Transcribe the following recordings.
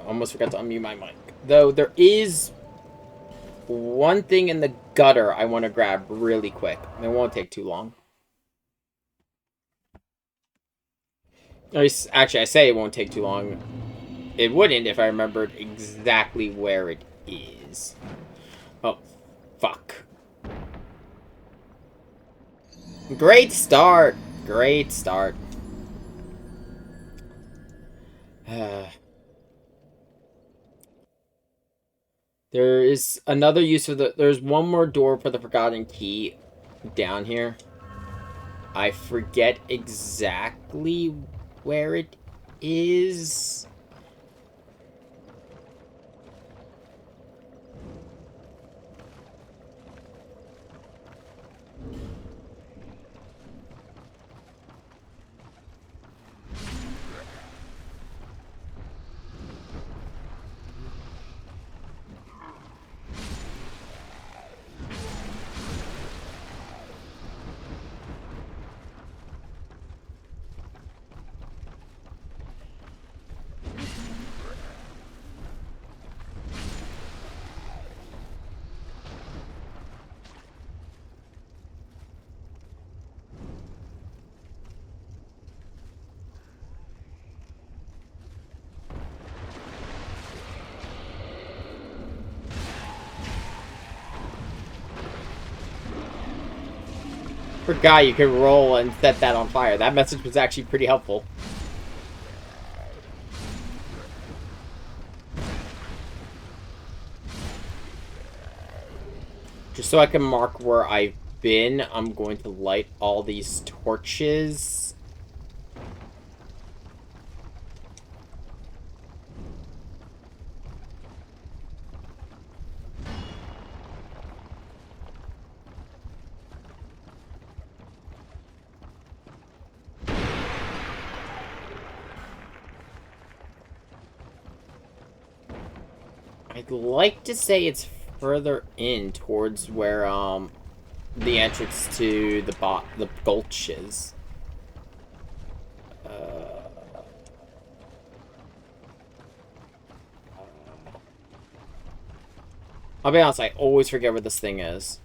almost forgot to unmute my mic. Though there is one thing in the gutter I want to grab really quick. It won't take too long. Actually, I say it won't take too long. It wouldn't if I remembered exactly where it is. Oh, fuck. Great start. Great start. There is another use for the... There's one more door for the Forgotten Key down here. I forget exactly where it is. Forgot you could roll and set that on fire. That message was actually pretty helpful. Just so I can mark where I've been, I'm going to light all these torches. I'd like to say it's further in towards where the entrance to the gulch is. I'll be honest, I always forget where this thing is.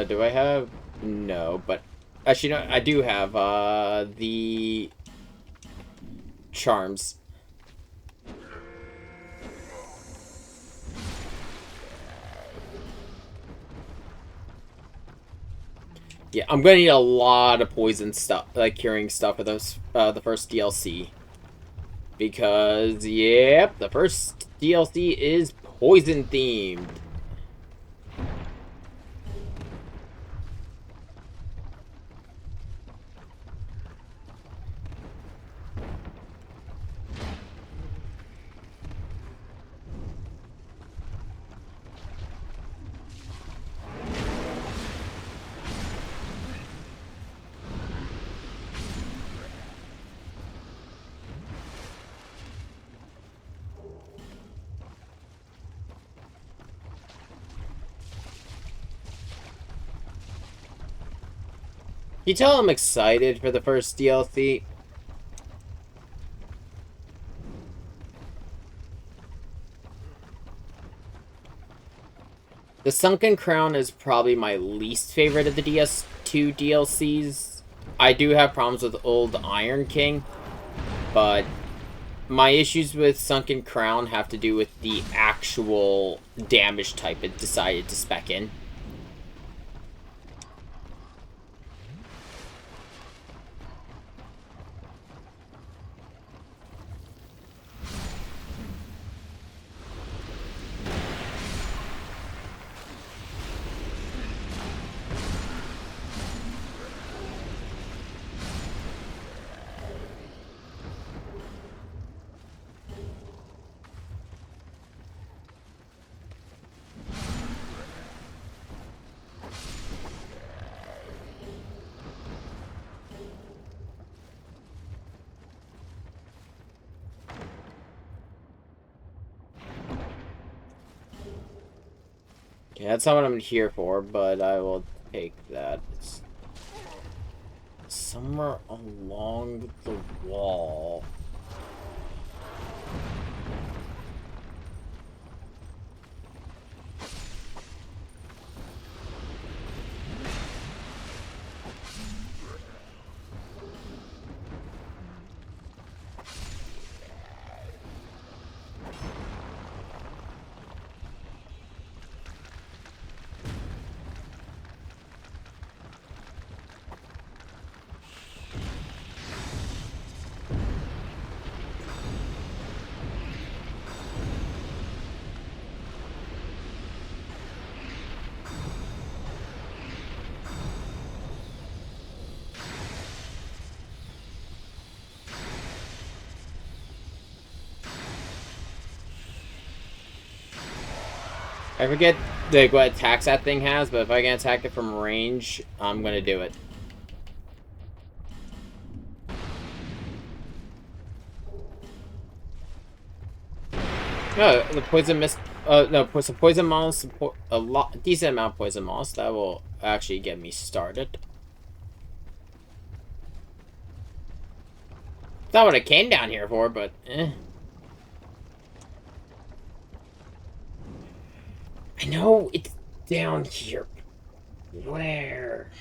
Do I have... No, but... Actually, no, I do have, the... charms. Yeah, I'm gonna need a lot of poison stuff, like curing stuff for those, the first DLC. Because, yep, the first DLC is poison themed. You tell I'm excited for the first DLC. The Sunken Crown is probably my least favorite of the DS2 DLCs. I do have problems with Old Iron King, but my issues with Sunken Crown have to do with the actual damage type it decided to spec in. Yeah, that's not what I'm here for, but I will take that. It's somewhere along the wall. I forget like what attacks that thing has, but if I can attack it from range, I'm gonna do it. No, the poison mist. No, some poison moss. Decent amount of poison moss. That will actually get me started. It's not what I came down here for, but eh. I know it's down here. Where?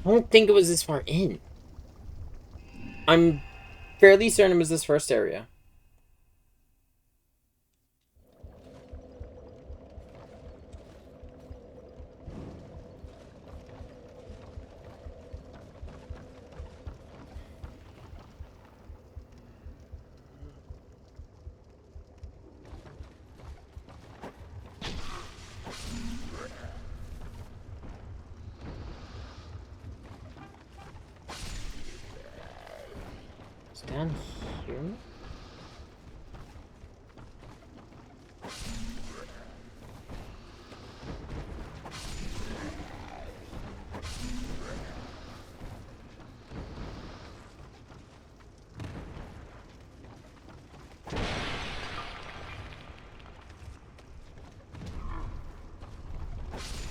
I don't think it was this far in. I'm fairly certain it was this first area. It's down here?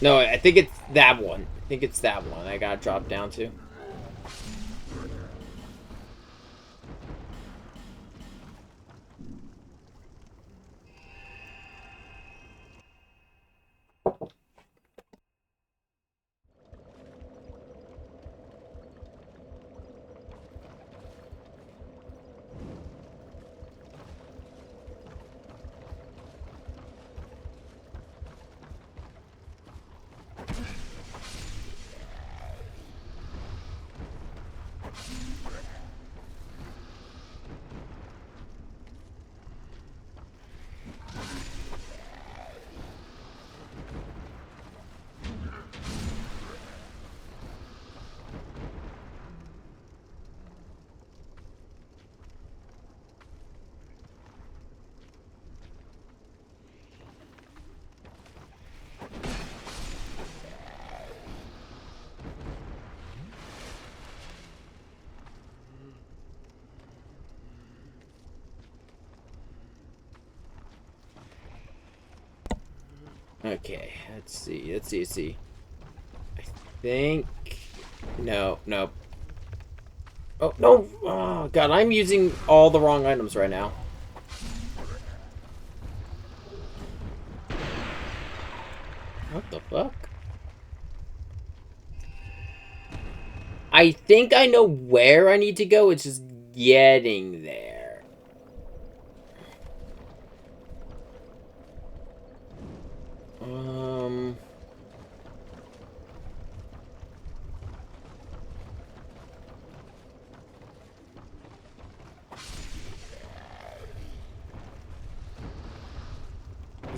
No, I think it's that one. I think it's that one I gotta drop down to. Okay, let's see. I think... No. Oh, no! Oh, God, I'm using all the wrong items right now. What the fuck? I think I know where I need to go, it's just getting there.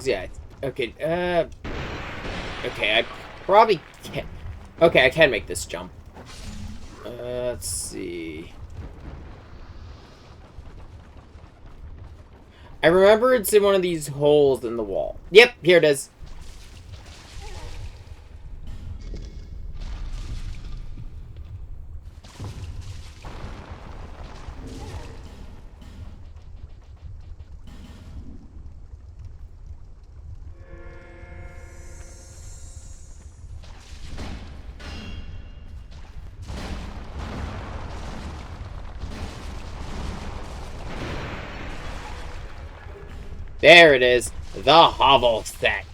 Yeah, okay, okay, I probably can. Okay, I can make this jump. Let's see. I remember it's in one of these holes in the wall. Yep, here it is. There it is. The hovel set.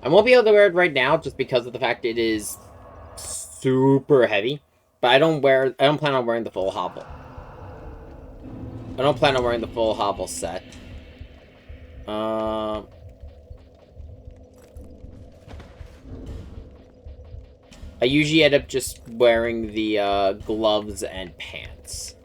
I won't be able to wear it right now just because of the fact it is super heavy. But I don't plan on wearing the full hovel. I don't plan on wearing the full hovel set. I usually end up just wearing the gloves and pants.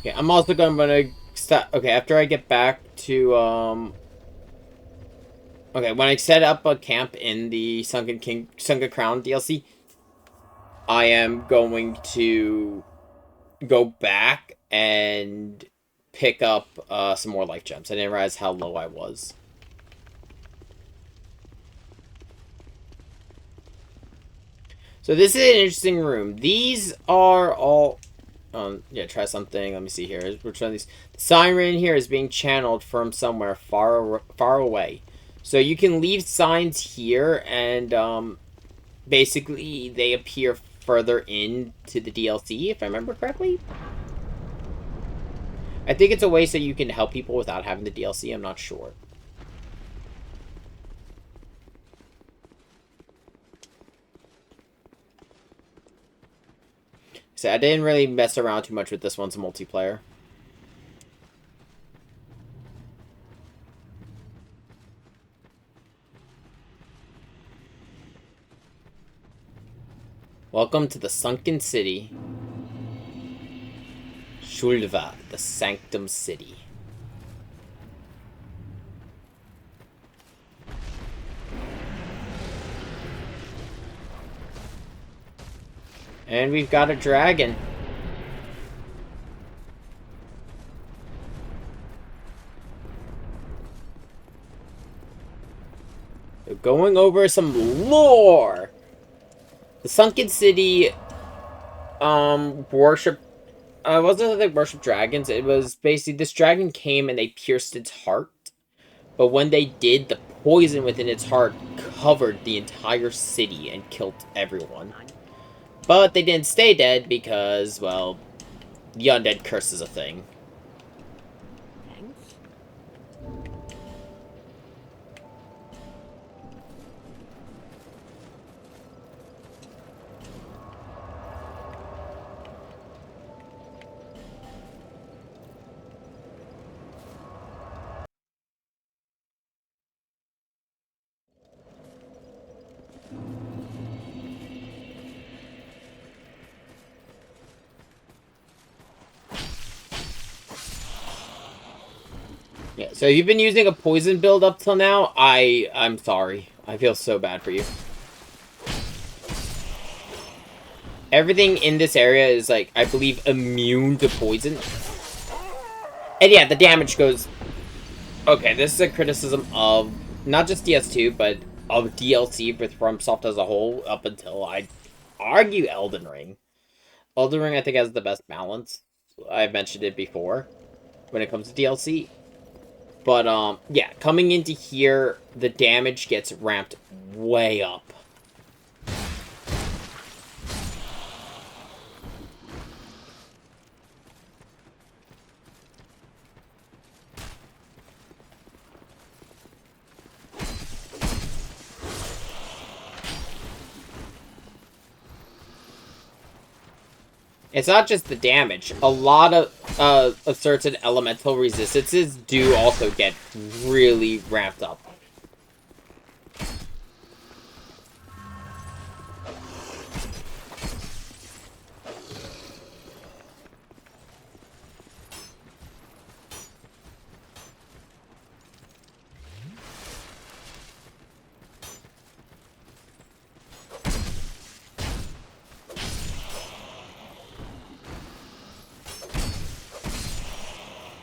Okay, I'm also gonna stop. Okay, after I get back to okay, when I set up a camp in the Sunken Crown DLC, I am going to go back and pick up some more life gems. I didn't realize how low I was. So this is an interesting room. These are all... yeah, try something. Let me see here. Which one of these? The siren here is being channeled from somewhere far away. So you can leave signs here, and basically they appear further into the DLC, if I remember correctly. I think it's a way so you can help people without having the DLC. I'm not sure. So I didn't really mess around too much with this one's multiplayer. Welcome to the Sunken City. Shulva, the Sanctum City. And we've got a dragon. So going over some lore. The Sunken City, worship. It wasn't that they worship dragons. It was basically this dragon came and they pierced its heart. But when they did, the poison within its heart covered the entire city and killed everyone. But they didn't stay dead because, well, the undead curse is a thing. Yeah, so you've been using a poison build up till now. I'm sorry. I feel so bad for you. Everything in this area is, like, I believe, immune to poison. And yeah, the damage goes... Okay, this is a criticism of not just DS2, but of DLC with FromSoft as a whole, up until, I'd argue, Elden Ring. Elden Ring, I think, has the best balance. I've mentioned it before, when it comes to DLC. But, yeah, coming into here, the damage gets ramped way up. It's not just the damage. A lot of certain elemental resistances do also get really ramped up.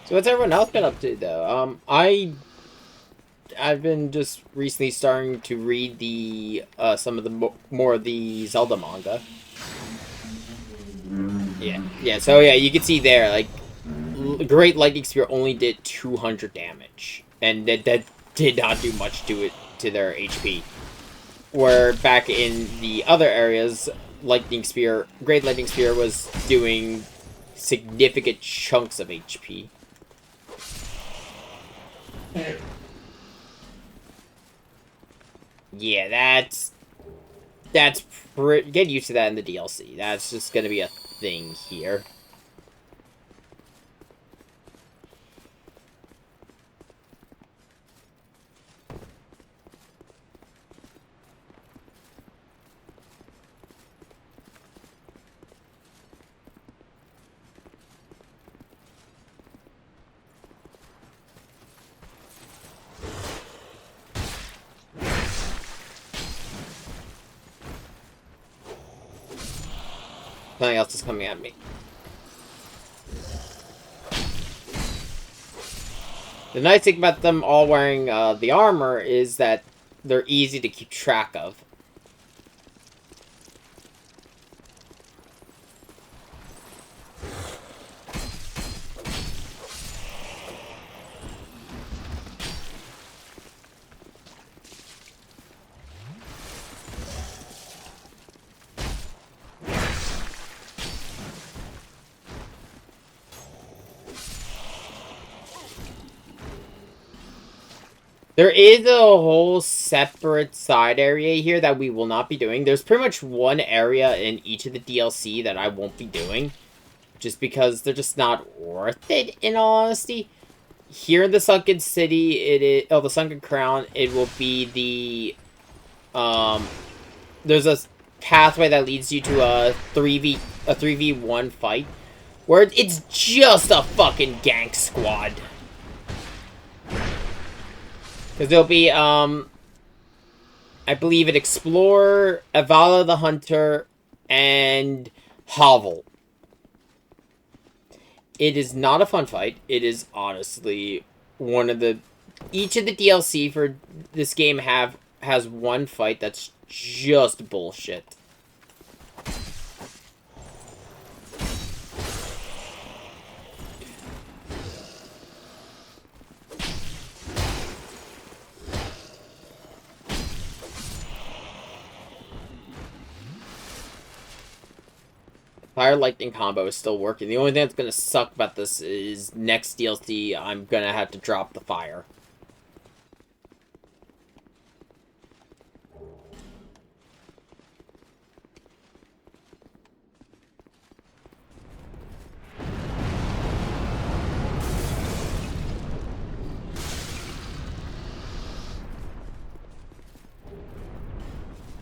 So what's everyone else been up to, though? I've been just recently starting to read the some of the more of the Zelda manga. Yeah. So yeah, you can see there, like, Great Lightning Spear only did 200 damage, and that did not do much to their HP. Where back in the other areas, Great Lightning Spear was doing significant chunks of HP. Yeah, get used to that in the DLC. That's just gonna be a thing here. Something else is coming at me. The nice thing about them all wearing the armor is that they're easy to keep track of. There is a whole separate side area here that we will not be doing. There's pretty much one area in each of the DLC that I won't be doing. Just because they're just not worth it, in all honesty. Here in the Sunken City, the Sunken Crown, it will be there's a pathway that leads you to a 3v1 fight. Where it's just a fucking gank squad. Because there'll be, I believe an Explorer, Avala the Hunter, and Hovel. It is not a fun fight. It is honestly one of the... Each of the DLC for this game has one fight that's just bullshit. Fire Lightning combo is still working. The only thing that's going to suck about this is next DLC, I'm going to have to drop the fire.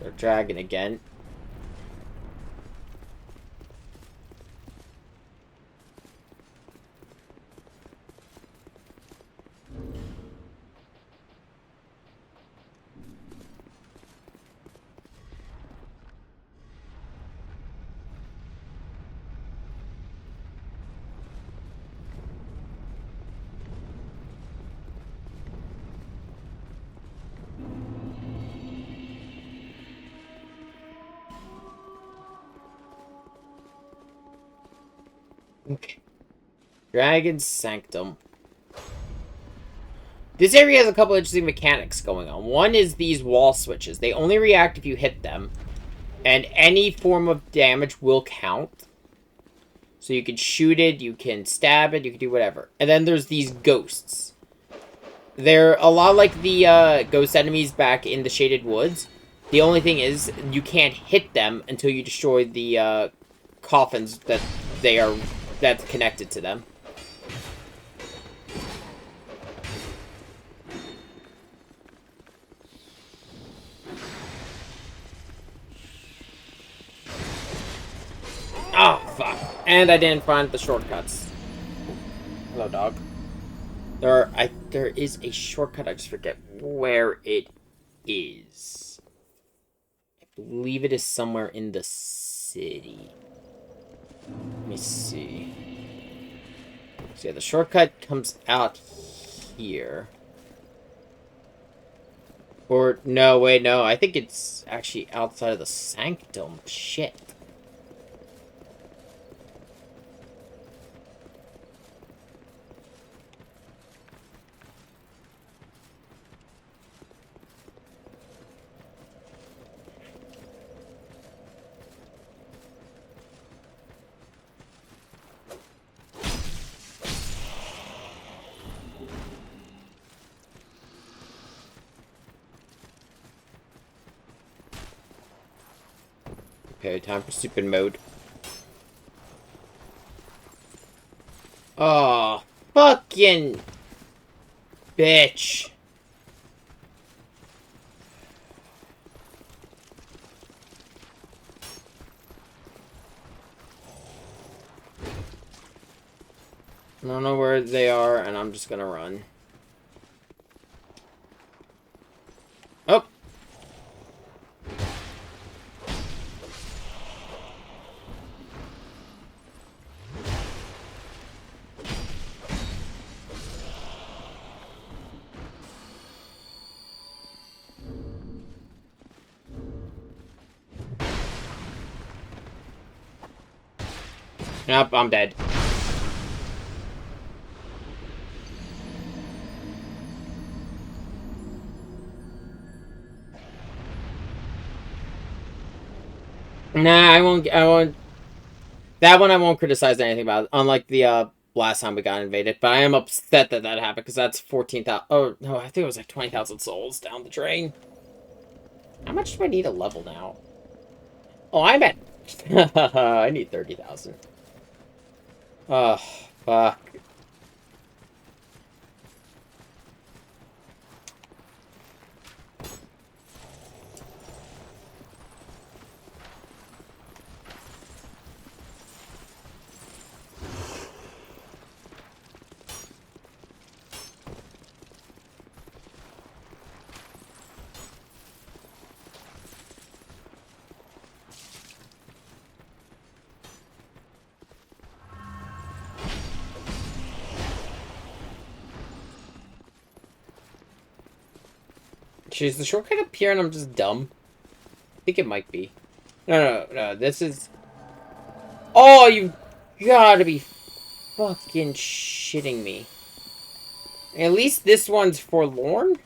They're dragging again. Okay. Dragon's Sanctum. This area has a couple interesting mechanics going on. One is these wall switches. They only react if you hit them. And any form of damage will count. So you can shoot it, you can stab it, you can do whatever. And then there's these ghosts. They're a lot like the ghost enemies back in the Shaded Woods. The only thing is, you can't hit them until you destroy the coffins that that's connected to them. Oh, fuck. And I didn't find the shortcuts. Hello, dog. There is a shortcut, I just forget where it is. I believe it is somewhere in the city. Let me see. So yeah, the shortcut comes out here. Or, no, wait, no. I think it's actually outside of the sanctum. Shit. Okay, time for stupid mode. Oh, fucking bitch. I don't know where they are, and I'm just gonna run. Oh! Nope, I'm dead. Nah, I won't. That one I won't criticize anything about. Unlike the last time we got invaded, but I am upset that that happened because that's 14,000. Oh no, I think it was like 20,000 souls down the drain. How much do I need a level now? Oh, I'm at. I need 30,000. Oh, fuck. Jeez, the shortcut up here and I'm just dumb. I think it might be. No, this is... Oh, you gotta be fucking shitting me. At least this one's forlorn?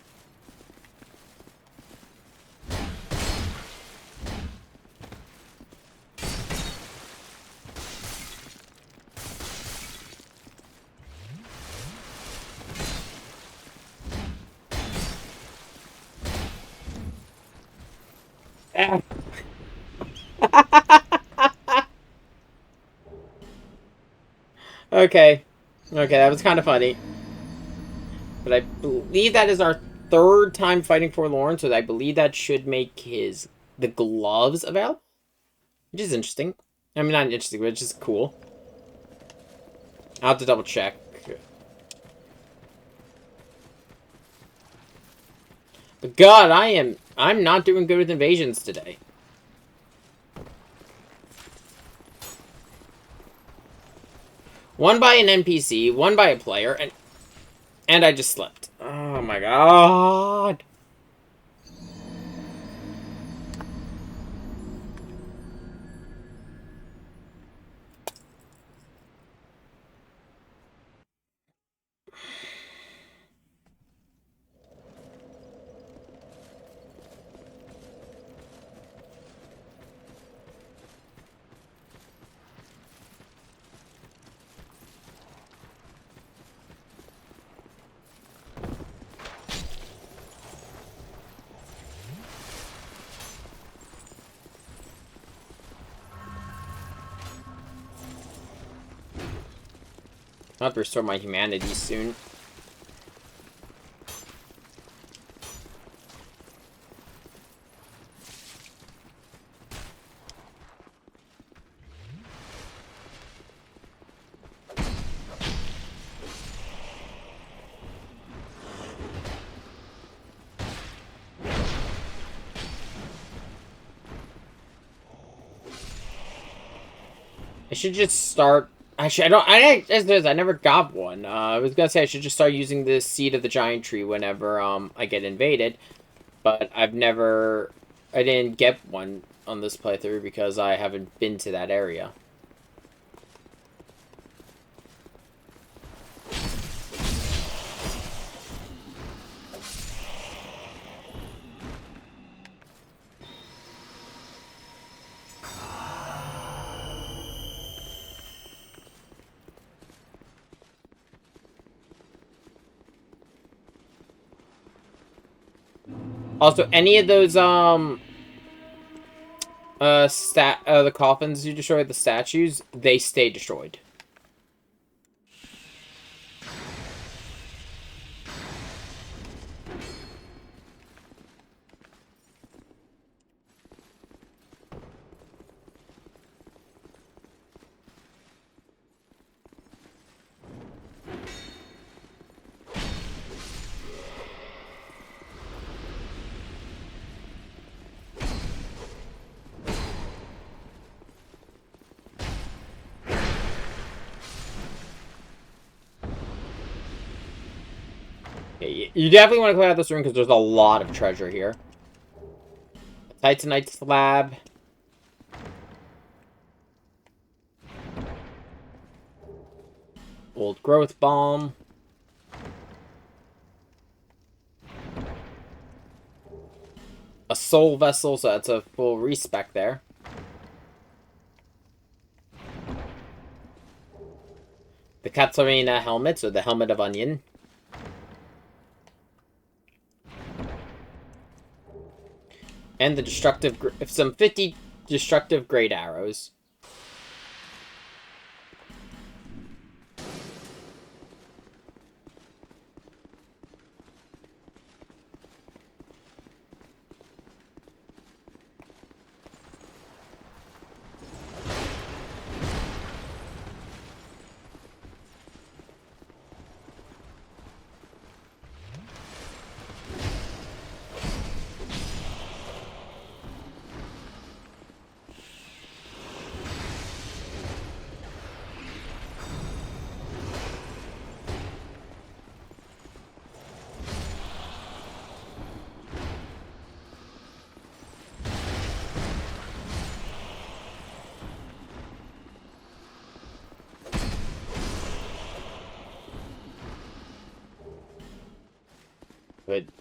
Ah. Okay. Okay, that was kind of funny. But I believe that is our third time fighting Forlorn, so I believe that should make the gloves available. Which is interesting. I mean, not interesting, but it's just cool. I'll have to double check. But God, I'm not doing good with invasions today. One by an NPC, one by a player, and I just slept. Oh my God. I'll have to restore my humanity soon. I should just start... Actually, I never got one. I was gonna say I should just start using the Seed of the Giant Tree whenever, I get invaded. But I didn't get one on this playthrough because I haven't been to that area. Also, any of those, the coffins you destroyed, the statues, they stay destroyed. You definitely want to clear out this room because there's a lot of treasure here. Titanite slab. Old growth bomb. A soul vessel, so that's a full respec there. The Katarina helmet, so the helmet of onion. And the some 50 destructive great arrows.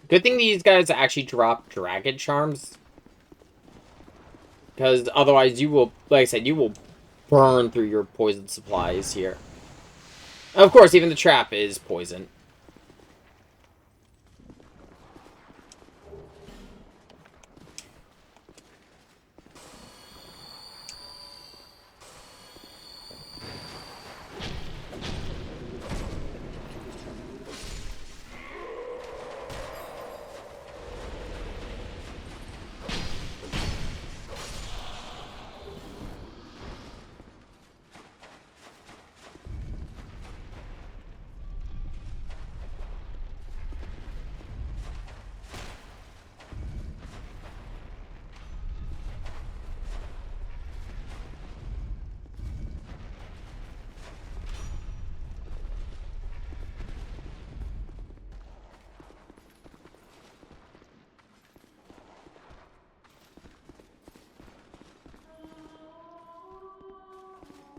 Good thing these guys actually drop dragon charms. Because otherwise you will, like I said, you will burn through your poison supplies here. Of course, even the trap is poison.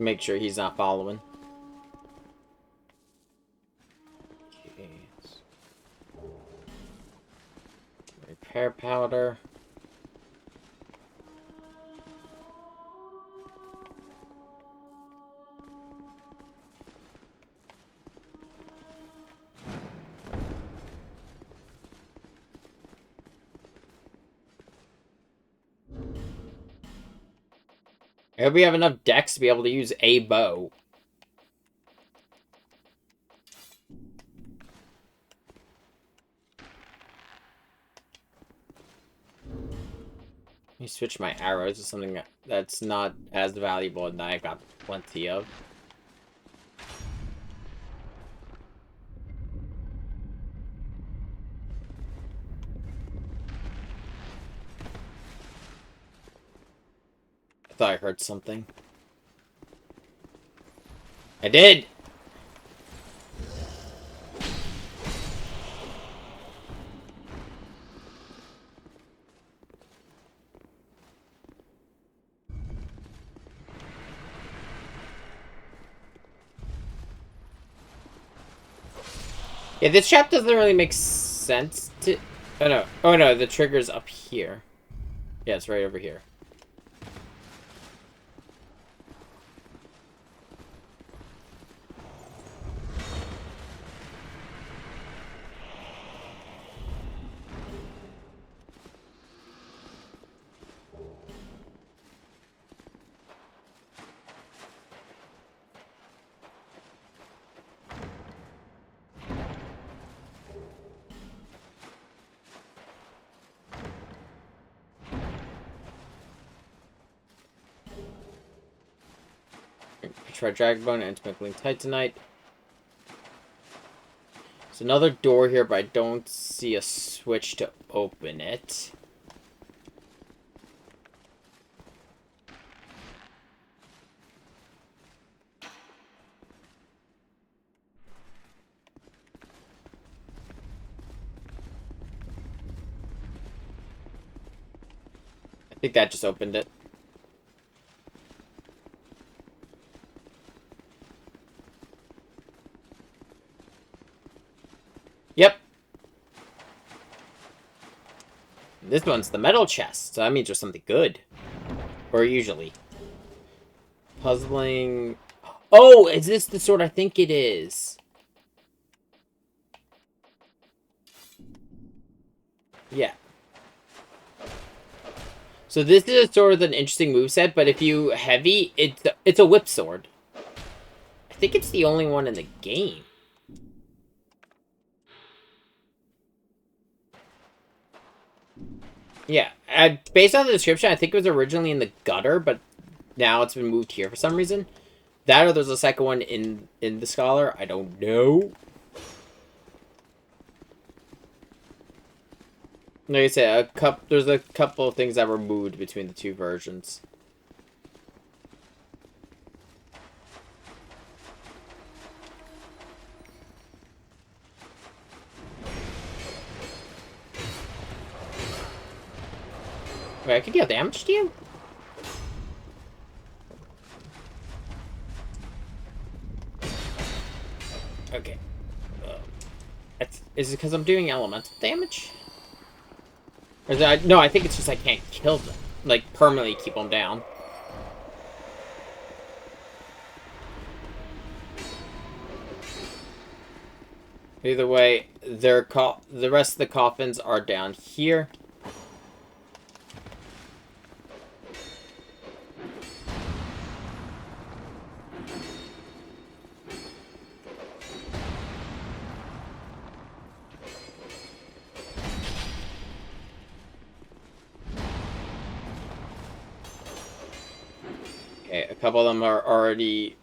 Make sure he's not following. Repair powder. I hope we have enough decks to be able to use a bow. Let me switch my arrows to something that's not as valuable and that I got plenty of. I thought I heard something. I did! Yeah, this trap doesn't really make sense to... Oh no. Oh no, the trigger's up here. Yeah, it's right over here. Try Dragonbone and Twinkling Titanite. There's another door here, but I don't see a switch to open it. I think that just opened it. Yep. This one's the metal chest, so that means there's something good. Or usually. Puzzling... Oh, is this the sword I think it is? Yeah. So this is a sword with an interesting moveset, but if you heavy, it's a whip sword. I think it's the only one in the game. Yeah, based on the description, I think it was originally in the gutter, but now it's been moved here for some reason. That or there's a second one in the Scholar. I don't know. Like I said, there's a couple of things that were moved between the two versions. Wait, I could deal damage to you? Okay. Is it because I'm doing elemental damage? Or is that, no, I think it's just I can't kill them. Like, permanently keep them down. Either way, the rest of the coffins are down here. Okay, a couple of them are already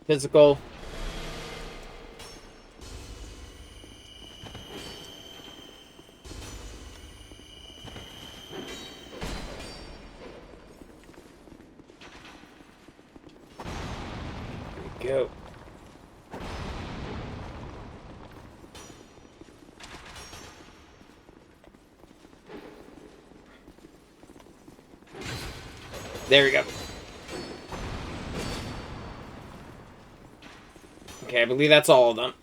physical. There we go. There we go. Okay, I believe that's all of them.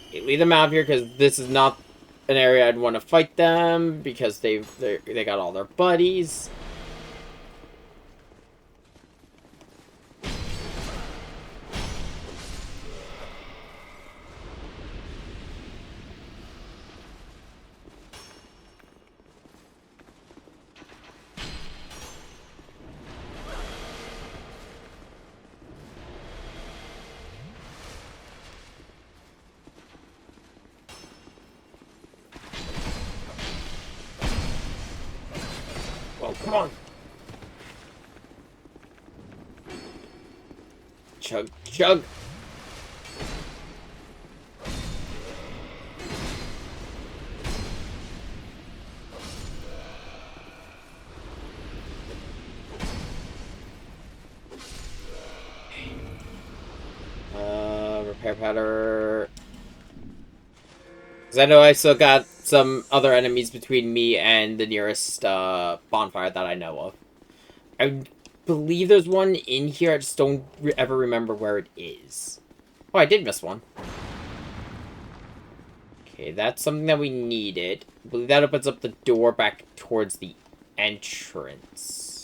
Okay, leave them out of here because this is not an area I'd want to fight them because they got all their buddies. chug, chug. Repair powder. Because I know I still got some other enemies between me and the nearest bonfire that I know of. I believe there's one in here, I just don't ever remember where it is. Oh, I did miss one. Okay, that's something that we needed. I believe that opens up the door back towards the entrance.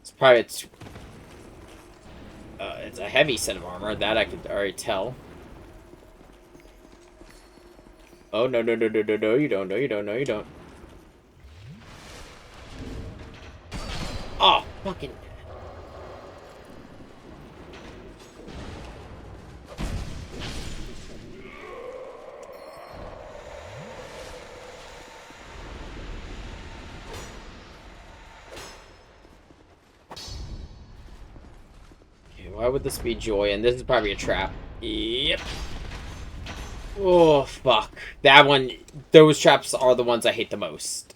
It's probably it's a heavy set of armor, that I could already tell. Oh, no, no, no, no, no, no, you don't, no, you don't, no, you don't. Oh, fucking... Okay, why would this be joy? And this is probably a trap. Yep. Oh, fuck. That one... Those traps are the ones I hate the most.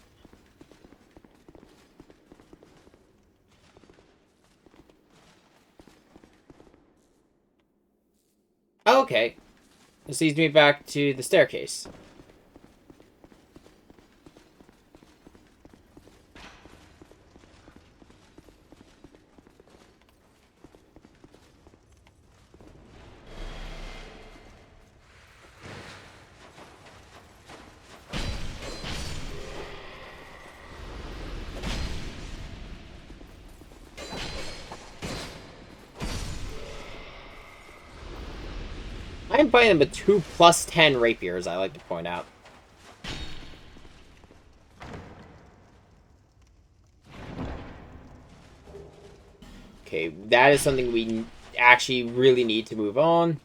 Okay. This leads me back to the staircase. I am playing them with 2 +10 rapiers, I like to point out. Okay, that is something we actually really need to move on.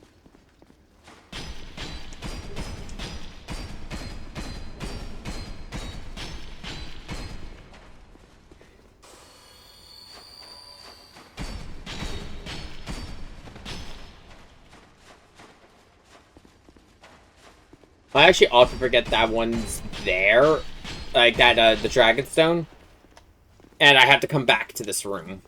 I actually often forget that one's there. Like, that, the Dragonstone. And I have to come back to this room.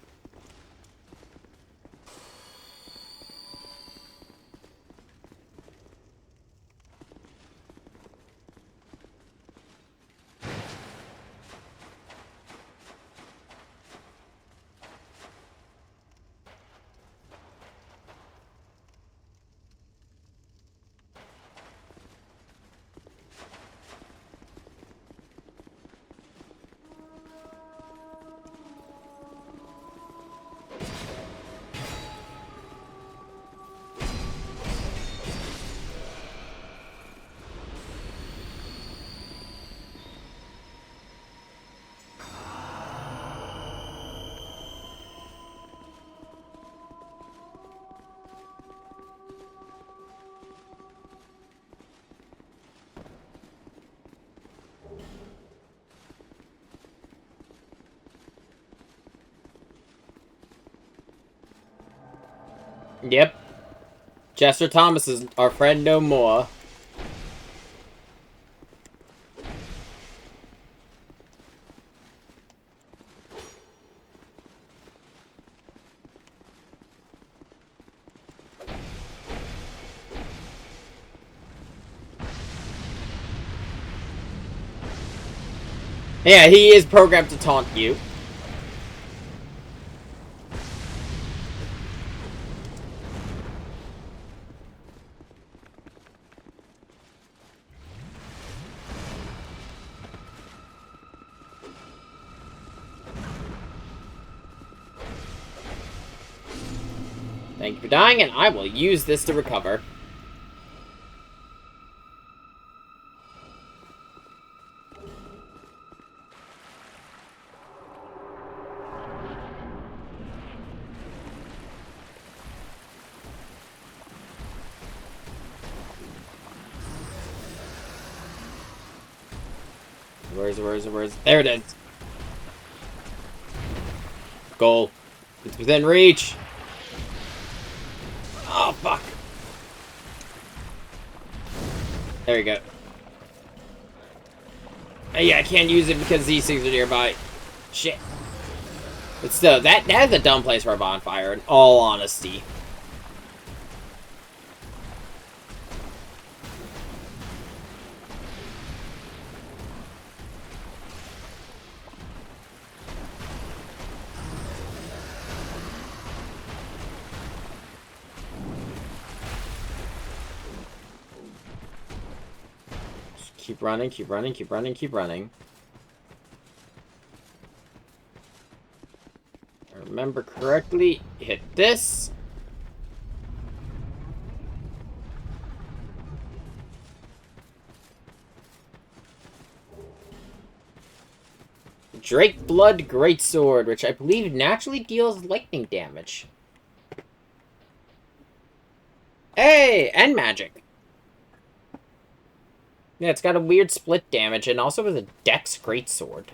Yep. Jester Thomas is our friend no more. Yeah, he is programmed to taunt you. Thank you for dying, and I will use this to recover. Where is it? There it is. Goal. It's within reach. Oh, fuck. There we go. Yeah, I can't use it because these things are nearby. Shit. But still, that is a dumb place for a bonfire, in all honesty. Keep running, keep running, keep running, keep running. If I remember correctly, hit this. Drake Blood Greatsword, which I believe naturally deals lightning damage. Hey, and magic. Yeah, it's got a weird split damage, and also with a Dex Greatsword.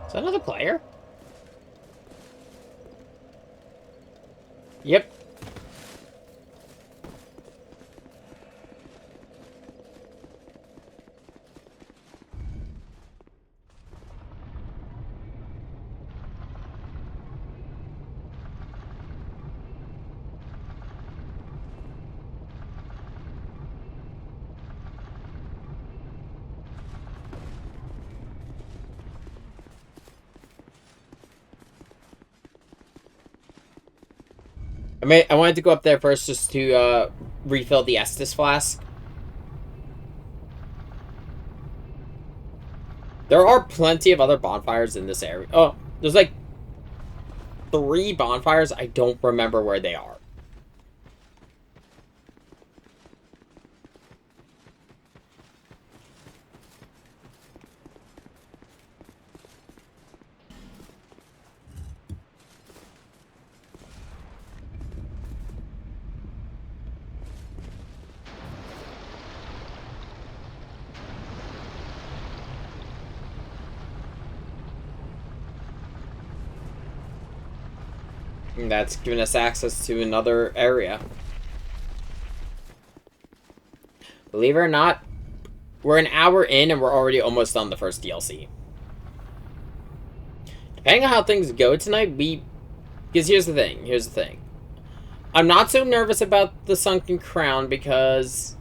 Is that another player? Yep. I wanted to go up there first just to refill the Estus flask. There are plenty of other bonfires in this area. Oh, there's like 3 bonfires. I don't remember where they are. And that's giving us access to another area. Believe it or not, we're an hour in and we're already almost done the first DLC. Depending on how things go tonight, because here's the thing. I'm not so nervous about the Sunken Crown because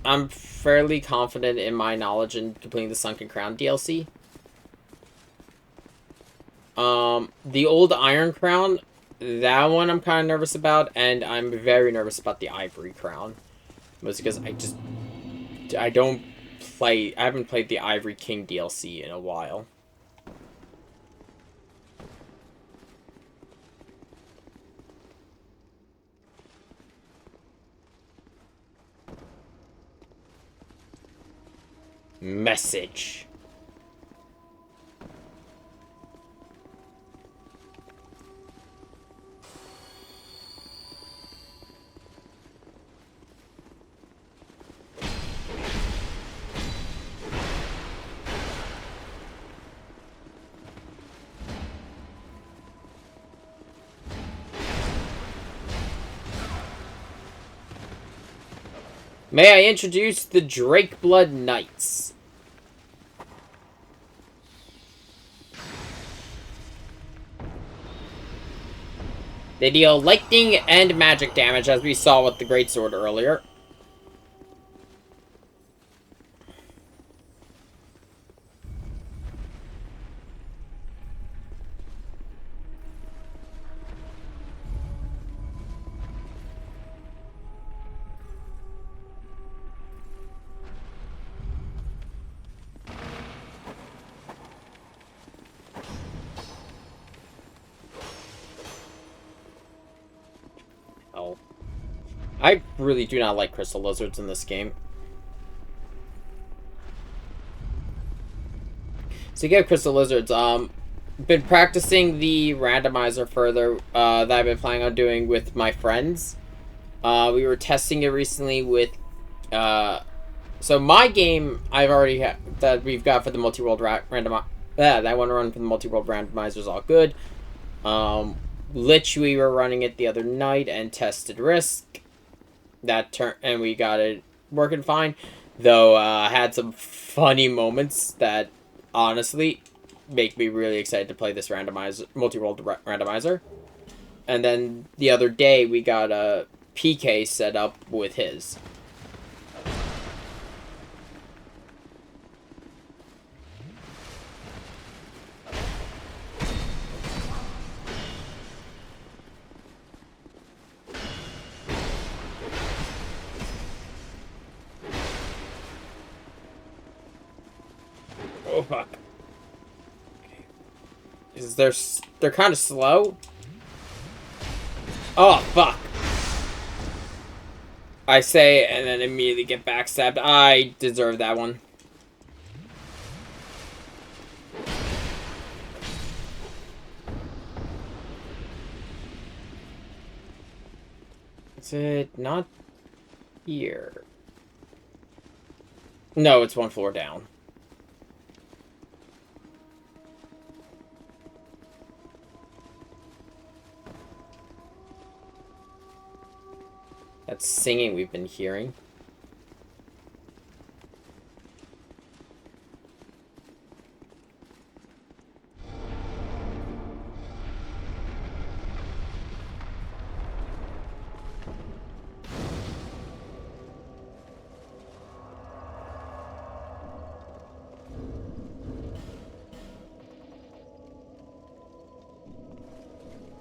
I'm fairly confident in my knowledge in completing the Sunken Crown DLC. The Old Iron Crown, that one I'm kind of nervous about, and I'm very nervous about the Ivory Crown. Mostly because I haven't played the Ivory King DLC in a while. Message. May I introduce the Drake Blood Knights? They deal lightning and magic damage, as we saw with the Greatsword earlier. Oh. I really do not like crystal lizards in this game. So you get crystal lizards. Been practicing the randomizer further that I've been planning on doing with my friends. We were testing it recently with. So my game I've already that we've got for the multi-world randomizer. Yeah, that one run for the multi-world randomizer is all good. Lich, we were running it the other night and tested Risk. And we got it working fine. Though I had some funny moments that honestly make me really excited to play this multi-world randomizer. And then the other day we got a PK set up with his. Oh fuck. They're kind of slow. Oh fuck. I say and then immediately get backstabbed. I deserve that one. Is it not here? No, it's one floor down. That's singing we've been hearing.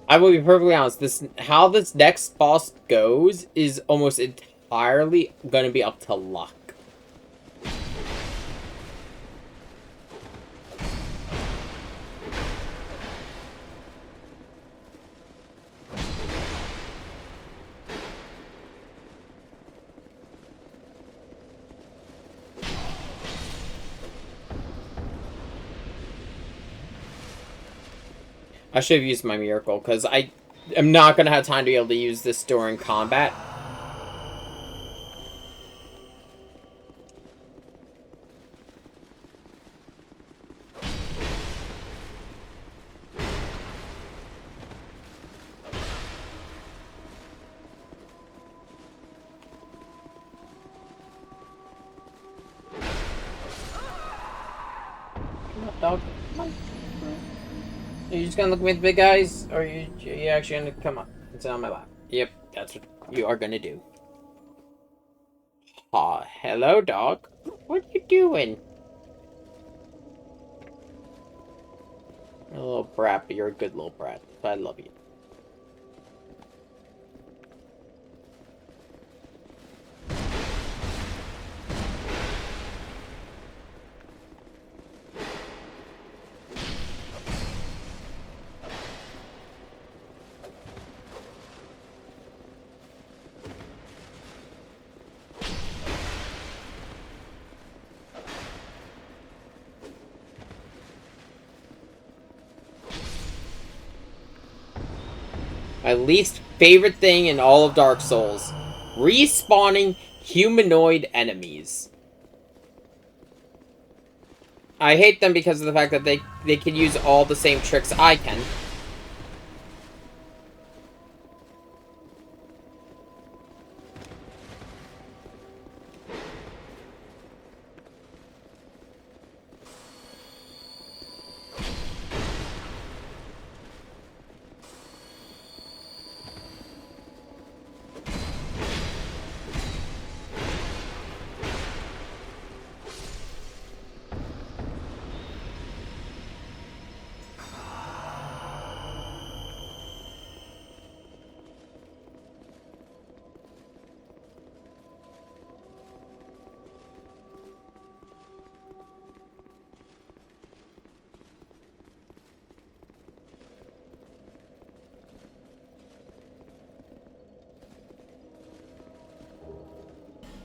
I will be perfectly honest, how this next boss goes is almost entirely gonna be up to luck. I should have used my miracle, because I am not gonna have time to be able to use this during combat. Dog. Are you just gonna look at me with big eyes, or are you actually gonna come up and sit on my lap? Yep, that's what you are gonna do. Aw, hello, dog. What you doing? You're a little brat, but you're a good little brat. I love you. My least favorite thing in all of Dark Souls. Respawning humanoid enemies. I hate them because of the fact that they can use all the same tricks I can.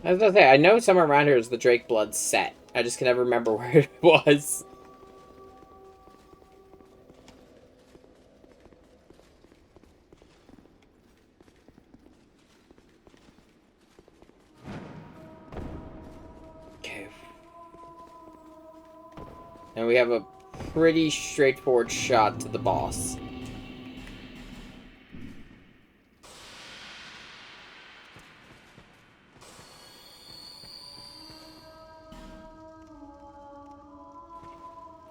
I was gonna say, I know somewhere around here is the Drake Blood set. I just can never remember where it was. Okay. And we have a pretty straightforward shot to the boss.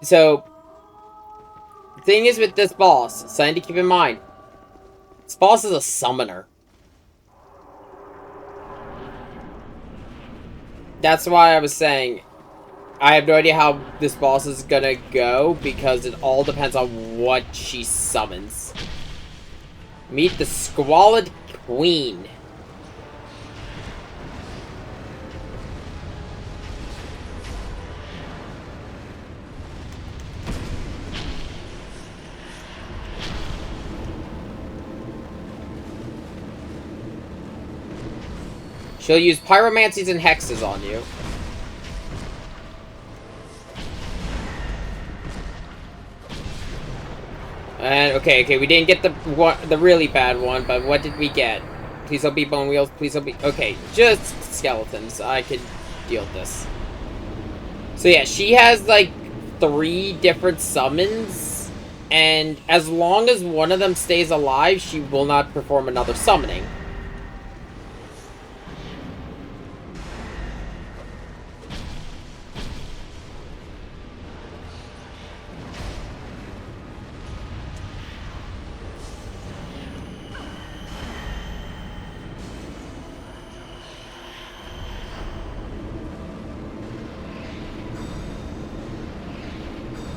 So, the thing is with this boss, something to keep in mind. This boss is a summoner. That's why I was saying, I have no idea how this boss is gonna go, because it all depends on what she summons. Meet the Squalid Queen. She'll use pyromancies and hexes on you. And okay, we didn't get the really bad one, but what did we get? Please don't be bone wheels. Please don't be. Okay, just skeletons. I could deal with this. So yeah, she has like 3 different summons, and as long as one of them stays alive, she will not perform another summoning.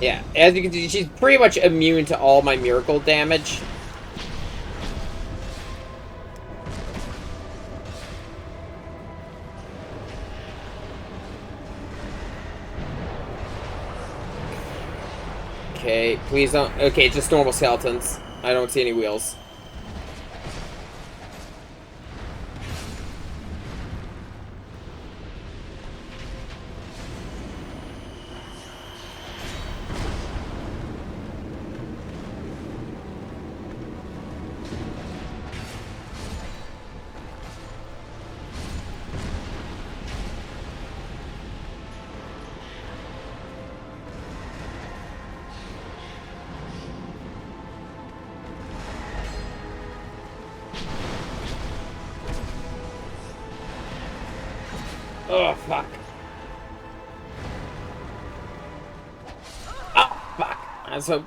Yeah, as you can see, she's pretty much immune to all my miracle damage. Okay, please don't... Okay, just normal skeletons. I don't see any wheels. Oh, fuck. Oh, fuck. I'm so...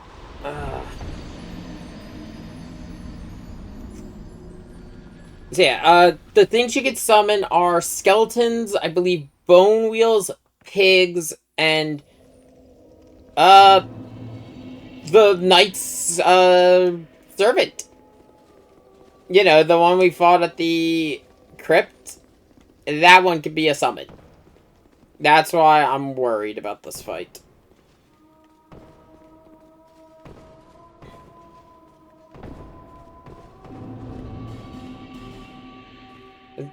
So yeah, the things you can summon are skeletons, I believe bone wheels, pigs, and, the knight's, servant. You know, the one we fought at the crypt. That one could be a summon. That's why I'm worried about this fight.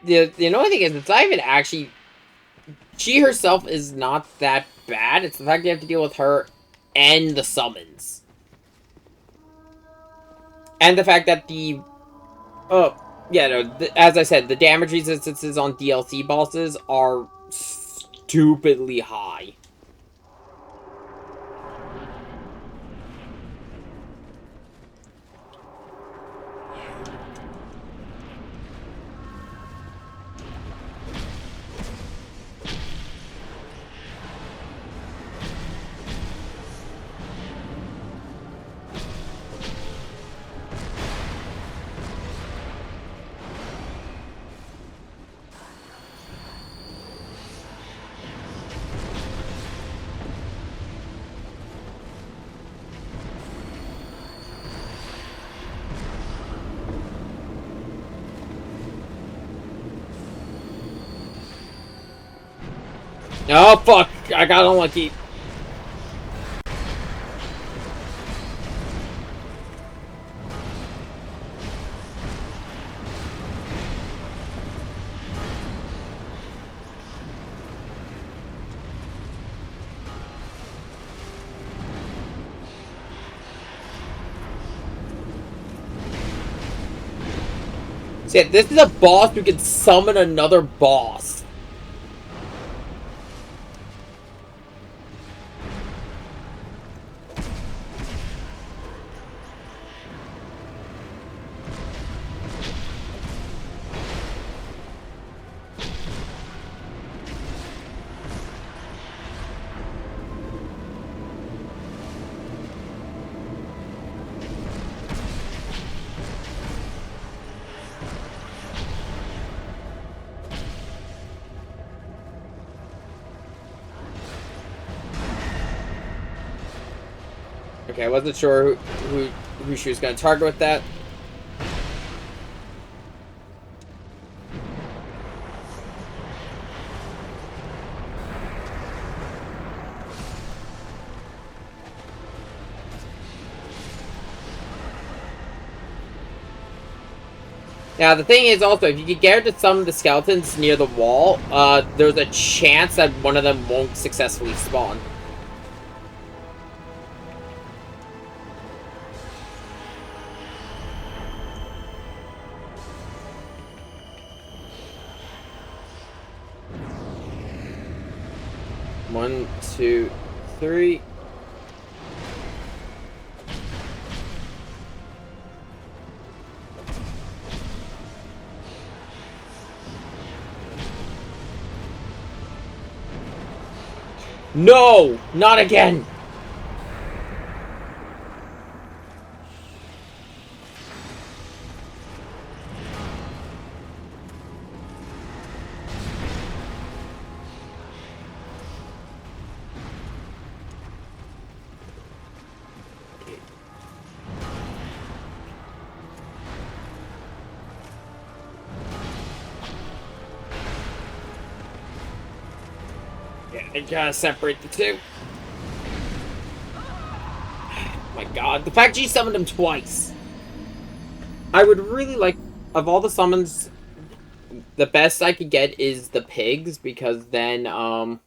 The annoying thing is, it's not even actually... She herself is not that bad. It's the fact you have to deal with her and the summons. And the fact that the... Oh, yeah, no, as I said, the damage resistances on DLC bosses are stupidly high. Oh, fuck! I got unlucky. So yeah, this is a boss who can summon another boss. Okay, I wasn't sure who she was going to target with that. Now, the thing is also, if you could get her to summon the skeletons near the wall, there's a chance that one of them won't successfully spawn. One, two, three. No! Not again! Yeah, I gotta separate the two. My god, the fact she summoned him twice. I would really like, of all the summons, the best I could get is the pigs, because then, I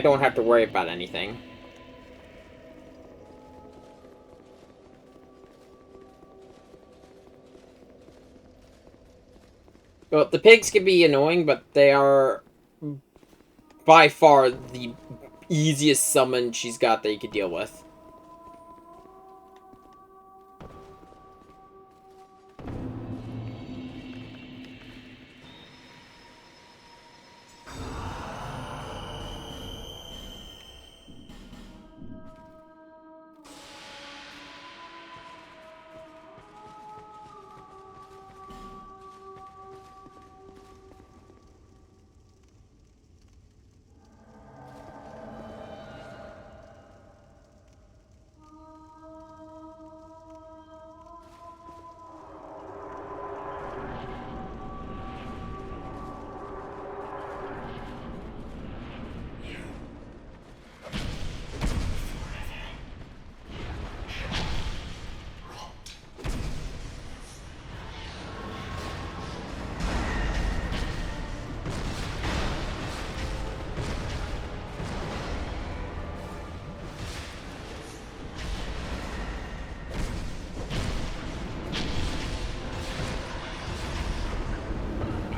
don't have to worry about anything. Well, the pigs can be annoying, but they are by far the easiest summon she's got that you could deal with.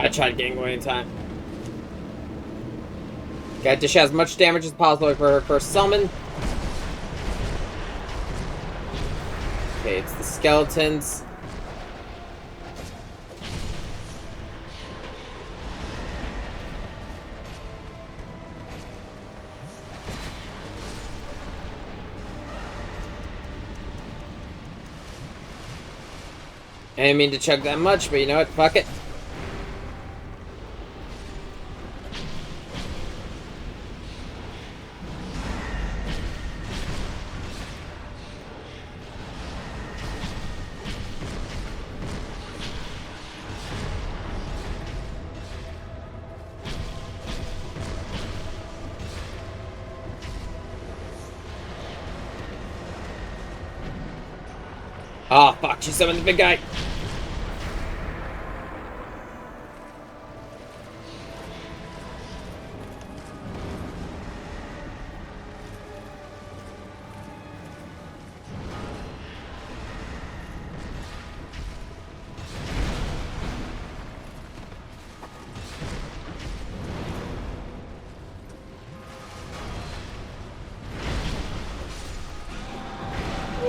I tried getting away in time. Gotta dish out as much damage as possible for her first summon. Okay, it's the skeletons. I didn't mean to chug that much, but you know what? Fuck it. Oh, fuck, she summoned the big guy.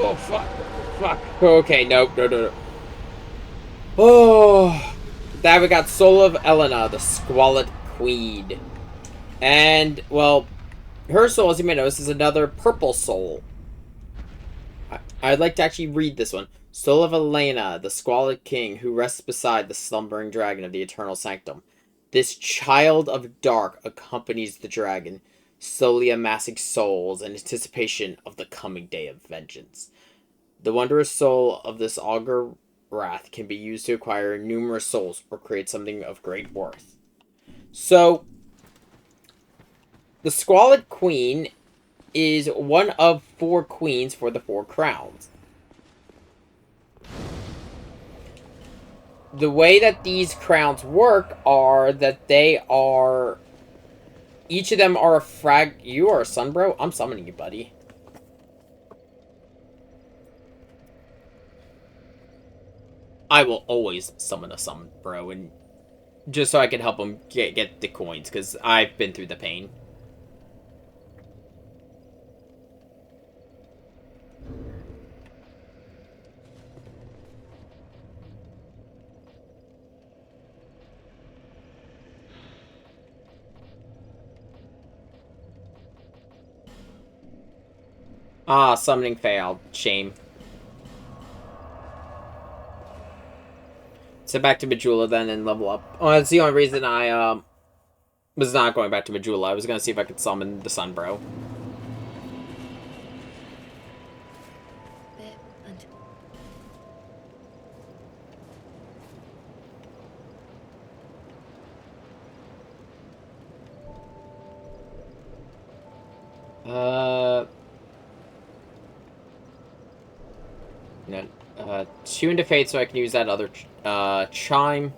Oh, fuck. Fuck. Okay, nope, no. Oh. That we got Soul of Elena, the Squalid Queen. And, well, her soul, as you may notice, is another purple soul. I'd like to actually read this one. Soul of Elena, the Squalid King, who rests beside the slumbering dragon of the Eternal Sanctum. This child of dark accompanies the dragon, slowly amassing souls in anticipation of the coming day of vengeance. The wondrous soul of this augur wrath can be used to acquire numerous souls or create something of great worth. So, the Squalid Queen is one of 4 queens for the 4 crowns. The way that these crowns work are that they are... Each of them are a frag... You are a sun, bro? I'm summoning you, buddy. I will always summon a sun, bro, and just so I can help him get the coins, because I've been through the pain. Ah, summoning failed. Shame. So back to Majula then and level up. Oh, that's the only reason I was not going back to Majula. I was gonna see if I could summon the Sun Bro. No, tune to fate so I can use that other chime.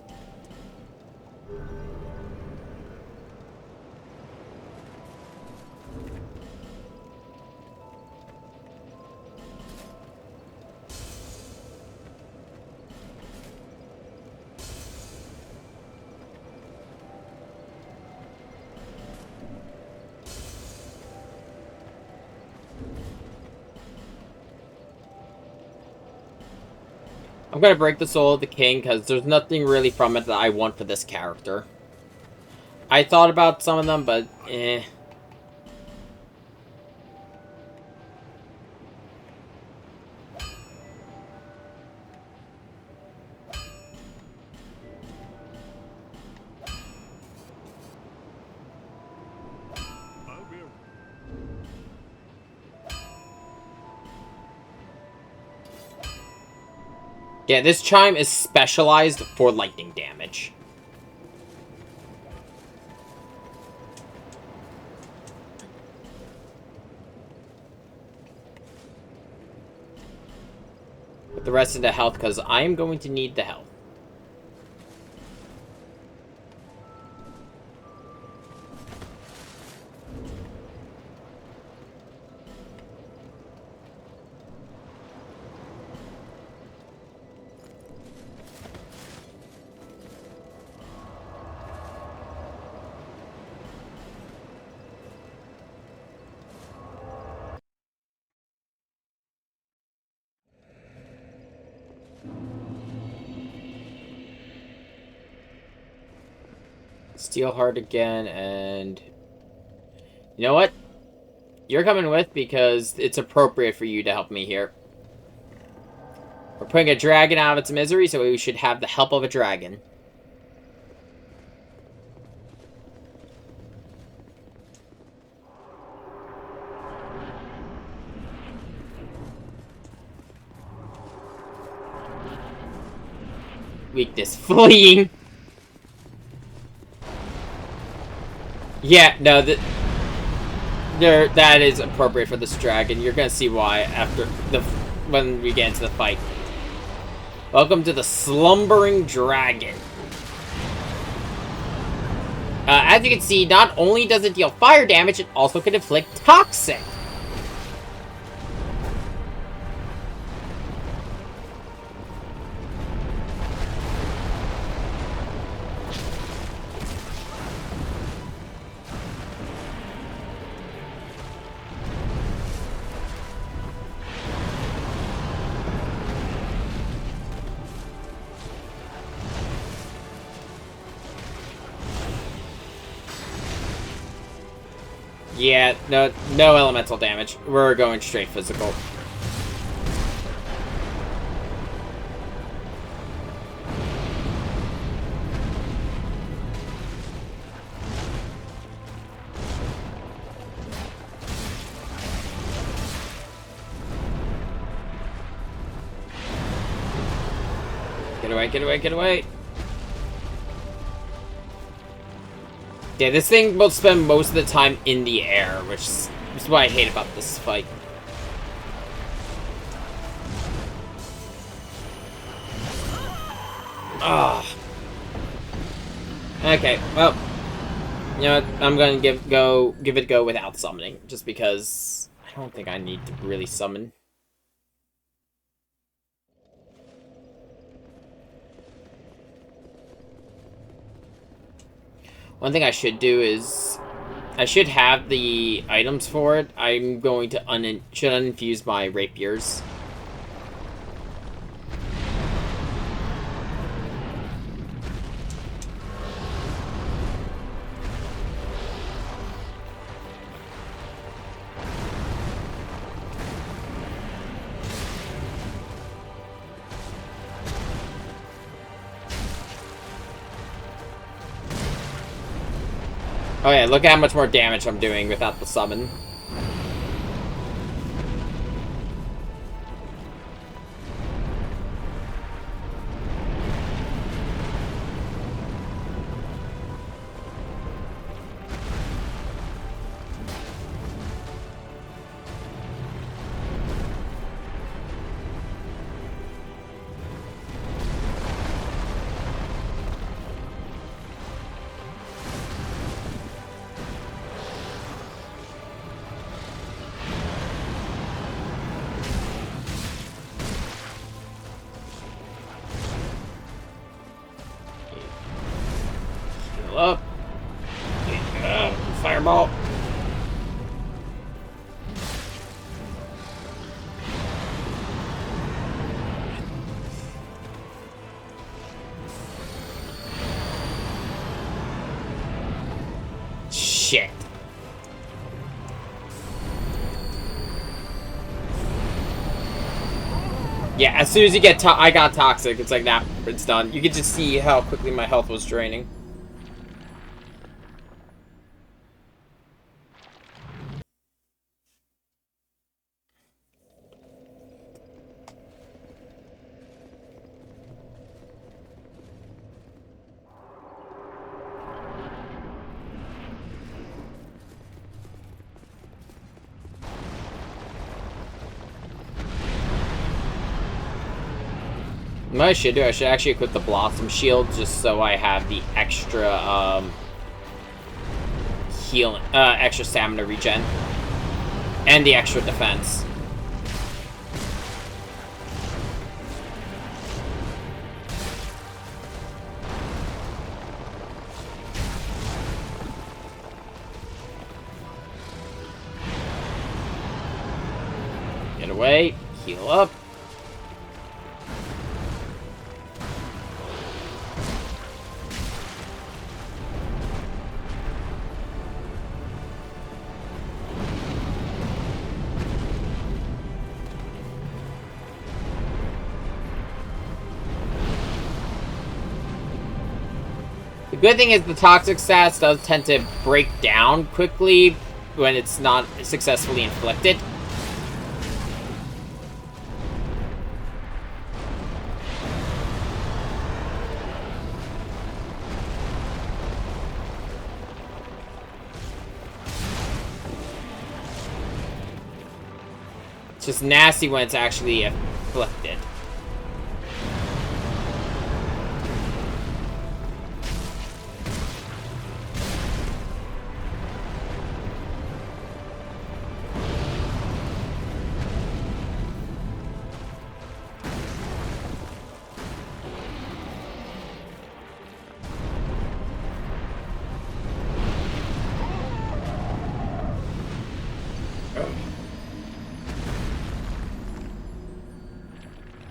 I'm gonna break the soul of the king because there's nothing really from it that I want for this character. I thought about some of them, but eh. Yeah, this chime is specialized for lightning damage. Put the rest into health, because I am going to need the health. Steelheart again, and... You know what? You're coming with because it's appropriate for you to help me here. We're putting a dragon out of its misery, so we should have the help of a dragon. Weakness. Fleeing! Yeah, no, that is appropriate for this dragon. You're gonna see why after when we get into the fight. Welcome to the Slumbering Dragon. As you can see, not only does it deal fire damage, it also can inflict toxic. Yeah, no elemental damage. We're going straight physical. Get away, get away, get away. Yeah, this thing will spend most of the time in the air, which is what I hate about this fight. Ah. Okay, well, you know what? I'm gonna give it a go without summoning, just because I don't think I need to really summon. One thing I should do is I should have the items for it. I'm going to uninfuse my rapiers. Oh yeah, look at how much more damage I'm doing without the summon. Up. Fireball. Shit. Yeah, as soon as you get I got toxic, it's like, nah, it's done. You can just see how quickly my health was draining. What I should do, I should actually equip the Blossom Shield just so I have the extra, extra stamina regen. And the extra defense. Get away, heal up. The good thing is the toxic stats does tend to break down quickly when it's not successfully inflicted. It's just nasty when it's actually inflicted.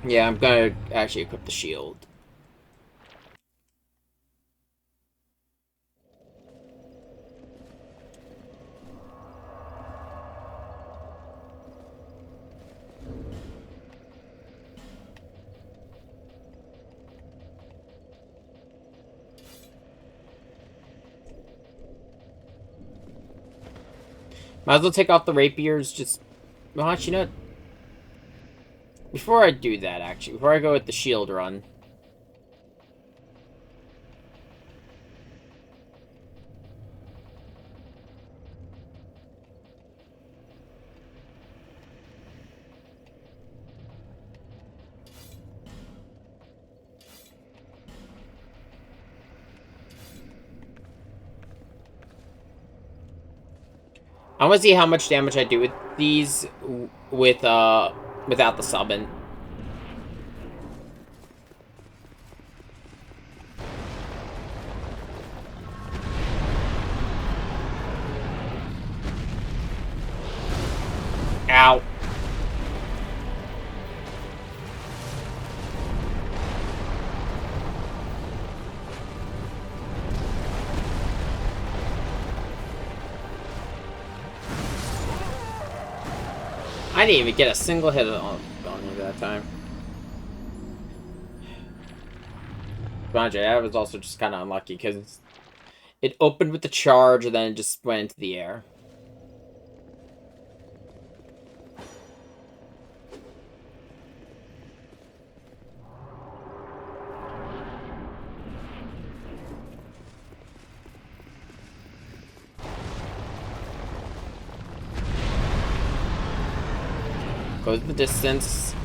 Yeah, I'm gonna actually equip the shield. Might as well take off the rapiers, just... Well, actually, you know what? Before I do that, actually, before I go with the shield run... I want to see how much damage I do with these without the summon. Ow. I didn't even get a single hit on you that time. Banjay, that was also just kind of unlucky, because it opened with the charge, and then it just went into the air. Goes the distance.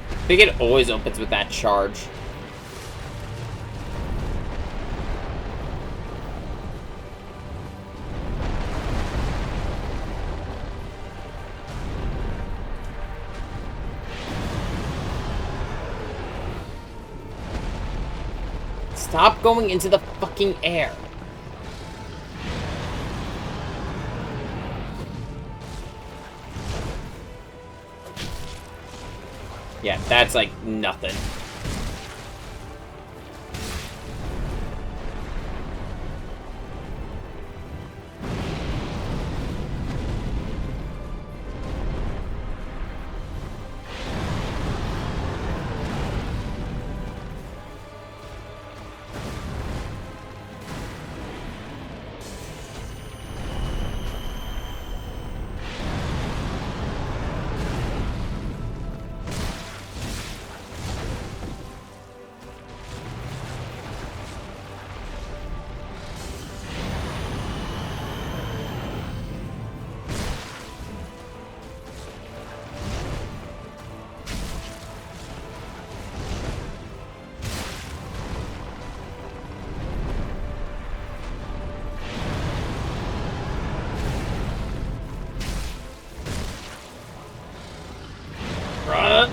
I think it always opens with that charge. Stop going into the fucking air. Yeah, that's like nothing. Run!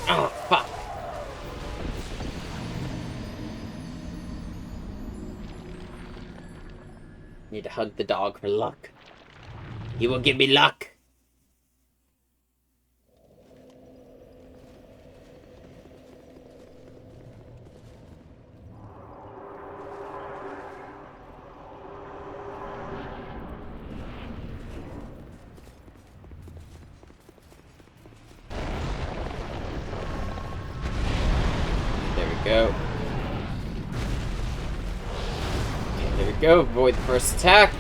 Oh, fuck. Need to hug the dog for luck. He will give me luck. There we go. Okay, there we go. Avoid the first attack.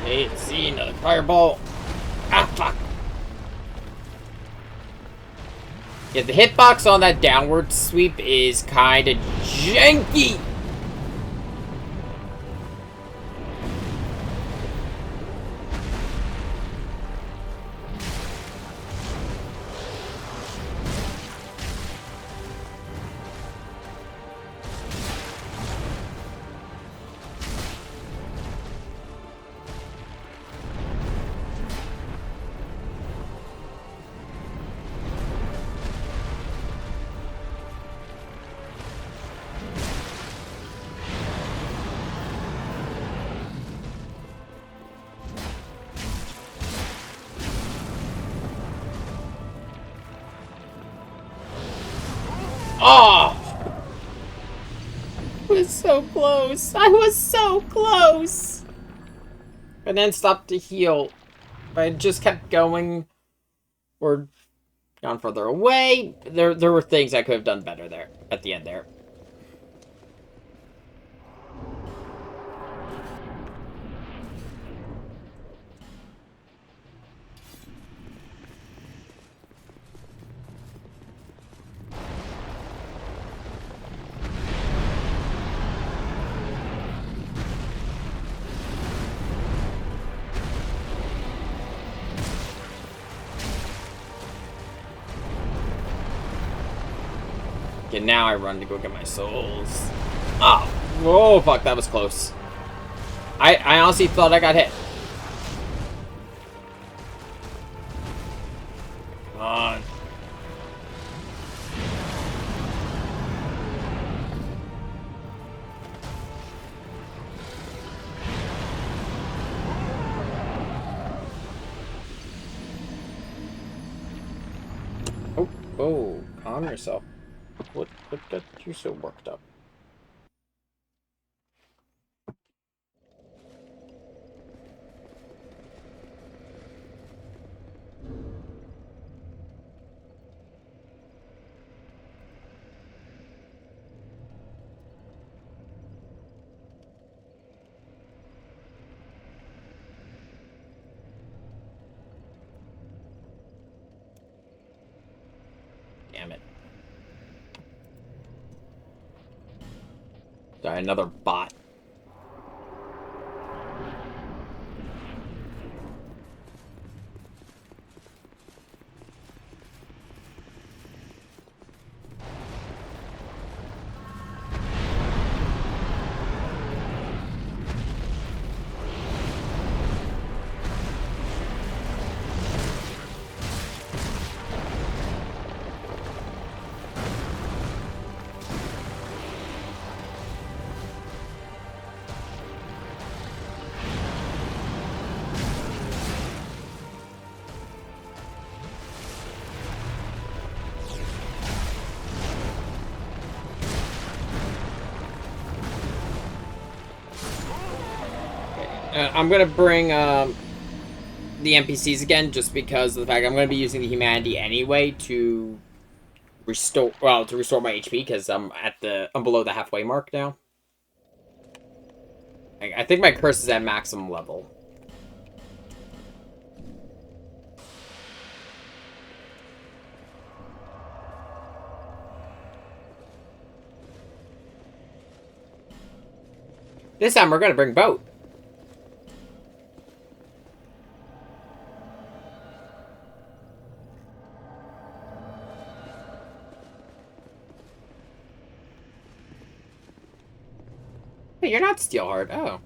Hey, see another fireball. Ah, fuck. Yeah, the hitbox on that downward sweep is kind of janky. Oh! I was so close. I was so close. And then stopped to heal. I just kept going. Or gone further away. There were things I could have done better there at the end there. Okay, now I run to go get my souls. Oh, whoa, fuck, that was close. I honestly thought I got hit. Come on. Oh, calm yourself. What got you so worked up? Damn it. Sorry, another bot. I'm gonna bring the NPCs again, just because of the fact I'm gonna be using the humanity anyway to restore my HP, because I'm below the halfway mark now. I think my curse is at maximum level. This time we're gonna bring boat. Hey, you're not Steelheart. Oh.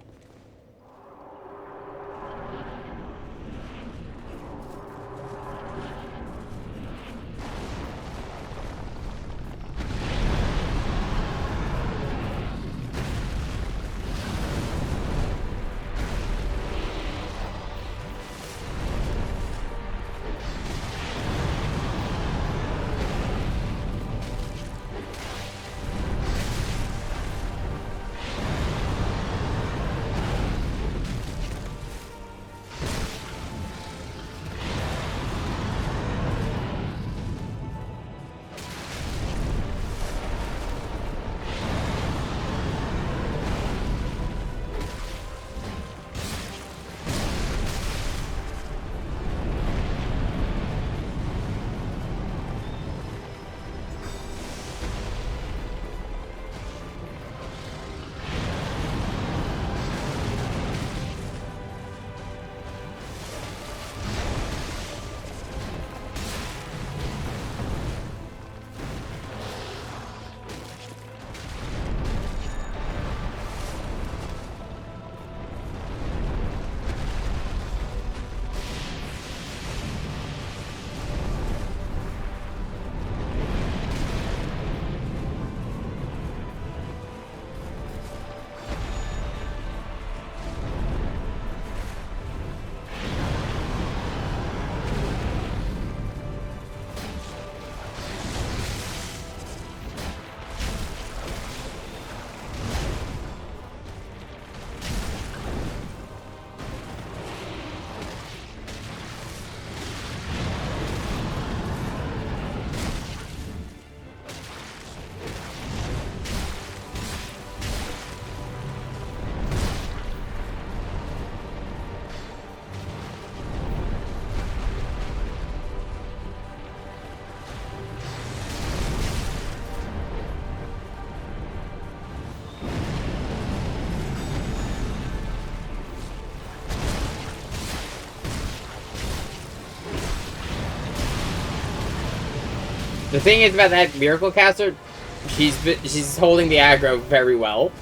The thing is about that Miracle Caster, she's holding the aggro very well.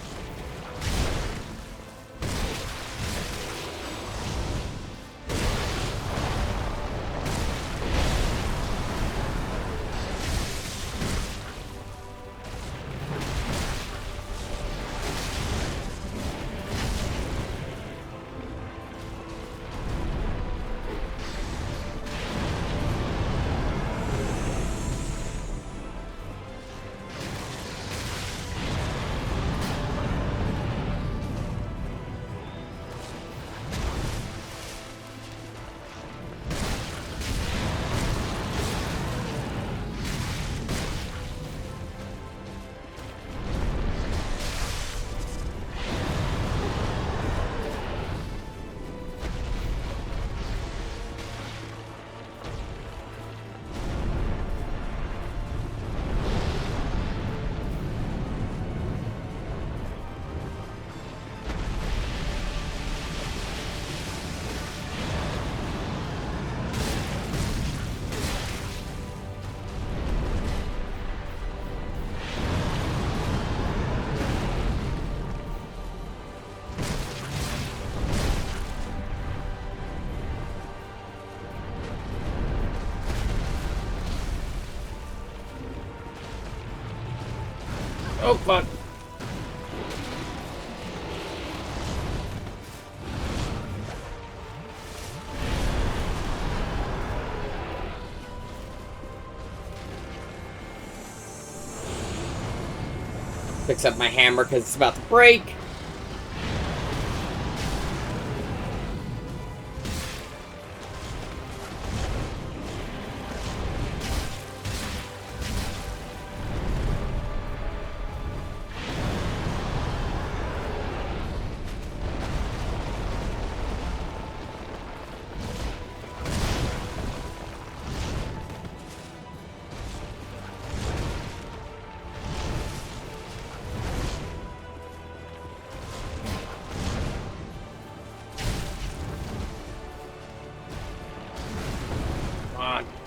Oh, fuck. Picks up my hammer because it's about to break.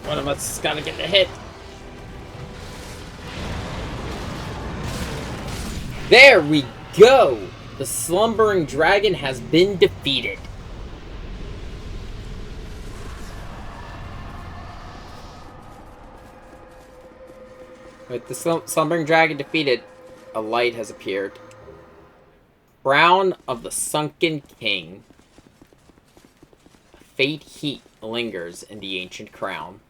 One of us has got to get the hit. There we go! The slumbering dragon has been defeated. With the slumbering dragon defeated, a light has appeared. Crown of the Sunken King. Fate heat lingers in the ancient crown.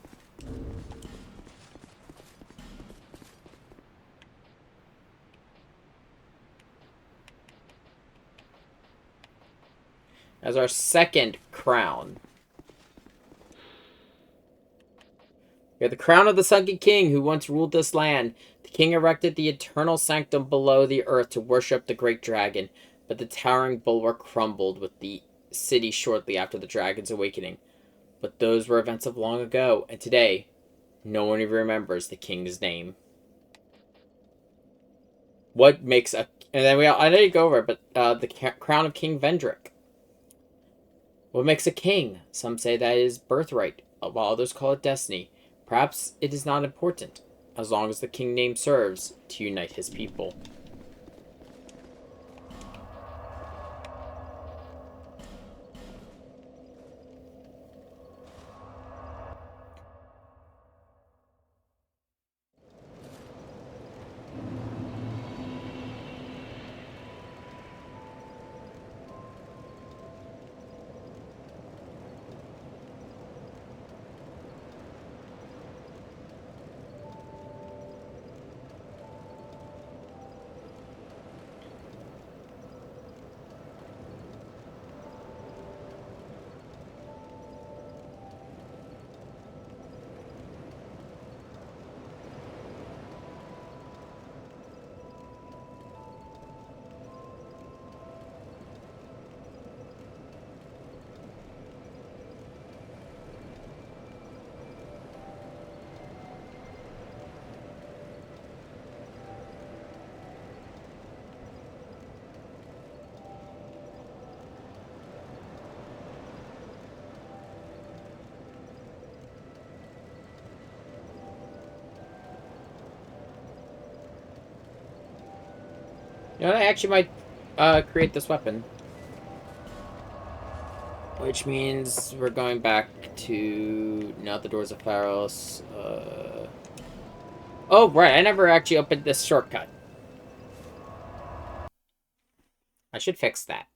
As our second crown, we have the crown of the Sunken King who once ruled this land. The king erected the eternal sanctum below the earth to worship the great dragon, but the towering bulwark crumbled with the city shortly after the dragon's awakening. But those were events of long ago, and today, no one even remembers the king's name. What makes a... And then I didn't go over it, but the crown of King Vendrick. What makes a king? Some say that is birthright, while others call it destiny. Perhaps it is not important, as long as the king name serves to unite his people. You know, I actually might create this weapon. Which means we're going back to not the Doors of Pharos. Oh, right, I never actually opened this shortcut. I should fix that.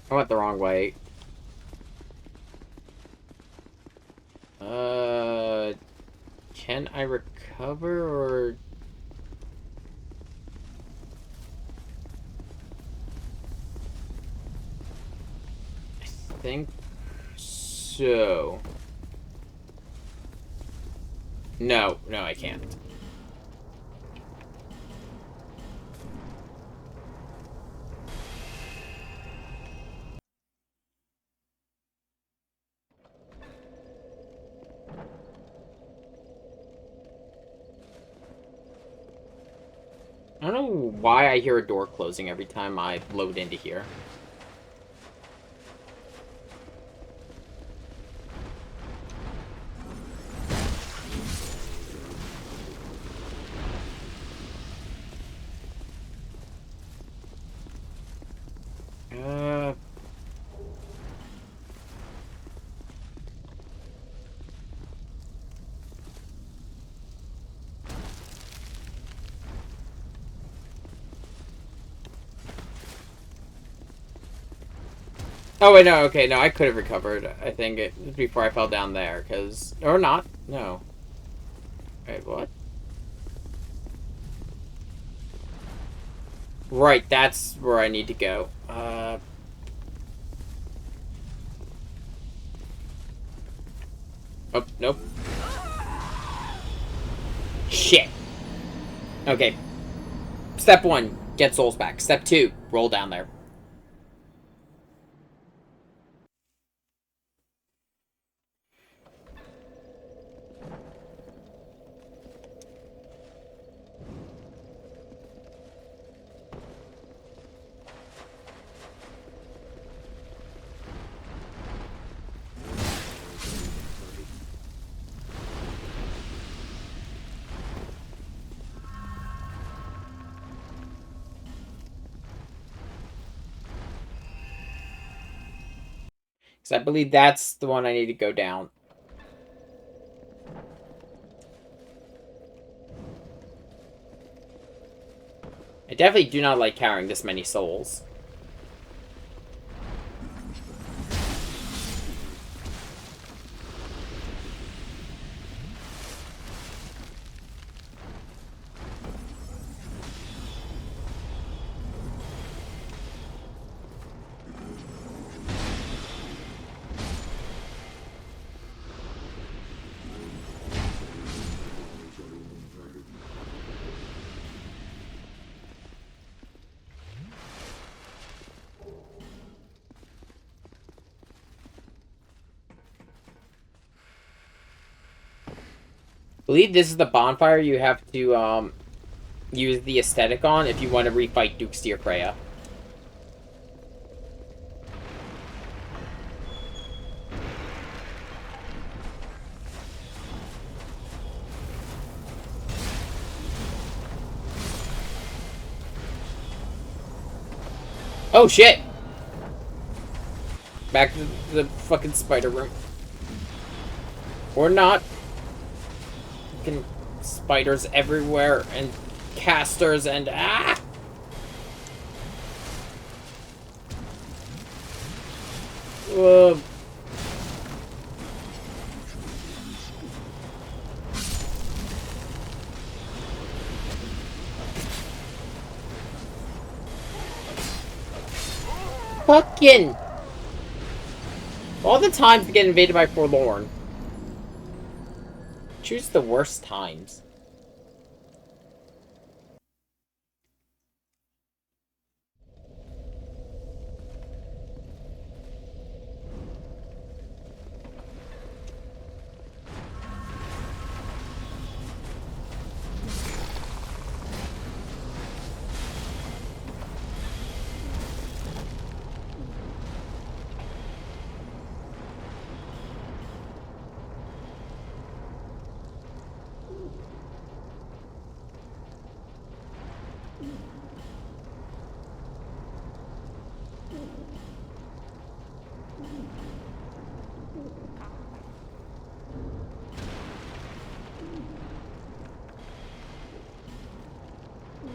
I went the wrong way. Can I recover, or... I think so. No, I can't. I don't know why I hear a door closing every time I load into here. Oh, wait, no, okay, no, I could have recovered, I think, before I fell down there, because... Or not, no. Wait, what? Right, that's where I need to go. Oh, nope. Shit. Okay. Step 1, get souls back. Step 2, roll down there. Because I believe that's the one I need to go down. I definitely do not like carrying this many souls. I believe this is the bonfire you have to, use the aesthetic on if you want to refight Duke Steercrea. Oh, shit! Back to the fucking spider room. Or not. Fucking spiders everywhere, and casters, and ah! fucking... All the times to get invaded by Forlorn. Choose the worst times.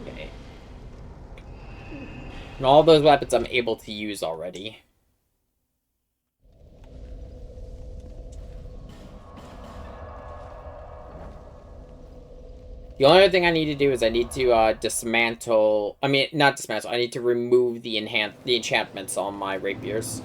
Okay. And all those weapons I'm able to use already. The only other thing I need to do is I need to dismantle... I mean, not dismantle. I need to remove the enchantments on my rapiers.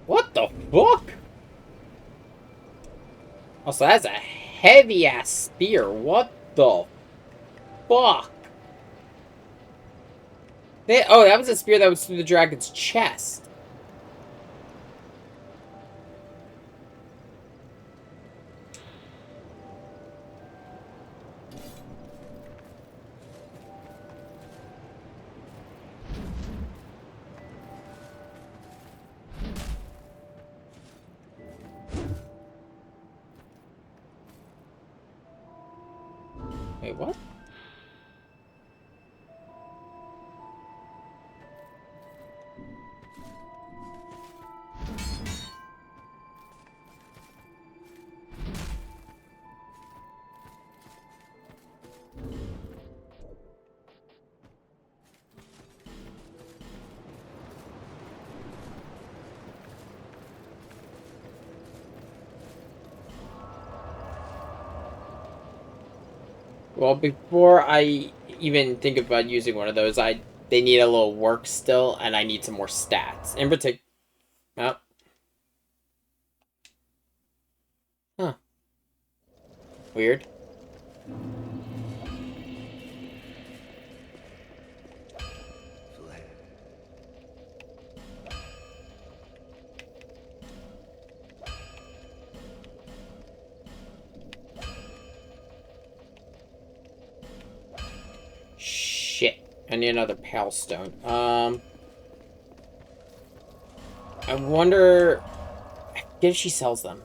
What the fuck? Also, that's a heavy-ass spear. What the fuck? Oh, that was a spear that was through the dragon's chest. Wait, what? Well, before I even think about using one of those, they need a little work still, and I need some more stats. In particular... Oh. Huh. Weird. Shit. I need another pale stone. I wonder if she sells them.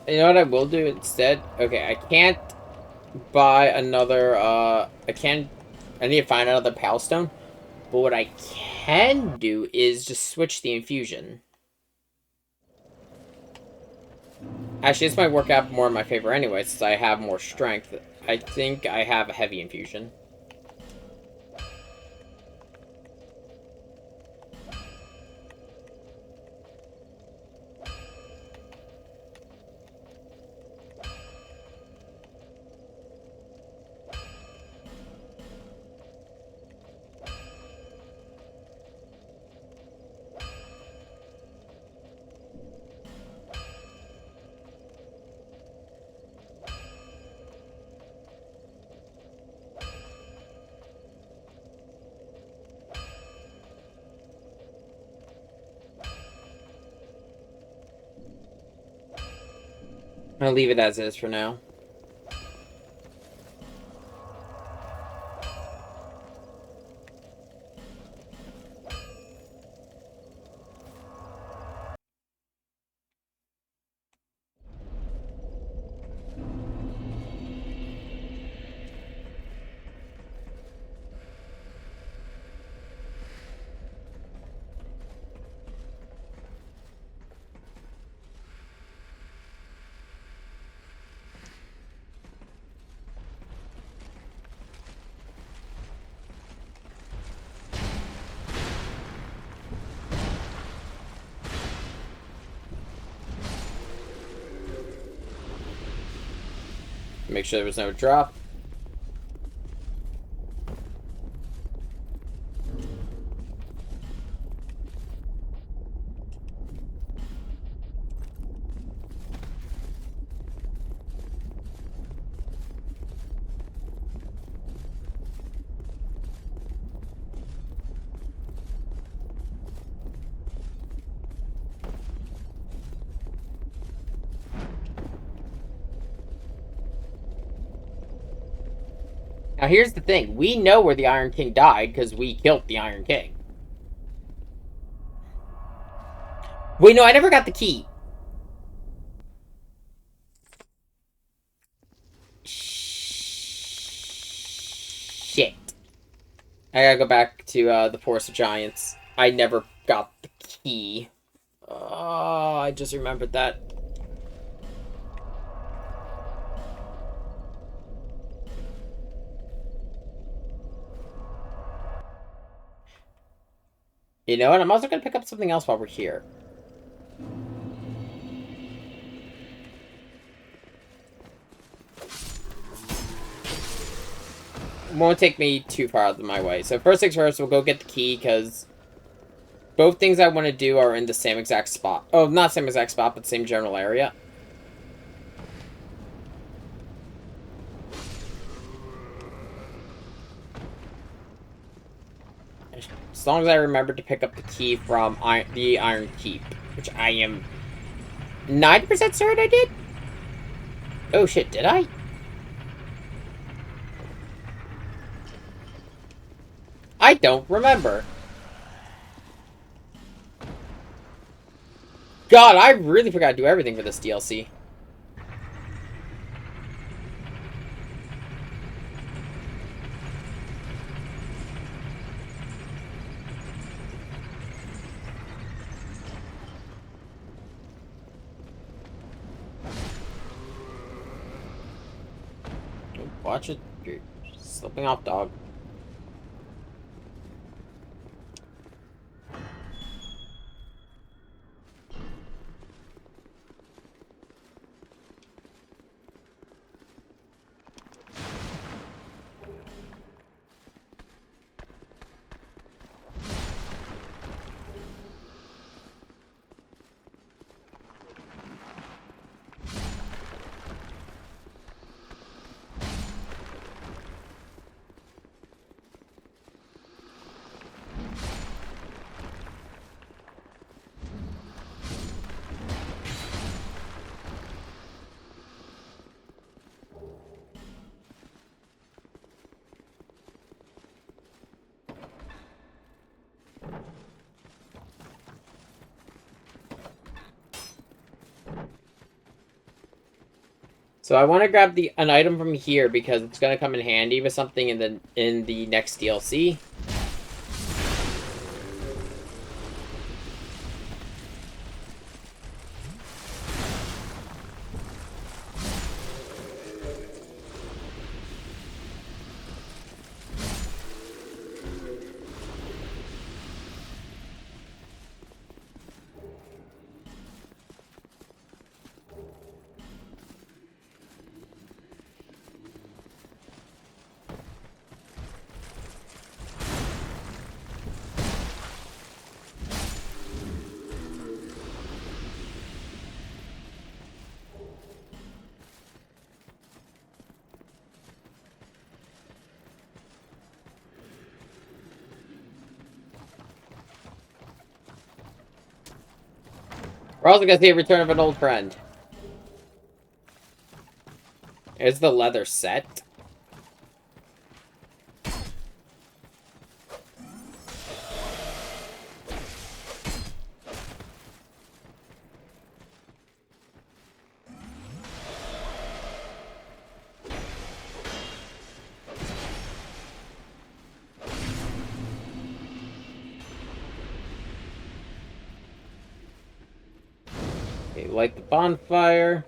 You know what I will do instead? Okay, I can't buy another, I need to find another Pal Stone. But what I can do is just switch the infusion. Actually, this might work out more in my favor anyway, since I have more strength. I think I have a heavy infusion. I'll leave it as is for now. Make sure there was no drop. Now here's the thing. We know where the Iron King died because we killed the Iron King. Wait, no, I never got the key. Shit. I gotta go back to the Forest of Giants. I never got the key. Oh, I just remembered that. You know what? I'm also gonna pick up something else while we're here. Won't take me too far out of my way. So first things first, we'll go get the key, because both things I want to do are in the same exact spot. Oh, not same exact spot, but same general area. As long as I remember to pick up the key from the Iron Keep, which I am 90% certain I did? Oh shit, did I? I don't remember. God, I really forgot to do everything for this DLC. Watch it. You're slipping off, dog. So I want to grab an item from here because it's going to come in handy with something in the next DLC. We're also going to see a return of an old friend. Is the leather set? Okay, light the bonfire.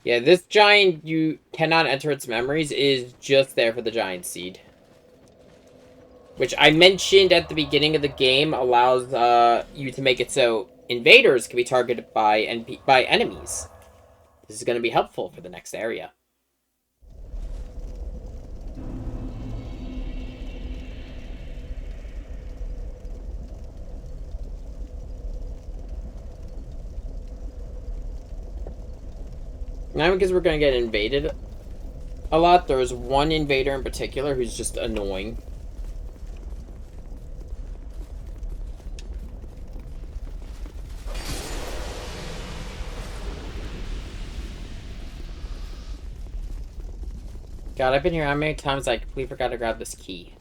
Yeah, this giant, you cannot enter its memories, is just there for the giant seed. Which I mentioned at the beginning of the game allows you to make it so invaders can be targeted by enemies. This is going to be helpful for the next area. Now, because we're going to get invaded a lot, there's one invader in particular who's just annoying. God, I've been here how many times I completely forgot to grab this key.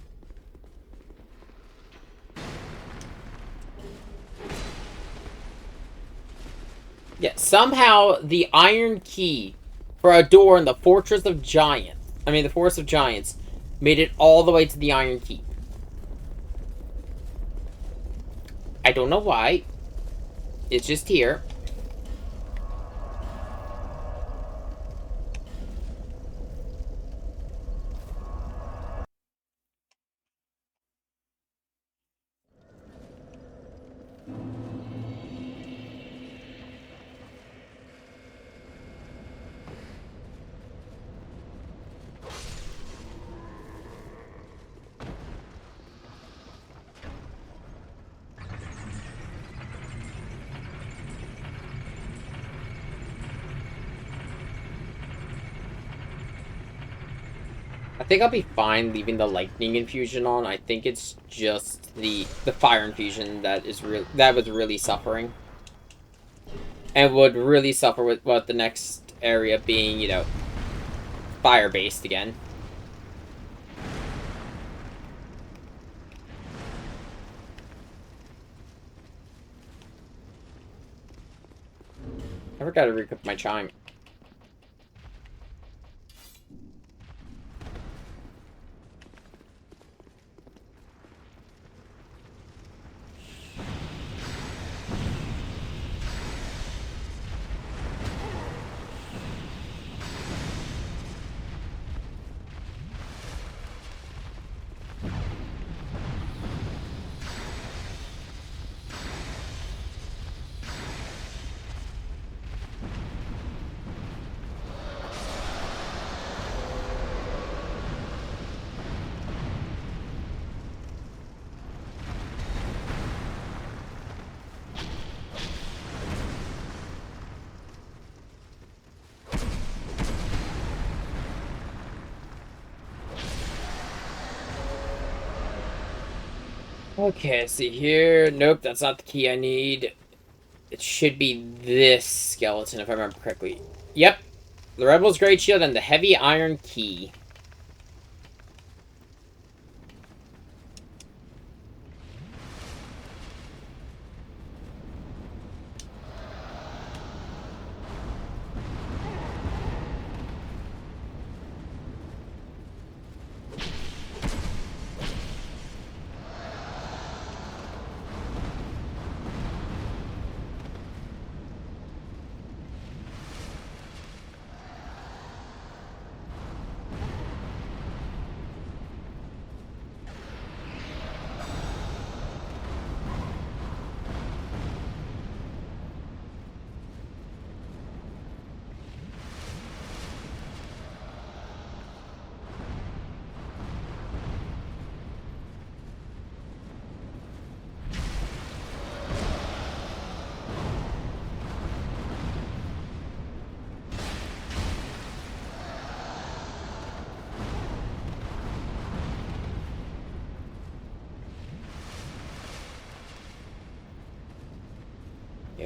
Yeah, somehow the iron key for a door in the Fortress of Giants, the Forest of Giants, made it all the way to the Iron Keep. I don't know why. It's just here. I think I'll be fine leaving the lightning infusion on. I think it's just the fire infusion that was really suffering. And would really suffer with the next area being, fire-based again. I forgot to recoup my chime. Okay, see here. Nope, that's not the key I need. It should be this skeleton, if I remember correctly. Yep. The Rebel's Great Shield and the Heavy Iron Key.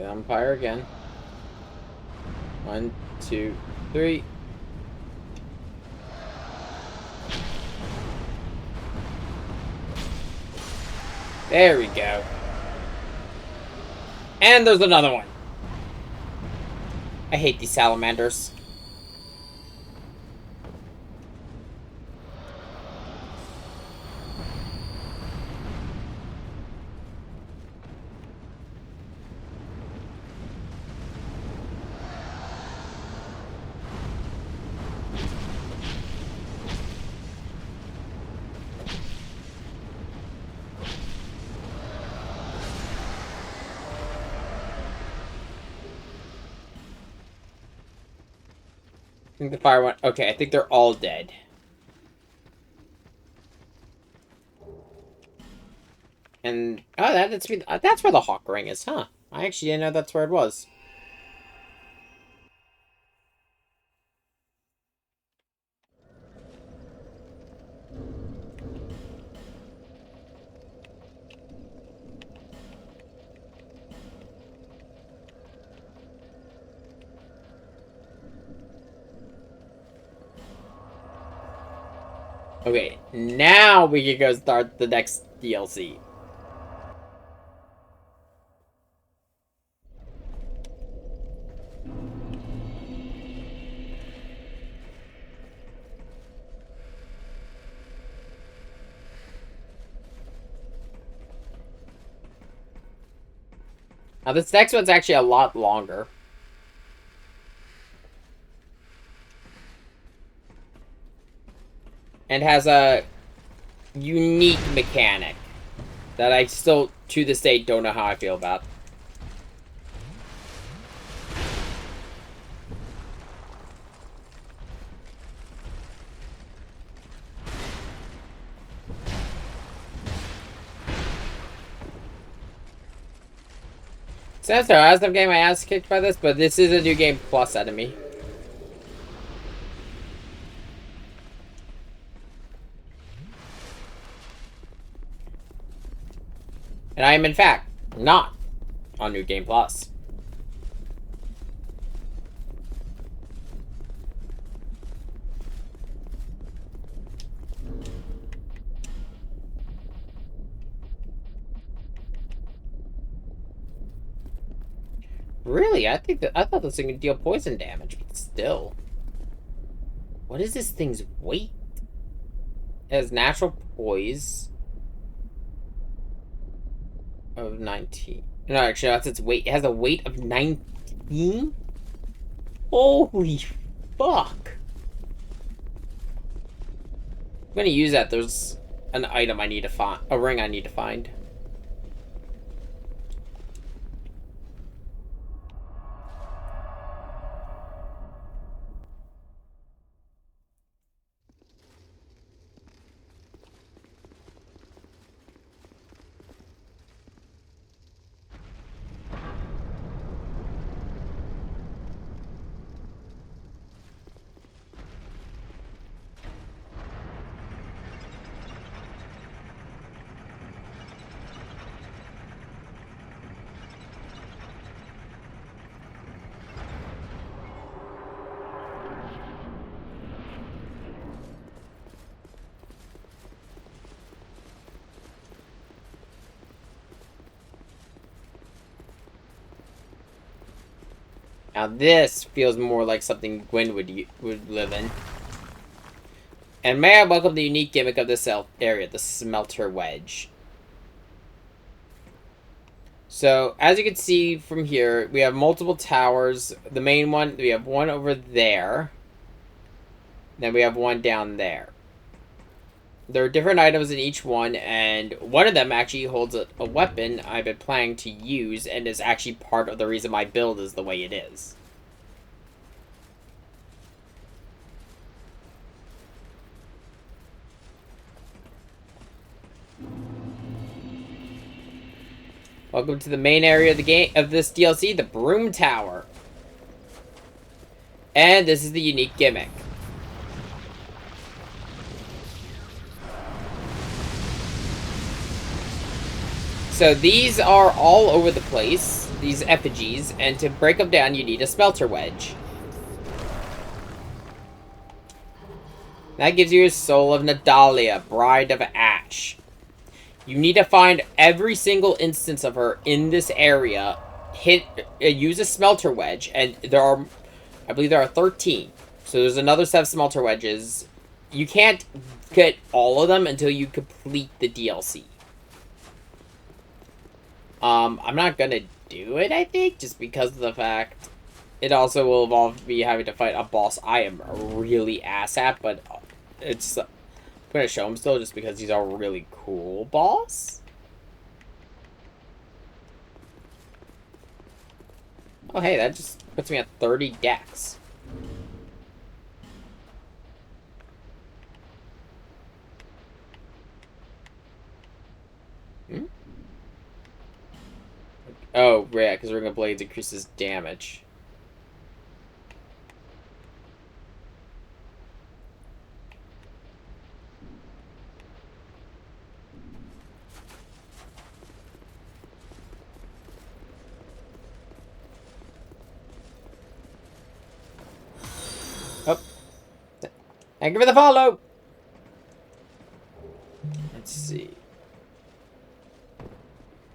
Umpire again. 1, 2, 3. There we go. And there's another one. I hate these salamanders. I think the fire one. Okay, I think they're all dead. And oh, that's where the hawk ring is, huh? I actually didn't know that's where it was. Okay, now we can go start the next DLC. Now this next one's actually a lot longer. And has a unique mechanic that I still, to this day, don't know how I feel about. Says there, I was getting my ass kicked by this, but this is a New Game Plus enemy. And I am, in fact, not on New Game Plus. Really? I thought this thing could deal poison damage, but still. What is this thing's weight? It has natural poise of 19. No, actually, that's its weight. It has a weight of 19? Holy fuck. I'm gonna use that. There's an item I need to find. A ring I need to find. Now this feels more like something Gwyn would live in. And may I welcome the unique gimmick of this area, the Smelter Wedge. So, as you can see from here, we have multiple towers. The main one, we have one over there. Then we have one down there. There are different items in each one, and one of them actually holds a weapon I've been planning to use, and is actually part of the reason my build is the way it is. Welcome to the main area of the game of this DLC, the Broom Tower. And this is the unique gimmick. So these are all over the place. these effigies, and to break them down, you need a smelter wedge. That gives you a soul of Nadalia, Bride of Ash. You need to find every single instance of her in this area, use a smelter wedge, and I believe there are 13. So there's another set of smelter wedges. You can't get all of them until you complete the DLC. I'm not gonna do it, I think, just because of the fact it also will involve me having to fight a boss I am really ass at, but I'm gonna show him still just because he's a really cool boss. Oh, hey, that just puts me at 30 dex. Hmm? Oh, yeah, because Ring of Blades increases damage. Oh. Thank you for the follow! Let's see.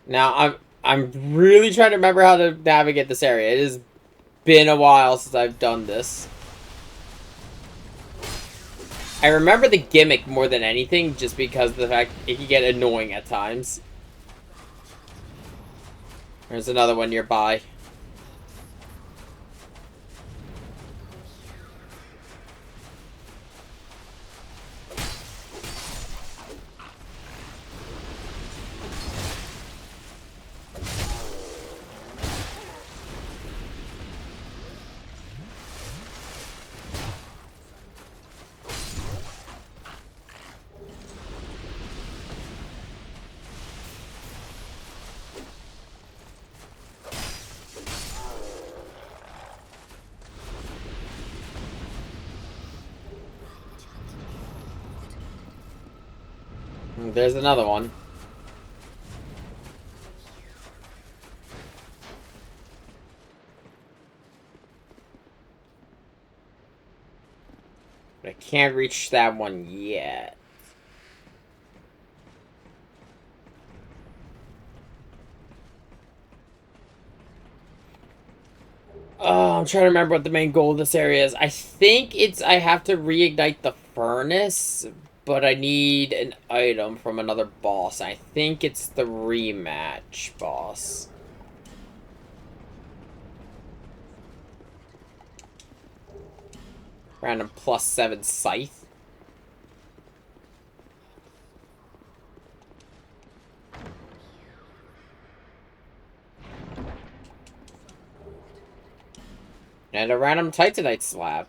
Now, I'm really trying to remember how to navigate this area. It has been a while since I've done this. I remember the gimmick more than anything, just because of the fact it can get annoying at times. There's another one nearby. There's another one. But I can't reach that one yet. Oh, I'm trying to remember what the main goal of this area is. I think I have to reignite the furnace, but I need an item from another boss. I think it's the rematch boss. Random +7 scythe. And a random Titanite slab.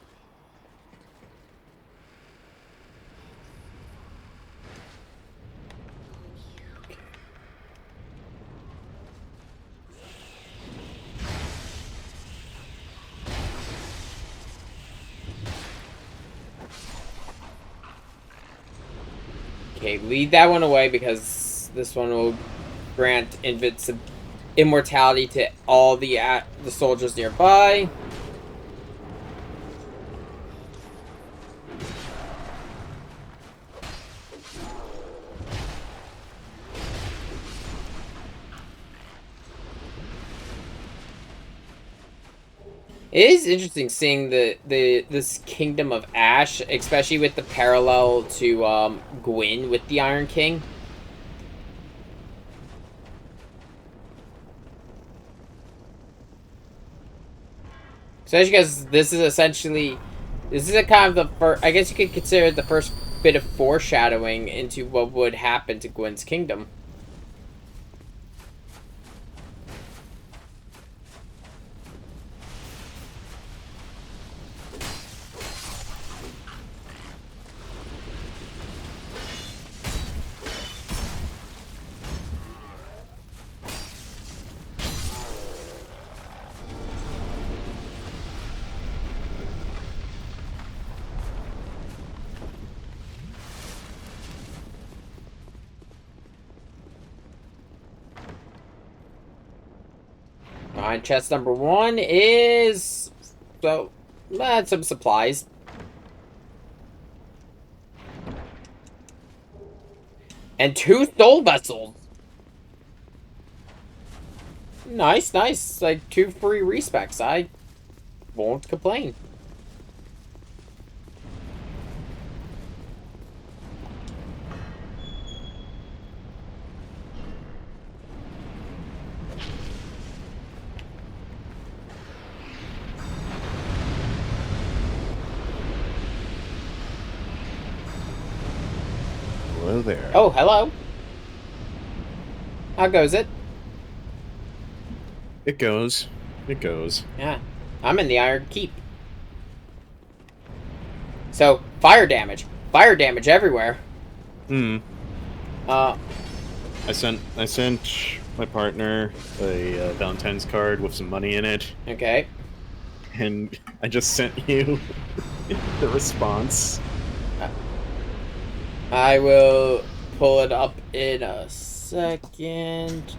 Okay, lead that one away because this one will grant immortality to all the soldiers nearby. It is interesting seeing this Kingdom of Ash, especially with the parallel to Gwyn with the Iron King. Especially because this is a kind of the first, I guess you could consider it the first bit of foreshadowing into what would happen to Gwyn's kingdom. Alright, chest number 1 is... So, some supplies. And 2 soul vessels. Nice, nice. Like, 2 free respecs. I won't complain. Hello there. Oh, hello. How goes it? It goes. It goes. Yeah. I'm in the Iron Keep. So, fire damage. Fire damage everywhere. Hmm. Uh, I sent my partner a Valentine's card with some money in it, okay. and I just sent you the response. I will pull it up in a second.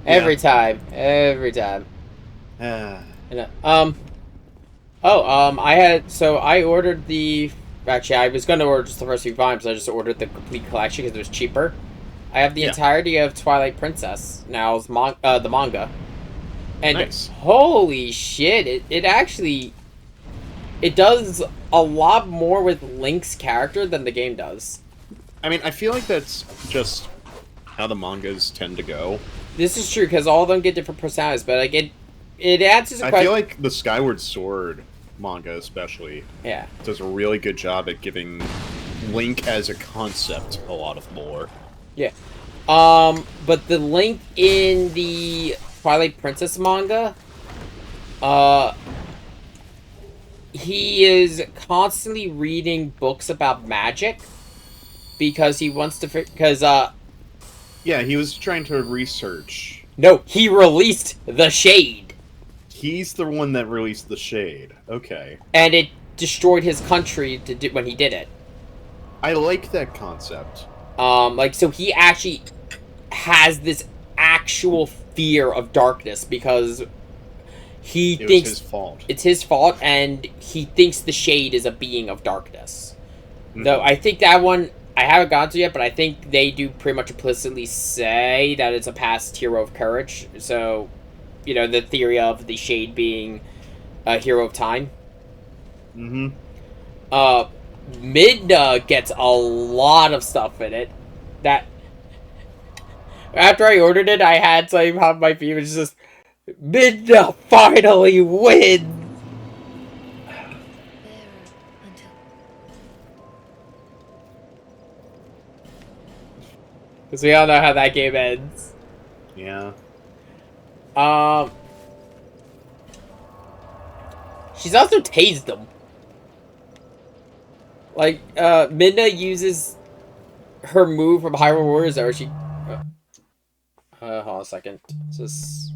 Every time. Every time. Ah. I ordered the... Actually, I was going to order just the first few volumes. I just ordered the complete collection because it was cheaper. I have the entirety of Twilight Princess now, the manga. And nice. Holy shit, it actually... It does a lot more with Link's character than the game does. I mean, I feel like that's just how the mangas tend to go. This is true, because all of them get different personalities, but like it answers a question. I feel like the Skyward Sword manga especially does a really good job at giving Link as a concept a lot of lore. Yeah. But the Link in the Twilight Princess manga, he is constantly reading books about magic because he wants to yeah, he was trying to research. No, he released the Shade. He's the one that released the Shade. Okay. And it destroyed his country when he did it. I like that concept. So he actually has this actual fear of darkness because he thinks his fault. It's his fault, and he thinks the Shade is a being of darkness. Mm-hmm. Though I think that one I haven't gotten to yet, but I think they do pretty much implicitly say that it's a past hero of courage. So, you know, the theory of the Shade being a hero of time. Mm-hmm. Midna gets a lot of stuff in it. That after I ordered it, I had to have my feed was just Midna finally wins. Because we all know how that game ends. Yeah. She's also tased them. Like, Midna uses her move from Hyrule Warriors, or she... hold on a second. This is...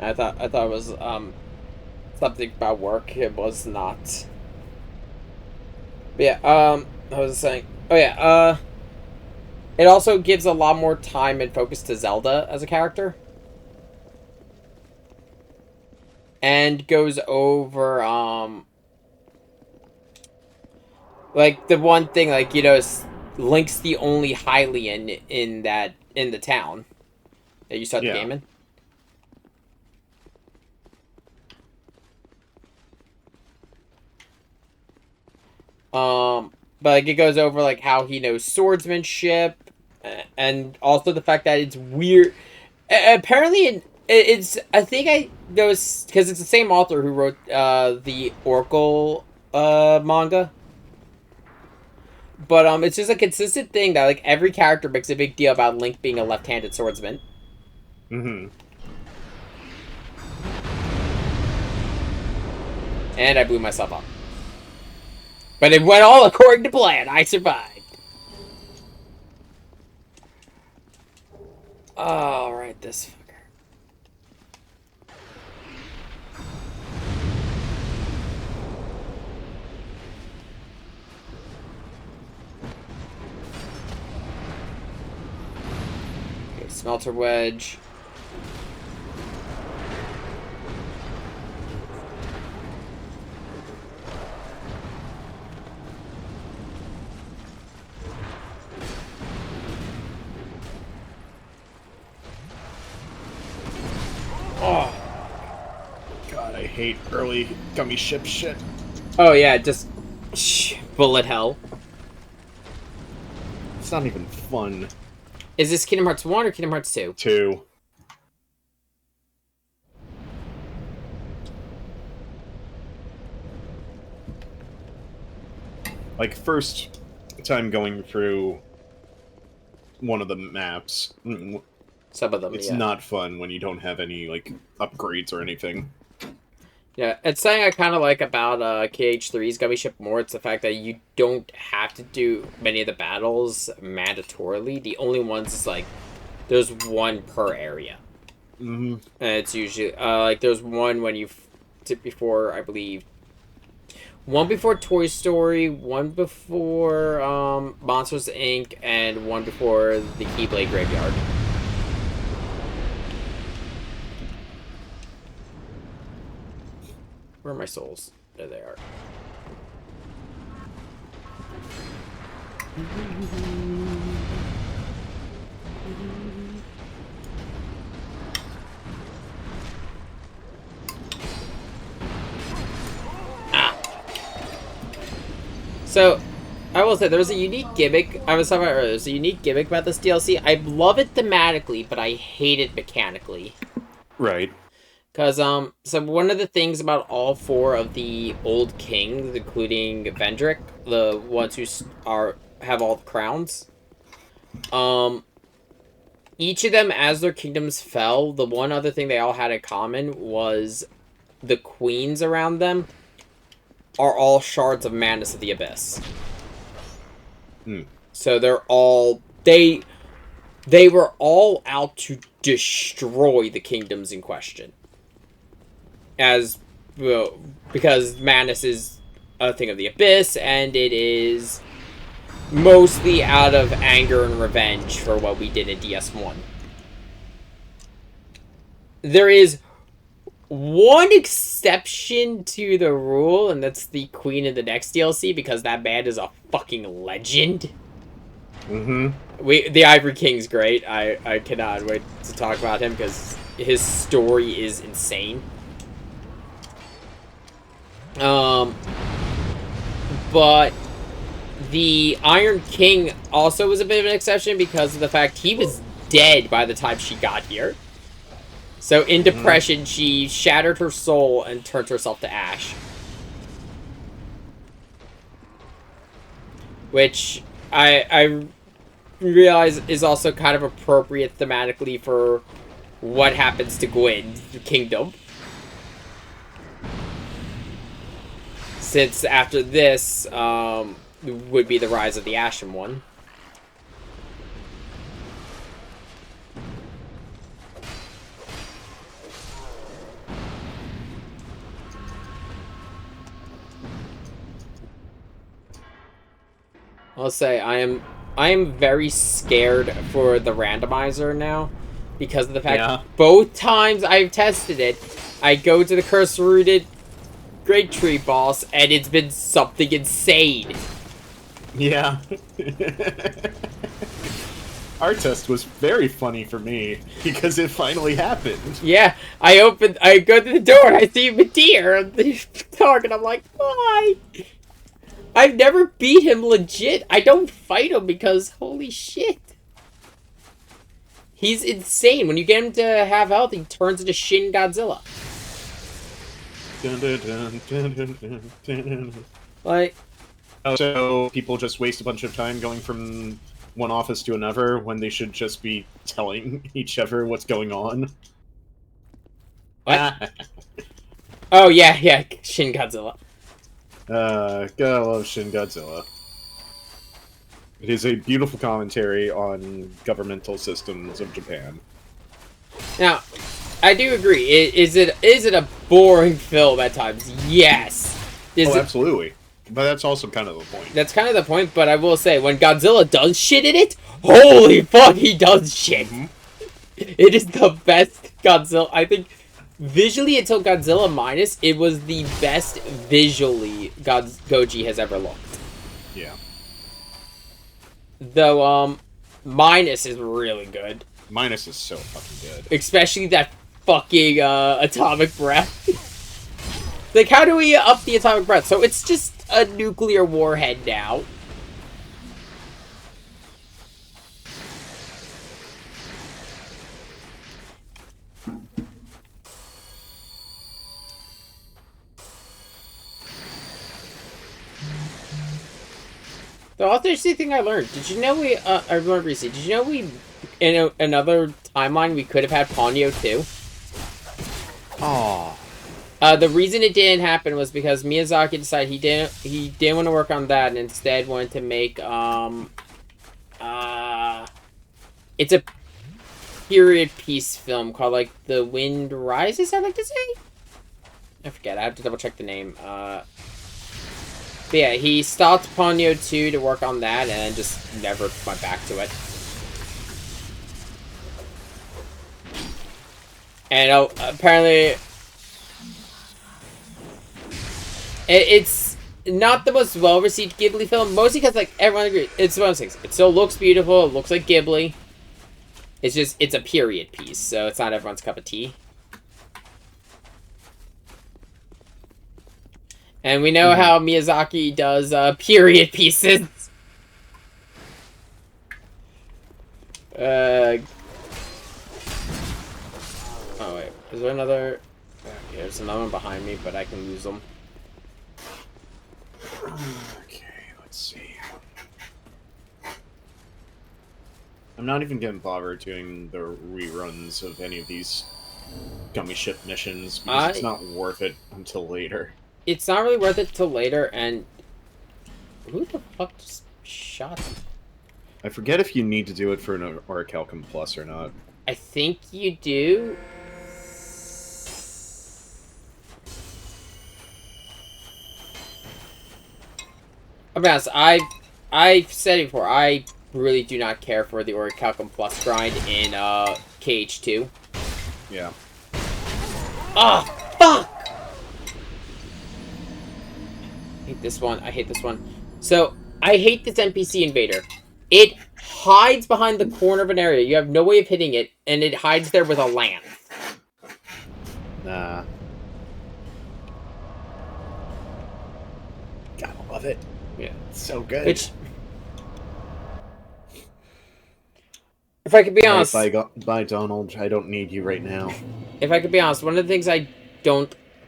I thought it was something about work. It was not. But yeah, I was saying. Oh yeah, it also gives a lot more time and focus to Zelda as a character. And goes over like the one thing, like, you know, Link's the only Hylian in the town that you start the game in. But like, it goes over like how he knows swordsmanship, and also the fact that it's weird. Apparently, it's I think I noticed because it's the same author who wrote the Oracle manga. But it's just a consistent thing that like every character makes a big deal about Link being a left-handed swordsman. Mm-hmm. And I blew myself up. But it went all according to plan. I survived. Alright, this fucker. Okay, Smelter Wedge. Oh. God, I hate early gummy ship shit. Oh yeah, just bullet hell. It's not even fun. Is this Kingdom Hearts 1 or Kingdom Hearts 2? 2. Like, first time going through one of the maps. Some of them, it's yeah. not fun when you don't have any, like, upgrades or anything. Yeah, it's something I kind of like about KH3's Gummy Ship more. It's the fact that you don't have to do many of the battles mandatorily. The only ones is, like, there's one per area. Mm-hmm. And it's usually, like, there's one when you've before, I believe, one before Toy Story, one before Monsters, Inc., and one before the Keyblade Graveyard. Where are my souls? There they are. So, I will say, there's a unique gimmick. I was talking about earlier. There's a unique gimmick about this DLC. I love it thematically, but I hate it mechanically. Right. Because, so one of the things about all four of the old kings, including Vendrick, the ones who have all the crowns, each of them, as their kingdoms fell, the one other thing they all had in common was the queens around them are all shards of Manus of the Abyss. So they're all... They were all out to destroy the kingdoms in question. As well, because Manus is a thing of the Abyss, and it is mostly out of anger and revenge for what we did in DS1. There is one exception to the rule, and that's the Queen in the next DLC, because that man is a fucking legend. Mm-hmm. The Ivory King's great. I cannot wait to talk about him, because his story is insane. But the Iron King also was a bit of an exception because of the fact he was dead by the time she got here. So in depression, she shattered her soul and turned herself to ash. Which I realize is also kind of appropriate thematically for what happens to Gwyn's kingdom. Since after this, would be the rise of the Ashen One. I'll say I am very scared for the randomizer now, because of the fact both times I've tested it, I go to the curse-rooted Great Tree boss, and it's been something insane. Yeah. Our test was very funny for me, because it finally happened. Yeah, I go to the door, and I see Midir on the target, and I'm like, why? I've never beat him legit. I don't fight him because, holy shit. He's insane. When you get him to half health, he turns into Shin Godzilla. Like, So people just waste a bunch of time going from one office to another when they should just be telling each other what's going on. What? Oh, yeah, Shin Godzilla. Gotta love Shin Godzilla. It is a beautiful commentary on governmental systems of Japan. Now, I do agree. Is it a boring film at times? Yes. Absolutely. But that's also kind of the point. That's kind of the point, but I will say, when Godzilla does shit in it, holy fuck, he does shit. Mm-hmm. It is the best Godzilla. I think, visually, until Godzilla Minus, it was the best visually Goji has ever looked. Yeah. Though, Minus is really good. Minus is so fucking good. Especially that fucking, atomic breath. Like, how do we up the atomic breath? So it's just a nuclear warhead now. The authenticity thing I learned. Did you know we, I remember recently, did you know we, in another timeline, we could have had Ponyo 2? Aww. The reason it didn't happen was because Miyazaki decided he didn't want to work on that and instead wanted to make, it's a period piece film called, like, The Wind Rises, I'd like to say? I forget, I have to double check the name, But yeah, he stopped Ponyo 2 to work on that, and just never went back to it. And apparently, it's not the most well-received Ghibli film, mostly because, like, everyone agrees. It's one of those things. It still looks beautiful, it looks like Ghibli. It's just, it's a period piece, so it's not everyone's cup of tea. And we know how Miyazaki does period pieces. Oh wait, is there another? Okay, there's another one behind me, but I can lose them. Okay, let's see. I'm not even getting bothered doing the reruns of any of these gummy ship missions because it's not worth it until later. It's not really worth it till later, and who the fuck just shot him? I forget if you need to do it for an Orichalcum Plus or not. I think you do. I'll be honest, I've said it before, I really do not care for the Orichalcum Plus grind in KH2. Yeah. Ah, fuck! I hate this one. So, I hate this NPC invader. It hides behind the corner of an area. You have no way of hitting it, and it hides there with a lance. Nah. Gotta love it. Yeah. It's so good. If I could be honest... Bye, Donald. I don't need you right now. If I could be honest, one of the things I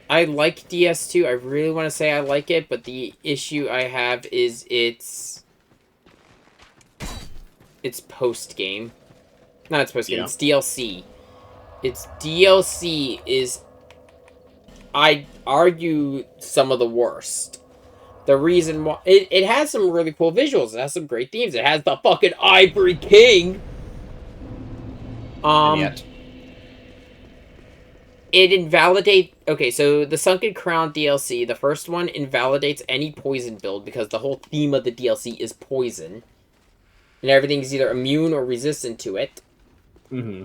like DS2. I really want to say I like it, but the issue I have is it's post-game. Not it's post-game, yeah. It's DLC. Its DLC is, I'd argue, some of the worst. The reason why... It has some really cool visuals. It has some great themes. It has the fucking Ivory King! And yet... It invalidates... Okay, so the Sunken Crown DLC, the first one, invalidates any poison build because the whole theme of the DLC is poison. And everything's either immune or resistant to it. Mm-hmm.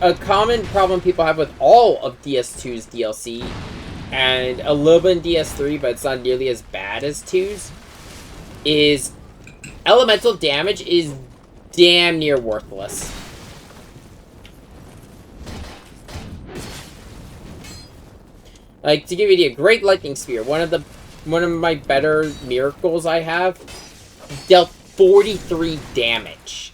A common problem people have with all of DS2's DLC, and a little bit in DS3, but it's not nearly as bad as 2's, is elemental damage is damn near worthless. Like, to give you an idea, Great Lightning Spear, one of my better miracles I have, dealt 43 damage.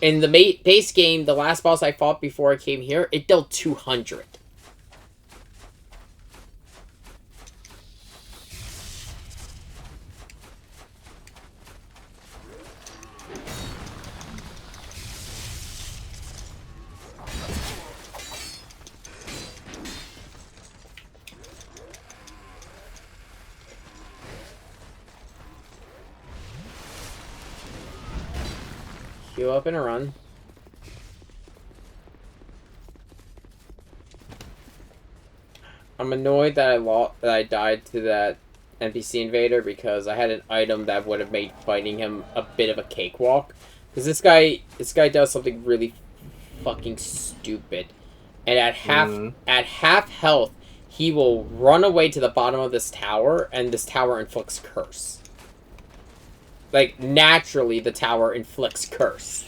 In the base game, the last boss I fought before I came here, it dealt 200. Heal up and run. I'm annoyed that I died to that NPC invader because I had an item that would have made fighting him a bit of a cakewalk. Because this guy does something really fucking stupid, and at half health, he will run away to the bottom of this tower, and this tower inflicts curse. Like, naturally, the tower inflicts curse.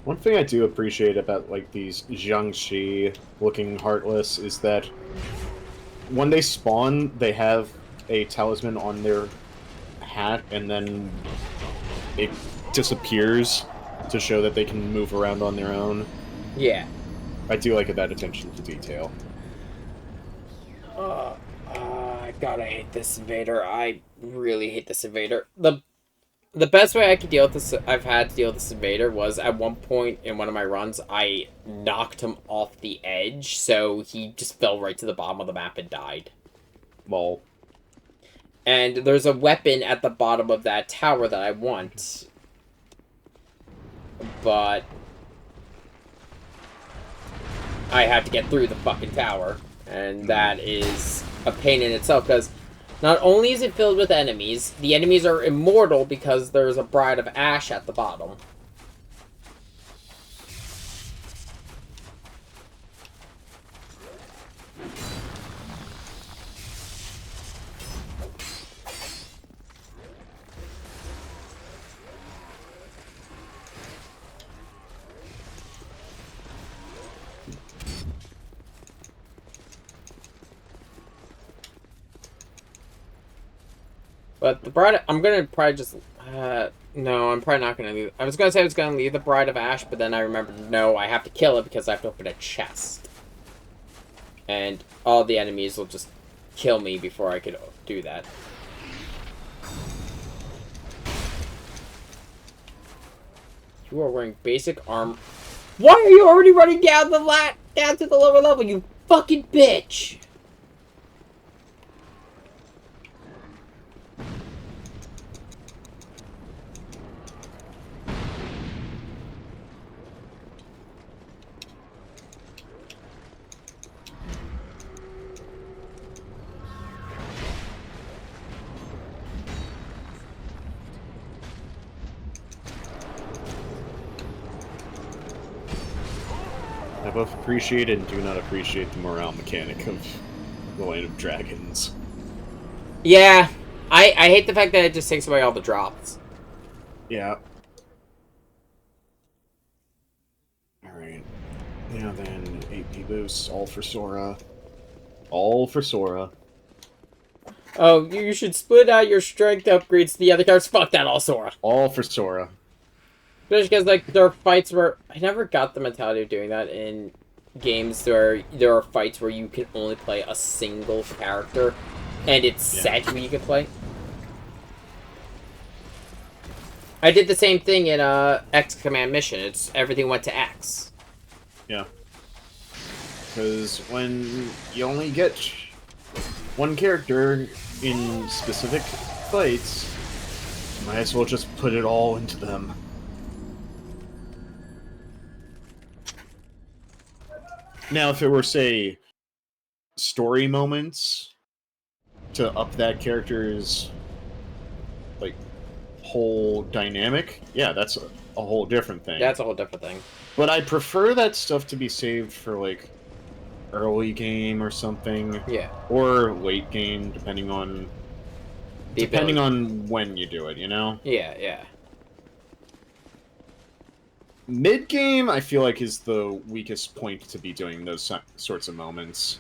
One thing I do appreciate about, like, these Jiangshi looking Heartless is that when they spawn, they have a talisman on their hat, and then it disappears to show that they can move around on their own. Yeah. I do like that attention to detail. God, I hate this invader. I really hate this invader. The best way I could deal with this, I've had to deal with this invader, was at one point in one of my runs, I knocked him off the edge, so he just fell right to the bottom of the map and died. Lol. And there's a weapon at the bottom of that tower that I want. But I have to get through the fucking tower. And that is a pain in itself, because not only is it filled with enemies, the enemies are immortal because there's a Bride of Ash at the bottom. But the Bride... I'm gonna probably just... no, I'm probably not gonna leave... I was gonna say I was gonna leave the Bride of Ash, but then I remembered, no, I have to kill it because I have to open a chest. And all the enemies will just kill me before I could do that. You are wearing basic armor... Why are you already running down down to the lower level, you fucking bitch? I both appreciate and do not appreciate the morale mechanic of the Land of Dragons. Yeah, I hate the fact that it just takes away all the drops. Yeah. Alright. Now then, AP boosts, all for Sora. All for Sora. Oh, you should split out your strength upgrades to the other cards. Fuck that, all Sora. All for Sora. Especially because, like, there are fights where... I never got the mentality of doing that in games where there are fights where you can only play a single character, and it's set who you can play. I did the same thing in X Command Mission. Everything went to X. Yeah. Because when you only get one character in specific fights, you might as well just put it all into them. Now, if it were, say, story moments to up that character's, like, whole dynamic, yeah, that's a whole different thing. That's a whole different thing. But I prefer that stuff to be saved for, like, early game or something, Yeah. or late game, depending on when you do it. You know, Yeah, yeah. mid game I feel like is the weakest point to be doing those sorts of moments.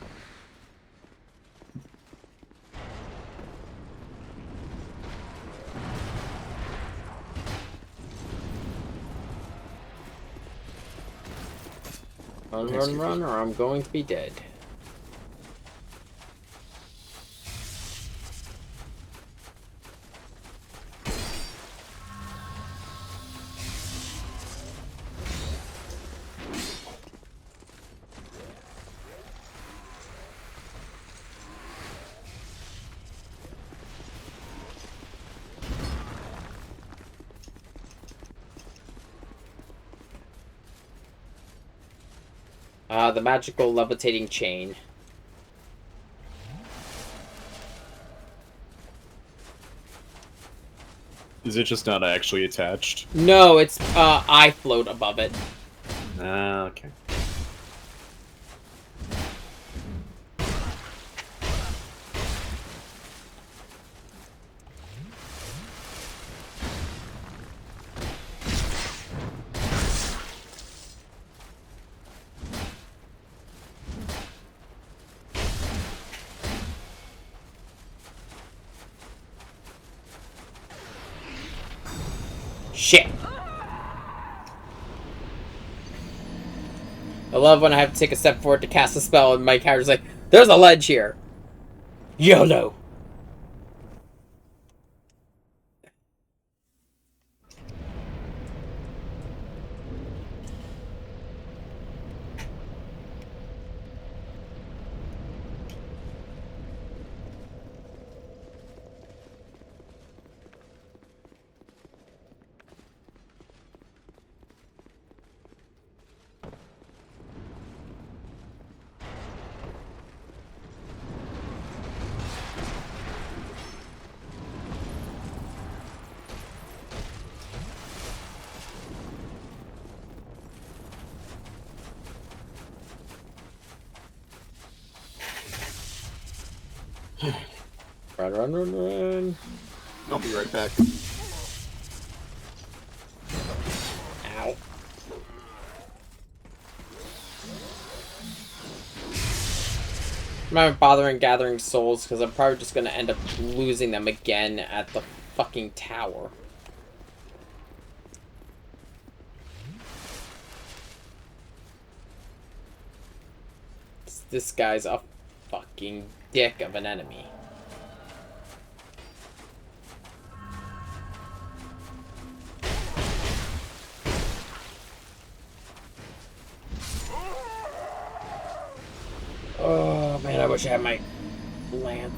Run, run, run, or I'm going to be dead. The magical levitating chain. Is it just not actually attached? No, it's, I float above it. Ah, okay. Shit. I love when I have to take a step forward to cast a spell and my character's like, there's a ledge here. YOLO. Run, run, run, run. I'll be right back. Ow. I'm not bothering gathering souls because I'm probably just going to end up losing them again at the fucking tower. This guy's a fucking dick of an enemy. Oh man, I wish I had my lamp.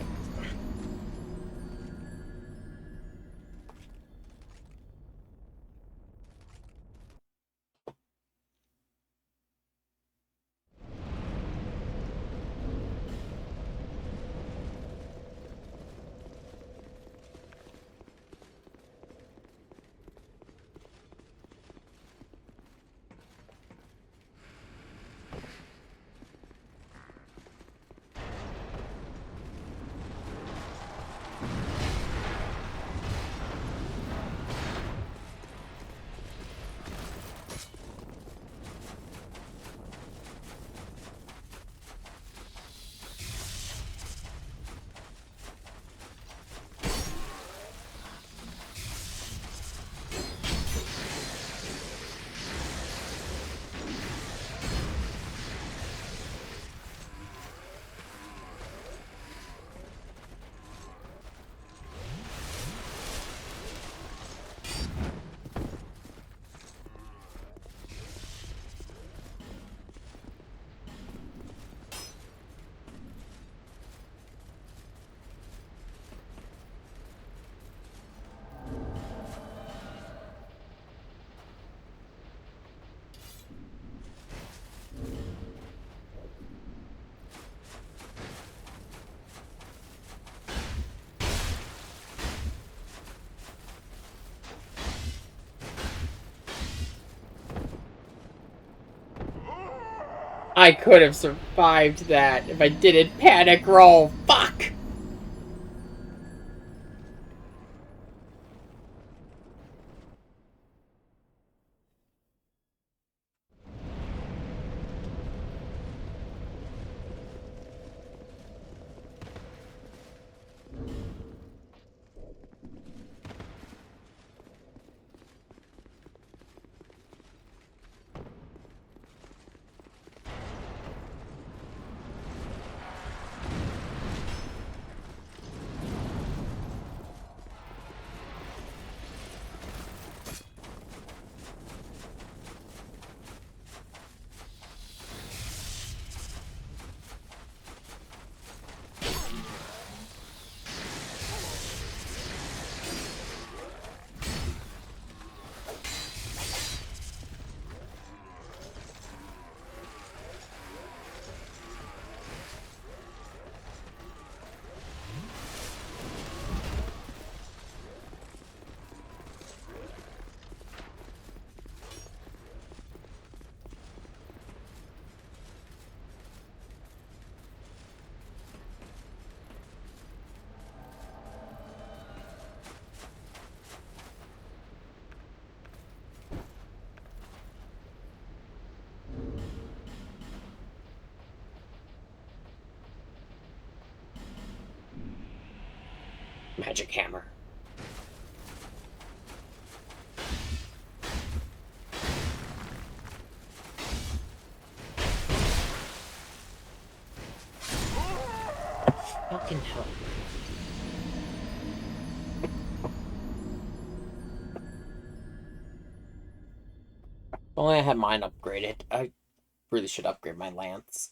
I could have survived that if I didn't panic roll. Fuck! Magic hammer. Fucking hell. If only I had mine upgraded. I really should upgrade my lance.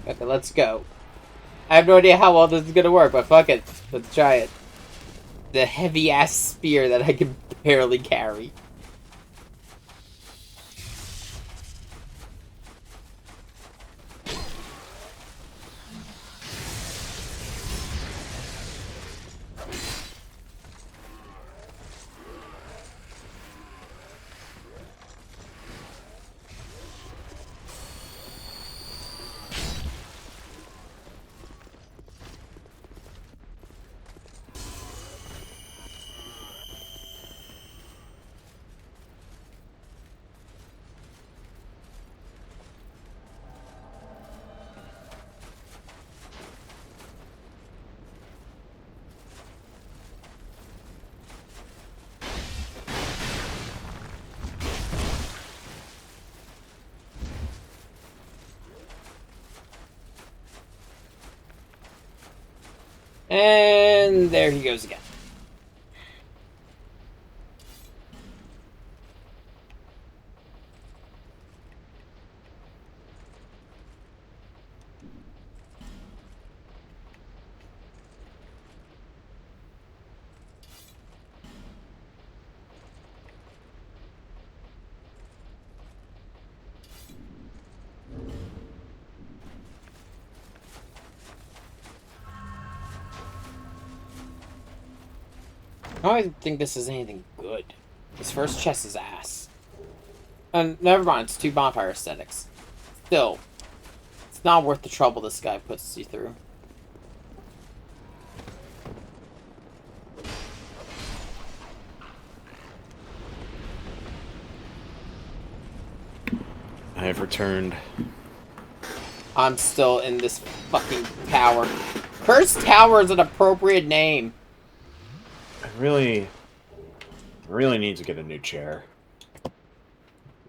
Okay, let's go. I have no idea how well this is gonna work, but fuck it. Let's try it. The heavy-ass spear that I can barely carry. And there he goes again. I don't think this is anything good. This first chest is ass. And never mind, it's 2 bonfire aesthetics. Still, it's not worth the trouble this guy puts you through. have returned. I'm still in this fucking tower. Cursed Tower is an appropriate name. I really need to get a new chair.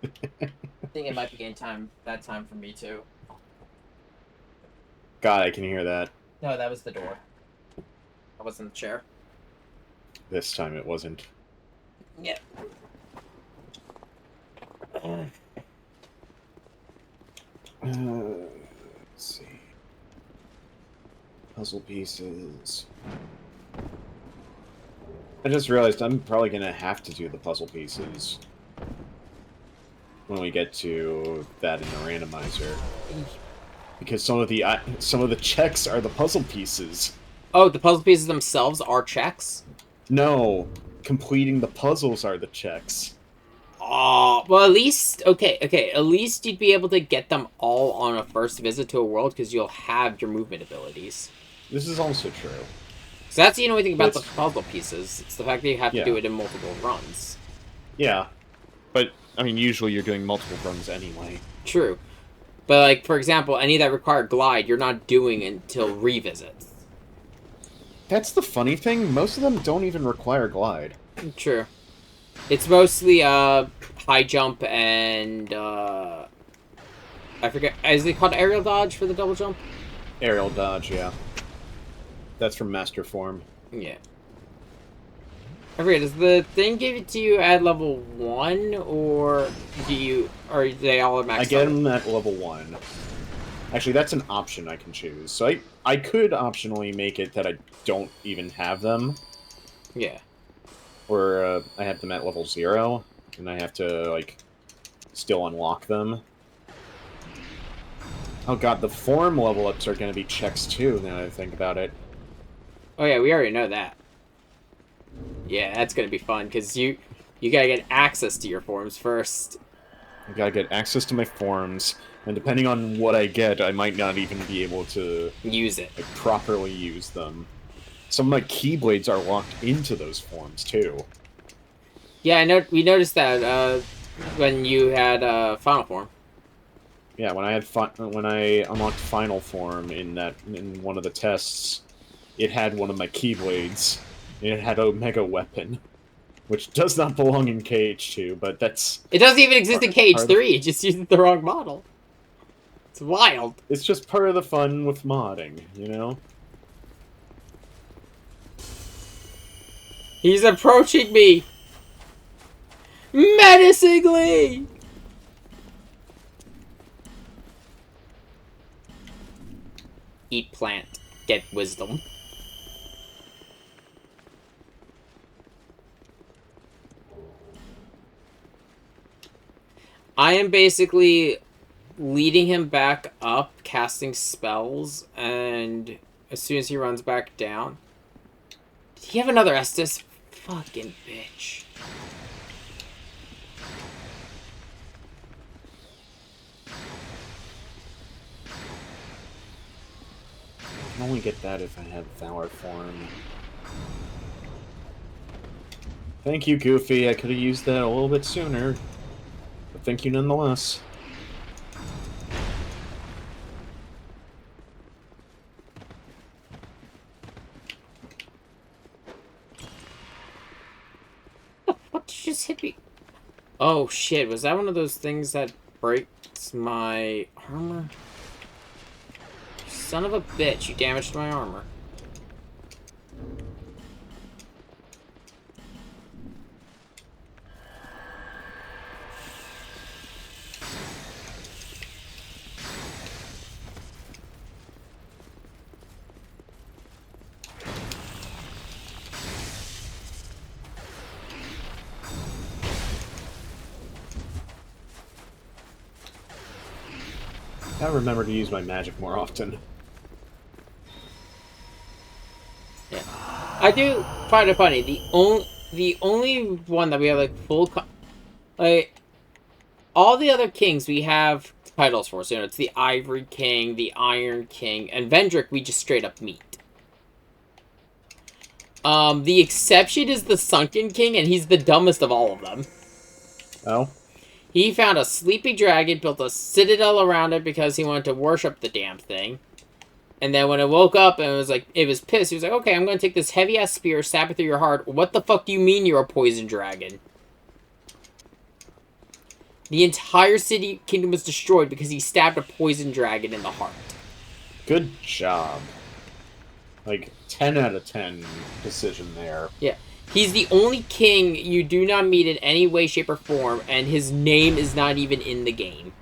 I think it might be getting that time for me too. God, I can hear that. No, that was the door. That wasn't the chair. This time it wasn't. Yeah. Let's see. Puzzle pieces. I just realized I'm probably gonna have to do the puzzle pieces when we get to that in the randomizer, because some of the checks are the puzzle pieces. Oh, the puzzle pieces themselves are checks? No, completing the puzzles are the checks. Oh, well, at least, okay, at least you'd be able to get them all on a first visit to a world, because you'll have your movement abilities. This is also true. So that's the only thing about the puzzle pieces. It's the fact that you have to do it in multiple runs. Yeah, but, I mean, usually you're doing multiple runs anyway. True. But, like, for example, any that require glide, you're not doing until revisits. That's the funny thing, most of them don't even require glide. True. It's mostly, high jump and, I forget, is it called aerial dodge for the double jump? Aerial dodge, yeah. That's from Master Form. Yeah. I forget, does the thing give it to you at level 1, or are they all at max? I get them at level 1. Actually, that's an option I can choose. So I could optionally make it that I don't even have them. Yeah. Or I have them at level 0, and I have to, like, still unlock them. Oh god, the form level-ups are going to be checks too, now that I think about it. Oh yeah, we already know that. Yeah, that's going to be fun, because you gotta get access to your forms first. I gotta get access to my forms, and depending on what I get, I might not even be able to use it. Like, properly use them. Some of my Keyblades are locked into those forms, too. Yeah, we noticed that when you had Final Form. Yeah, when I unlocked Final Form in one of the tests, it had one of my Keyblades. And it had Omega Weapon, which does not belong in KH2, but that's... It doesn't even exist in KH3, it just uses the wrong model. It's wild. It's just part of the fun with modding, you know? He's approaching me! Menacingly! Eat plant. Get wisdom. I am basically leading him back up, casting spells, and as soon as he runs back down... Did he have another Estus? Fucking bitch. I can only get that if I have Valor Form. Thank you, Goofy. I could have used that a little bit sooner. But thank you nonetheless. What did you just hit me? Oh shit, was that one of those things that breaks my armor? Son of a bitch, you damaged my armor. Gotta remember to use my magic more often. Yeah. I do find it funny. The only one that we have like full like all the other kings we have titles for. So you know, it's the Ivory King, the Iron King, and Vendrick we just straight up meet. The exception is the Sunken King, and he's the dumbest of all of them. Oh? He found a sleeping dragon, built a citadel around it because he wanted to worship the damn thing. And then when it woke up and it was pissed, he was like, okay, I'm going to take this heavy-ass spear, stab it through your heart. What the fuck do you mean you're a poison dragon? The entire city kingdom was destroyed because he stabbed a poison dragon in the heart. Good job. Like, 10 out of 10 decision there. Yeah. He's the only king you do not meet in any way, shape, or form, and his name is not even in the game.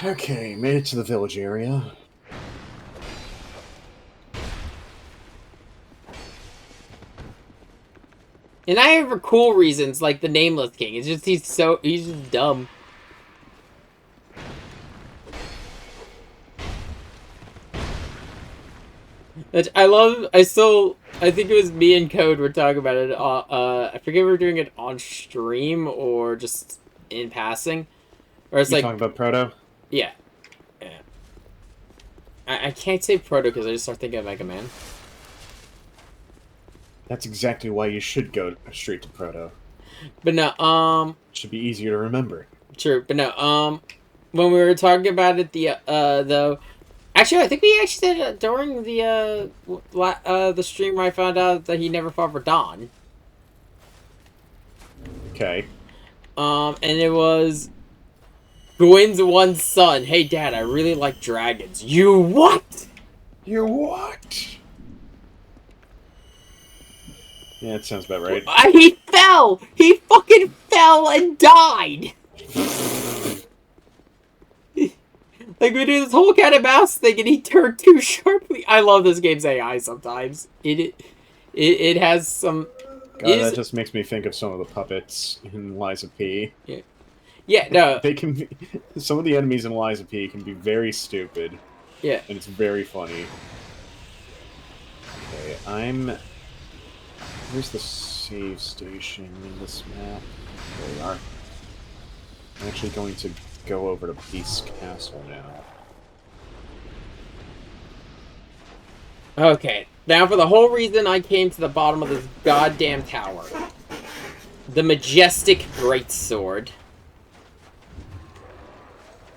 Okay, made it to the village area. And I have for cool reasons, like the Nameless King. It's just, he's just dumb. Which I think it was me and Code were talking about it, I forget if we were doing it on stream or just in passing. Or it's You like... talking about Proto? Yeah. Yeah. I can't say Proto because I just start thinking of Mega Man. That's exactly why you should go straight to Proto. But no, It should be easier to remember. True, but no, when we were talking about it, actually, I think we actually did it during the stream where I found out that he never fought for Dawn. Okay. And it was Gwyn's one son. Hey, Dad, I really like dragons. You what? You what? Yeah, that sounds about right. He fell! He fucking fell and died! Like, we do this whole cat and mouse thing and he turned too sharply. I love this game's AI sometimes. It has some... God, that just makes me think of some of the puppets in Lies of P. Yeah. Yeah, no. They can be... Some of the enemies in Lies of P can be very stupid. Yeah. And it's very funny. Okay, Where's the save station in this map? There we are. I'm actually going to go over to Beast Castle now. Okay, now for the whole reason I came to the bottom of this goddamn tower. The Majestic Greatsword.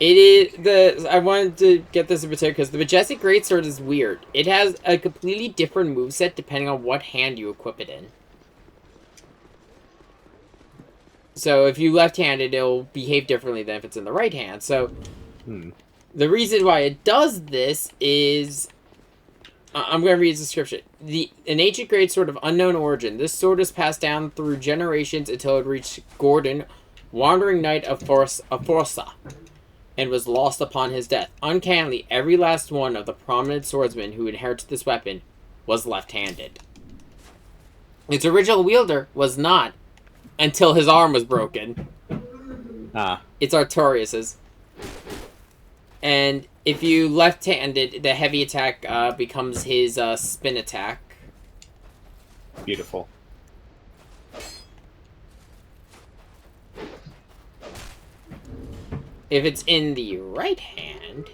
I wanted to get this in particular because the Majestic Greatsword is weird. It has a completely different moveset depending on what hand you equip it in. So if you left-handed, it'll behave differently than if it's in the right hand. So the reason why it does this is... I'm going to read its description. An ancient greatsword of unknown origin. This sword is passed down through generations until it reached Gordon, wandering knight of Forza, and was lost upon his death. Uncannily, every last one of the prominent swordsmen who inherited this weapon was left-handed. Its original wielder was not, until his arm was broken. It's Artorias's. And if you left-handed, the heavy attack becomes his spin attack. Beautiful. If it's in the right hand,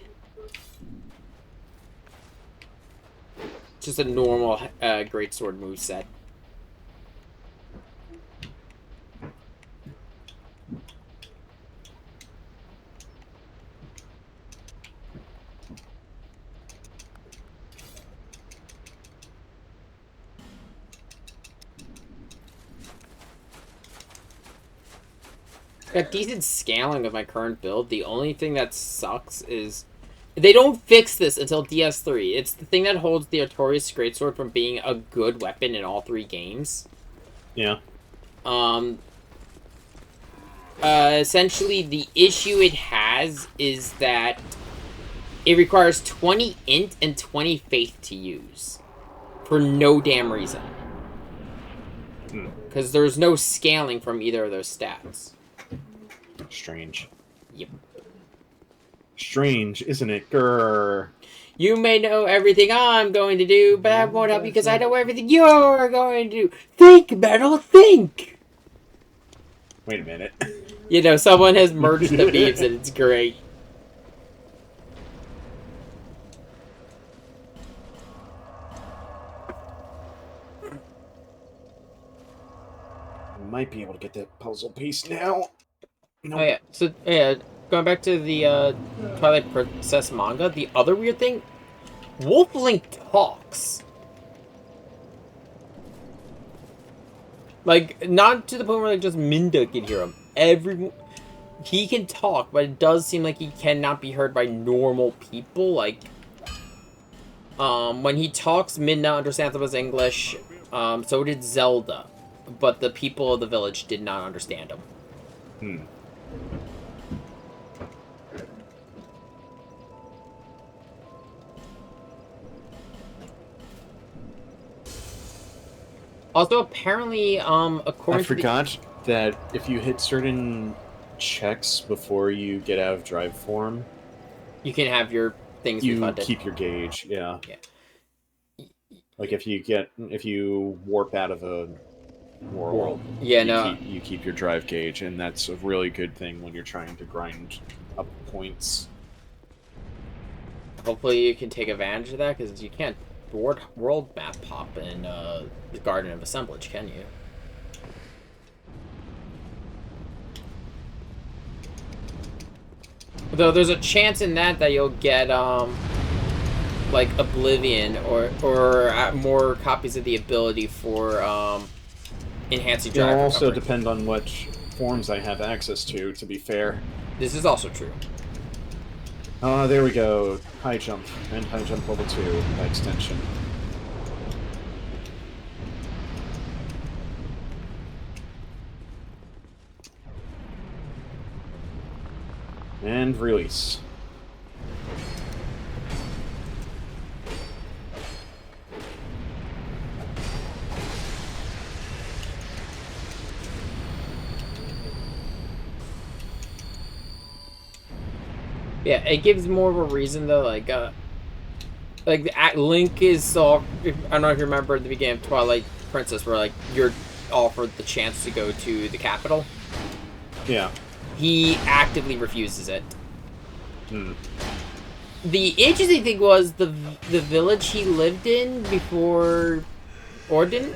just a normal greatsword moveset. Got decent scaling of my current build. The only thing that sucks is they don't fix this until DS3. It's the thing that holds the Artorias Greatsword from being a good weapon in all three games. Yeah. Essentially, the issue it has is that it requires 20 int and 20 faith to use. For no damn reason. Because there's no scaling from either of those stats. Strange. Yep. Strange, isn't it? Grrr. You may know everything I'm going to do, but I won't help you because I know everything you're going to do. Think, Metal, think! Wait a minute. You know, someone has merged the beams and it's great. might be able to get that puzzle piece now. Nope. Oh yeah, so yeah, going back to the Twilight Princess manga, the other weird thing, Wolf Link talks. Like, not to the point where like just Minda can hear him. He can talk, but it does seem like he cannot be heard by normal people. Like, when he talks, Minda understands him as English. So did Zelda, but the people of the village did not understand him. Hmm. Also, apparently, according I forgot that if you hit certain checks before you get out of drive form, you can have your things you refunded. keep your gauge. Yeah. Yeah. Like if you warp out of a world, Yeah, you keep your drive gauge, and that's a really good thing when you're trying to grind up points. hopefully you can take advantage of that, because you can't world map hop in the Garden of Assemblage, can you? Though there's a chance in that you'll get like Oblivion or more copies of the ability for enhancing drive It'll also recovery. depend on which forms I have access to be fair. This is also true. There we go. High jump, and high jump level 2 by extension. And release. Yeah, it gives more of a reason though, like Link is so. I don't know if you remember at the beginning of Twilight Princess, where like you're offered the chance to go to the capital. Yeah. He actively refuses it. Hmm. The interesting thing was the village he lived in before Orden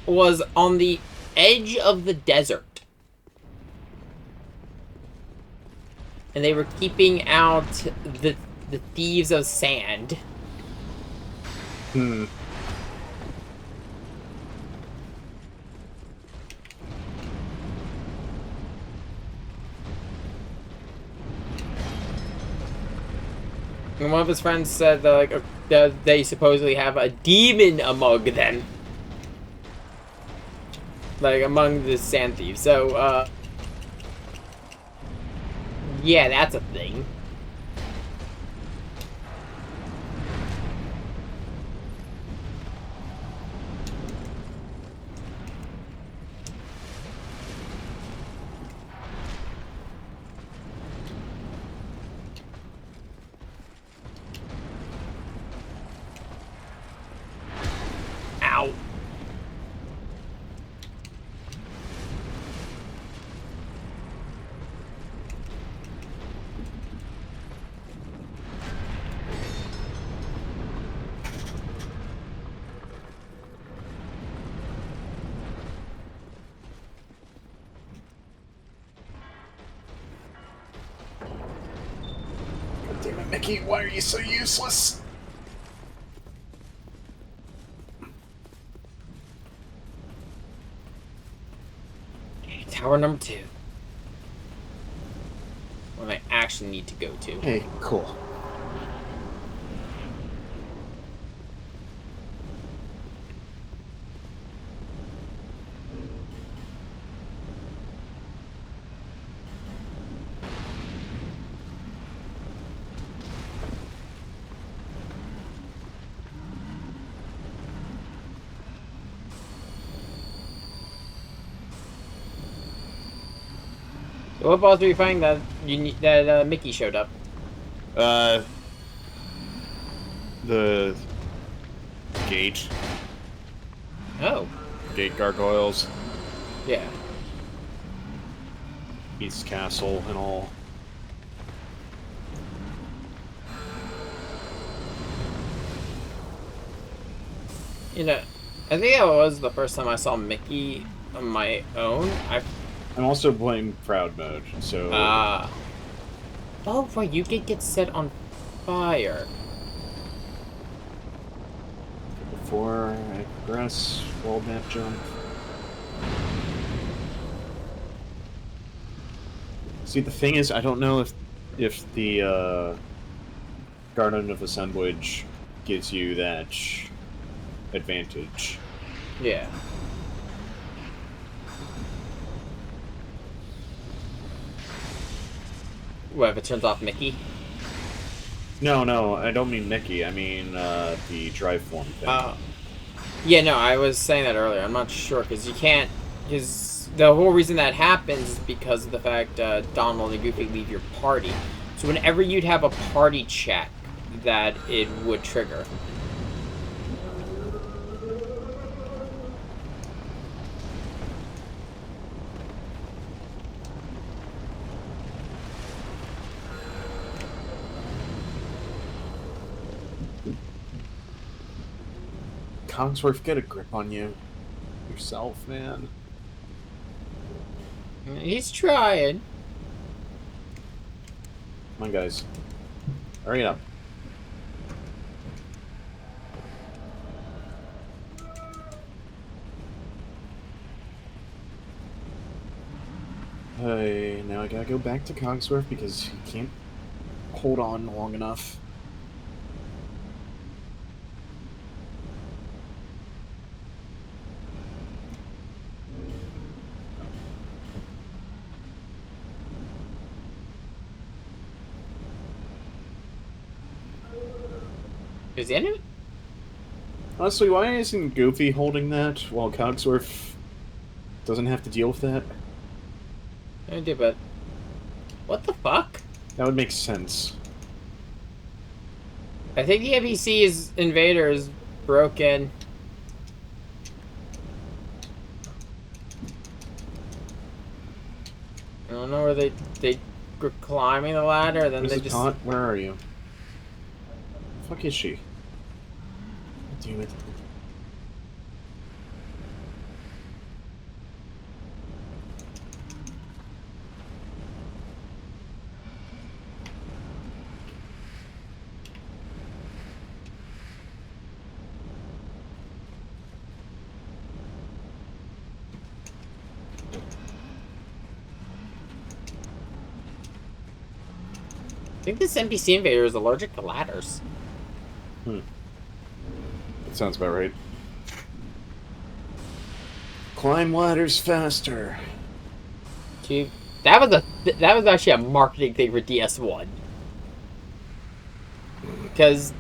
was on the edge of the desert. And they were keeping out the thieves of sand. Hmm. And one of his friends said that, like, that they supposedly have a demon among them. Like, among the sand thieves. So, yeah, that's a thing. Ow. God damn it, Mickey, why are you so useless? Tower number 2. What I actually need to go to. Hey, cool. So what boss were you finding that Mickey showed up? The gate. Oh. Gate gargoyles. Yeah. East Castle and all. You know, I think that was the first time I saw Mickey on my own. I'm also playing Proud Mode, so... Oh, right, you can get set on fire. Before I progress, wall map jump. See, the thing is, I don't know if the Garden of Assemblage gives you that advantage. Yeah. What, if it turns off Mickey? No, I don't mean Mickey. I mean the drive form thing. Yeah, no, I was saying that earlier. I'm not sure, because you can't... Because the whole reason that happens is because of the fact Donald and Goofy leave your party. So whenever you'd have a party check, that it would trigger. Cogsworth, get a grip on you. Yourself, man. He's trying. Come on, guys. Hurry up. Hey, now I gotta go back to Cogsworth because he can't hold on long enough. Is he in it? Honestly, why isn't Goofy holding that while Cogsworth doesn't have to deal with that? I do, but... What the fuck? That would make sense. I think the NPC's invader is broken. I don't know where they were climbing the ladder, then Where's they the just... taunt? Where are you? The fuck is she? Damn it. I think this NPC invader is allergic to ladders. That sounds about right. Climb ladders faster. Dude, that was actually a marketing thing for DS1. Because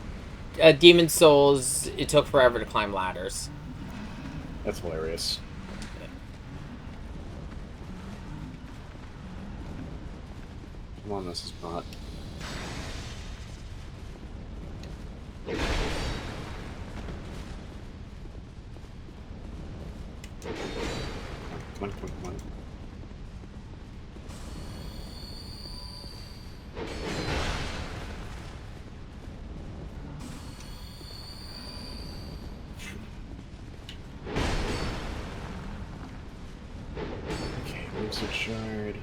Demon Souls, it took forever to climb ladders. That's hilarious. Come on, this is not. Come on. Okay, Lucid Shard.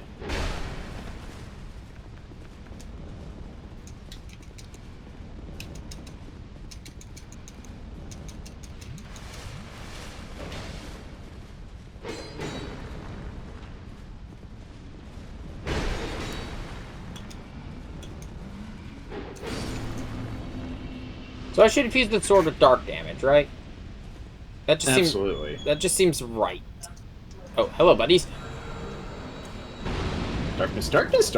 So I should have used the sword with dark damage, right? That just Absolutely. that just seems right. Oh, hello, buddies. Darkness. Darkness.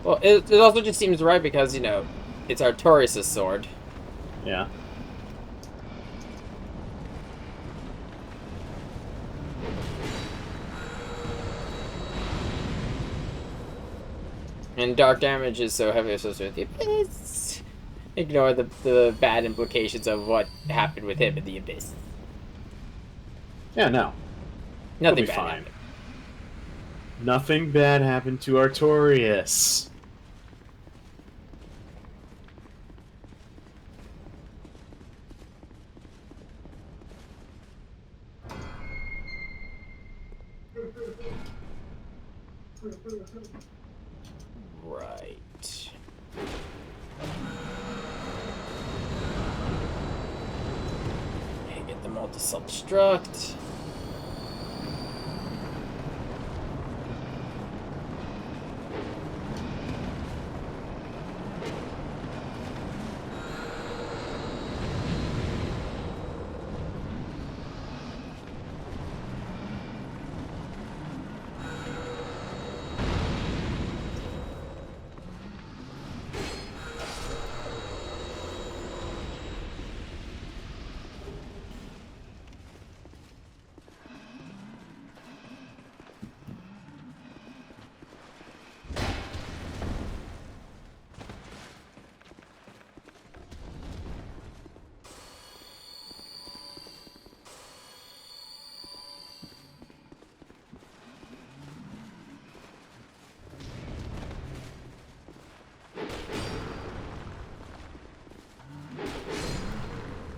Well, it also just seems right because, you know, it's Artorias' sword. Yeah. And dark damage is so heavily associated with the Abyss. Ignore the bad implications of what happened with him in the Abyss. Yeah, no. Nothing be bad fine. happened. Nothing bad happened to Artorias. Right. Okay, get them all to self-destruct.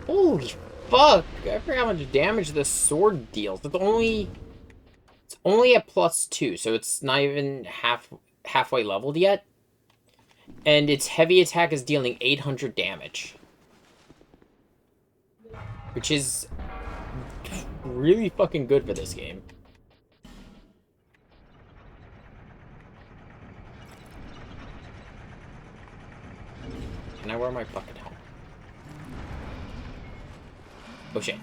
Holy fuck! I forgot how much damage this sword deals. It's only at +2, so it's not even halfway leveled yet. And its heavy attack is dealing 800 damage. Which is really fucking good for this game. Can I wear my fucking helmet? Oh shit.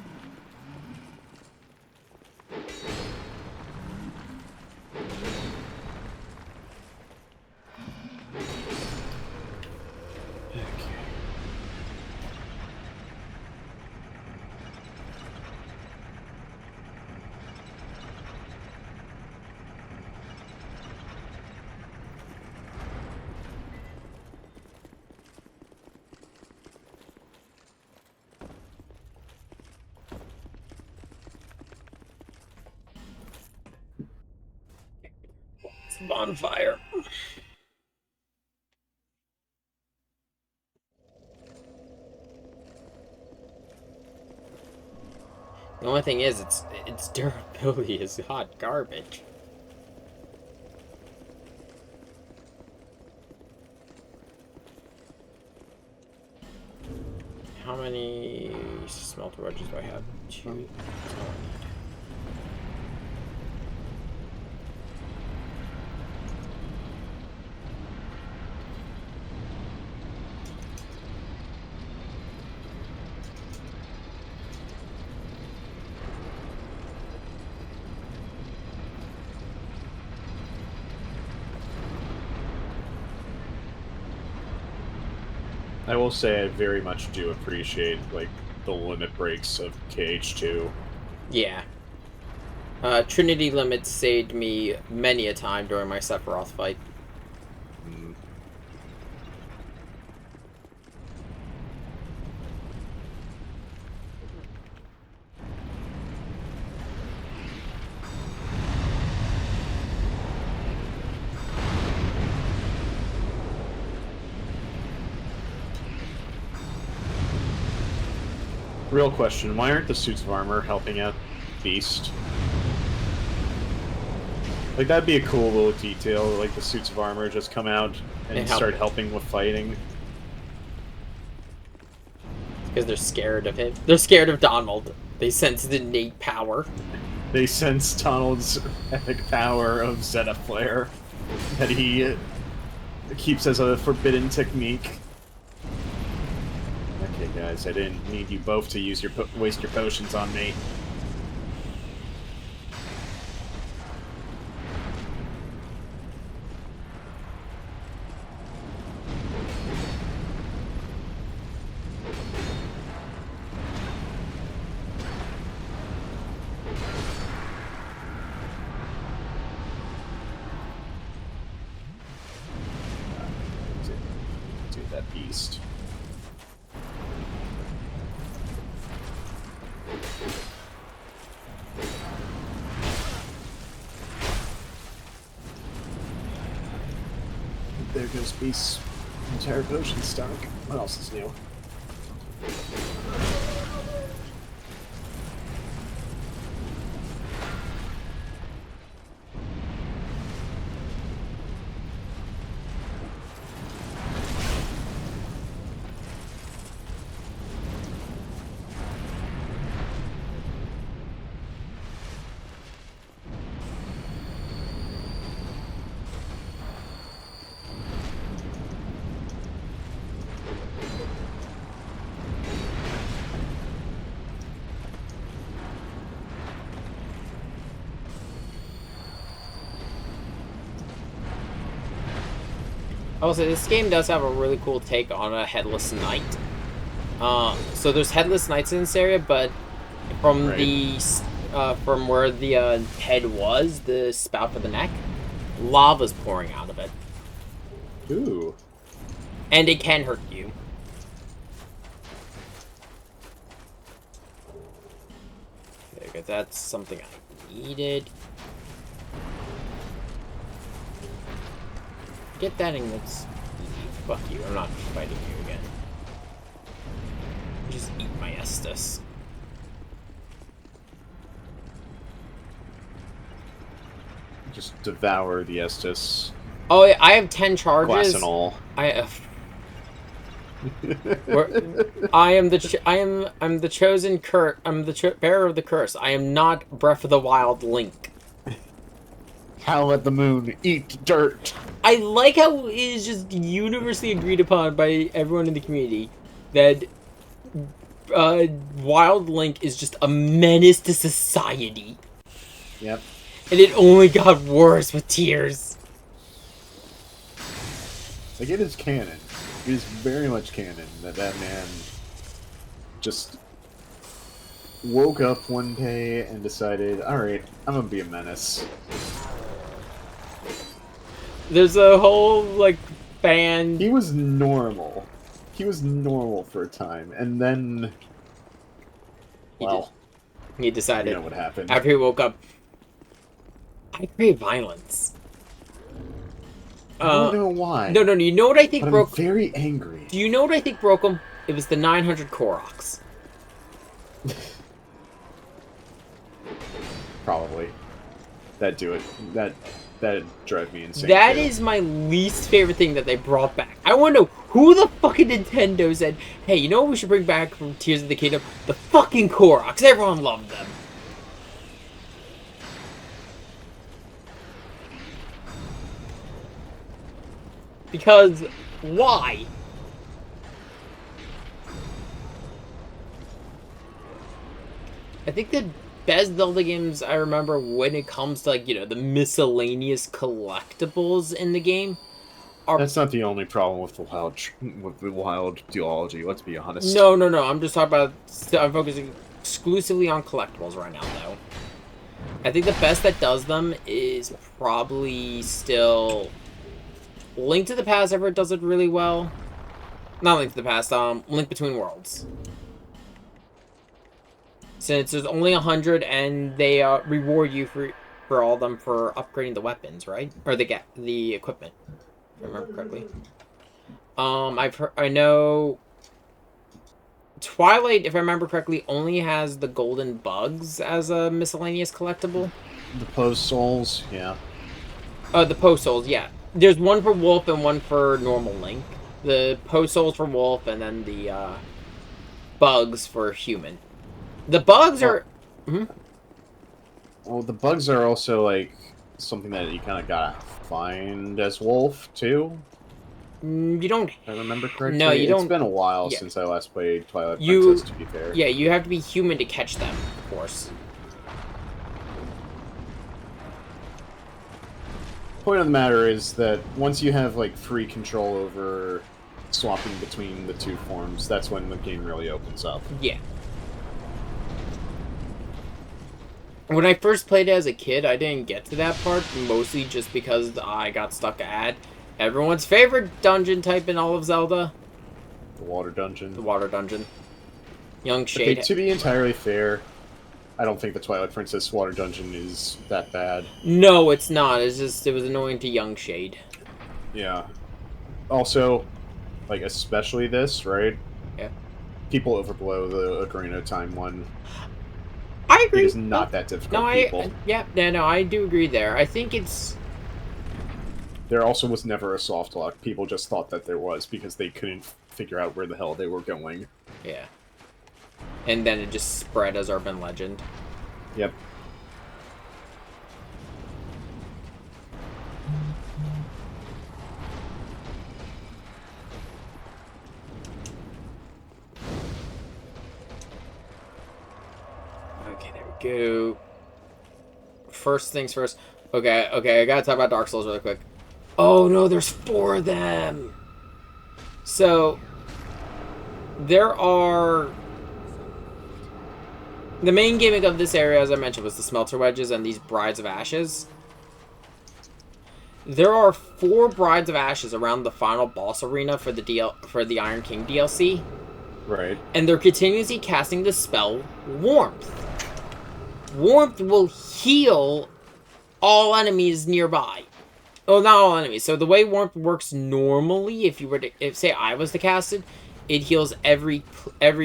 It's a bonfire. The only thing is, its durability is hot garbage. How many smelter wedges do I have? 2. That's all I need. I will say I very much do appreciate, like, the limit breaks of KH2. Yeah. Trinity limits saved me many a time during my Sephiroth fight. Mm. Real question, why aren't the suits of armor helping out Beast? Like, that'd be a cool little detail, like the suits of armor just come out and start helping with fighting. Because they're scared of him. They're scared of Donald. They sense the innate power. They sense Donald's epic power of Zeta Flare that he keeps as a forbidden technique. Okay, guys, I didn't need you both to use waste your potions on me. Do that beast. There goes Beast's entire potion stock. What else is new? Also, this game does have a really cool take on a headless knight. So there's headless knights in this area, but from Right. from where the head was, the spout for the neck, lava's pouring out of it, Ooh. and it can hurt you. Okay, 'cause that's something I needed. Get that and let's fuck you. I'm not fighting you again. Just eat my Estus. Just devour the Estus. Oh, yeah, I have 10 charges. Glass and all. I'm the chosen curse. I'm the bearer of the curse. I am not Breath of the Wild Link. Howl at the moon, eat dirt. I like how it is just universally agreed upon by everyone in the community that Wild Link is just a menace to society. Yep. And it only got worse with Tears. Like, it is canon. It is very much canon that that man just woke up one day and decided, alright, I'm gonna be a menace. There's a whole, like, band... He was normal. He was normal for a time, and then... Well, he decided, you know what happened. after he woke up, I crave violence. I don't know why. No, you know what I think but broke... I'm very angry. Do you know what I think broke him? It was the 900 Koroks. Probably. That'd do it. That'd drive me insane. That too. is my least favorite thing that they brought back. I want to know who the fucking Nintendo said, hey, you know what we should bring back from Tears of the Kingdom? The fucking Koroks. Everyone loved them. Because, why? I think the best Zelda games I remember when it comes to, like, you know, the miscellaneous collectibles in the game are... That's not the only problem with the wild duology, let's be honest. No, I'm just talking about... I'm focusing exclusively on collectibles right now, though. I think the best that does them is probably still... Link to the Past ever does it really well. Not Link to the Past, Link Between Worlds. Since there's only 100 and they reward you for all of them for upgrading the weapons, right? Or the equipment, if I remember correctly. I know Twilight, if I remember correctly, only has the golden bugs as a miscellaneous collectible. The Post Souls, yeah. The Post Souls, yeah. There's one for Wolf and one for normal Link. The Post Souls for Wolf and then the bugs for human. The bugs are... Well, the bugs are also, like, something that you kind of gotta find as Wolf, too. You don't... If I remember correctly. No, you don't... It's been a while yeah. since I last played Twilight Princess, to be fair. Yeah, you have to be human to catch them, of course. Point of the matter is that once you have, like, free control over swapping between the two forms, that's when the game really opens up. Yeah. When I first played it as a kid, I didn't get to that part, mostly just because I got stuck at everyone's favorite dungeon type in all of Zelda. The Water Dungeon. The Water Dungeon. Young Shade. Okay, to be entirely fair, I don't think the Twilight Princess Water Dungeon is that bad. No, it's not. It's just, it was annoying to Young Shade. Yeah. Also, like, especially this, right? Yeah. People overblow the Ocarina of Time one. I agree. It is not that difficult, people. I do agree there. I think it's... There also was never a soft lock. People just thought that there was because they couldn't figure out where the hell they were going. Yeah. And then it just spread as urban legend. Yep. Okay, there we go. First things first. Okay, I gotta talk about Dark Souls really quick. Oh no, there's 4 of them. So there are the main gimmick of this area, as I mentioned, was the smelter wedges and these Brides of Ashes. There are 4 Brides of Ashes around the final boss arena for the Iron King DLC. Right. And they're continuously casting the spell Warmth. Warmth will heal all enemies nearby. Oh, not all enemies. So the way Warmth works normally, if say I was to cast it, it heals every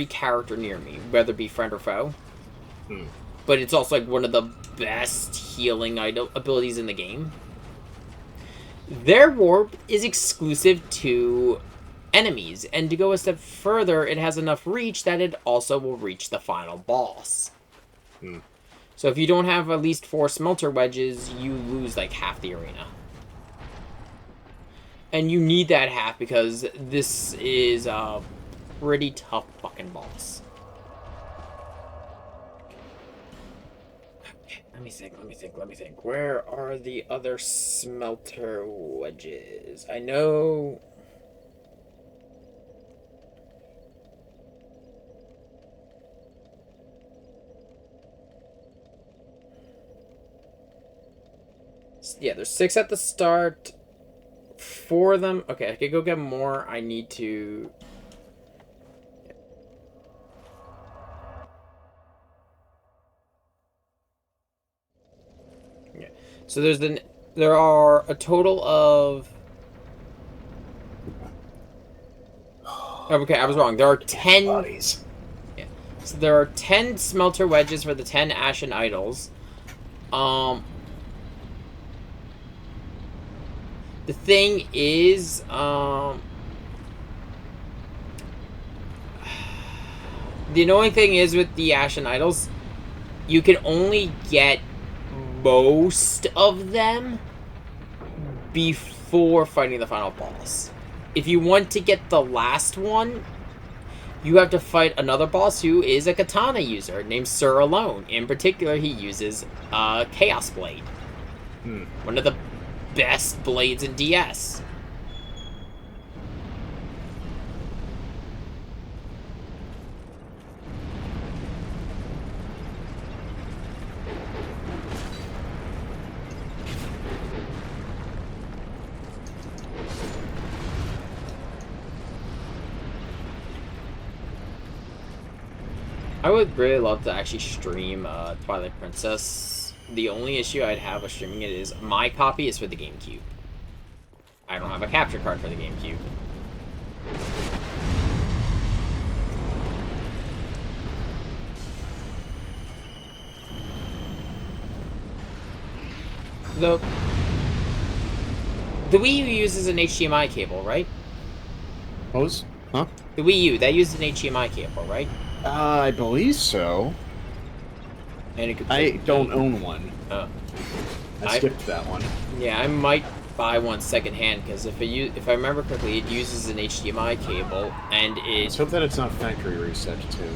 character near me, whether it be friend or foe. But it's also like one of the best healing abilities in the game. Their warp is exclusive to enemies, and to go a step further, it has enough reach that it also will reach the final boss. So if you don't have at least 4 smelter wedges, you lose like half the arena. And you need that half because this is a pretty tough fucking boss. Let me think. Where are the other smelter wedges? I know... Yeah, there's 6 at the start. 4 of them... Okay, I could go get more. I need to... Yeah. So there are a total of... Okay, I was wrong. There are 10... Bodies. Yeah. So there are 10 smelter wedges for the 10 Ashen Idols. The thing is, the annoying thing is with the Ashen Idols, you can only get most of them before fighting the final boss. If you want to get the last one, you have to fight another boss who is a katana user named Sir Alone. In particular, he uses Chaos Blade. One of the best blades in DS. I would really love to actually stream Twilight Princess. The only issue I'd have with streaming it is my copy is for the GameCube. I don't have a capture card for the GameCube. The Wii U uses an HDMI cable, right? Huh? The Wii U, that uses an HDMI cable, right? I believe so. And it could I don't own one. Oh. I skipped that one. Yeah, I might buy one secondhand because if I remember correctly, it uses an HDMI cable and it. Let's hope that it's not factory reset too.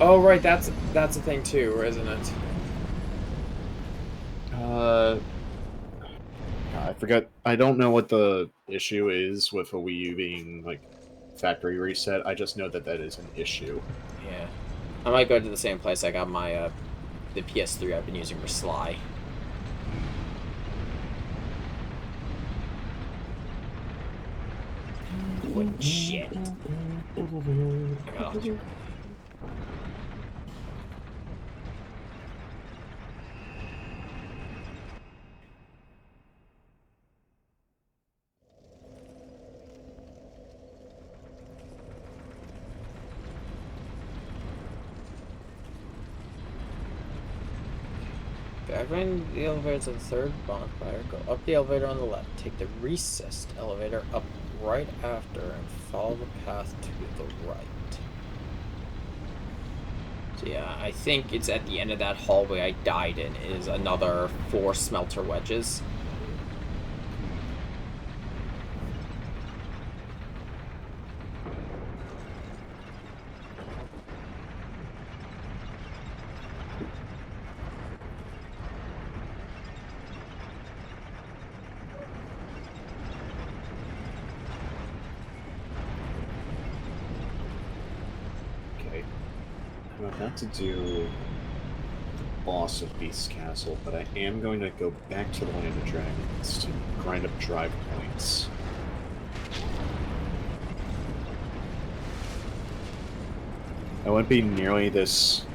Oh right, that's a thing too, isn't it? I forgot. I don't know what the issue is with a Wii U being like factory reset. I just know that that is an issue. Yeah, I might go to the same place I got my the PS3 I've been using for Sly. What shit? Oh. Driving the elevator to the 3rd bonfire, go up the elevator on the left, take the recessed elevator up right after, and follow the path to the right. So yeah, I think it's at the end of that hallway I died in is another 4 smelter wedges. I'm about to do boss of Beast's Castle, but I am going to go back to the Land of Dragons to grind up drive points. I wouldn't be nearly this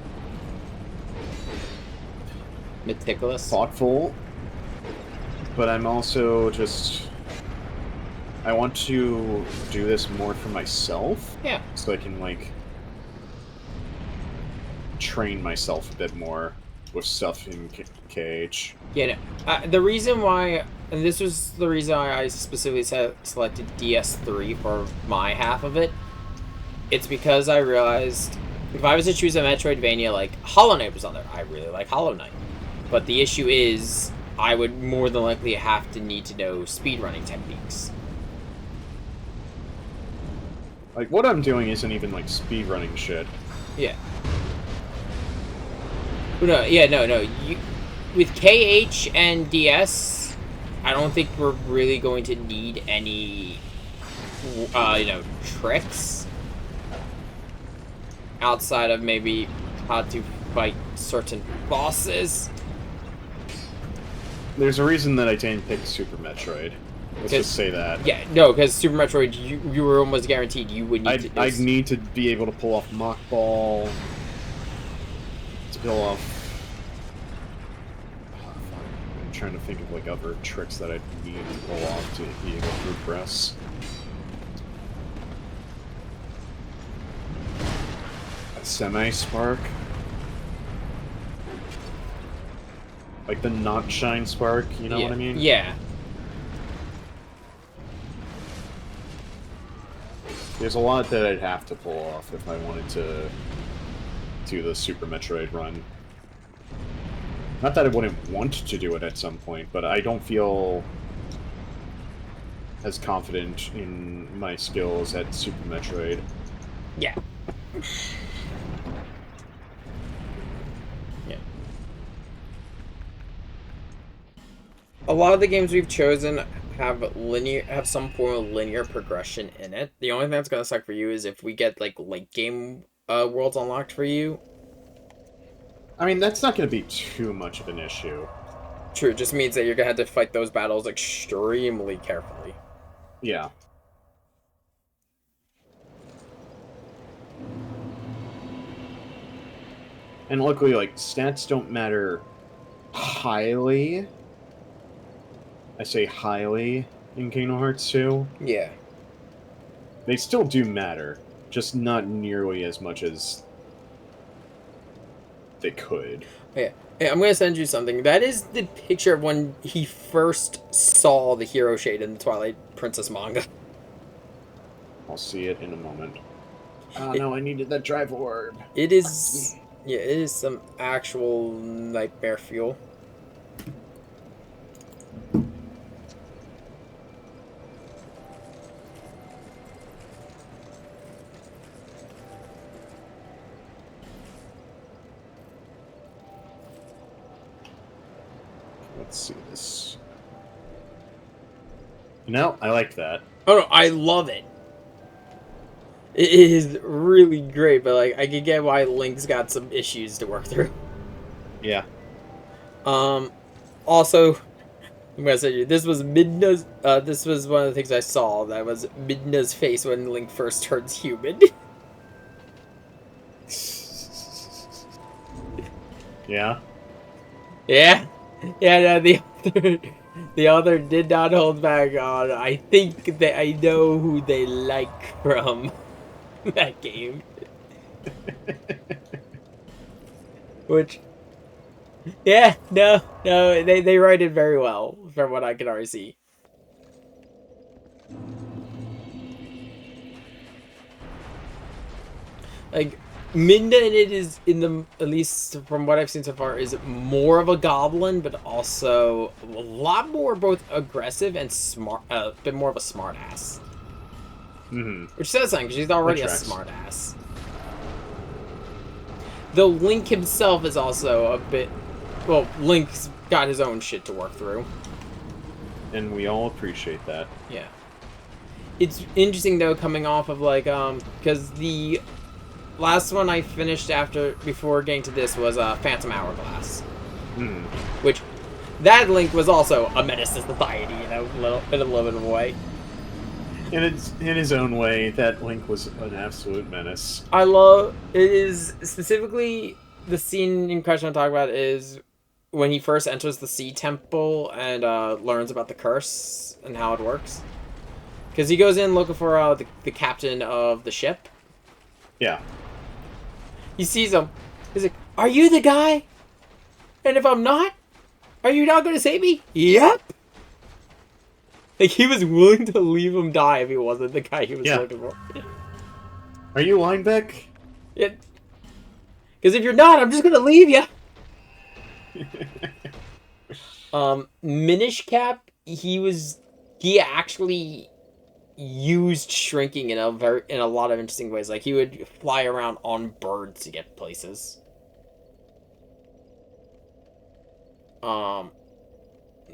Meticulous. thoughtful, but I'm also just... I want to do this more for myself. Yeah. So I can, like, train myself a bit more with stuff in KH. Yeah, no. The reason why, and this was the reason why I specifically selected DS3 for my half of it, it's because I realized if I was to choose a Metroidvania, like, Hollow Knight was on there. I really like Hollow Knight. But the issue is, I would more than likely have to need to know speedrunning techniques. Like, what I'm doing isn't even, like, speedrunning shit. Yeah. No, yeah, no. With KH and DS, I don't think we're really going to need any, tricks. Outside of maybe how to fight certain bosses. There's a reason that I didn't pick Super Metroid. Let's just say that. Yeah, no, because Super Metroid, you were almost guaranteed you would need to... I'd need to be able to pull off Mach Ball, to pull off... I'm trying to think of, like, other tricks that I'd need to pull off to be able to progress. A Semi-Spark. Like the not shine spark, you know what I mean? Yeah. There's a lot that I'd have to pull off if I wanted to do the Super Metroid run. Not that I wouldn't want to do it at some point, but I don't feel as confident in my skills at Super Metroid. Yeah. Yeah. A lot of the games we've chosen have some form of linear progression in it. The only thing that's gonna suck for you is if we get like late game worlds unlocked for you. I mean, that's not going to be too much of an issue. True, it just means that you're gonna have to fight those battles extremely carefully. Yeah. And luckily, like, stats don't matter highly. I say highly in Kingdom Hearts 2. Yeah. They still do matter, just not nearly as much as they could. Yeah. Hey, I'm gonna send you something. That is the picture of when he first saw the hero shade in the Twilight Princess manga. I'll see it in a moment. Oh no, I needed that drive orb. It is... Yeah, it is some actual nightmare fuel. Let's see this. No, I like that. Oh no, I love it. It is really great, but like I can get why Link's got some issues to work through. Yeah. Also, I'm gonna say this was Midna's. This was one of the things I saw. That was Midna's face when Link first turns human. Yeah. Yeah. Yeah. No, the author did not hold back on. I think that I know who they like from that game. Which, yeah, no, they write it very well from what I can already see. Like, Minda in it is, in the, at least from what I've seen so far, is more of a goblin, but also a lot more both aggressive and smart, a bit more of a smart ass. Mm-hmm. Which says something, because she's already a smart ass. Though Link himself is also a bit... Well, Link's got his own shit to work through. And we all appreciate that. Yeah. It's interesting, though, coming off of, like, because the last one I finished before getting to this was Phantom Hourglass, Hmm. which that Link was also a menace to society in a little bit of a way. In his own way, that Link was an absolute menace. I love it is specifically the scene in question I'm talking about is when he first enters the Sea Temple and learns about the curse and how it works. Because he goes in looking for the captain of the ship. Yeah. He sees him. He's like, "Are you the guy? And if I'm not, are you not going to save me?" Yep. Like, he was willing to leave him die if he wasn't the guy he was looking for. Are you Linebeck? Yeah. Because if you're not, I'm just going to leave you. Minish Cap, he actually used shrinking in a lot of interesting ways. Like, he would fly around on birds to get places.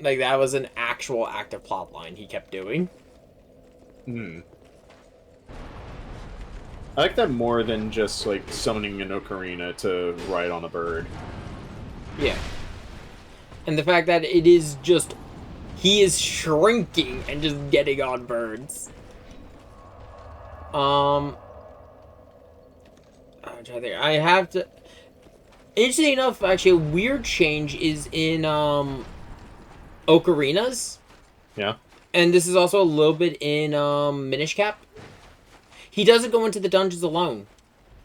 Like, that was an actual active plot line he kept doing. Hmm. I like that more than just, like, summoning an ocarina to ride on a bird. Yeah. And the fact that it is just... He is shrinking and just getting on birds. I'm trying to think. I have to... Interesting enough, actually, a weird change is in, Ocarinas. Yeah. And this is also a little bit in, Minish Cap. He doesn't go into the dungeons alone.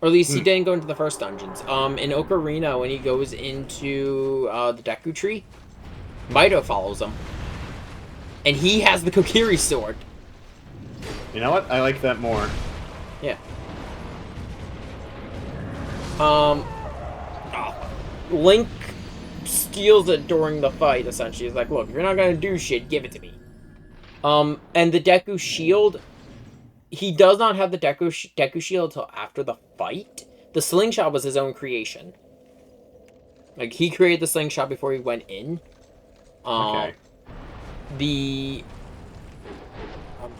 Or at least he didn't go into the first dungeons. In Ocarina, when he goes into, the Deku Tree, Mido follows him. And he has the Kokiri sword. You know what? I like that more. Yeah. Link steals it during the fight, essentially. He's like, look, if you're not gonna do shit, give it to me. And the Deku Shield, he does not have the Deku Shield until after the fight. The slingshot was his own creation. Like, he created the slingshot before he went in. Okay. I'm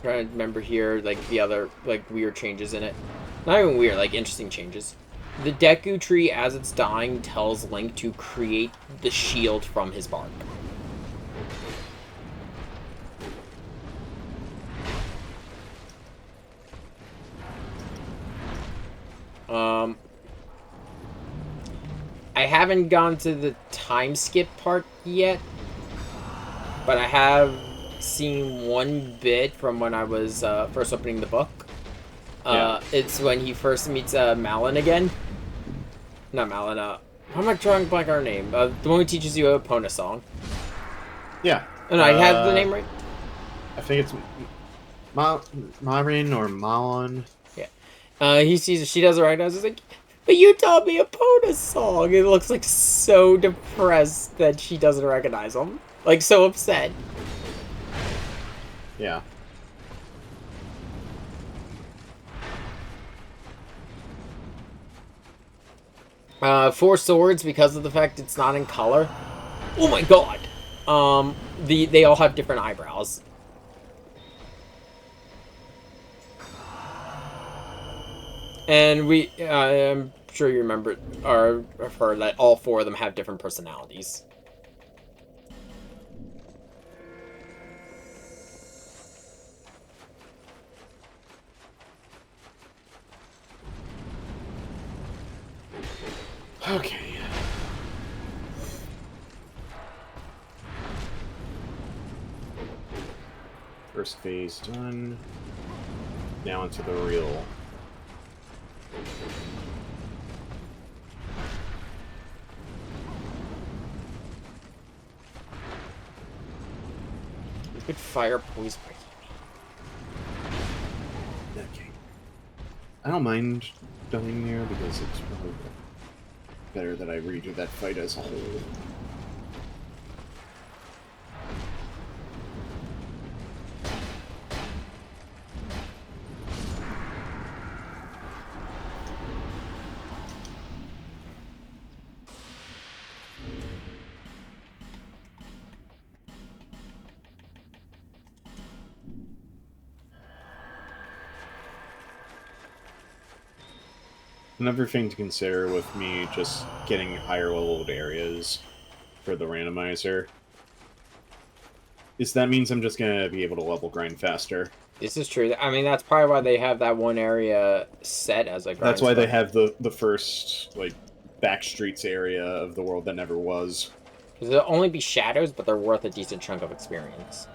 trying to remember here, like, the other, like, weird changes in it. Not even weird, like, interesting changes. The Deku Tree, as it's dying, tells Link to create the shield from his bark. I haven't gone to the time skip part yet, but I have seen one bit from when I was first opening the book. It's when he first meets Malin again. Not Malin, how am I drawing blank on her name? The one who teaches you a Epona song. Yeah. And I have the name right? I think it's Marin or Malon. Yeah. He sees her, she doesn't recognize. He's like, but you taught me a Epona song. It looks like so depressed that she doesn't recognize him. Like, so upset. Yeah. Four swords, because of the fact it's not in color. Oh my god! They all have different eyebrows. And I'm sure you remember, or have heard that all four of them have different personalities. Okay. First phase done. Now into the real. You could fire poison. Okay. I don't mind dying here because it's probably better that I redo that fight as a whole. Another thing to consider with me just getting higher leveled areas for the randomizer is that means I'm just gonna be able to level grind faster. This is true. I mean, that's probably why they have that one area set as a grind That's why they spot. have the first, like, back streets area of the world that never was. Because they'll only be shadows, but they're worth a decent chunk of experience.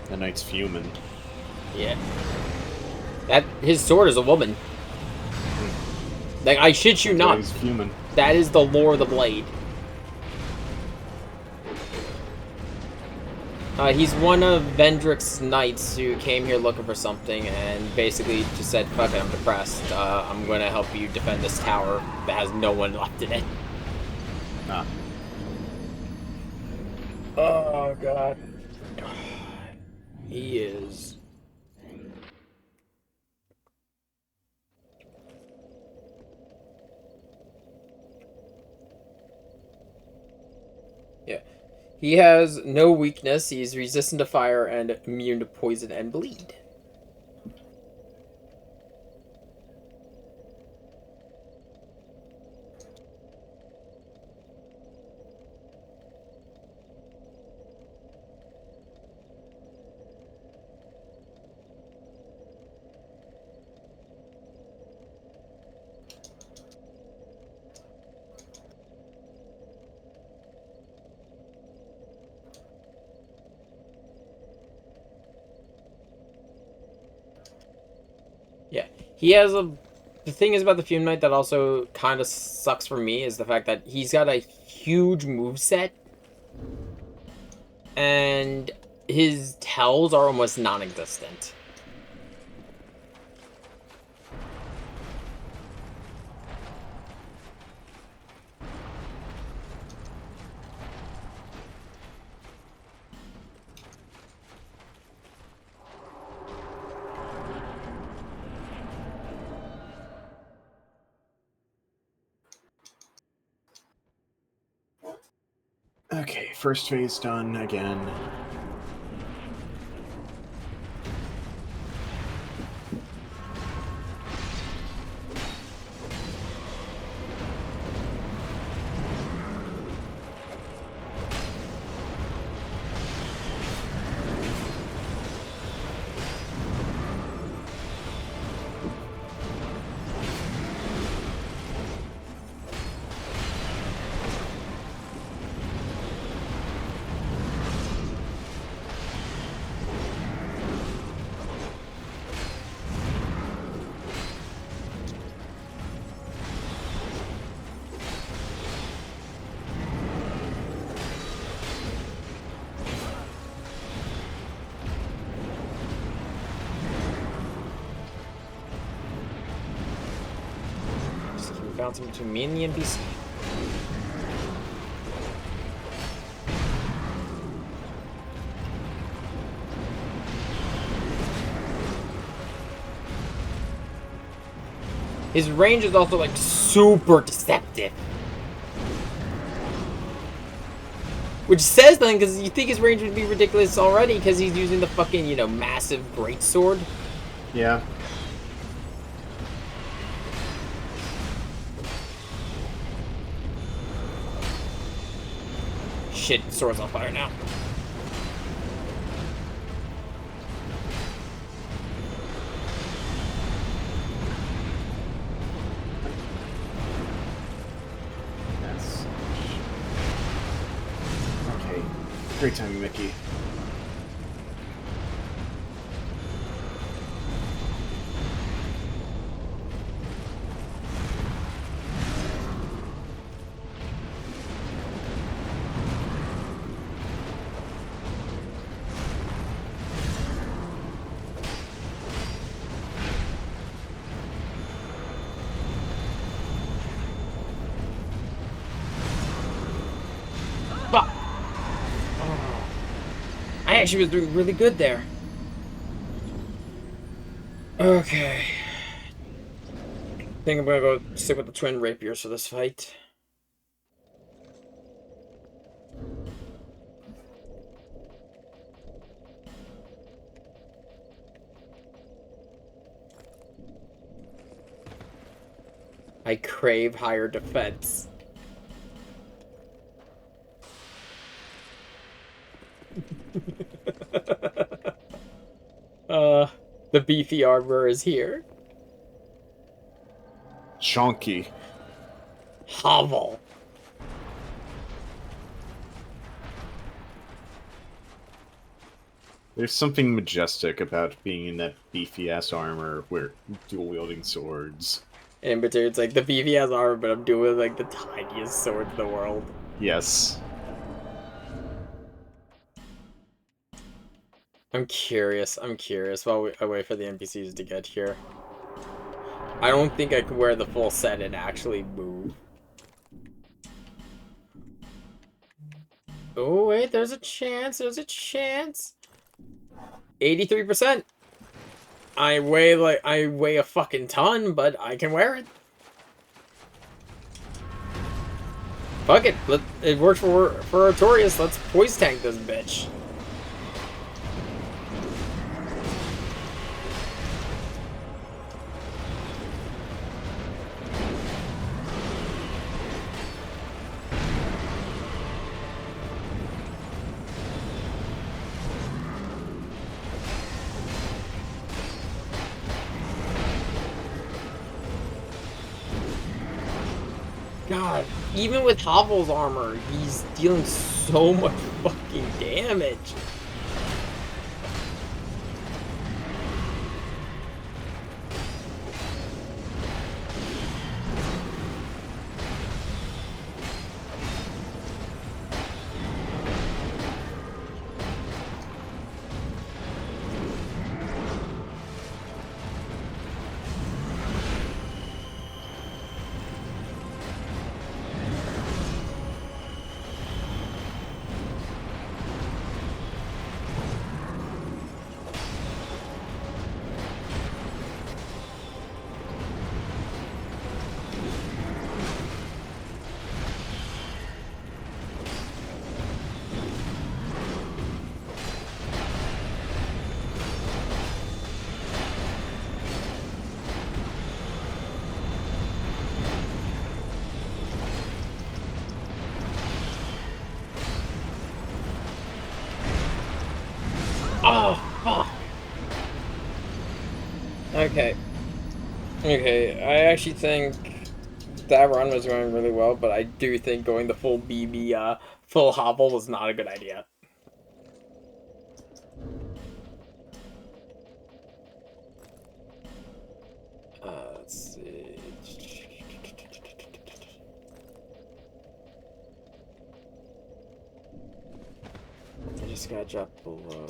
The knight's fuming. Yeah. That his sword is a woman. Like, I shit you not. He's fuming. That is the lore of the blade. He's one of Vendrick's knights who came here looking for something and basically just said, fuck it, I'm depressed. I'm gonna help you defend this tower that has no one left in it. Ah. Oh, God. He is. Yeah. He has no weakness. He's resistant to fire and immune to poison and bleed. Yeah, he has a... The thing is about the Fume Knight that also kind of sucks for me is the fact that he's got a huge moveset. And his tells are almost non-existent. Okay, first phase done again. Just keep bouncing between me and the NPC. His range is also, like, super deceptive. Which says nothing, because you think his range would be ridiculous already, because he's using the fucking, you know, massive greatsword. Yeah. Shit, sword's on fire now. That's... Okay. Great time, Mickey. Fuck! I actually was doing really good there. Okay. I think I'm gonna go stick with the twin rapiers for this fight. I crave higher defense. The beefy armor is here. Chonky. Hovel. There's something majestic about being in that beefy-ass armor where dual-wielding swords. In particular, it's like the beefy ass armor, but I'm doing like the tiniest sword in the world. Yes. I'm curious while I wait for the NPCs to get here. I don't think I can wear the full set and actually move. Oh wait, there's a chance, 83%. I weigh a fucking ton, but I can wear it. Fuck it, it worked for Artorias, let's poise tank this bitch. God, even with Hovel's armor, he's dealing so much fucking damage. Oh, fuck. Okay. Okay, I actually think that run was going really well, but I do think going the full BB, full Hovel was not a good idea. Let's see. I just gotta drop below.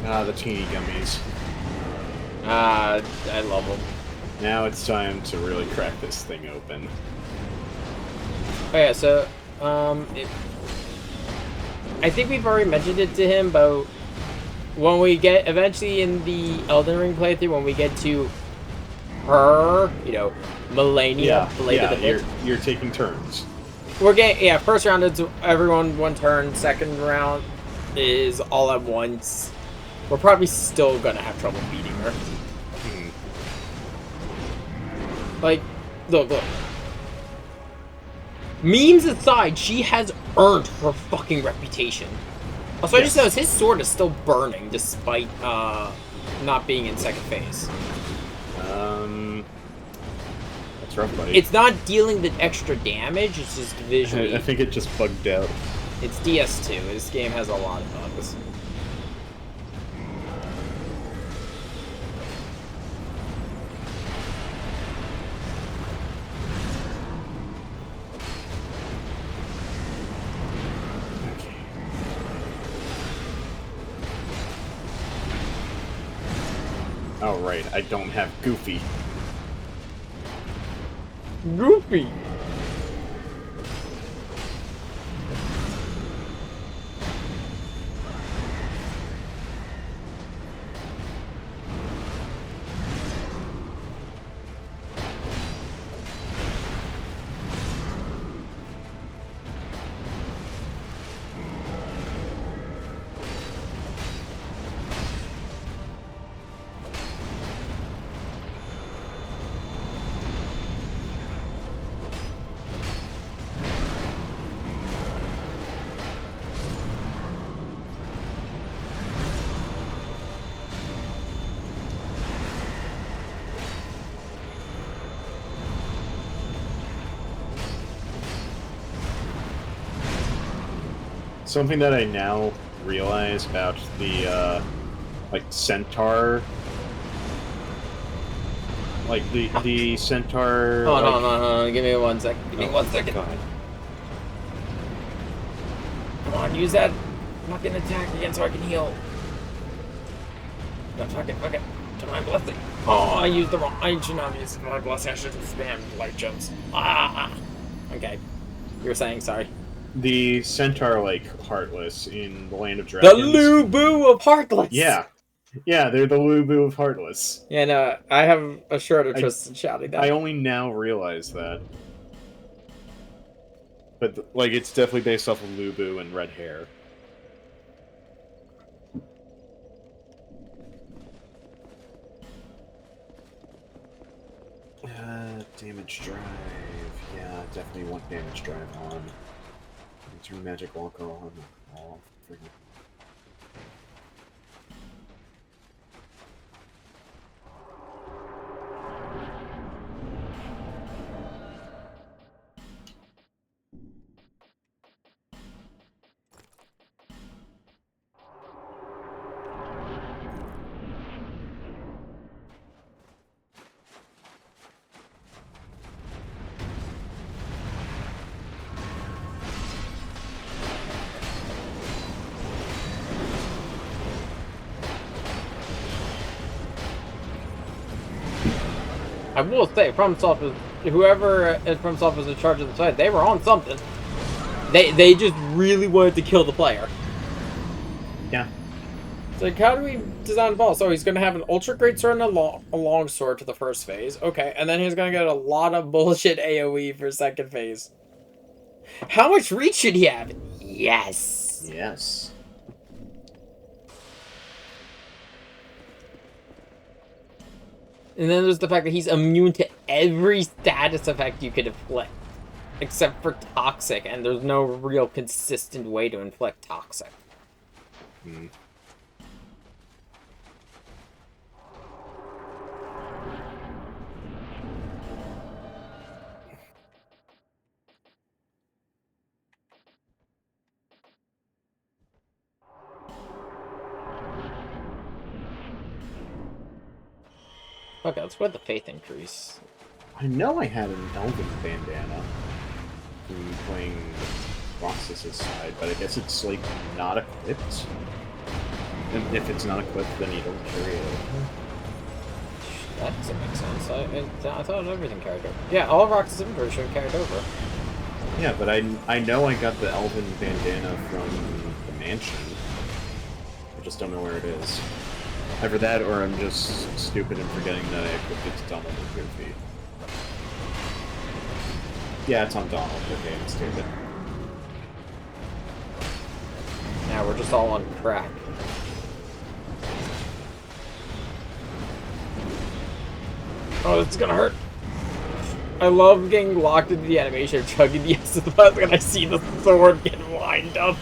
Ah, the teeny gummies. Ah, I love them. Now it's time to really crack this thing open. Oh yeah, so, I think we've already mentioned it to him, but when we get, eventually in the Elden Ring playthrough, when we get to her, you know, Melania, you're taking turns. We're getting, yeah, first round is everyone one turn, second round is all at once. We're probably still gonna have trouble beating her. Like, look. Memes aside, she has earned her fucking reputation. Also, I just noticed his sword is still burning despite not being in second phase. That's rough, buddy. It's not dealing the extra damage, it's just visually. I think it just bugged out. It's DS2. This game has a lot of bugs. Oh, right. I don't have Goofy. Goofy! Something that I now realize about the, like, centaur... Like, the centaur... Oh, like... no. Give me 1 second. Give me 1 second. Go ahead. Come on, use that fucking attack again so I can heal. No, fuck it. To my blessing. Oh, I used the wrong... I should not have used my blessing. I should have spammed light gems. Okay. You were saying, sorry. The centaur, like, Heartless in the Land of The Dragons. Lu-Bu of Heartless! Yeah, they're the Lu-Bu of Heartless. Yeah, no, I have a short interest in shouting that. I only now realize that. But, like, it's definitely based off of Lu-Bu and red hair. Damage drive. Yeah, definitely want damage drive on. Turn magic alcohol on the wall. I will say, FromSoft, whoever at FromSoft was in charge of the site, they were on something. They just really wanted to kill the player. Yeah. It's like, how do we design the ball? So he's going to have an ultra great sword and a long sword to the first phase. Okay, and then he's going to get a lot of bullshit AoE for second phase. How much reach should he have? Yes. Yes. And then there's the fact that he's immune to every status effect you could inflict. Except for Toxic, and there's no real consistent way to inflict Toxic. Hmm. Okay, let's put the faith increase. I know I had an Elven bandana from playing Roxas' side, but I guess it's, like, not equipped. And if it's not equipped, then you don't carry it over. That doesn't make sense. I thought everything carried over. Yeah, all of Rox's inventory should have carried over. Yeah, but I know I got the elven bandana from the mansion. I just don't know where it is. Either that, or I'm just stupid and forgetting that I equipped it to Donald and Goofy. Yeah, it's on Donald. Okay, I'm stupid. Now we're just all on crack. Oh, this is gonna hurt. I love getting locked into the animation of chugging the S of the button when I see the sword get lined up.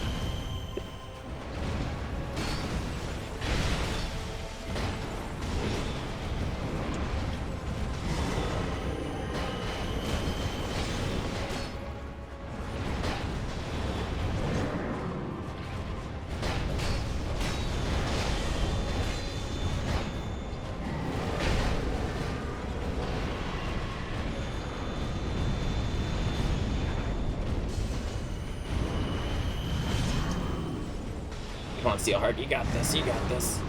Come on, Steelheart, you got this, you got this.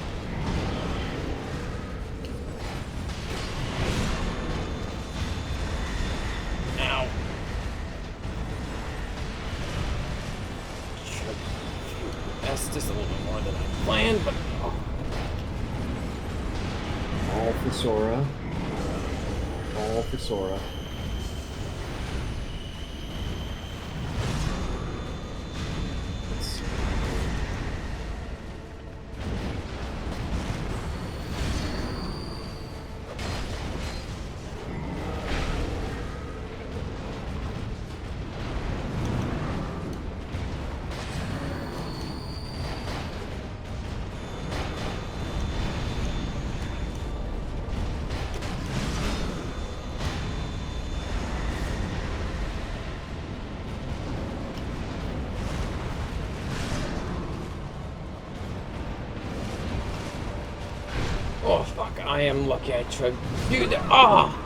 Ow. That's just a little bit more than I planned, but... Oh. All for Sora. All for Sora. Oh, fuck, I am lucky I tried to do that. Ah!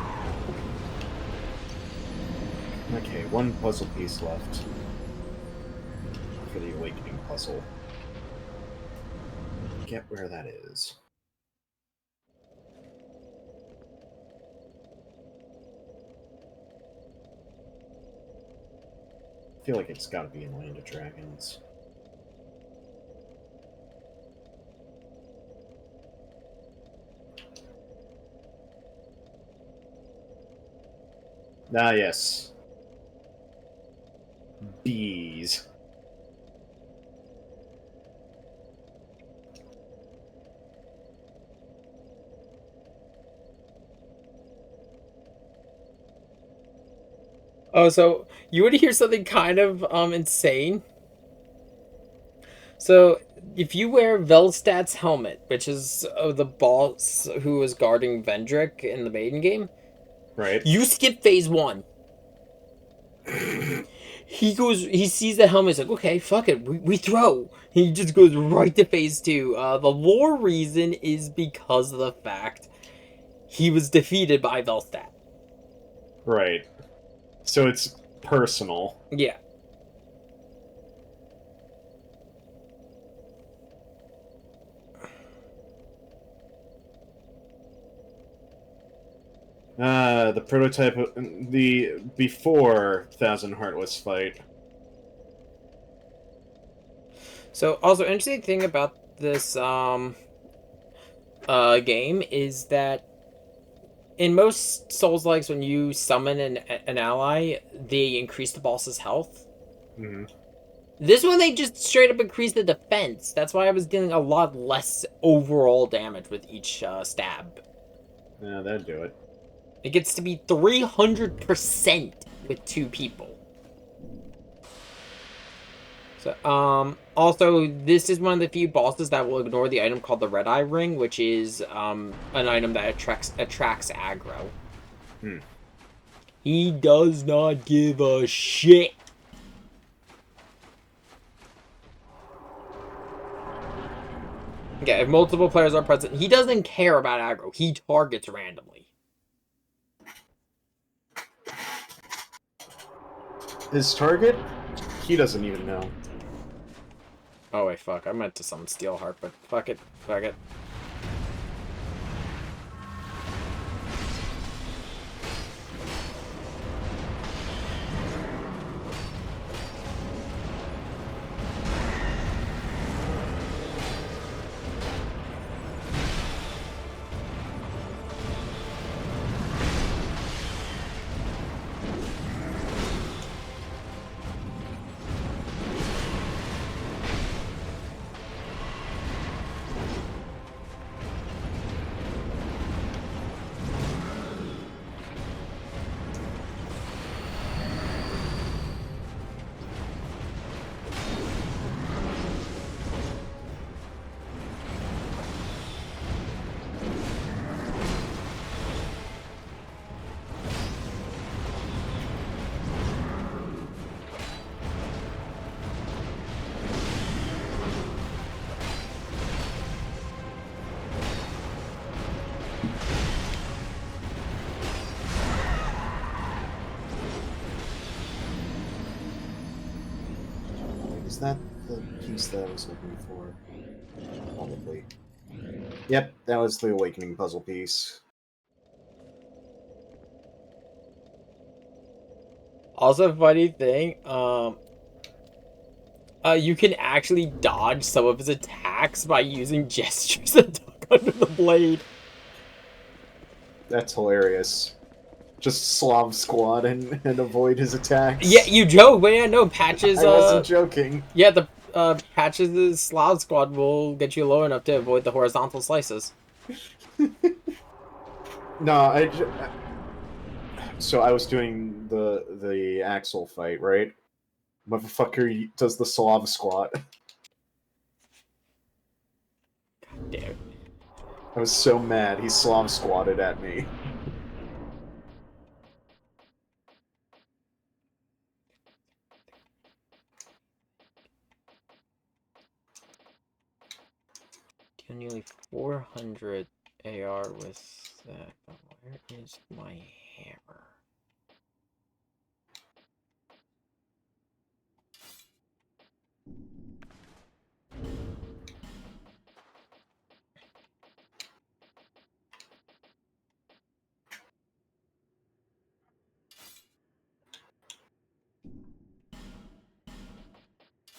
Okay, one puzzle piece left. For the Awakening puzzle. Get where that is. I feel like it's gotta be in Land of Dragons. Ah, yes. Bees. Oh, so you want to hear something kind of insane? So if you wear Velstat's helmet, which is the boss who was guarding Vendrick in the maiden game, Right? you skip phase 1. He sees the helmet, he's like, okay, fuck it, we throw. He just goes right to phase 2. The lore reason is because of the fact he was defeated by Velstat. Right. So it's personal. Yeah. The prototype of the before Thousand Heartless fight. So, also, interesting thing about this game is that in most Souls-likes, when you summon an ally, they increase the boss's health. Mm-hmm. This one, they just straight up increase the defense. That's why I was dealing a lot less overall damage with each stab. Yeah, that'd do it. It gets to be 300% with 2 people. So, also, this is one of the few bosses that will ignore the item called the Red Eye Ring, which is an item that attracts aggro. He does not give a shit. Okay, if multiple players are present, he doesn't care about aggro. He targets randomly. His target? He doesn't even know. Oh wait, fuck. I meant to summon Steelheart, but fuck it. Fuck it. Is that the piece that I was looking for? Probably. Yep, that was the Awakening puzzle piece. Also, funny thing, you can actually dodge some of his attacks by using gestures and duck under the blade. That's hilarious. Just Slav Squad and avoid his attacks. Yeah, you joke, but yeah, no, Patches, I wasn't joking. yeah, the, Patches' Slav Squad will get you low enough to avoid the horizontal slices. No, so I was doing the Axel fight, right? Motherfucker does the Slav Squat. Damn. I was so mad. He Slav squatted at me. Do nearly 400 AR with that, but where is my hammer?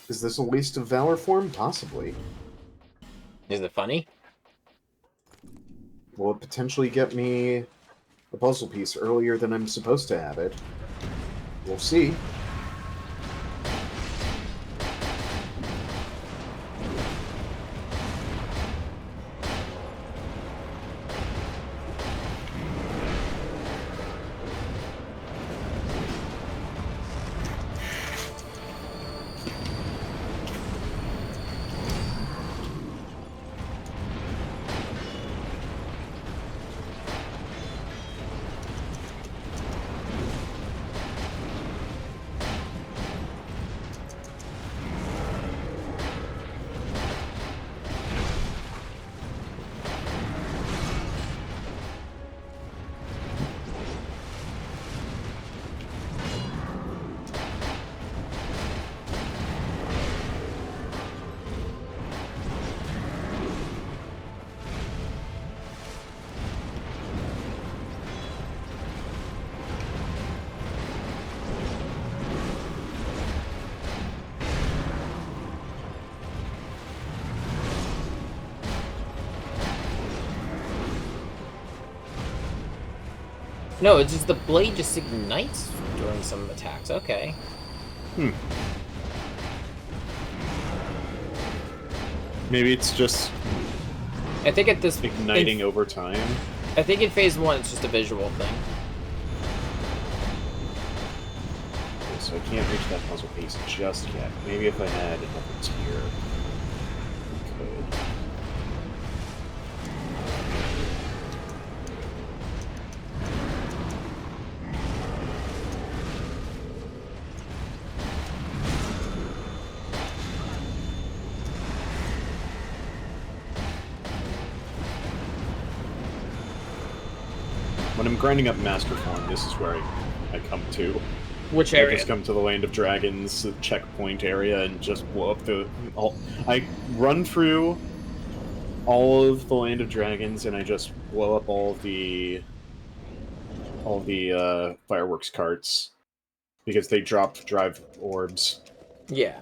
Is this a waste of Valor form? Possibly. Is it funny? Will it potentially get me a puzzle piece earlier than I'm supposed to have it? We'll see. No, it's just the blade just ignites during some attacks. Okay. Maybe it's just I think at this igniting over time. I think in phase 1 it's just a visual thing. Okay, so I can't reach that puzzle piece just yet. Maybe if I had another tier, I could. When I'm grinding up Master Form, this is where I come to. Which I area? just come to the Land of Dragons checkpoint area and just blow up the. I run through all of the Land of Dragons and I just blow up all the fireworks carts because they drop drive orbs. Yeah.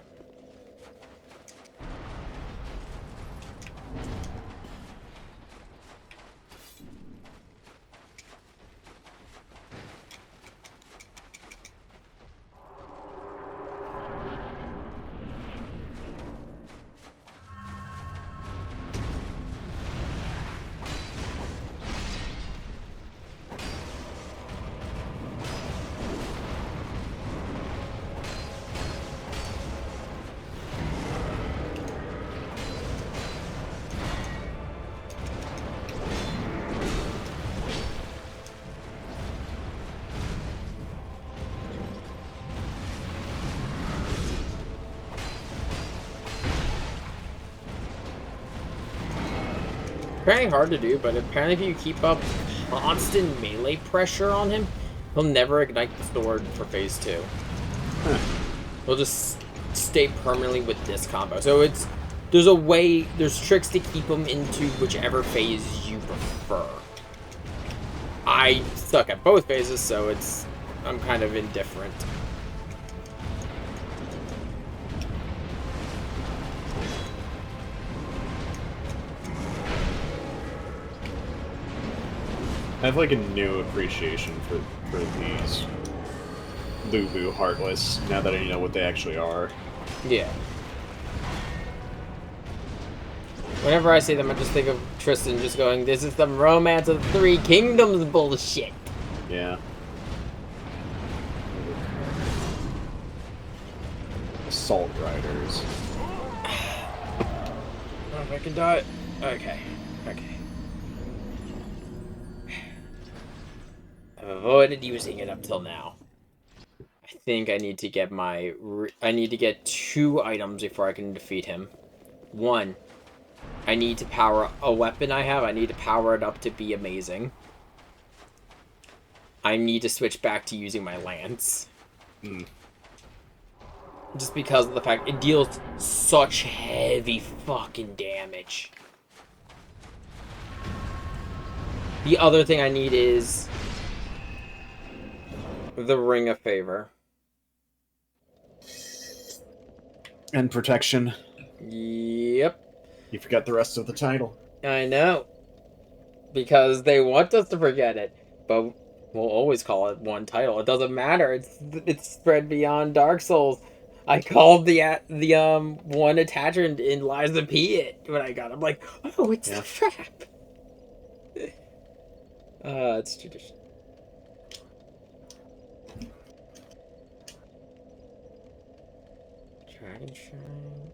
Apparently hard to do, but apparently if you keep up constant melee pressure on him, he'll never ignite the sword for phase 2. Huh. He'll just stay permanently with this combo. So there's tricks to keep him into whichever phase you prefer. I suck at both phases, so I'm kind of indifferent. I have like a new appreciation for these Lubu Heartless now that I know what they actually are. Yeah. Whenever I see them, I just think of Tristan just going, "This is some Romance of the Three Kingdoms bullshit." Yeah. Assault Riders. Oh, if I can die. Okay. I've avoided using it up till now. I think I need to get I need to get 2 items before I can defeat him. 1, I need to power a weapon I have. I need to power it up to be amazing. I need to switch back to using my lance. Just because of the fact it deals such heavy fucking damage. The other thing I need is the Ring of Favor. And Protection. Yep. You forgot the rest of the title. I know. Because they want us to forget it. But we'll always call it one title. It doesn't matter. It's spread beyond Dark Souls. I called the one attachment in Lies of P it when I got it. I'm like, oh, it's the trap. It's tradition. Dragon Shrine.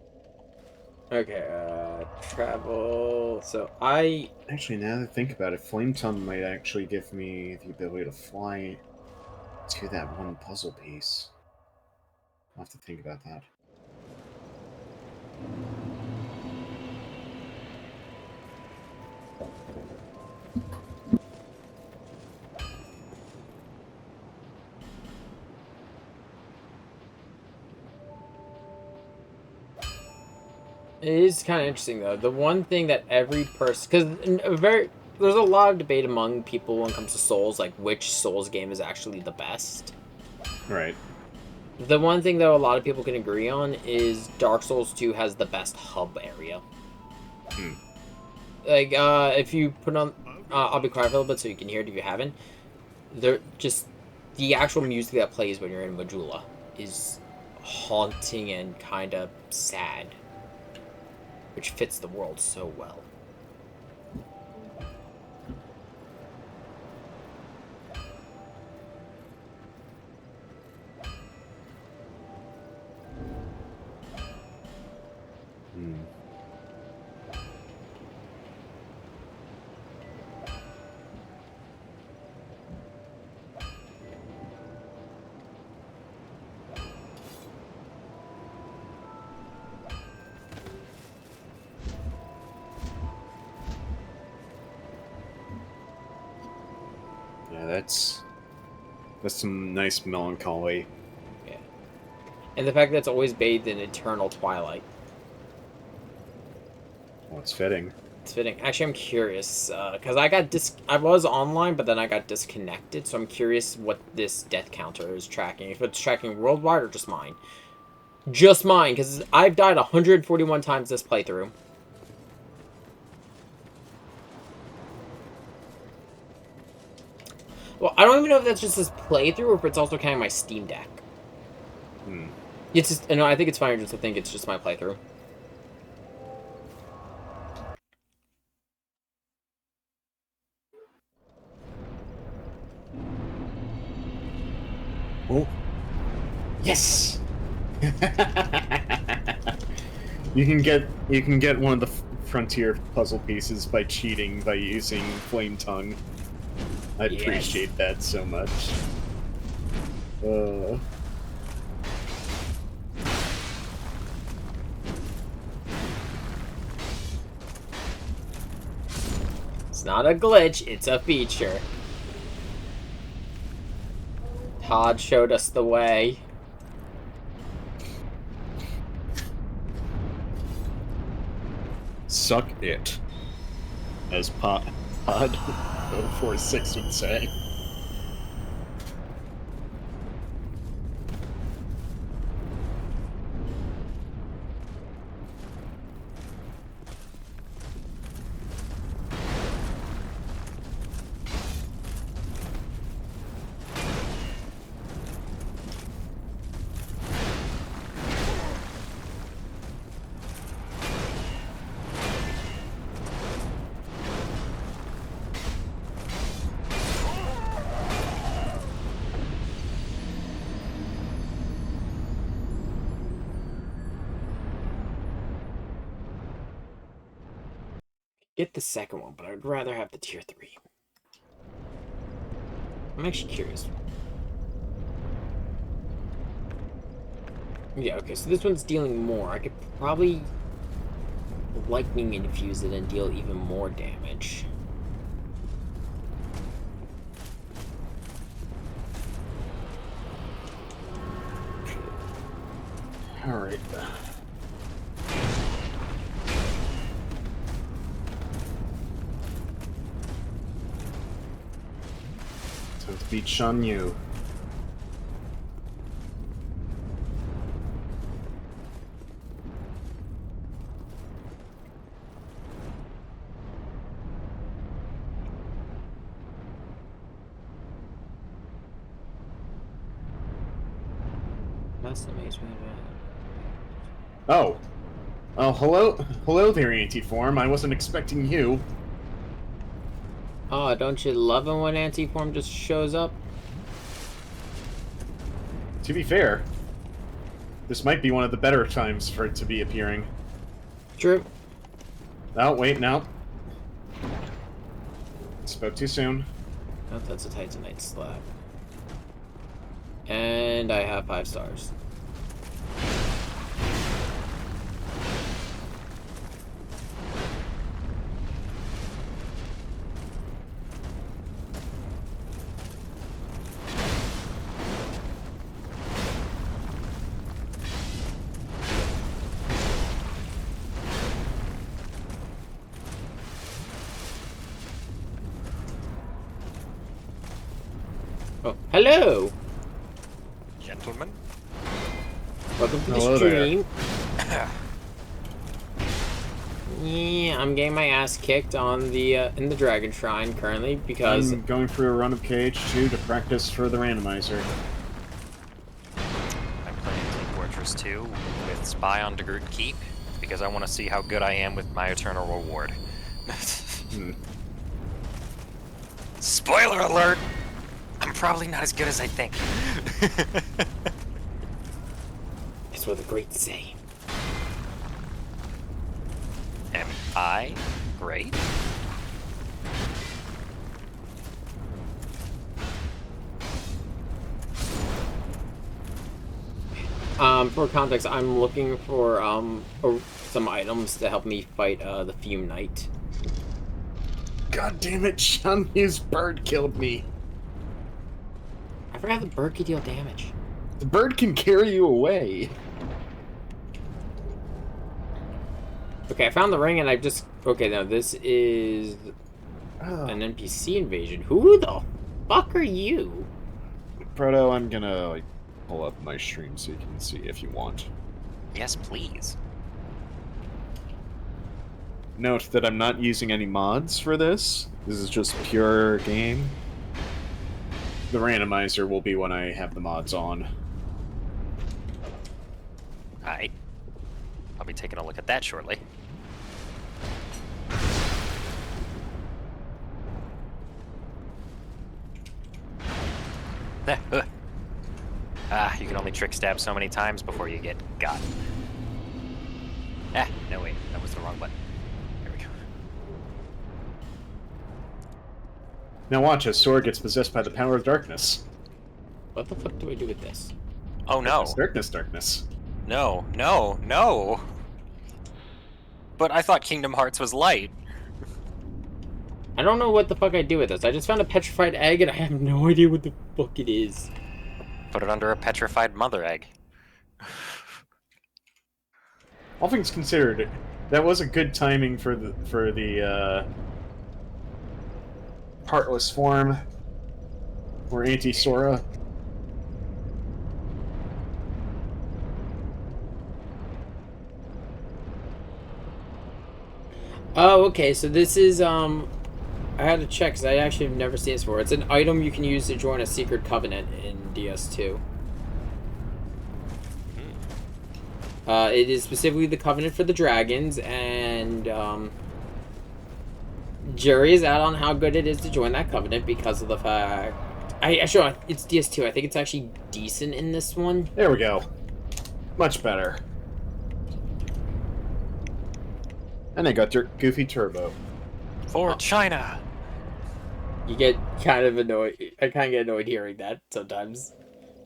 Okay, travel. So Actually, now that I think about it, Flame Tongue might actually give me the ability to fly to that one puzzle piece. I'll have to think about that. It is kind of interesting though. The one thing that every person, because there's a lot of debate among people when it comes to Souls, like which Souls game is actually the best. Right. The one thing though a lot of people can agree on is Dark Souls 2 has the best hub area. Like if you put on, I'll be quiet for a little bit so you can hear it if you haven't. The actual music that plays when you're in Majula is haunting and kind of sad. Which fits the world so well. Yeah, that's some nice melancholy And the fact that it's always bathed in eternal twilight. Well, it's fitting. It's fitting. Actually, I'm curious, because I was online, but then I got disconnected, so I'm curious what this death counter is tracking. If it's tracking worldwide or just mine. Just mine, because I've died 141 times this playthrough. Well, I don't even know if that's just this playthrough, or if it's also counting my Steam Deck. It's just, no, I think it's fine just to think it's just my playthrough. Oh. Yes. You can get one of the frontier puzzle pieces by cheating by using Flame Tongue. I'd appreciate that so much. It's not a glitch, it's a feature. Todd showed us the way. Suck it. As Pod 046 would say. Get the second one, but I'd rather have the tier 3. I'm actually curious. Yeah, okay, so this one's dealing more. I could probably lightning infuse it and deal even more damage. Alright. So it's beat Shan Yu. That's amazing. Oh. Oh, hello there, Antiform. I wasn't expecting you. Oh, don't you love it when Antiform just shows up? To be fair, this might be one of the better times for it to be appearing. True. Oh, wait, no. Spoke too soon. Oh, that's a Titanite slab. And I have 5 stars. Oh, hello! Gentlemen? Welcome to Hello the stream. Yeah, I'm getting my ass kicked on the in the Dragon Shrine currently because I'm going through a run of KH2 to practice for the randomizer. I'm playing Team Fortress 2 with Spy on Degurt Keep because I want to see how good I am with my eternal reward. Spoiler alert! I'm probably not as good as I think. that's what the greats say. Am I great? For context, I'm looking for some items to help me fight the Fume Knight. God damn it, Shan Yu's bird killed me. I forgot the bird could deal damage. The bird can carry you away. Okay, I found the ring and I just... Okay, now this is Oh. an NPC invasion. Who the fuck are you? Proto, I'm gonna like pull up my stream so you can see if you want. Yes, please. Note that I'm not using any mods for this. This is just pure game. The randomizer will be when I have the mods on. Alright. I'll be taking a look at that shortly. You can only trick stab so many times before you get got. No wait, that was the wrong button. There we go. Now watch as Sora gets possessed by the power of darkness. What the fuck do I do with this? Oh no. Darkness. No, no, no! But I thought Kingdom Hearts was light. I don't know what the fuck I do with this. I just found a petrified egg and I have no idea what the fuck it is. Put it under a petrified mother egg. All things considered, that was a good timing for the Heartless form, or Anti-Sora. Oh, okay, so this is, I had to check, because I actually have never seen this before. It's an item you can use to join a secret covenant in DS2. It is specifically the covenant for the dragons, and, Jerry is out on how good it is to join that covenant because of the fact... Actually, it's DS2. I think it's actually decent in this one. There we go. Much better. And I got Goofy Turbo. For China! You get kind of annoyed. I kind of get annoyed hearing that sometimes,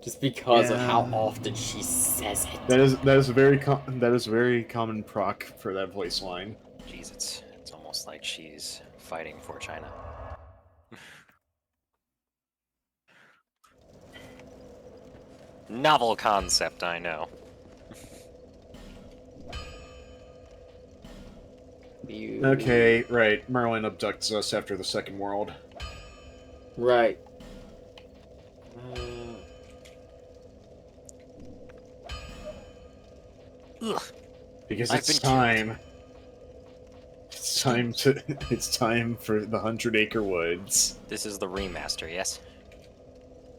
just because of how often she says it. That is a very common proc for that voice line. Jeez, it's almost like she's fighting for China. Novel concept, I know. Okay, right. Merlin abducts us after the Second World. Right. Ugh. Because I've it's been time. It's time to. It's time for the 100-Acre Woods. This is the remaster, yes?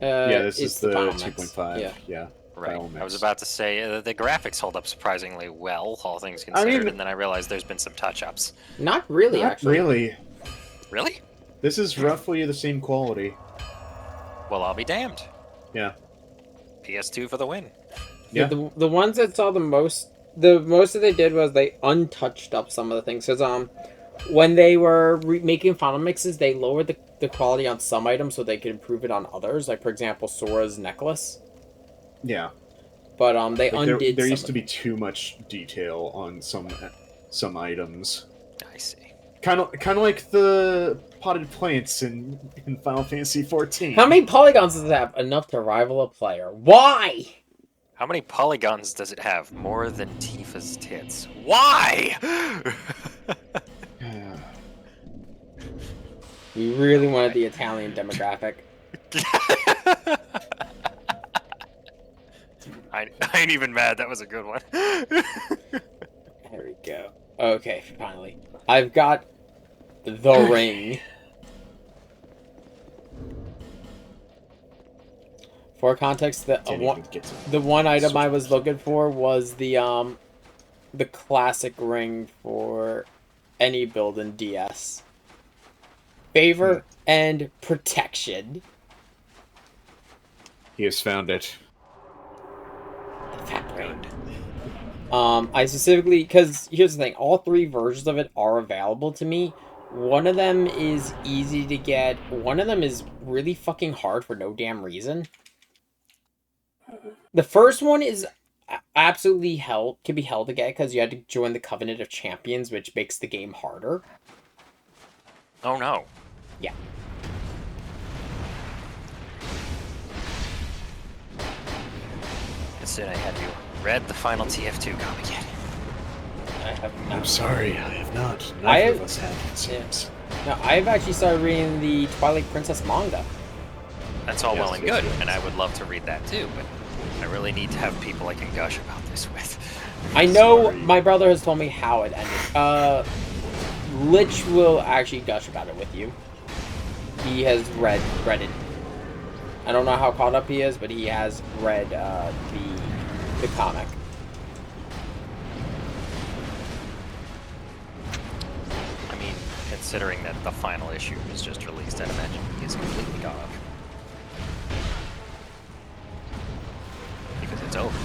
Yeah, this is the Final Mix. 2.5. Yeah. Right. Final I was Mix. about to say the graphics hold up surprisingly well, all things considered, and then I realized there's been some touch-ups. Not really, Not actually. really. Really? This is roughly the same quality. Well, I'll be damned. Yeah. PS2 for the win. Yeah. Yeah. The ones that saw the most that they did was they untouched up some of the things. Because when they were making final mixes, they lowered the quality on some items so they could improve it on others. Like, for example, Sora's necklace. Yeah. But they Like, undid. there some used of to be too much detail on some items. I see. Kind of like the potted plants in Final Fantasy XIV. How many polygons does it have? Enough to rival a player. Why? How many polygons does it have? More than Tifa's tits. Why? We really wanted the Italian demographic. I ain't even mad. That was a good one. There we go. Okay, finally. I've got the ring. For context, the one item I was looking for was the classic ring for any build in DS. Favor and protection. He has found it. The fat ring. I specifically, because here's the thing, all three versions of it are available to me. One of them is easy to get. One of them is really fucking hard for no damn reason. The first one is absolutely can be hell to get because you had to join the Covenant of Champions, which makes the game harder. Oh no. Yeah. Vincent, have you read the final TF2 comic yet? I have I'm not. sorry, I have not. I Neither have- of us have, it seems. No, I've actually started reading the Twilight Princess manga. That's all Yes, well and yes, good, yes. and I would love to read that too, but I really need to have people I can gush about this with. I know Sorry. my brother has told me how it ended. Lich will actually gush about it with you. He has read it. I don't know how caught up he is, but he has read the comic. I mean, considering that the final issue was just released, I'd imagine he is completely gone. Because it's over.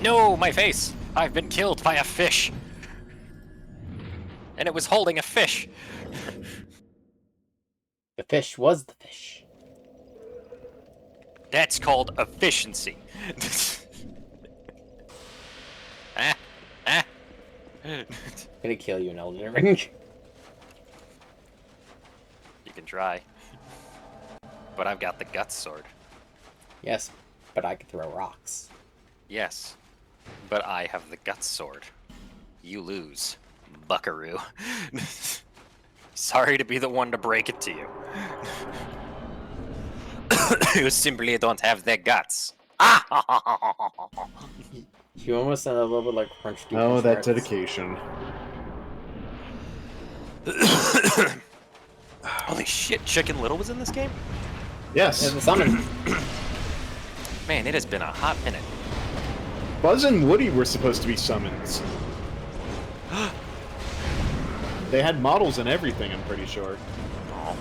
No, my face! I've been killed by a fish! And it was holding a fish! The fish was the fish. That's called efficiency. Ah, ah. I'm gonna kill you in Elden Ring. You can try. But I've got the guts sword. Yes, but I can throw rocks. Yes, but I have the guts sword. You lose, buckaroo. Sorry to be the one to break it to you. You simply don't have the guts. You almost sound a little bit like Crunch. Oh, that dedication. Holy shit, Chicken Little was in this game? Yes, There's a summon. Man, it has been a hot minute. Buzz and Woody were supposed to be summons. They had models and everything, I'm pretty sure. Oh,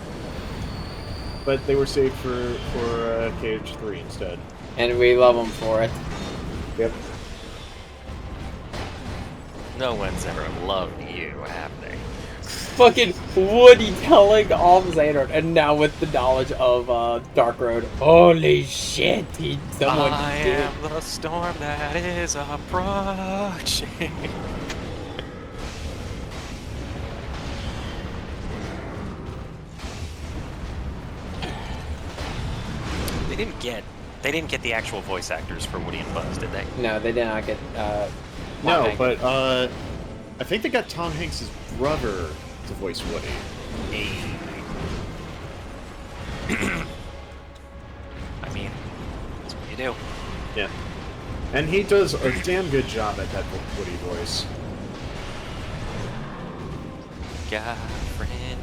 But they were saved for KH3 instead. And we love him for it. Yep. no one's ever loved you, have they? Fucking Woody telling off Xehanort, and now with the knowledge of Dark Road. Holy shit, someone I did. am the storm that is approaching. They didn't get the actual voice actors for Woody and Buzz, did they? No, they did not get. No, Hanks. but I think they got Tom Hanks' brother to voice Woody. I mean, that's what you do. Yeah. And he does a damn good job at that Woody voice. Got a friend.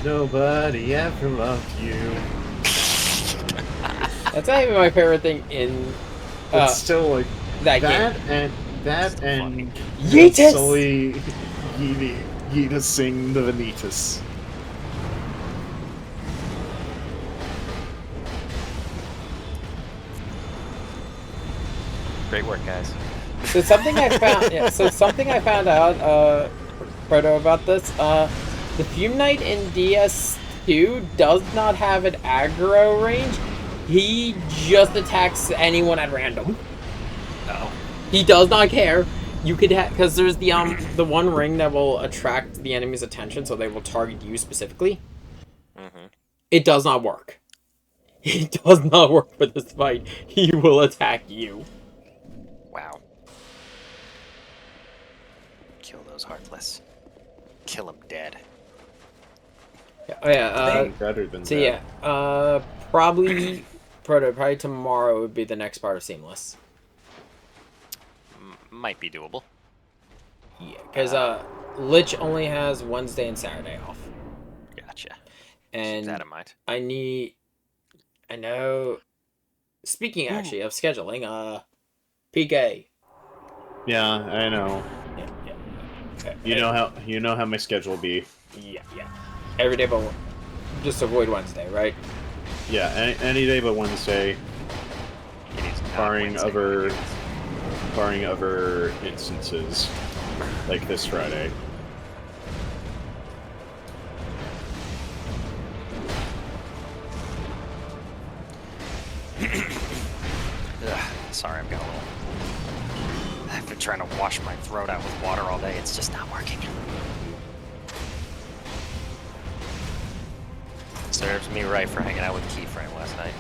Nobody ever loved you. That's not even my favorite thing in It's still like that that game. and that Still and Yeetus! Sully Yeetus sing the Vanitas. Great work, guys. So something I found. Yeah, so something I found out, Proto, about this. The Fume Knight in DS2 does not have an aggro range. He just attacks anyone at random. Oh. He does not care. You could because there's the one ring that will attract the enemy's attention, so they will target you specifically. Mm-hmm. It does not work. It does not work for this fight. He will attack you. Wow. Kill those Heartless. Kill them dead. Oh yeah. Better than So that. yeah. Probably probably tomorrow would be the next part of Seamless. Might be doable. Yeah, because Lich only has Wednesday and Saturday off, Gotcha. Keep and that in mind. I know. Speaking actually of scheduling, PK. Yeah, I know. Yeah. You know how my schedule be. Yeah. Every day, but just avoid Wednesday, right? Yeah, any day but Wednesday, It is not barring Wednesday. other instances, like this Friday. Ugh, sorry, I've got a little. I've been trying to wash my throat out with water all day. It's just not working. Serves me right for hanging out with Keyframe last night.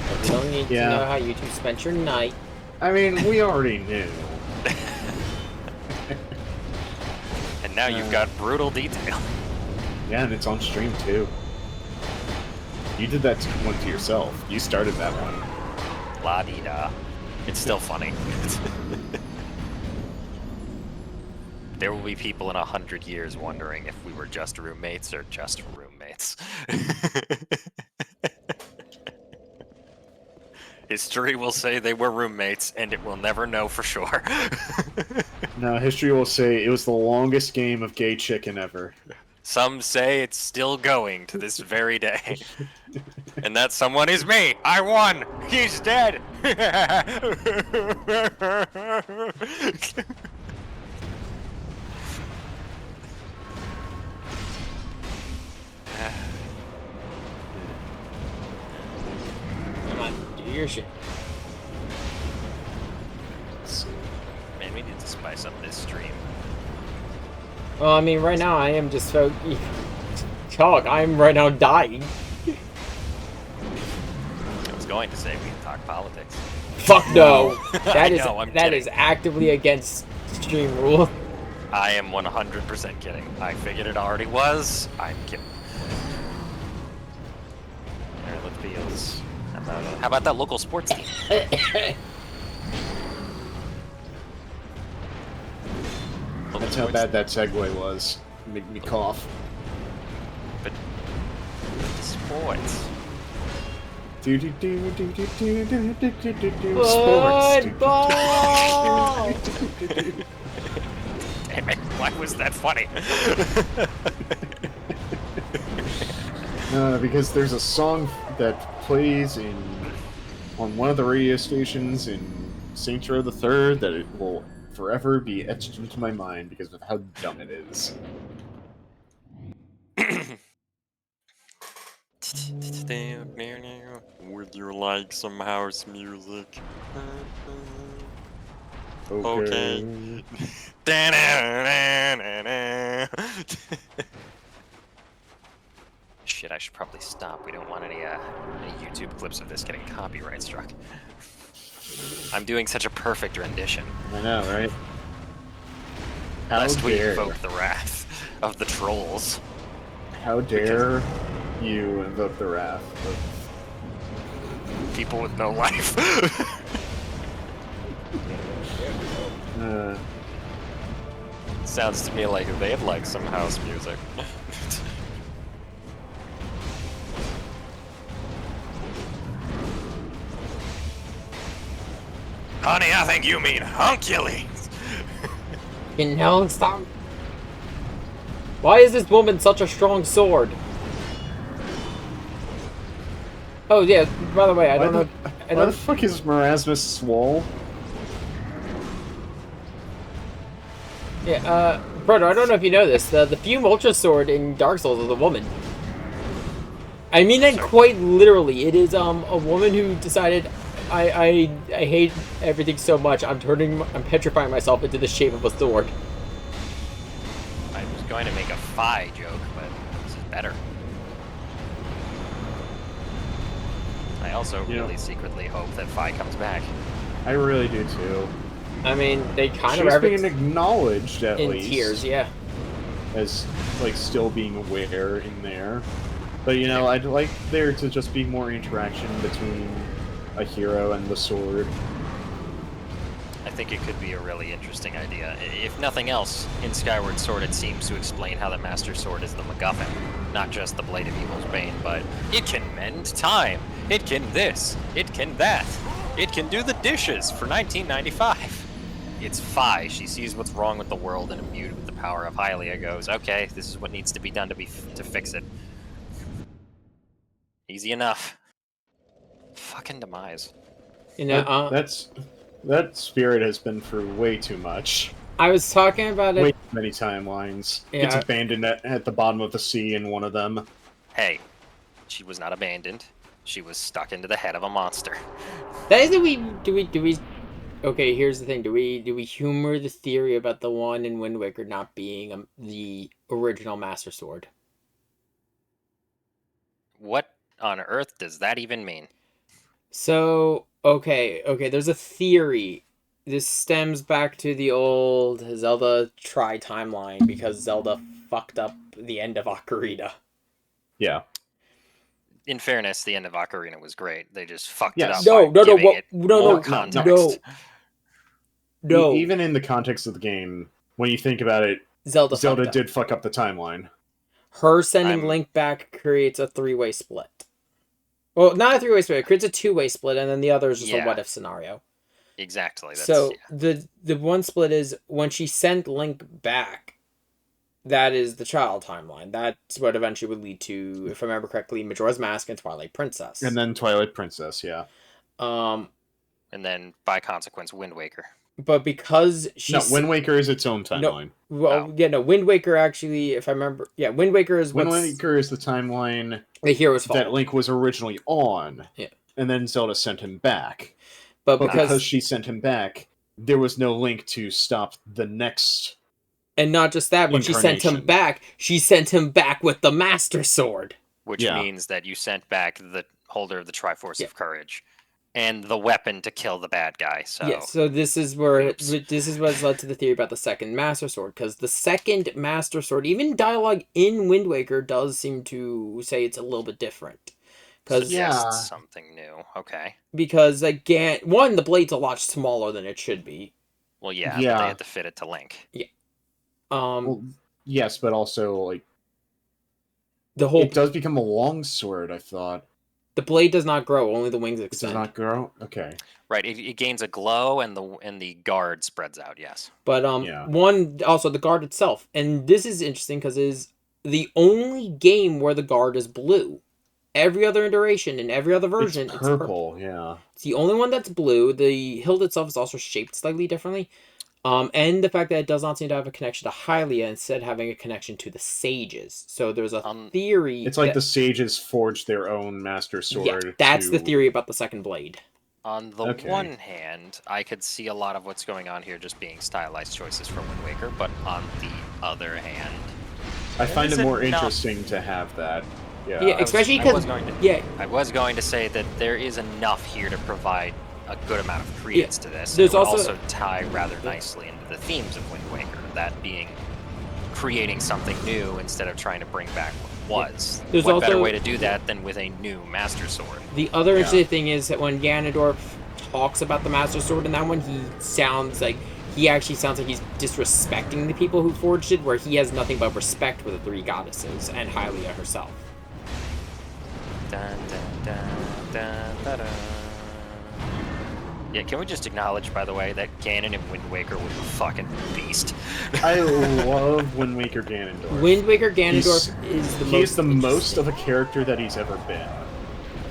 But we don't need to Yeah. know how you two spent your night. I mean, we already knew. And now you've got brutal detail. Yeah, and it's on stream too. You did that one to yourself. You started that one. La-di-da. It's still funny. There will be people in 100 years wondering if we were just roommates or just roommates. History will say they were roommates, and it will never know for sure. No, history will say it was the longest game of gay chicken ever. Some say it's still going to this very day. And that someone is me! I won! He's dead! Come on, do your shit. Man, we need to spice up this stream. Well, I mean, right now I am just so... Talk, I'm right now dying. I was going to say we can talk politics. Fuck no! I know, I'm that kidding. is actively against stream rule. I am 100% kidding. I figured it already was. I'm kidding. Maryland Fields. How about that local sports team? That's how bad that segue was. Make me cough. But sports. Sports. Football! Damn it, why was that funny? Because there's a song that plays on one of the radio stations in Saints Row the Third that it will forever be etched into my mind because of how dumb it is. Would you like some house music? Okay. Shit, I should probably stop. We don't want any YouTube clips of this getting copyright struck. I'm doing such a perfect rendition. I know, right? How Lest we dare, invoke the wrath of the trolls. how dare you invoke the wrath of... People with no life. Sounds to me like they'd like some house music. Honey, I think you mean Hunculings. You know, stop. Why is this woman such a strong sword? Oh yeah, by the way, I don't know. Why the fuck is Marasmus swole? Yeah, Brodo, I don't know if you know this. The Fume Ultra Sword in Dark Souls is a woman. I mean that quite literally. It is a woman who decided, I hate everything so much. I'm petrifying myself into the shape of a sword. I was going to make a Phi joke, but this is better. I also really secretly hope that Phi comes back. I really do too. I mean, they kind of She's have being it acknowledged at in least tears, yeah. as like still being aware in there. But you know, I'd like there to just be more interaction between a hero and the sword. I think it could be a really interesting idea. If nothing else, in Skyward Sword it seems to explain how the Master Sword is the MacGuffin. Not just the Blade of Evil's Bane, but it can mend time. It can this. It can that. It can do the dishes for 1995. It's Phi. She sees what's wrong with the world and imbued with the power of Hylia goes, okay, this is what needs to be done to fix it. Easy enough. Fucking demise. You know, That spirit has been through way too much. I was talking about Way it. too many timelines. Yeah. Gets abandoned at the bottom of the sea in one of them. Hey, she was not abandoned. She was stuck into the head of a monster. That is, do we? Okay, here's the thing. Do we humor the theory about the one in Wind Waker not being the original Master Sword? what on earth does that even mean? So, okay, there's a theory. This stems back to the old Zelda Tri timeline because Zelda fucked up the end of Ocarina. Yeah. In fairness, the end of Ocarina was great. They just fucked it up Yes. No, by no, no, giving what, it no, more no, context. no. Even in the context of the game, when you think about it, Zelda Zelda fucked up. did fuck up the timeline. Her sending I'm- Link back creates a three-way split. Well, not a three-way split. It creates a two-way split, and then the other is just a Yeah. what-if scenario. Exactly. So yeah. the one split is when she sent Link back. That is the child timeline. That's what eventually would lead to, if I remember correctly, Majora's Mask and Twilight Princess. And then Twilight Princess, yeah. And then by consequence, Wind Waker. but because she's No, Wind Waker is its own timeline. Wind Waker actually, if I remember, Wind Waker is Wind Waker is the timeline the hero's fault. that Link was originally on. Yeah. And then Zelda sent him back. But because she sent him back, there was no Link to stop the next. And not just that, when she sent him back with the Master Sword. Which means that you sent back the holder of the Triforce of Courage. And the weapon to kill the bad guy. So so this is what's led to the theory about the second Master Sword, because the second Master Sword, even dialogue in Wind Waker does seem to say it's a little bit different. Suggests something new. Okay. Because again, one, the blade's a lot smaller than it should be. Well, but they had to fit it to Link. Yeah. Yes, but also like it does become a long sword. I thought the blade does not grow; only the wings extend. It does not grow. Okay. Right. It gains a glow, and the guard spreads out. Yes. But one also the guard itself, and this is interesting because it is the only game where the guard is blue. Every other iteration and every other version, it's purple. Yeah. It's the only one that's blue. The hilt itself is also shaped slightly differently. And the fact that it does not seem to have a connection to Hylia, instead having a connection to the sages. So there's a theory. It's like the sages forged their own Master Sword. Yeah, that's the theory about the second blade. On the one hand, I could see a lot of what's going on here just being stylized choices from Wind Waker, but on the other hand, I find it more interesting to have that. Yeah, especially because I was going to say that there is enough here to provide a good amount of credence to this. There's it would also tie rather nicely into the themes of Wind Waker, that being creating something new instead of trying to bring back what was. There's what better way to do that than with a new Master Sword? The other interesting thing is that when Ganondorf talks about the Master Sword in that one, he actually sounds like he's disrespecting the people who forged it, where he has nothing but respect for the three goddesses and Hylia herself. Dun, dun, dun, dun, dun, dun. Yeah, can we just acknowledge, by the way, that Ganon in Wind Waker was a fucking beast? I love Wind Waker Ganondorf. Wind Waker Ganondorf is the most of a character that he's ever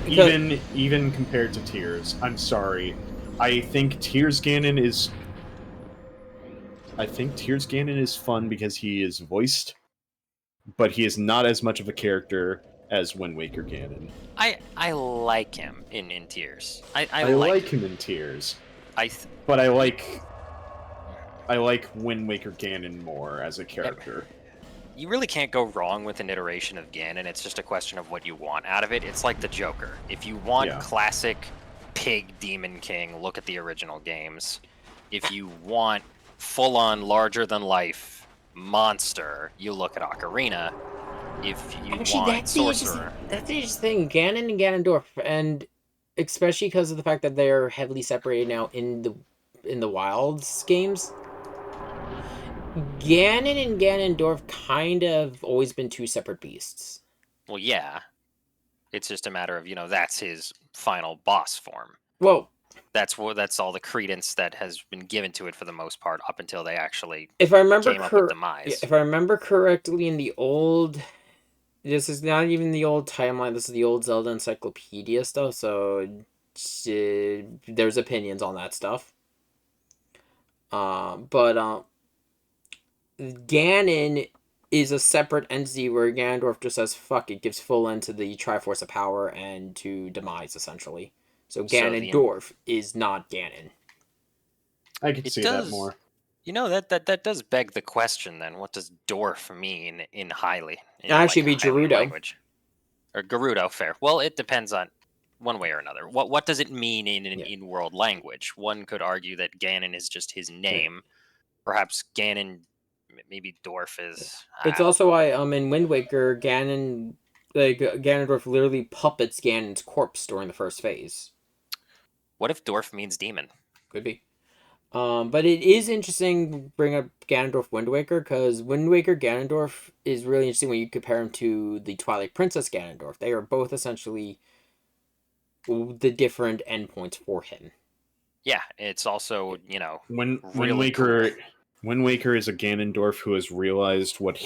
been. Even compared to Tears. I'm sorry. I think Tears Ganon is fun because he is voiced, but he is not as much of a character as Wind Waker Ganon. I like him in Tears. I like him in Tears. But I like Wind Waker Ganon more as a character. You really can't go wrong with an iteration of Ganon. It's just a question of what you want out of it. It's like the Joker. If you want classic pig demon king, look at the original games. If you want full-on larger-than-life monster, you look at Ocarina. If you want Sorcerer. That's the interesting thing. Ganon and Ganondorf, and especially because of the fact that they're heavily separated now in the Wilds games. Ganon and Ganondorf kind of always been two separate beasts. Well, yeah. It's just a matter of, that's his final boss form. Well, that's all the credence that has been given to it for the most part up until they actually came up with Demise. If I remember correctly, in the old... This is not even the old timeline. This is the old Zelda Encyclopedia stuff, so there's opinions on that stuff. But Ganon is a separate entity where Ganondorf just says, fuck it, gives full end to the Triforce of Power and to Demise, essentially. So Ganondorf is not Ganon. I could see that more. That does beg the question then. What does dwarf mean in Hylian? It'd actually be Gerudo. Language? Or Gerudo, fair. Well, it depends on one way or another. What does it mean in an Yeah. in-world language? One could argue that Ganon is just his name. Perhaps Ganon, maybe Dorf is. It's also why in Wind Waker, Ganondorf literally puppets Ganon's corpse during the first phase. What if Dorf means demon? Could be. But it is interesting to bring up Ganondorf Wind Waker, because Wind Waker Ganondorf is really interesting when you compare him to the Twilight Princess Ganondorf. They are both essentially the different endpoints for him. Yeah, it's also, Wind really Waker, cool. Wind Waker is a Ganondorf who has realized what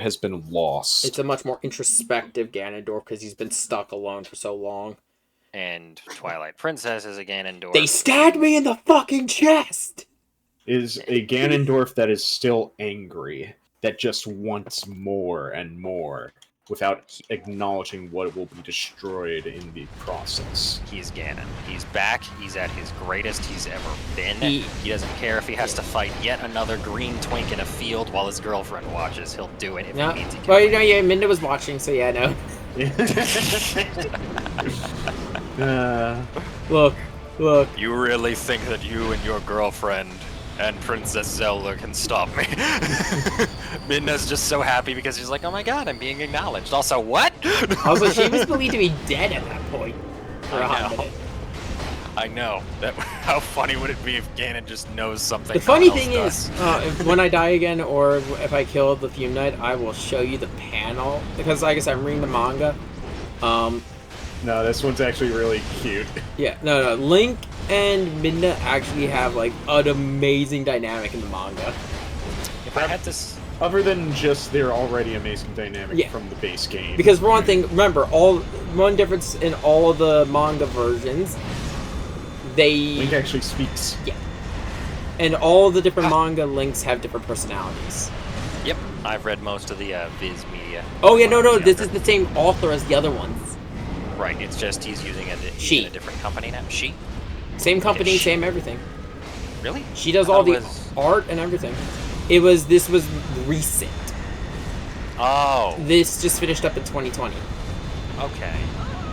has been lost. It's a much more introspective Ganondorf because he's been stuck alone for so long. And Twilight Princess is a Ganondorf. They stabbed me in the fucking chest! Is a Ganondorf that is still angry, that just wants more and more, without acknowledging what will be destroyed in the process. He's Ganon. He's back. He's at his greatest he's ever been. He doesn't care if he has to fight yet another green twink in a field while his girlfriend watches. He'll do it if No, he means he can. well, yeah, Minda was watching, so yeah, no. Look. You really think that you and your girlfriend and Princess Zelda can stop me? Midna's just so happy because she's like, oh my god, I'm being acknowledged. Also, what? Also, she was believed to be dead at that point. For a hot minute. I know. How funny would it be if Ganon just knows something? The funny no one thing else is, does? if, when I die again, or if I kill the Fume Knight, I will show you the panel. Because, like I said, I'm reading the manga. No, this one's actually really cute. Yeah, no. Link and Midna actually have, like, an amazing dynamic in the manga. If I had this... Other than just their already amazing dynamic Yeah. from the base game. Because, for one thing, remember, one difference in all of the manga versions, Link actually speaks. Yeah. And all the different manga Links have different personalities. Yep, I've read most of the Viz Media. Oh, yeah, no, when I was this younger. is the same author as the other ones. Right, it's just he's using She. in a different company now. She? Same company, Yes. same everything. Really? She does I all thought the it was- art and everything. This was recent. Oh, This just finished up in 2020. okay.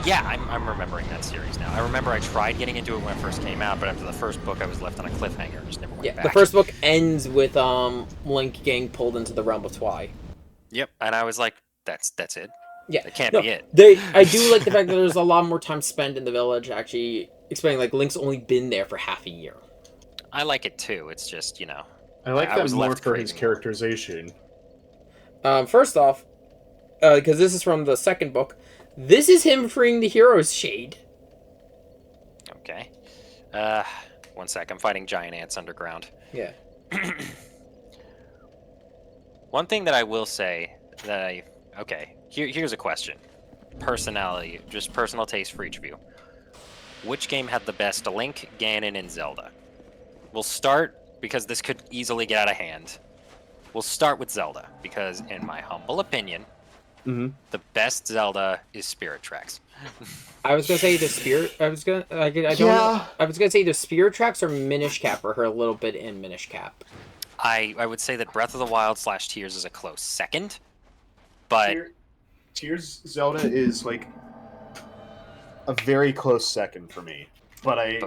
Yeah, I'm remembering that series now. I remember I tried getting into it when it first came out, but after the first book, I was left on a cliffhanger and just never went Yeah, back. the first book ends with Link getting pulled into the realm of Twi. Yep, and I was like, that's it. Yeah, That can't no, be it. I do like the fact that there's a lot more time spent in the village, actually explaining like Link's only been there for half a year. I like it too. It's just, I like I that was more left for his craving more. characterization. First off, because this is from the second book, this is him freeing the hero's shade. okay. One sec. I'm fighting giant ants underground. Yeah. One thing that I will say here's a question. Personality, just personal taste for each of you. Which game had the best Link, Ganon, and Zelda? We'll start, because this could easily get out of hand. We'll start with Zelda, because in my humble opinion, Mhm. the best Zelda is Spirit Tracks. I was gonna say the spirit. I was gonna. I don't. Yeah. I was gonna say the Spirit Tracks or Minish Cap, or her a little bit in Minish Cap. I would say that Breath of the Wild / Tears is a close second, but Tears Zelda is like a very close second for me, but I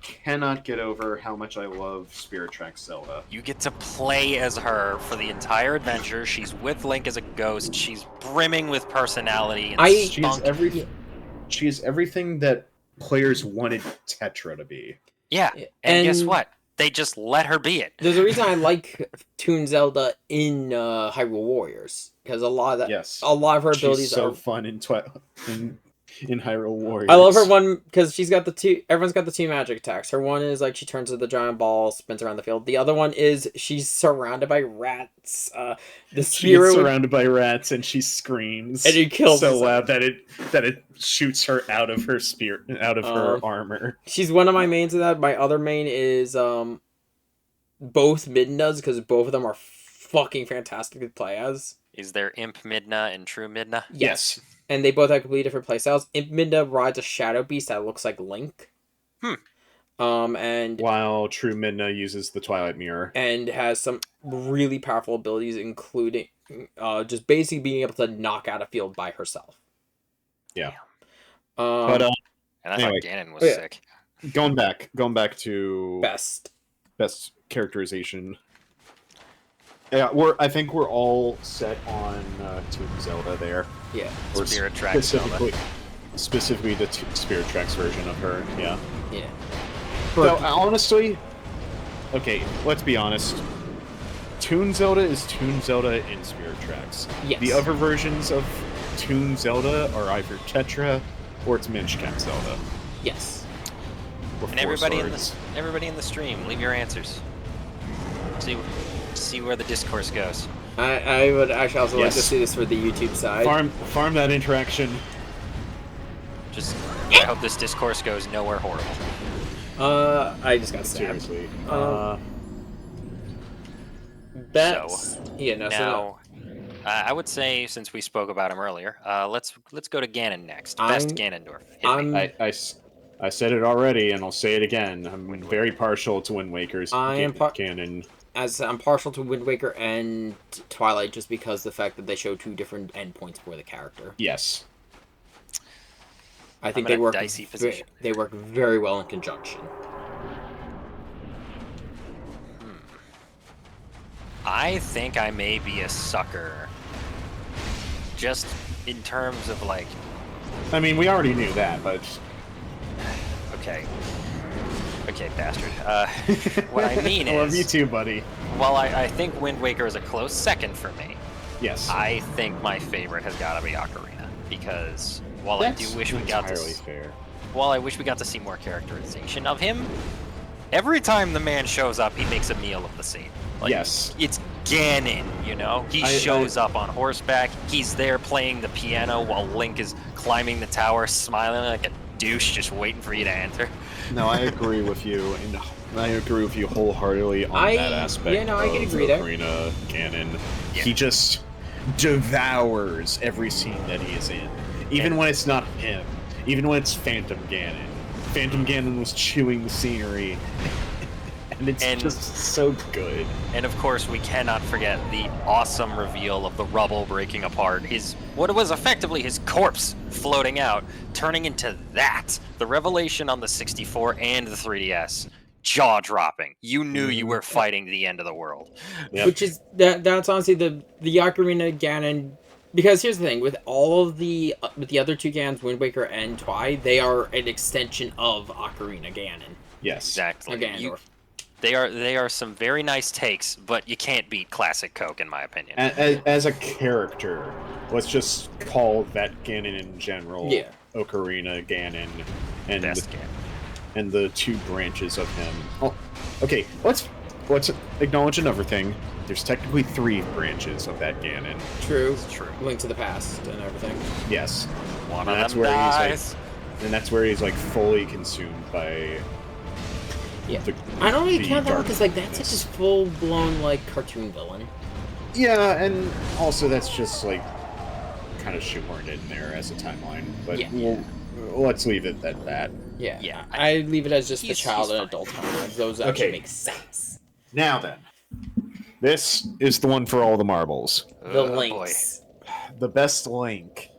cannot get over how much I love Spirit Tracks Zelda. you get to play as her for the entire adventure. She's with Link as a ghost. She's brimming with personality and She is spunk. She is everything that players wanted Tetra to be. Yeah, Yeah, and guess and- what? They just let her be it. There's a reason I like Toon Zelda in Hyrule Warriors, because a lot of that, Yes, a lot of her she's abilities so are. fun in Hyrule Warriors. I love her one because she's got the two. Everyone's got the two magic attacks. Her one is like she turns into the giant ball, spins around the field. The other one is she's surrounded by rats. The She gets spirit surrounded by rats and she screams And it kills so us. loud that it shoots her out of her her armor. she's one of my mains of that. My other main is both Midnas, because both of them are fucking fantastic to play as. Is there Imp Midna and True Midna? Yes. And they both have completely different playstyles. Imp Midna rides a shadow beast that looks like Link. And While True Midna uses the Twilight Mirror. and has some really powerful abilities, including just basically being able to knock out a field by herself. Yeah. Um, But And I Anyway. thought Ganon was Oh, yeah. sick. going back to best. best characterization. Yeah, I think we're all set on Toon Zelda there. Yeah. Or Spirit Tracks Zelda. specifically the Spirit Tracks version of her. Yeah. Yeah. Though honestly, okay, let's be honest. Toon Zelda is Toon Zelda in Spirit Tracks. Yes. The other versions of Toon Zelda are either Tetra or it's Minish Cap Zelda. Yes. Or And Four everybody Swords. in the stream, leave your answers. See where the discourse goes. I would actually also like to Yes. see this for the YouTube side. Farm that interaction. Just I hope this discourse goes nowhere horrible. I just got stabbed. Seriously. Best. Yeah, no. Now, I would say since we spoke about him earlier, let's go to Ganon next. I'm- Best Ganondorf. Hit me. I said it already, and I'll say it again. I'm very partial to Wind Waker's I am canon. As I'm partial to Wind Waker and Twilight, just because the fact that they show two different endpoints for the character. Yes. I think I'm in they a work. dicey position. They work very well in conjunction. I think I may be a sucker. Just in terms of like, I mean, we already knew that, but okay, bastard. What I mean I love is, you too, buddy. while I think Wind Waker is a close second for me, Yes. I think my favorite has got to be Ocarina, because while I do wish we got to, entirely fair. while I wish we got to see more characterization of him, every time the man shows up, he makes a meal of the scene. Like, Yes. it's Ganon, you know? He shows up on horseback, he's there playing the piano while Link is climbing the tower, smiling like a douche, just waiting for you to enter. No, I agree with you, and I agree with you wholeheartedly on that aspect. Yeah, no, I can of agree there. Ocarina Ganon. Yeah. He just devours every scene that he is in, even And- when it's not him. Even when it's Phantom Ganon. Phantom Ganon was chewing the scenery, and it's just so good. And of course, we cannot forget the awesome reveal of the rubble breaking apart. What was effectively his corpse floating out, turning into that. The revelation on the 64 and the 3DS. Jaw-dropping. You knew you were fighting the end of the world. Yep. Which is that's honestly the Ocarina Ganon. Because here's the thing, with all of with the other two Ganons, Wind Waker and Twi, they are an extension of Ocarina Ganon. Yes. Exactly. Ganondorf. They are some very nice takes, but you can't beat classic Coke in my opinion. As a character, let's just call that Ganon in general. Yeah. Ocarina Ganon, and Best Ganon. and the two branches of him. Oh, okay, let's acknowledge another thing. There's technically 3 branches of that Ganon. True. True. Link to the Past and everything. Yes, One and of that's them where dies. that's where he's like fully consumed by. Yeah. The, I don't really the count that one because like darkness. that's just full blown like cartoon villain. Yeah, and also that's just like kind of shoehorned in there as a timeline. But Yeah. let's leave it at that. Yeah. Yeah, I leave it as just the he's child and fine. adult timelines. Those actually Okay. make sense. Now then, this is the one for all the marbles. The Oh, boy. links. The best Link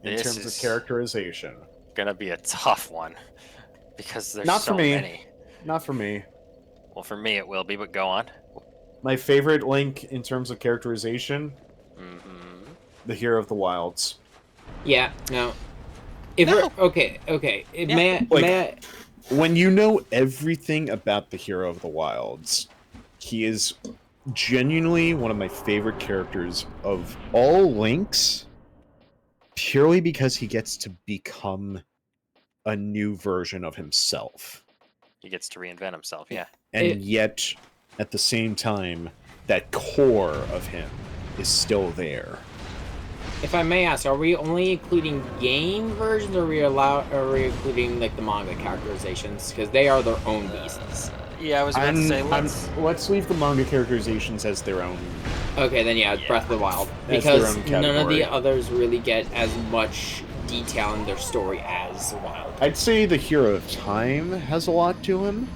in This terms is- of characterization. Gonna be a tough one because there's Not so for me. many. Not for me. Well, for me it will be, but go on. My favorite Link in terms of characterization, Mm-hmm. the Hero of the Wilds. Yeah. No. If No. we're okay. Yeah. May I, When you know everything about the Hero of the Wilds, he is genuinely one of my favorite characters of all Links, purely because he gets to become a new version of himself. He gets to reinvent himself. Yeah. And yet, at the same time, that core of him is still there. if I may ask, are we only including game versions, or are we including like the manga characterizations? Because they are their own beasts. Yeah, I was about to say let's leave the manga characterizations as their own. Okay, then yeah, Yeah. Breath of the Wild. As their Because own none of the category. others really get as much detail in their story as Wild. I'd say the Hero of Time has a lot to him.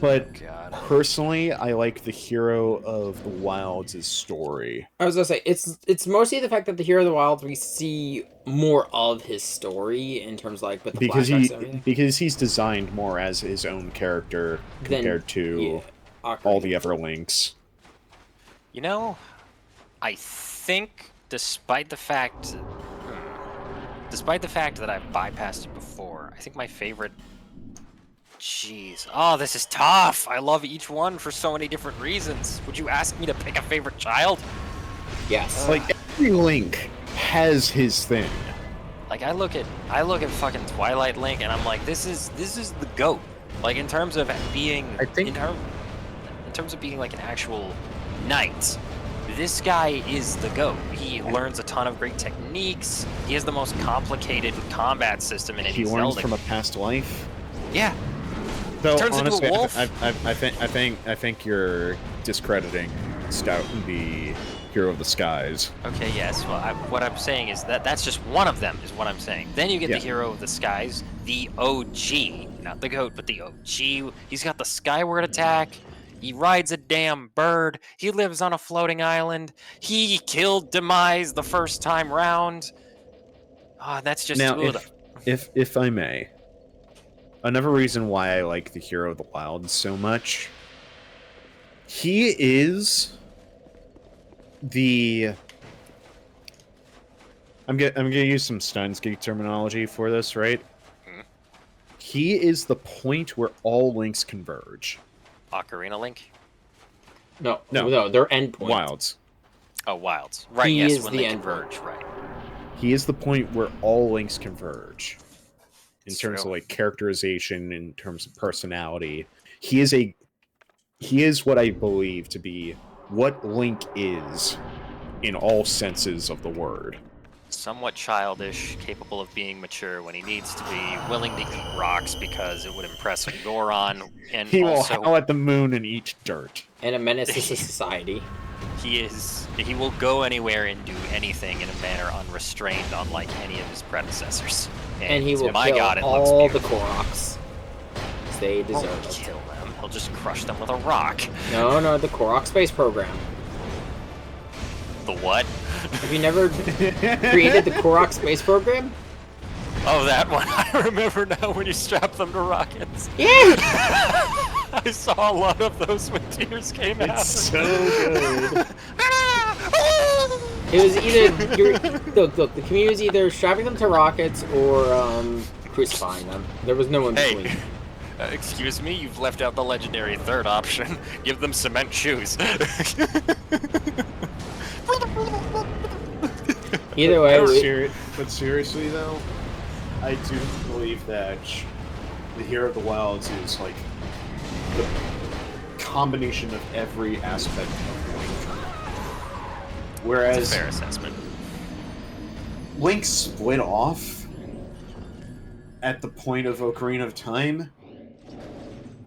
But God. personally, I like the Hero of the Wilds' story. I was gonna say it's mostly the fact that the Hero of the Wild we see more of his story in terms of, like, with the flashbacks and everything. Because he's designed more as his own character compared to all the other Links. You know, I think despite the fact that I've bypassed it before, I think my favorite. Jeez. Oh, this is tough. I love each one for so many different reasons. Would you ask me to pick a favorite child? Yes. Like, every Link has his thing. Like, I look at fucking Twilight Link and I'm like, this is the GOAT. Like, in terms of being in terms of being like an actual knight, this guy is the GOAT. He learns a ton of great techniques. He has the most complicated combat system in any He learns Zelda. from a past life. Yeah. Though, Turns into a honestly, wolf. I think you're discrediting the Hero of the Skies. Okay, yes. Well, what I'm saying is that's just one of them, is what I'm saying. Then you get the Hero of the Skies, the OG, not the GOAT, but the OG. He's got the Skyward attack. He rides a damn bird. He lives on a floating island. He killed Demise the first time round. Ah, that's just Now, two of them. if I may, another reason why I like the Hero of the Wilds so much, he is the. I'm gonna use some Steins Gate terminology for this, right? Mhm. He is the point where all links converge. Ocarina Link? No, No. they're endpoint. Wilds. Oh, Wilds. Right, He yes, is when the they end converge, right. He is the point where all links converge. In It's terms true. of like characterization, in terms of personality. He is what I believe to be what Link is in all senses of the word. Somewhat childish, capable of being mature when he needs to be, willing to eat rocks because it would impress Goron, and He will also howl at the moon and eat dirt. And a menace to society. he will go anywhere and do anything in a manner unrestrained, unlike any of his predecessors. And he will my kill God, it looks all the beautiful. Koroks. They He won't deserve it. kill them. He'll just crush them with a rock. No, the Korok space program. The what? Have you never created the Korok space program? Oh, that one. I remember now when you strap them to rockets. Yeah! I saw a lot of those when Tears came out. It's so good. It was either look, the community was either strapping them to rockets or crucifying them. There was no in between. Hey, excuse me, you've left out the legendary third option. Give them cement shoes. Either way, But seriously though, I do believe that the Hero of the Wilds is like the combination of every aspect of Link. That's Whereas a fair assessment. Link split off at the point of Ocarina of Time.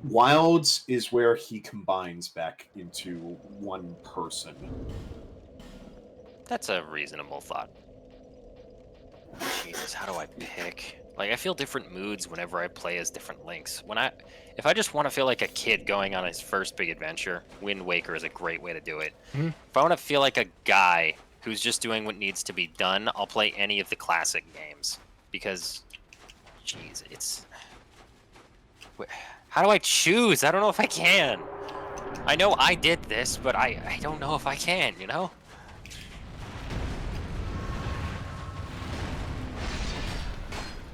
Wilds is where he combines back into one person. That's a reasonable thought. Jesus, how do I pick? Like, I feel different moods whenever I play as different Links. If I just want to feel like a kid going on his first big adventure, Wind Waker is a great way to do it. Mhm. If I want to feel like a guy who's just doing what needs to be done, I'll play any of the classic games. Because, jeez, how do I choose? I don't know if I can. I know I did this, but I don't know if I can, you know?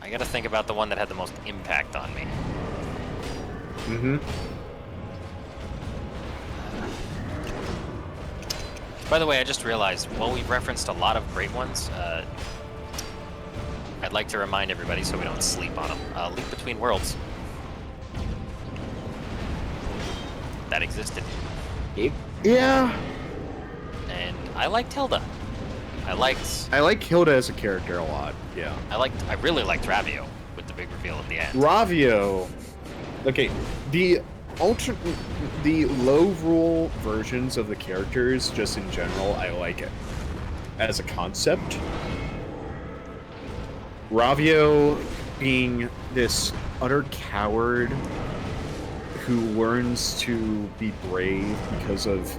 I gotta think about the one that had the most impact on me. Mm-hmm. By the way, I just realized, while we've referenced a lot of great ones, I'd like to remind everybody, so we don't sleep on them, Link Between Worlds. That existed. Yeah. And I liked Hilda. I like Hilda as a character a lot, yeah. I really liked Ravio with the big reveal at the end. Ravio. Okay, the low rule versions of the characters, just in general, I like it. As a concept. Ravio being this utter coward who learns to be brave because of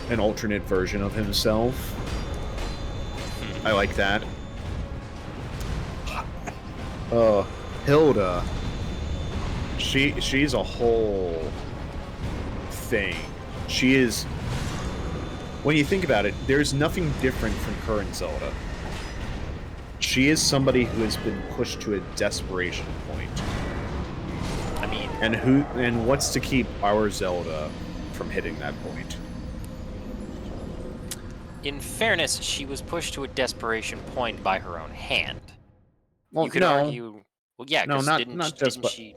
an alternate version of himself. I like that. Hilda. She's a whole thing. She is. When you think about it, there's nothing different from current Zelda. She is somebody who has been pushed to a desperation point. I mean, And what's to keep our Zelda from hitting that point? in fairness, she was pushed to a desperation point by her own hand. Well, You could no, argue, well, yeah, no, because not didn't just she?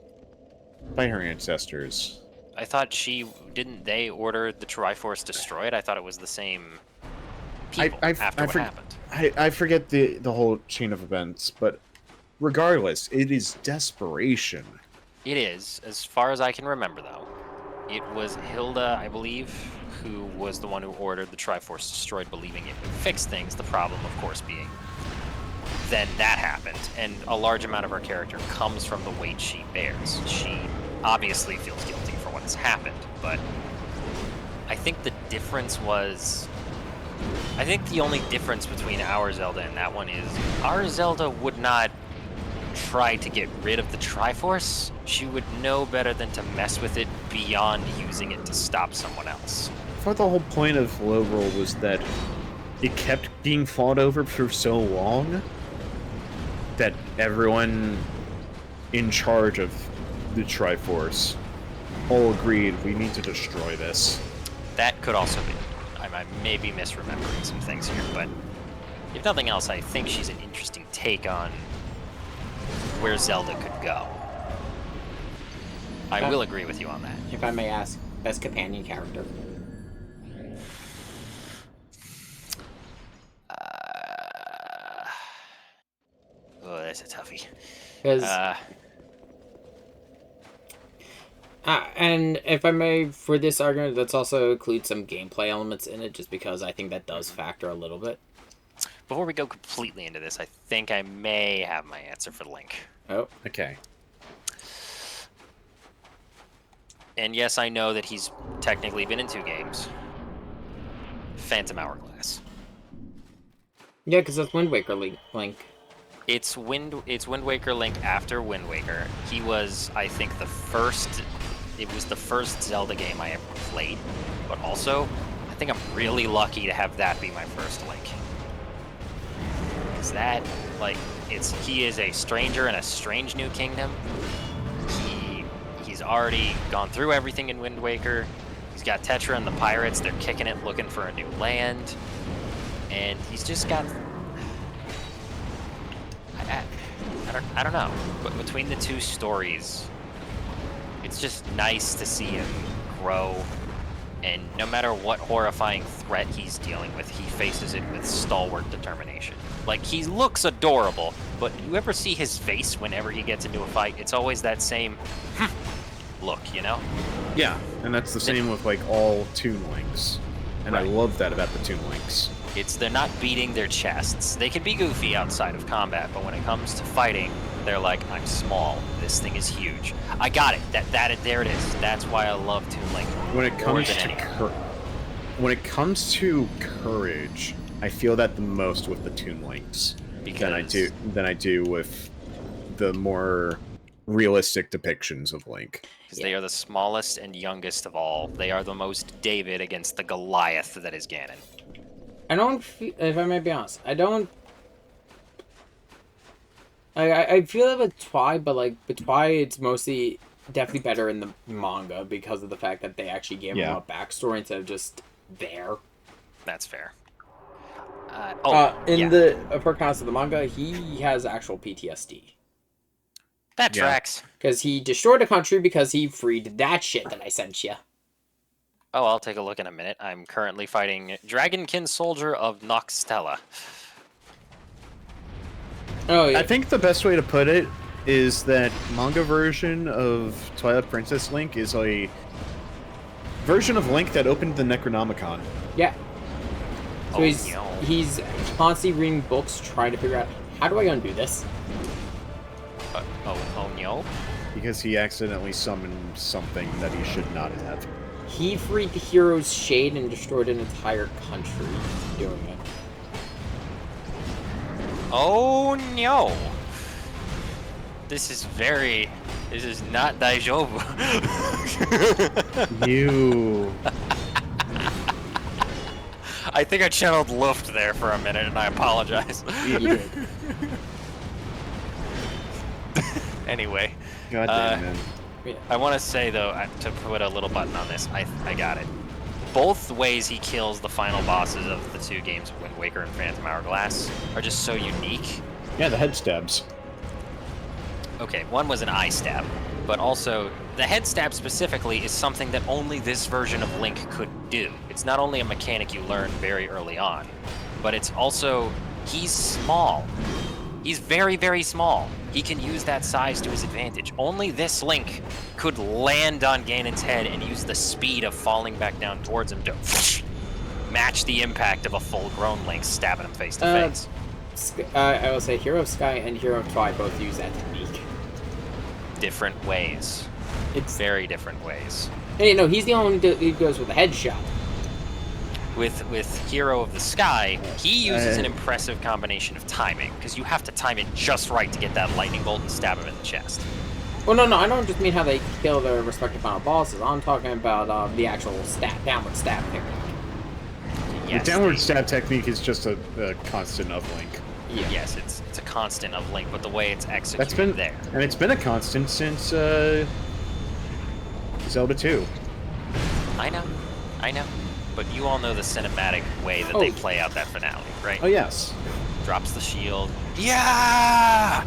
by her ancestors. I thought didn't they order the Triforce destroyed? I thought it was the same people after what happened. I forget the whole chain of events, but regardless, it is desperation. It is, as far as I can remember, though. It was Hilda, I believe, who was the one who ordered the Triforce destroyed, believing it would fix things. The problem, of course, being then that happened, and a large amount of her character comes from the weight she bears. She obviously feels guilty for what has happened, but I think the difference was... I think the only difference between our Zelda and that one is our Zelda would not try to get rid of the Triforce. She would know better than to mess with it beyond using it to stop someone else. I thought the whole point of Low Roll was that it kept being fought over for so long that everyone in charge of the Triforce all agreed we need to destroy this. That could also be. I may be misremembering some things here, but if nothing else, I think she's an interesting take on where Zelda could go. I will agree with you on that. If I may ask, best companion character? Oh, that's a toughie. Because, and if I may, for this argument, let's also include some gameplay elements in it, just because I think that does factor a little bit. Before we go completely into this, I think I may have my answer for Link. Oh. Okay. And yes, I know that he's technically been in 2 games. Phantom Hourglass. Yeah, because that's Wind Waker Link. It's Wind Waker Link after Wind Waker. He was, I think, it was the first Zelda game I ever played, but also, I think I'm really lucky to have that be my first Link. Is that, he is a stranger in a strange new kingdom. He's already gone through everything in Wind Waker. He's got Tetra and the pirates, they're kicking it, looking for a new land. And he's just got... I don't know, but between the 2 stories, it's just nice to see him grow, and no matter what horrifying threat he's dealing with, he faces it with stalwart determination. He looks adorable, but you ever see his face whenever he gets into a fight? It's always that same look, you know? Yeah, and that's the same with all Toon Links. And right. I love that about the Toon Links. They're not beating their chests. They can be goofy outside of combat, but when it comes to fighting, they're like, I'm small. This thing is huge. I got it. There it is. That's why I love Toon Link. When it comes to courage, I feel that the most with the Toon Links than I do with the more realistic depictions of Link. Because they are the smallest and youngest of all. They are the most David against the Goliath that is Ganon. I don't feel, if I may be honest, I feel that with Twi, but with Twi, it's mostly definitely better in the manga because of the fact that they actually gave him a backstory instead of just there. That's fair. For context of the manga, he has actual PTSD. That tracks. Because he destroyed a country because he freed that shit that I sent you. Oh, I'll take a look in a minute. I'm currently fighting Dragonkin Soldier of Noxtella. Oh, yeah. I think the best way to put it is that manga version of Twilight Princess Link is a version of Link that opened the Necronomicon. Yeah. So he's constantly reading books, trying to figure out, how do I undo this? Oh no? Because he accidentally summoned something that he should not have. He freed the hero's shade and destroyed an entire country doing it. Oh no! This is not daijoubu. You. I think I channeled Luft there for a minute, and I apologize. You did. Anyway, God damn, man. Yeah. I want to say though, to put a little button on this, I got it. Both ways he kills the final bosses of the 2 games, Wind Waker and Phantom Hourglass, are just so unique. Yeah, the head stabs. Okay, one was an eye stab, but also the head stab specifically is something that only this version of Link could do. It's not only a mechanic you learn very early on, but it's also, he's small. He's very, very small. He can use that size to his advantage. Only this Link could land on Ganon's head and use the speed of falling back down towards him to match the impact of a full-grown Link stabbing him face to face. I will say Hero of Sky and Hero of Twilight both use that technique. Different ways. It's Very different ways. Hey, no, he's the only one who goes with a headshot. With Hero of the Sky, he uses an impressive combination of timing, because you have to time it just right to get that lightning bolt and stab him in the chest. Well, no, I don't just mean how they kill their respective final bosses. I'm talking about the actual downward stab technique. Yes, the downward stab technique is just a constant of Link. Yeah. Yes, it's a constant of Link, but the way it's executed there. And it's been a constant since Zelda 2. I know. But you all know the cinematic way that they play out that finale, right? Oh, yes. Drops the shield. Yeah!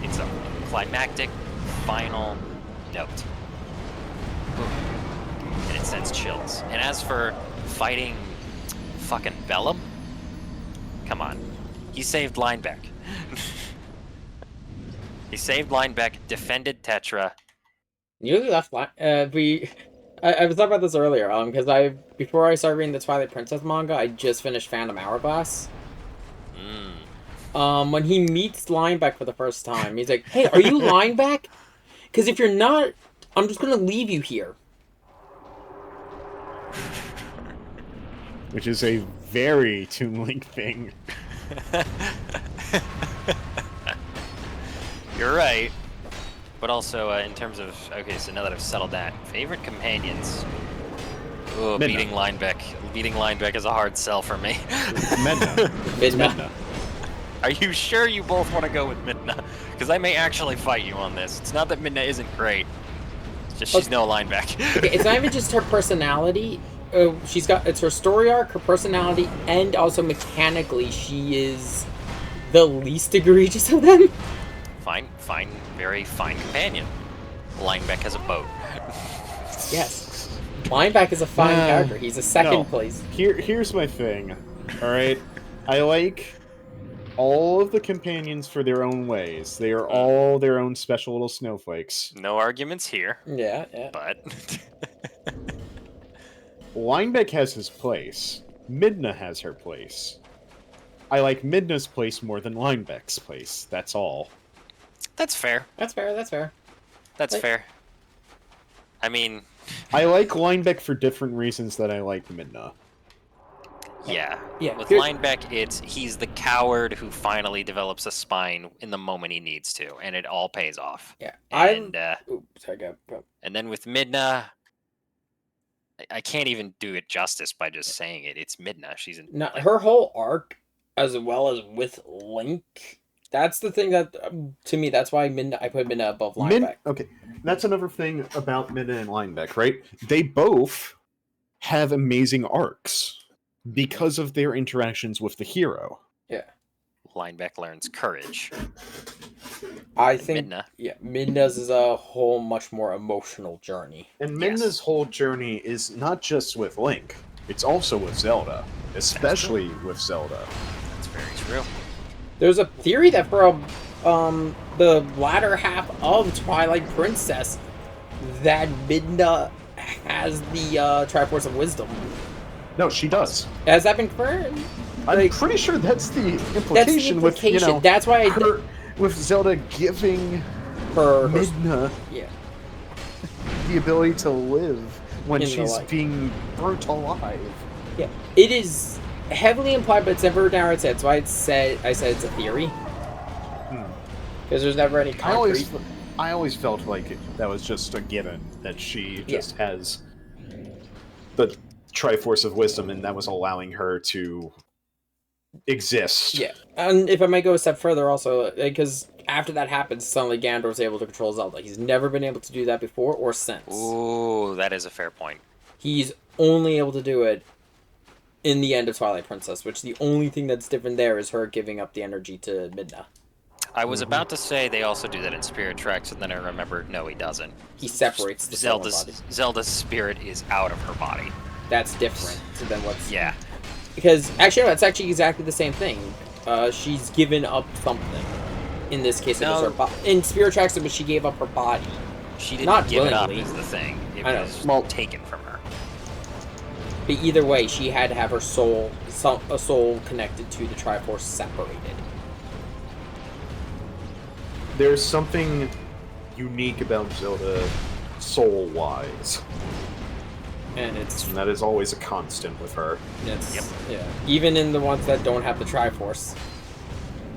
It's a climactic final note. Boom. And it sends chills. And as for fighting fucking Bellum, come on. He saved Linebeck. He saved Linebeck, defended Tetra. You left I was talking about this earlier, because before I started reading the Twilight Princess manga, I just finished Phantom Hourglass. When he meets Linebeck for the first time, he's like, "Hey, are you Linebeck? Because if you're not, I'm just gonna leave you here." Which is a very Toon Link thing. You're right. But also, in terms of... Okay, so now that I've settled that, favorite companions... Oh, Midna. beating Linebeck. Beating Linebeck is a hard sell for me. Midna. Midna. Are you sure you both want to go with Midna? Because I may actually fight you on this. It's not that Midna isn't great. It's just she's no Linebeck. Okay, it's not even just her personality. It's her story arc, her personality, and also mechanically, she is the least egregious of them. Fine, very fine companion. Linebeck has a boat. Yes. Linebeck is a fine character. He's a second place. Here's my thing. Alright? I like all of the companions for their own ways. They are all their own special little snowflakes. No arguments here. Yeah. But... Linebeck has his place. Midna has her place. I like Midna's place more than Linebeck's place. That's all. That's fair. That's fair. That's fair. I mean... I like Linebeck for different reasons than I like Midna. Yeah. With Here's... Linebeck, he's the coward who finally develops a spine in the moment he needs to, and it all pays off. Yeah. Sorry, go. And then with Midna... I can't even do it justice by just saying it. It's Midna. She's her whole arc, as well as with Link... That's the thing that, to me, that's why I put Midna above Linebeck. Okay, that's another thing about Midna and Linebeck, right? They both have amazing arcs because of their interactions with the hero. Yeah. Linebeck learns courage. I think, Midna. Yeah, Midna's is a whole much more emotional journey. And Midna's whole journey is not just with Link, it's also with Zelda. Especially with Zelda. That's very true. There's a theory that for the latter half of Twilight Princess, that Midna has the Triforce of Wisdom. No, she does. Has that been confirmed? I'm pretty sure that's the implication, with, That's why with Zelda giving her Midna yeah. the ability to live when In the she's light. being burnt alive. Yeah, it is heavily implied, but it's never downright said. So I said it's a theory because there's never any concrete. I always felt like that was just a given that she just has the Triforce of Wisdom, and that was allowing her to exist. Yeah, and if I might go a step further, also because after that happens, suddenly Ganondorf's able to control Zelda. He's never been able to do that before or since. Ooh, that is a fair point. He's only able to do it in the end of Twilight Princess, which the only thing that's different there is her giving up the energy to Midna. I was about to say they also do that in Spirit Tracks, and then I remembered, no, he doesn't. He separates the soul and body. Zelda's spirit is out of her body. That's different than what's... Yeah. Because, actually, no, it's actually exactly the same thing. She's given up something. In this case, it was her body. In Spirit Tracks, it was she gave up her body. She didn't Not give it up, willingly. is the thing. It I know. was taken from her. But either way, she had to have her soul, a soul connected to the Triforce separated. There's something unique about Zelda soul-wise. And And that is always a constant with her. yeah. Even in the ones that don't have the Triforce.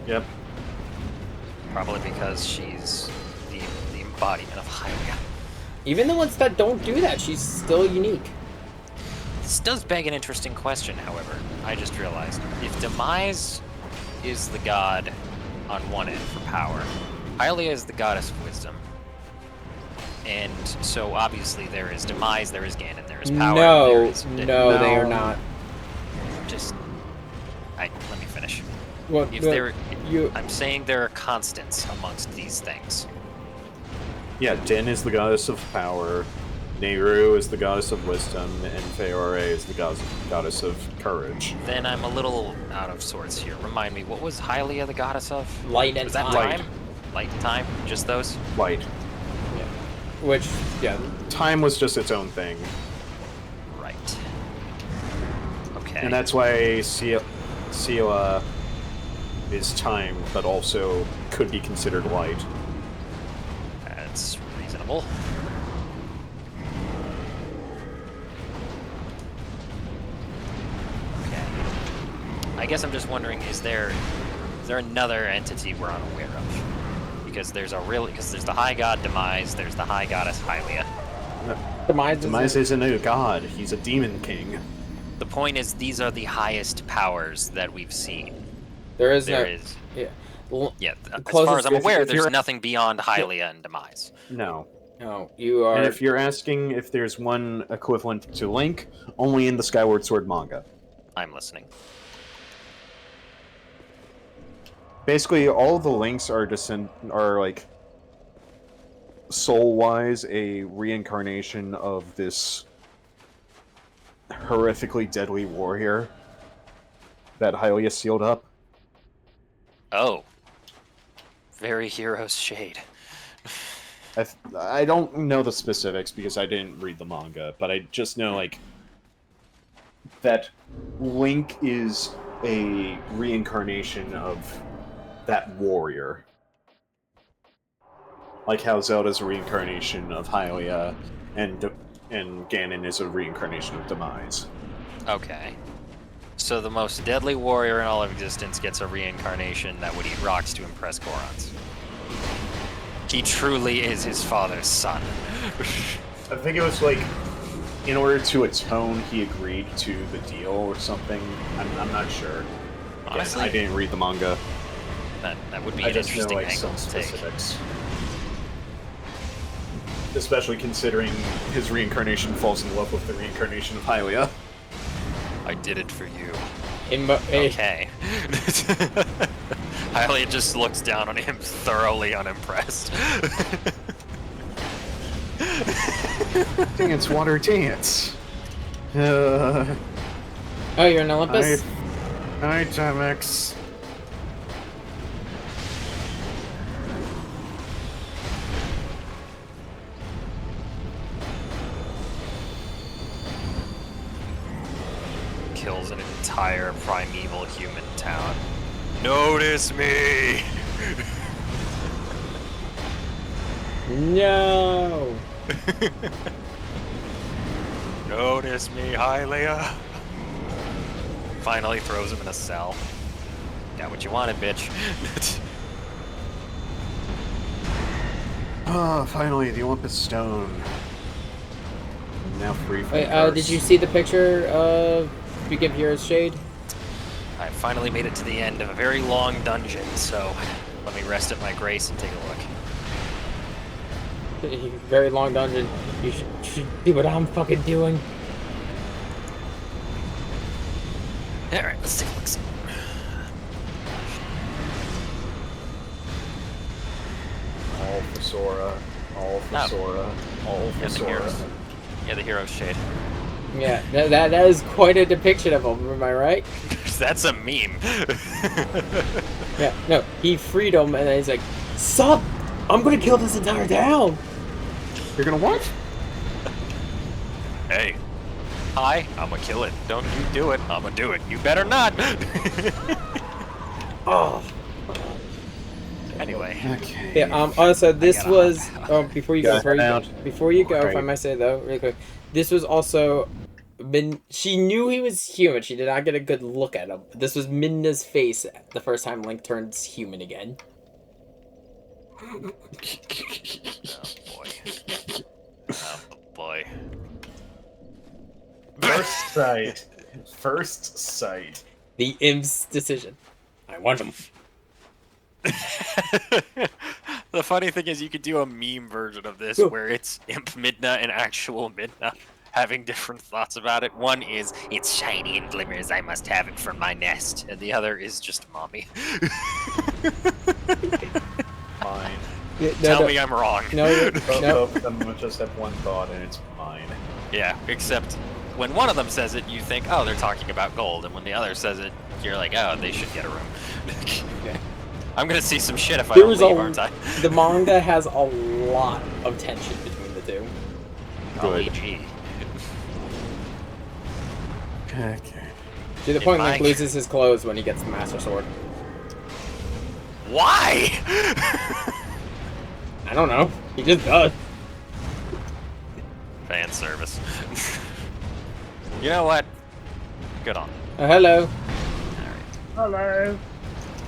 Yep. Probably because she's the embodiment of Hylia. Even the ones that don't do that, she's still unique. This does beg an interesting question, however. I just realized. If Demise is the god on one end for power, Hylia is the goddess of wisdom. And so obviously there is Demise, there is Ganon, there is power. there is... No, they are not. Let me finish. What? I'm saying there are constants amongst these things. Yeah, Din is the goddess of power, Nehru is the goddess of wisdom, and Feore is the goddess of courage. Then I'm a little out of sorts here. Remind me, what was Hylia the goddess of? Light and Was that time. time? Light and time? Just those? Light. Yeah. Which, yeah. Time was just its own thing. Right. Okay. And that's why Sela is time, but also could be considered light. That's reasonable. Okay. I guess I'm just wondering, is there another entity we're unaware of? Because there's the High God Demise, there's the High Goddess Hylia. Demise isn't a god, he's a demon king. The point is, these are the highest powers that we've seen. There is. Yeah. Yeah, as closest- far as I'm aware, if there's you're- nothing beyond Hylia and Demise. No. No, you are. And if you're asking if there's one equivalent to Link, only in the Skyward Sword manga. I'm listening. Basically, all the Links are like soul-wise a reincarnation of this horrifically deadly warrior that Hylia sealed up. Oh. Very Hero's Shade. I don't know the specifics because I didn't read the manga, but I just know, like, that Link is a reincarnation of that warrior. Like how Zelda's a reincarnation of Hylia, and Ganon is a reincarnation of Demise. Okay. So the most deadly warrior in all of existence gets a reincarnation that would eat rocks to impress Gorons. He truly is his father's son. I think it was like, in order to atone, he agreed to the deal or something. I'm not sure. Honestly, I didn't read the manga. that would be I an just know interesting like angle some to take. specifics. Especially considering his reincarnation falls in love with the reincarnation of Hylia. I did it for you. Okay. Okay. Hylia just looks down on him, thoroughly unimpressed. Dance, water, dance. Oh, you're in Olympus? Hi, Timex. Kills an entire primeval human town. Notice me! No! Notice me, Hylia. Finally throws him in a cell. Got what you wanted, bitch. Ah, finally, the Olympus Stone. I'm now free from Wait, curse. did you see the picture of Speaking of Heroes Shade? I finally made it to the end of a very long dungeon, so let me rest at my grace and take a look. Very long dungeon. You should see what I'm fucking doing. Alright, let's take a look. All for Sora. All for Oh. Sora. All for Yeah, the Sora. heroes. Yeah, the hero's shade. Yeah, that is quite a depiction of him, am I right? That's a meme. Yeah, no, he freed him and then he's like, "Sup? I'm gonna kill this entire town!" You're gonna what? Hey. Hi, I'ma kill it. Don't you do it. I'ma do it. You better not. Oh. Anyway. Okay. Yeah, also, this gotta was, hop out. before you Gotta go, head out. before you go, if I Right. might say though, really quick, this was also, she knew he was human, she did not get a good look at him. This was Midna's face the first time Link turns human again. Oh boy. Oh boy. First sight. First sight. The imp's decision. I want him. The funny thing is you could do a meme version of this Yeah. where it's Imp Midna and actual Midna having different thoughts about it. One is, it's shiny and glimmers, I must have it for my nest. And the other is just mommy. Mine. Yeah, Tell me I'm wrong. No, Both, no. both of them would just have one thought, and it's mine. Yeah, except when one of them says it, you think, oh, they're talking about gold. And when the other says it, you're like, oh, they should get a room. Yeah. I'm gonna see some shit if I There don't was leave, aren't I? the manga has a lot of tension between the two. Golly gee. Okay. To the In point my- Link loses his clothes when he gets the Master Sword. Why? I don't know. He just does. Fan service. You know what? Good on. Hello. Hello.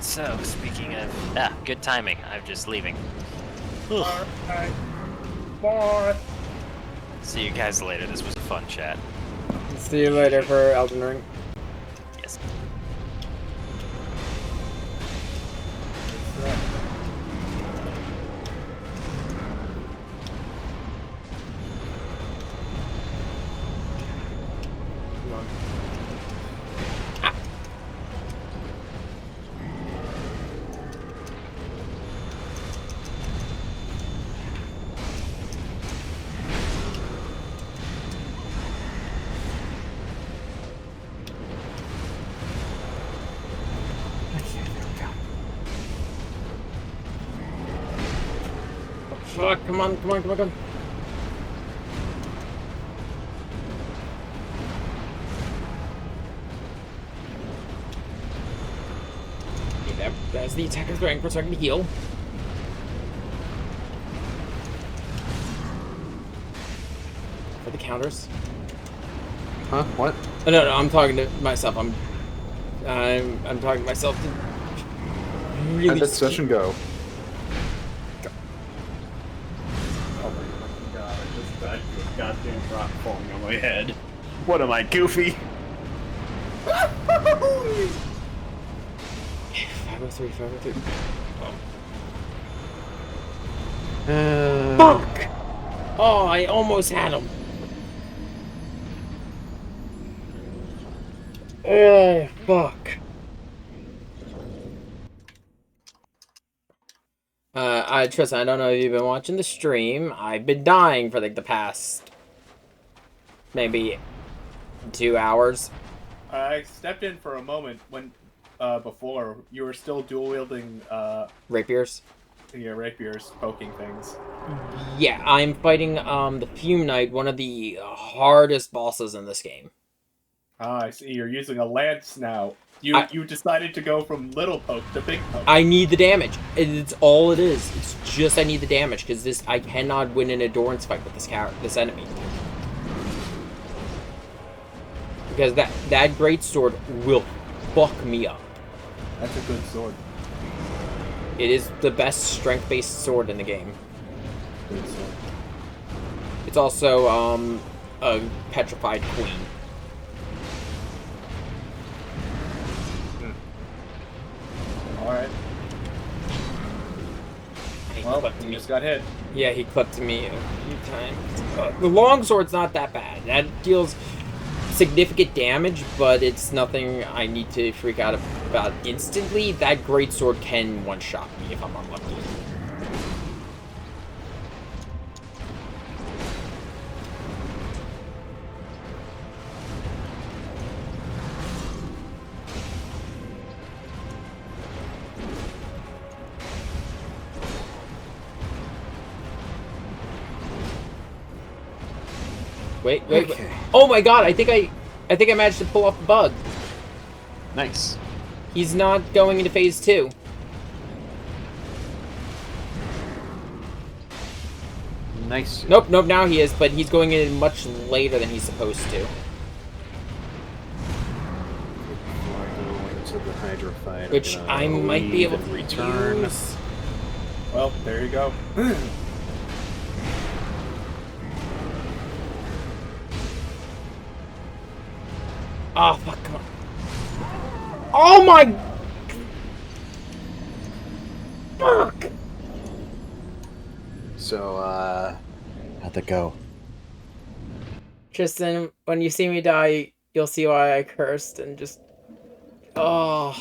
So, speaking of... good timing. I'm just leaving. Alright. Bye. See you guys later. This was a fun chat. See you later for Elden Ring. Yes. Come on. Fuck, come on, come on, come on, come on. Okay, that's the attacker's rank for starting to heal. For the counters. Huh? What? Oh, no, I'm talking to myself. I'm talking to myself to really How'd that session go? Oh my fucking god, I just died to a goddamn rock falling on my head. What am I, goofy? 503, 503. Fuck! Oh, I almost had him. Oh, fuck. Tristan, I don't know if you've been watching the stream. I've been dying for like the past maybe 2 hours. I stepped in for a moment when, before, you were still dual wielding, Rapiers. your rapiers, poking things. Yeah, I'm fighting the Fume Knight, one of the hardest bosses in this game. Ah, I see, you're using a lance now. You decided to go from little poke to big poke. I need the damage. It's all it is. It's just I need the damage because I cannot win an endurance fight with this enemy. Because that great sword will fuck me up. That's a good sword. It is the best strength-based sword in the game. Good sword. It's also a petrified queen. All right. He Well, clipped you me. just got hit. Yeah, he clipped me a few times. The longsword's not that bad. That deals significant damage, but it's nothing I need to freak out about instantly. That greatsword can one-shot me if I'm unlucky. Wait. Okay. Oh my god, I think I managed to pull off the bug. Nice. He's not going into phase 2. Nice. Nope, now he is, but he's going in much later than he's supposed to. Before I go into the Hydra fight, Which I'm I gonna might be leave able and to return. use. Well, there you go. Oh, fuck, come on. Oh my... Fuck! So, how'd that go? Tristan, when you see me die, you'll see why I cursed and just... Oh...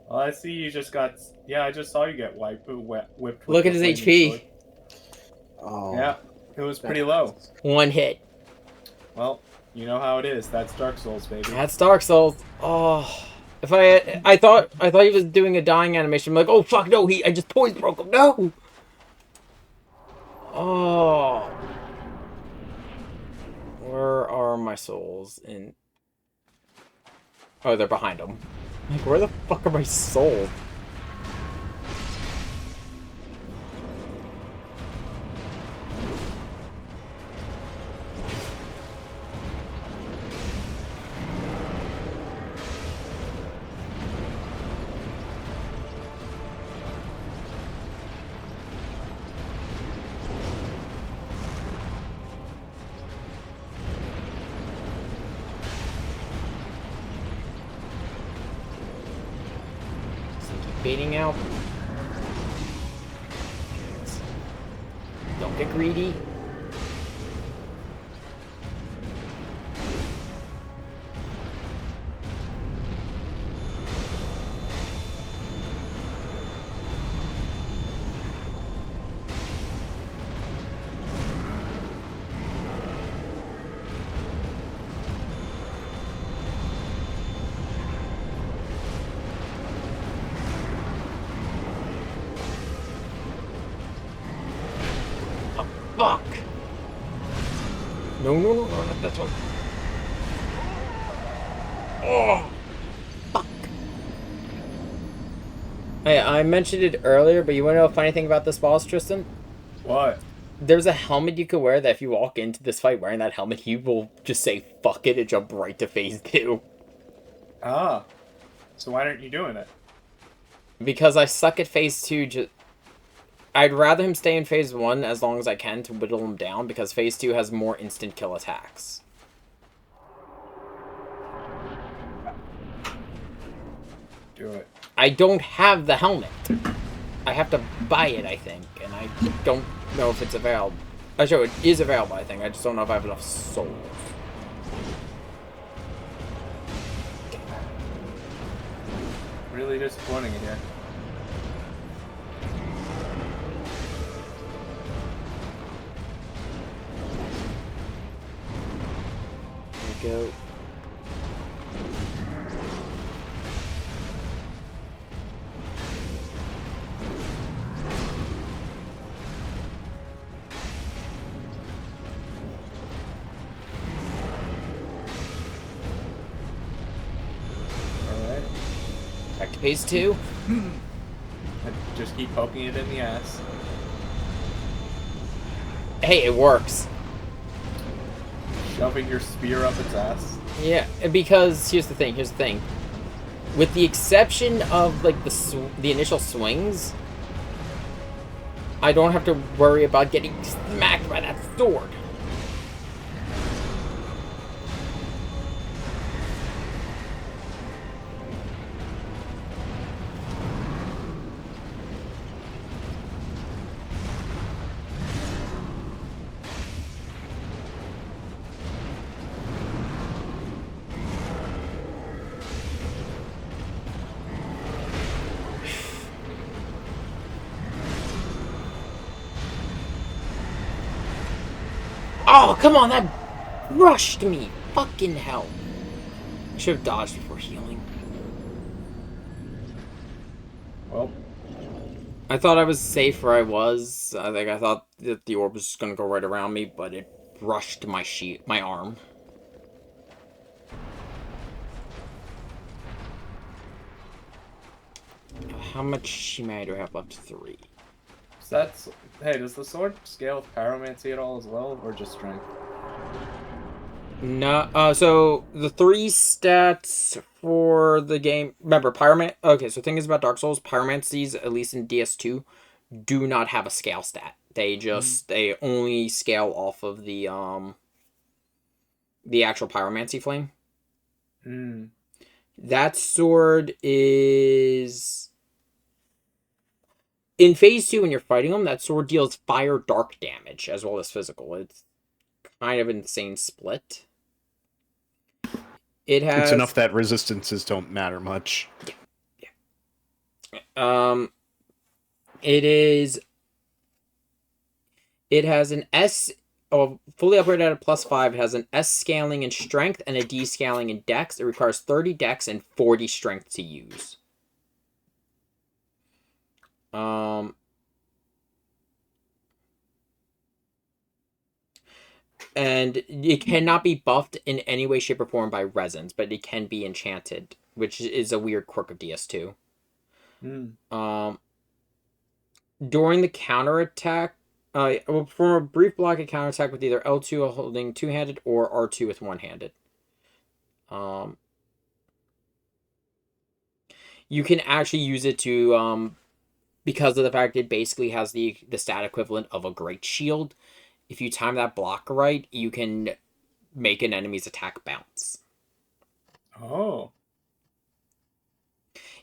Well, I see you just got. Yeah, I just saw you get whipped. With Look at the his flaming HP. sword. Oh. Yeah, it was pretty low. One hit. Well, you know how it is. That's Dark Souls, baby. That's Dark Souls. Oh... If I thought he was doing a dying animation, I'm like, oh fuck no, I just poison broke him, no! Oh... Where are my souls in... Oh, they're behind him. Like, where the fuck are my souls? Fading out. Don't get greedy. Fuck! No, not that one. Oh! Fuck! Hey, I mentioned it earlier, but you want to know a funny thing about this boss, Tristan? What? There's a helmet you can wear that if you walk into this fight wearing that helmet, he will just say fuck it and jump right to phase 2. Ah. So why aren't you doing it? Because I suck at phase 2, I'd rather him stay in phase 1 as long as I can to whittle him down, because phase 2 has more instant kill attacks. Do it. I don't have the helmet. I have to buy it, I think, and I don't know if it's available. Actually, it is available, I think. I just don't know if I have enough souls. Really disappointing in here. There we go. Alright. Back to phase 2. And just keep poking it in the ass. Hey, it works. Shoving your spear up its ass. Yeah, because here's the thing. With the exception of like the initial swings, I don't have to worry about getting smacked by that sword. Oh, come on, that rushed me. Fucking hell. I should have dodged before healing. Well, I thought I was safe where I was. I thought that the orb was just gonna go right around me, but it brushed my arm. How much Shimei do I have left? 3. so that's... Hey, does the sword scale with pyromancy at all as well, or just strength? No, so the 3 stats for the game. Remember, Okay, so thing is about Dark Souls, pyromancies, at least in DS2, do not have a scale stat. They only scale off of the actual pyromancy flame. Hmm. That sword is in phase 2 when you're fighting them. That sword deals fire dark damage as well as physical. It's kind of an insane split. It has It's enough that resistances don't matter much. It has an S, fully upgraded at a +5. It has an S scaling in strength and a D scaling in dex. It requires 30 dex and 40 strength to use. And it cannot be buffed in any way, shape, or form by resins, but it can be enchanted, which is a weird quirk of DS2. During the counterattack, perform a brief block and counterattack with either L2 holding two-handed or R2 with one-handed. You can actually use it to, because of the fact it basically has the stat equivalent of a Great Shield. If you time that block right, you can make an enemy's attack bounce. Oh.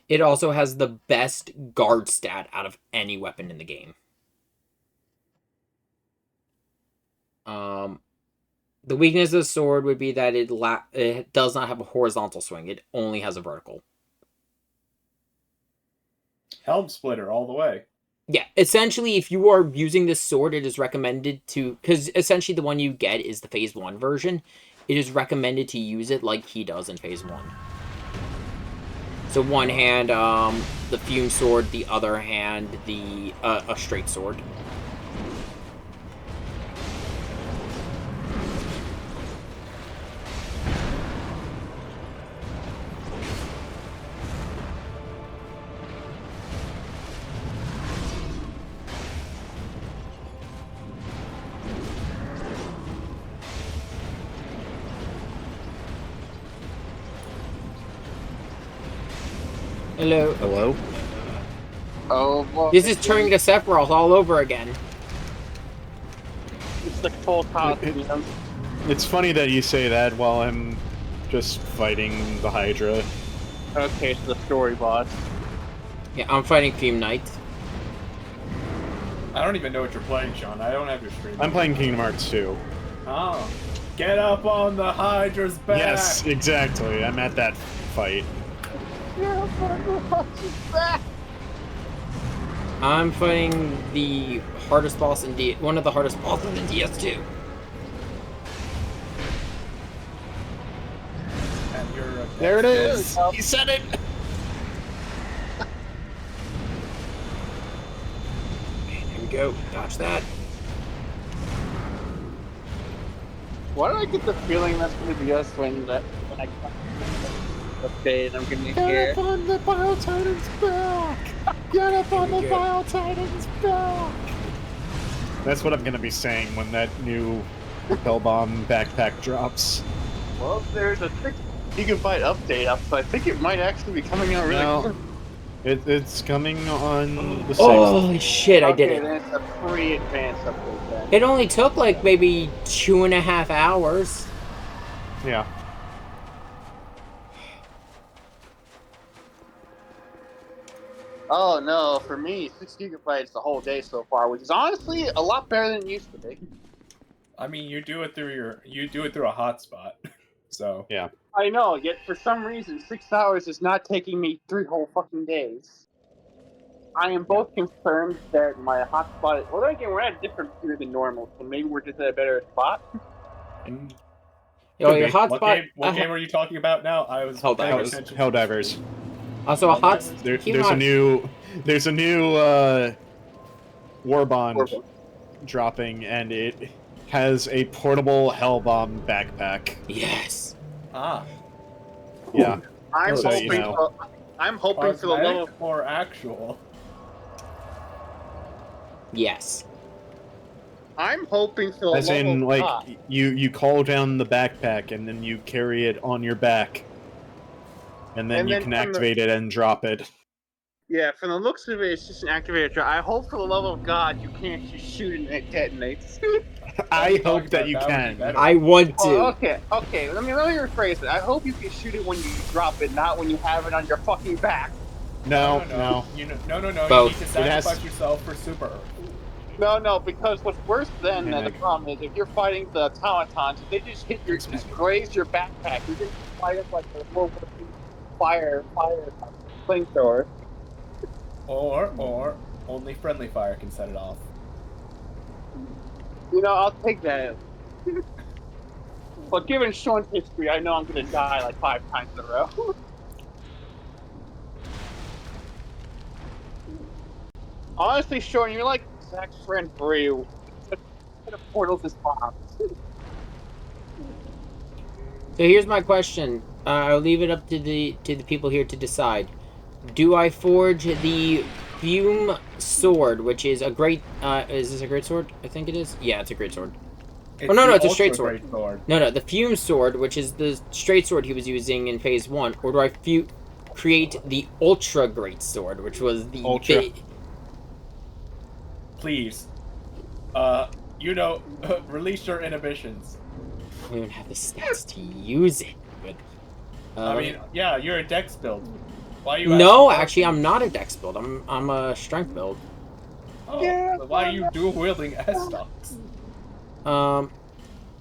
It also has the best guard stat out of any weapon in the game. The weakness of the sword would be that it does not have a horizontal swing. It only has a vertical. Helm splitter all the way. Yeah, essentially, if you are using this sword, it is recommended to... Because essentially the one you get is the Phase 1 version. It is recommended to use it like he does in Phase 1. So one hand, the Fume Sword, the other hand, a straight sword. Hello. Hello? Oh, boy. This is turning to Sephiroth all over again. It's the full costume. It's funny that you say that while I'm just fighting the Hydra. Okay, so the story boss. Yeah, I'm fighting Fume Knight. I don't even know what you're playing, Sean. I don't have your stream. I'm playing Kingdom Hearts 2. Oh. Get up on the Hydra's back! Yes, exactly. I'm at that fight. I'm fighting the hardest boss in one of the hardest bosses in DS2. And you're There it is! He said it! Okay, there we go. Dodge that. Why do I get the feeling that's going to be us when I update I'm gonna hear. on the Biotitan's back! Get up on the Biotitan's back! That's what I'm gonna be saying when that new Hellbomb backpack drops. Well, there's a 6 gigabyte update up, so I think it might actually be coming out really No. soon. It's coming on the 6th. Holy shit, I did Okay, it. then it's a pretty advanced update then. It only took like maybe 2.5 hours. Yeah. Oh no, for me, 6 gigabytes the whole day so far, which is honestly a lot better than it used to be. I mean, you do it through a hotspot, so Yeah. I know, yet for some reason, 6 hours is not taking me 3 whole fucking days. I am both concerned that my hotspot. Well, then again, we're at a different period than normal, so maybe we're just at a better spot. and Yo, Could your be. hotspot. what game are you talking about now? I was Helldivers. paying attention. Helldivers. Also, a hot. There's a new Warbond dropping, and it has a portable Hellbomb backpack. Yes. Ah, Yeah. I'm So, hoping. you know. I'm hoping for the level. cosmetic or actual? Yes. I'm hoping for the As level. in, of like, God. you call down the backpack, and then you carry it on your back. And then And you then can from the- activate it and drop it. Yeah, from the looks of it, it's just an activator. I hope for the love of God you can't just shoot it and it detonates. I talking hope that about you that would be can. better. I want to. Oh, okay. Let me rephrase it. I hope you can shoot it when you drop it, not when you have it on your fucking back. No. No. Both. You need to It has- sacrifice yourself for Super Earth. No, because what's worse than Yeah. the problem is if you're fighting the automatons, if they just hit your, just graze your backpack, you're just fight up like a World War II fire flamethrower. Or only friendly fire can set it off. You know, I'll take that. But given Sean's history, I know I'm gonna die like 5 times in a row. Honestly, Sean, you're like Zach's friend Bree. The portals is bombs. So here's my question. I'll leave it up to the people here to decide. Do I forge the Fume Sword, which is a great? Is this a great sword? I think it is. Yeah, it's a great sword. It's no, the it's a straight ultra sword. great sword. No, the Fume Sword, which is the straight sword he was using in Phase 1, or do I create the Ultra Great Sword, which was the Ultra. Please, release your inhibitions. I don't even have the stats to use it. But, I mean, yeah, you're a Dex build. Why are you? no, asking actually, I'm questions? not a Dex build. I'm a Strength build. Oh, so why are you dual wielding S-stocks?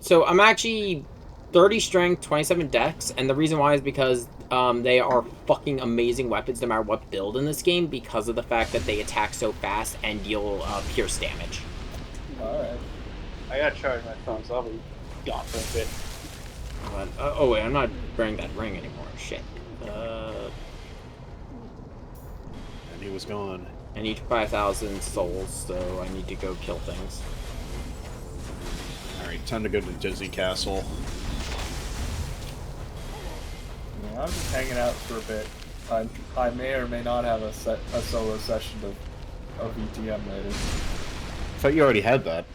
So I'm actually 30 strength, 27 dex, and the reason why is because they are fucking amazing weapons no matter what build in this game because of the fact that they attack so fast and deal pierce damage. Alright. I gotta charge my phone, so I'll be gone for a bit. But, oh wait, I'm not wearing that ring anymore. Shit. And he was gone. I need 5,000 souls, so I need to go kill things. Alright, time to go to Disney Castle. Yeah, I'm just hanging out for a bit. I may or may not have a solo session of ETM later. I thought you already had that.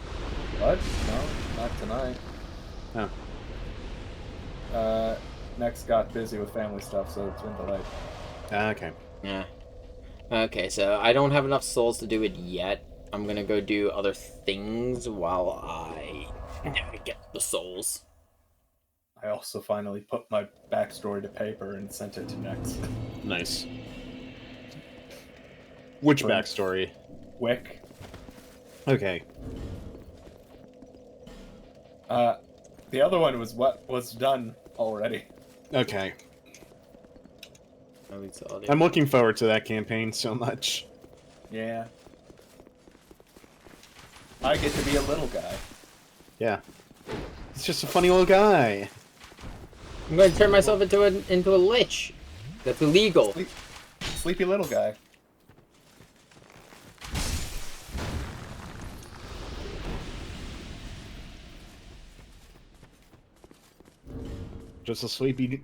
What? No, not tonight. Oh. Next got busy with family stuff, so it's been delayed. Okay. Yeah. Okay, so I don't have enough souls to do it yet. I'm gonna go do other things while I get the souls. I also finally put my backstory to paper and sent it to Nex. Nice. Which For- backstory? Wick. Okay. The other one was what was done already. Okay. Oh, it's all I'm looking forward to that campaign so much. Yeah. I get to be a little guy. Yeah. He's just a funny little guy. I'm going to turn myself into a lich. That's illegal. Sleepy little guy. Just a sleepy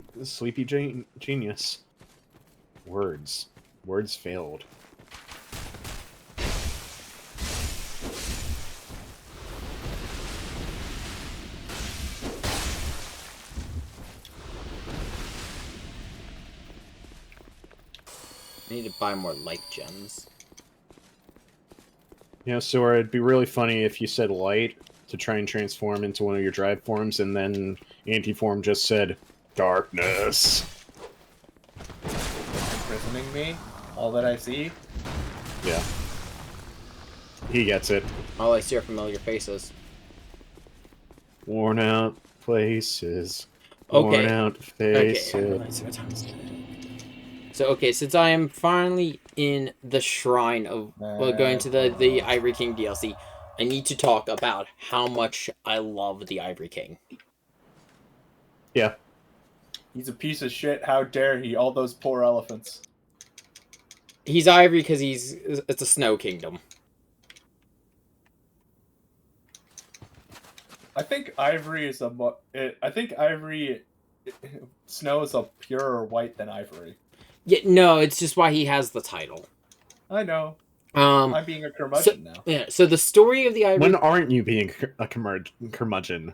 genius. Words failed. I need to buy more light gems. You know, Sora, it'd be really funny if you said light to try and transform into one of your drive forms, and then Antiform just said darkness. Imprisoning me? All that I see? Yeah. He gets it. All I see are familiar faces. Worn out places. Okay. Worn out faces. Okay, let's see what time is it. So, okay, since I am finally in the shrine of going to the Ivory King DLC, I need to talk about how much I love the Ivory King. Yeah. He's a piece of shit. How dare he? All those poor elephants. He's Ivory because it's a snow kingdom. I think Ivory is Snow is a purer white than Ivory. Yeah, no, it's just why he has the title. I know. I'm being a curmudgeon now. Yeah, so the story of the Ivory... When aren't you being a curmudgeon?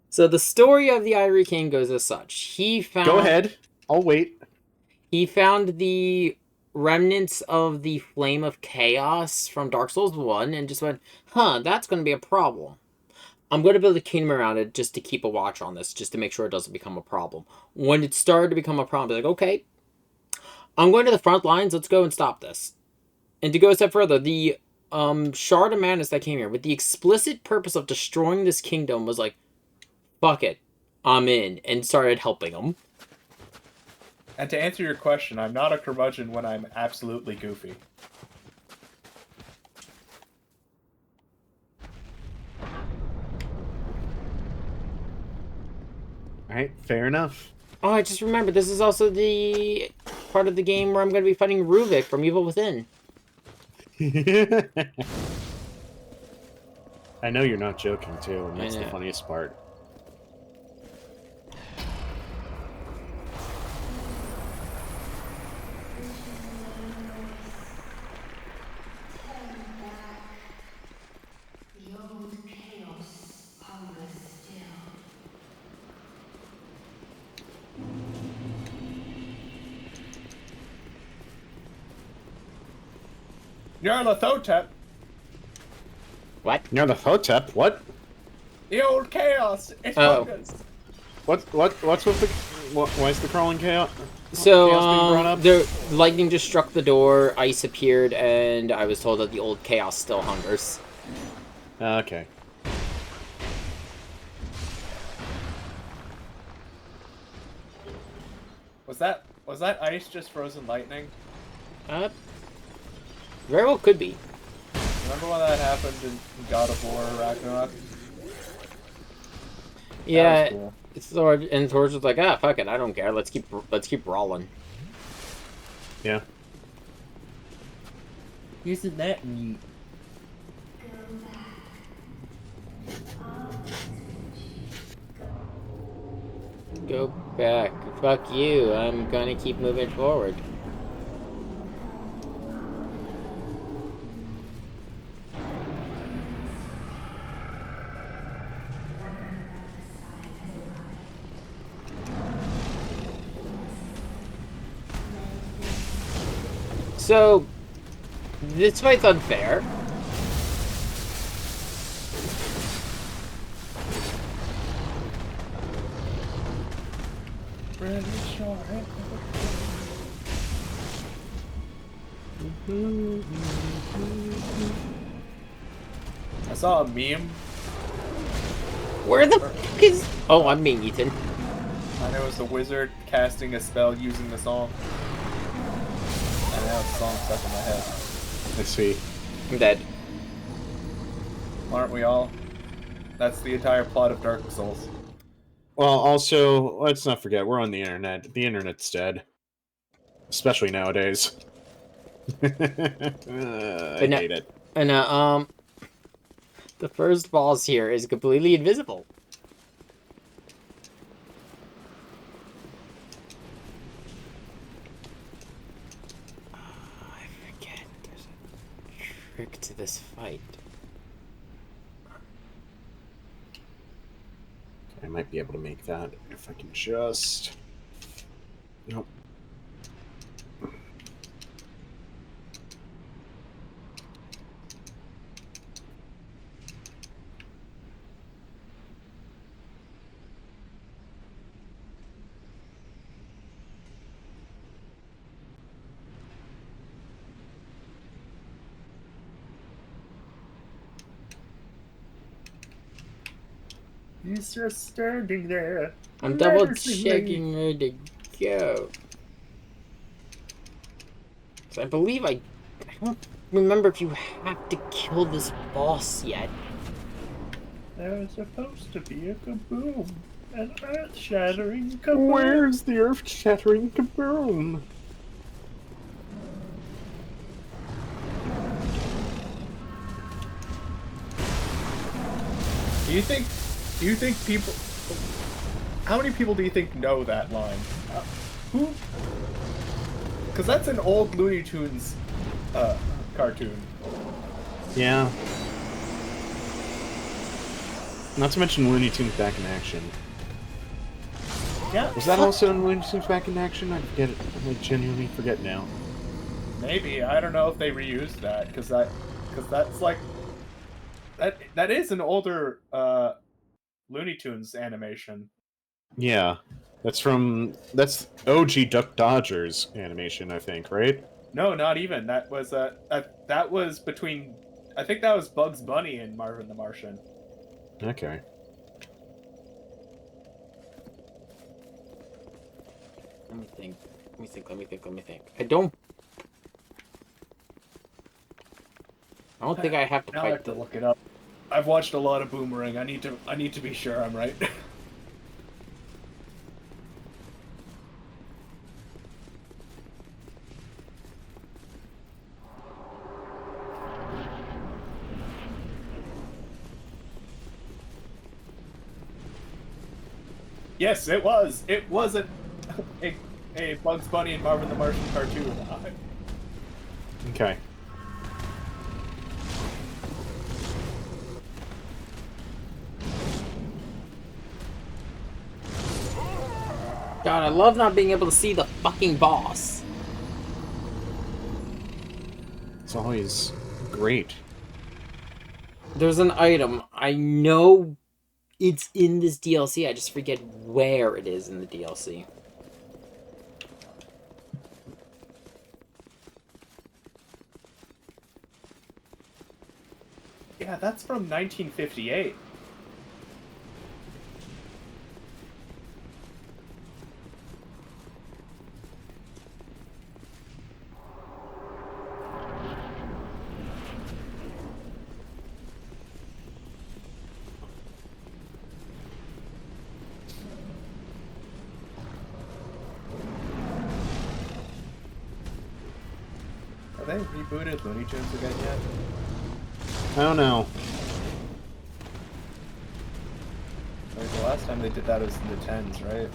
So the story of the Ivory King goes as such. He found... Go ahead. I'll wait. He found the remnants of the Flame of Chaos from Dark Souls 1 and just went, that's going to be a problem. I'm going to build a kingdom around it just to keep a watch on this, just to make sure it doesn't become a problem. When it started to become a problem, like, okay, I'm going to the front lines, let's go and stop this. And to go a step further, the Shard of Madness that came here, with the explicit purpose of destroying this kingdom, was like, fuck it, I'm in, and started helping them. And to answer your question, I'm not a curmudgeon when I'm absolutely goofy. Alright, fair enough. Oh, I just remembered, this is also the part of the game where I'm going to be fighting Ruvik from Evil Within. I know you're not joking, too, and that's I the know. funniest part. The old chaos hungers still. Nyarlathotep, What? You're the Hotep, what? the old chaos. It's Oh. fungus. What's with the... Why is the crawling chaos? So, Chaos being brought up? the lightning just struck the door, ice appeared, and I was told that the old chaos still hungers. Okay. Was that ice just frozen lightning? Very well could be. Remember when that happened in God of War Ragnarok? Yeah, That was cool. Thor, and Thor's just like, fuck it, I don't care. Let's keep brawling. Yeah. Isn't that neat? Go back. Fuck you. I'm gonna keep moving forward. So, this fight's unfair. I saw a meme, Where the fuck is... Oh, I'm being Ethan. and it was the wizard casting a spell using the song. And now the song stuck in my head. I see. I'm dead. Aren't we all? That's the entire plot of Dark Souls. Well, also, let's not forget, we're on the internet. The internet's dead. Especially nowadays. I no- hate it. And, the first boss here is completely invisible. trick to this fight. I might be able to make that if I can just... Nope. He's just standing there. I'm double menacingly. checking where to go. 'Cause I believe I don't remember if you have to kill this boss yet. There's supposed to be a kaboom. An earth-shattering kaboom. Where's the earth-shattering kaboom? Do you think people... How many people do you think know that line? Who? Because that's an old Looney Tunes cartoon. Yeah. Not to mention Looney Tunes Back in Action. Yeah. Was that also in Looney Tunes Back in Action? I forget it. I genuinely forget now. Maybe. I don't know if they reused that, because that's like... That is an older Looney Tunes animation. Yeah. That's OG Duck Dodgers animation, I think, right? No, not even. That was between... I think that was Bugs Bunny and Marvin the Martian. Okay. Let me think. I don't think I have to Now I fight have to look it up. I've watched a lot of Boomerang. I need to be sure I'm right. Yes, it was. It was a Bugs Bunny and Marvin the Martian cartoon. Okay. God, I love not being able to see the fucking boss. It's always great. There's an item. I know it's in this DLC. I just forget where it is in the DLC. Yeah, that's from 1958. Have they rebooted Looney Tunes again yet? I don't know. Like, the last time they did that was in the 10s, right?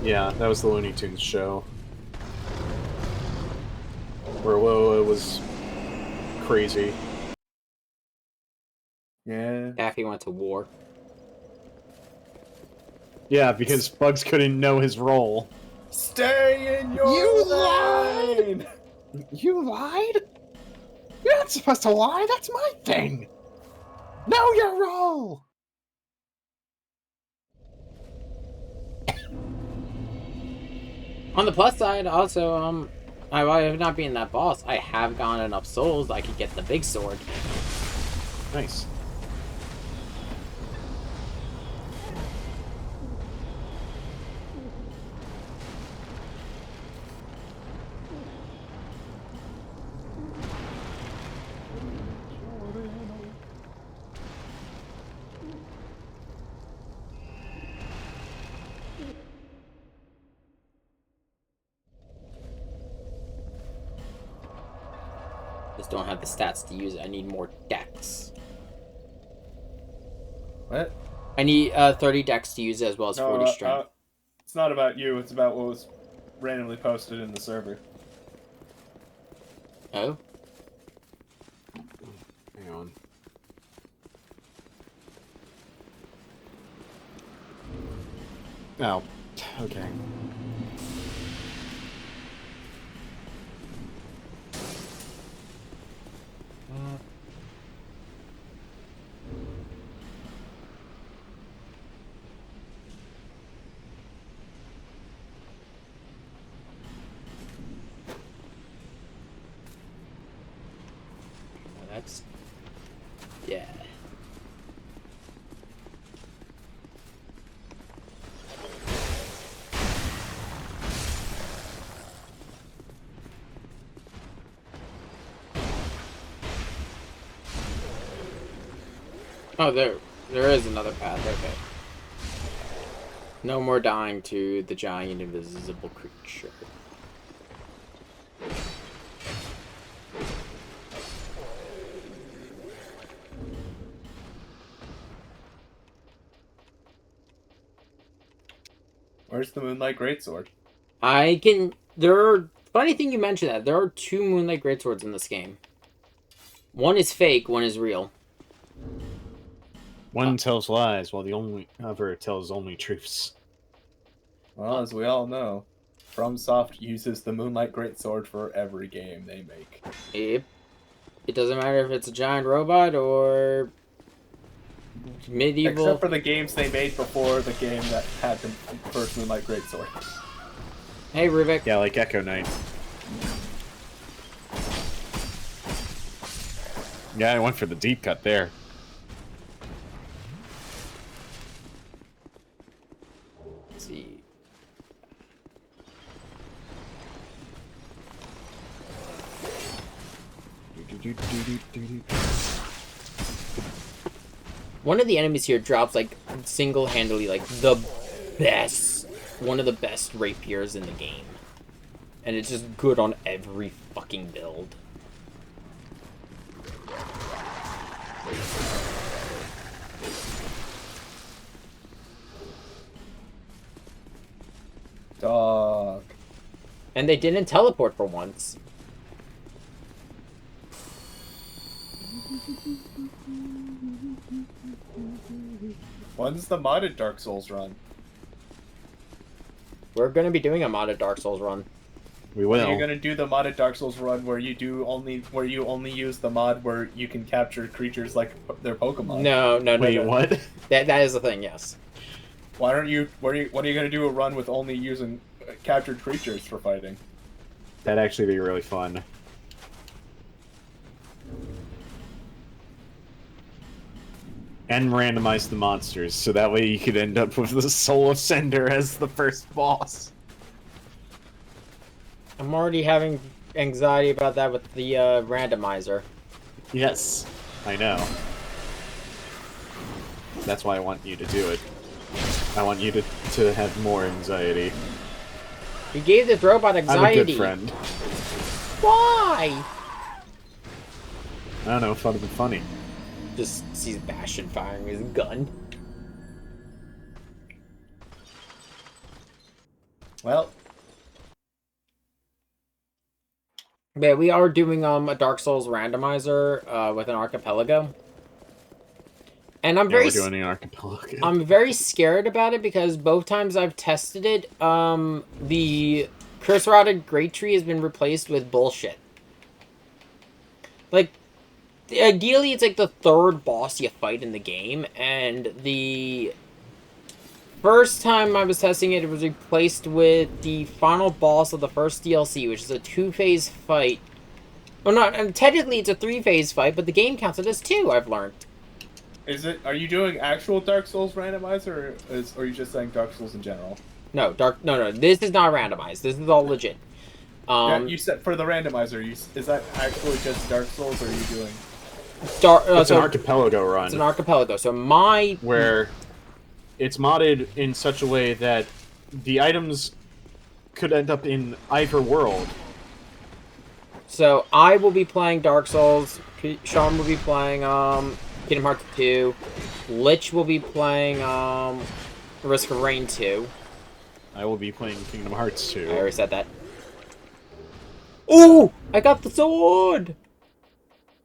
Yeah, that was the Looney Tunes show. Where Lola was crazy. Yeah. Daffy went to war. Yeah, because Bugs couldn't know his role. Stay in your You lane! You lied? You're not supposed to lie, that's my thing! Know your role! On the plus side, also, while not being that boss, I have gotten enough souls I could get the big sword. Nice. Just don't have the stats to use it. I need more dex. What? I need 30 dex to use it as well as 40 strength. It's not about you, it's about what was randomly posted in the server. Oh? Hang on. Oh, okay. That's... yeah. Oh, there is another path, okay. No more dying to the giant invisible creature. Where's the Moonlight Greatsword? Funny thing you mentioned that. There are 2 Moonlight Greatswords in this game. One is fake, one is real. One tells lies, while the other tells only truths. Well, as we all know, FromSoft uses the Moonlight Greatsword for every game they make. Yep. It doesn't matter if it's a giant robot or medieval. Except for the games they made before the game that had the first Moonlight Greatsword. Hey, Rubik. Yeah, like Echo Knight. Yeah, I went for the deep cut there. Let's see. One of the enemies here drops like single-handedly like one of the best rapiers in the game. And it's just good on every fucking build. Dog. And they didn't teleport for once. When's the modded Dark Souls run? We're gonna be doing a modded Dark Souls run. We will. Are you gonna do the modded Dark Souls run where you only use the mod where you can capture creatures like their Pokemon? No. Wait, what? That is the thing, yes. Why don't you? When are you gonna do a run with only using captured creatures for fighting? That'd actually be really fun. And randomize the monsters, so that way you could end up with the Soul of Cinder as the first boss. I'm already having anxiety about that with the randomizer. Yes, I know. That's why I want you to do it. I want you to have more anxiety. You gave this robot anxiety. I'm a good friend. Why? I don't know, thought it'd be funny. Just sees Bastion firing his gun. Well, Yeah, we are doing a Dark Souls randomizer with an archipelago. And I'm We're doing an archipelago. I'm very scared about it because both times I've tested it, the curse-rotted Great Tree has been replaced with bullshit. Like, ideally it's like the 3rd boss you fight in the game, and the first time I was testing it, it was replaced with the final boss of the first DLC, which is a 2-phase fight. Well, not, and technically it's a 3-phase fight, but the game counts it as 2, I've learned. are you doing actual Dark Souls randomizer, or are you just saying Dark Souls in general? No, this is not randomized. This is all legit. Yeah, you said for the randomizer, is that actually just Dark Souls, or are you doing... It's an archipelago run. It's an archipelago, so where it's modded in such a way that the items could end up in either world. So I will be playing Dark Souls, Sean will be playing Kingdom Hearts 2, Lich will be playing Risk of Rain 2. I will be playing Kingdom Hearts 2. I already said that. Ooh! I got the sword!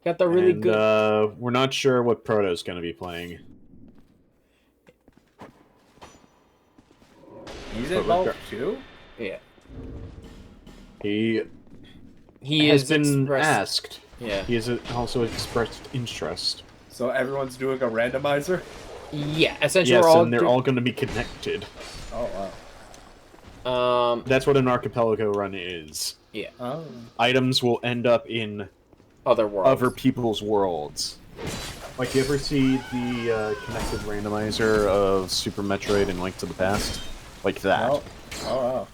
Got the really and, good. we're not sure what Proto's going to be playing. He's But involved too? Yeah. He He has is been expressed. asked. Yeah. He has also expressed interest. So everyone's doing a randomizer? Yeah. Essentially, Yes, we're all. and they're all going to be connected. Oh, Um. That's what an archipelago run is. Yeah. wow. Oh. Items will end up in Other worlds. other people's worlds. Like, you ever see the connected randomizer of Super Metroid and Link to the Past? Like that. Oh, oh wow.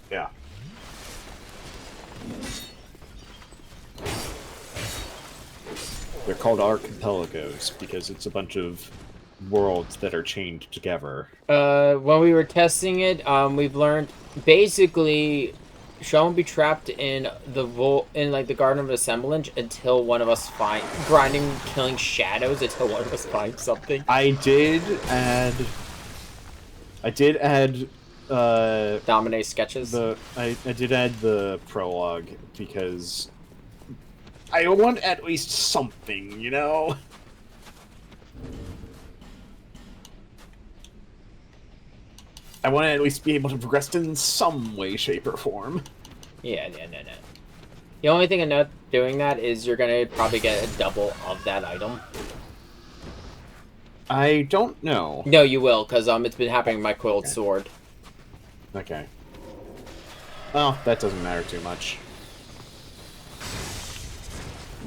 Yeah. They're called archipelagos because it's a bunch of worlds that are chained together. When we were testing it, we've learned basically, Sean will be trapped in the the Garden of Assemblage until one of us grinding, killing shadows until one of us finds something. I did add Dominate sketches. I did add the prologue because I want at least something, you know? I want to at least be able to progress in some way, shape, or form. Yeah, no. The only thing I know doing that is you're gonna probably get a double of that item. I don't know. No, you will, because it's been happening with my coiled sword. Okay. Well, that doesn't matter too much.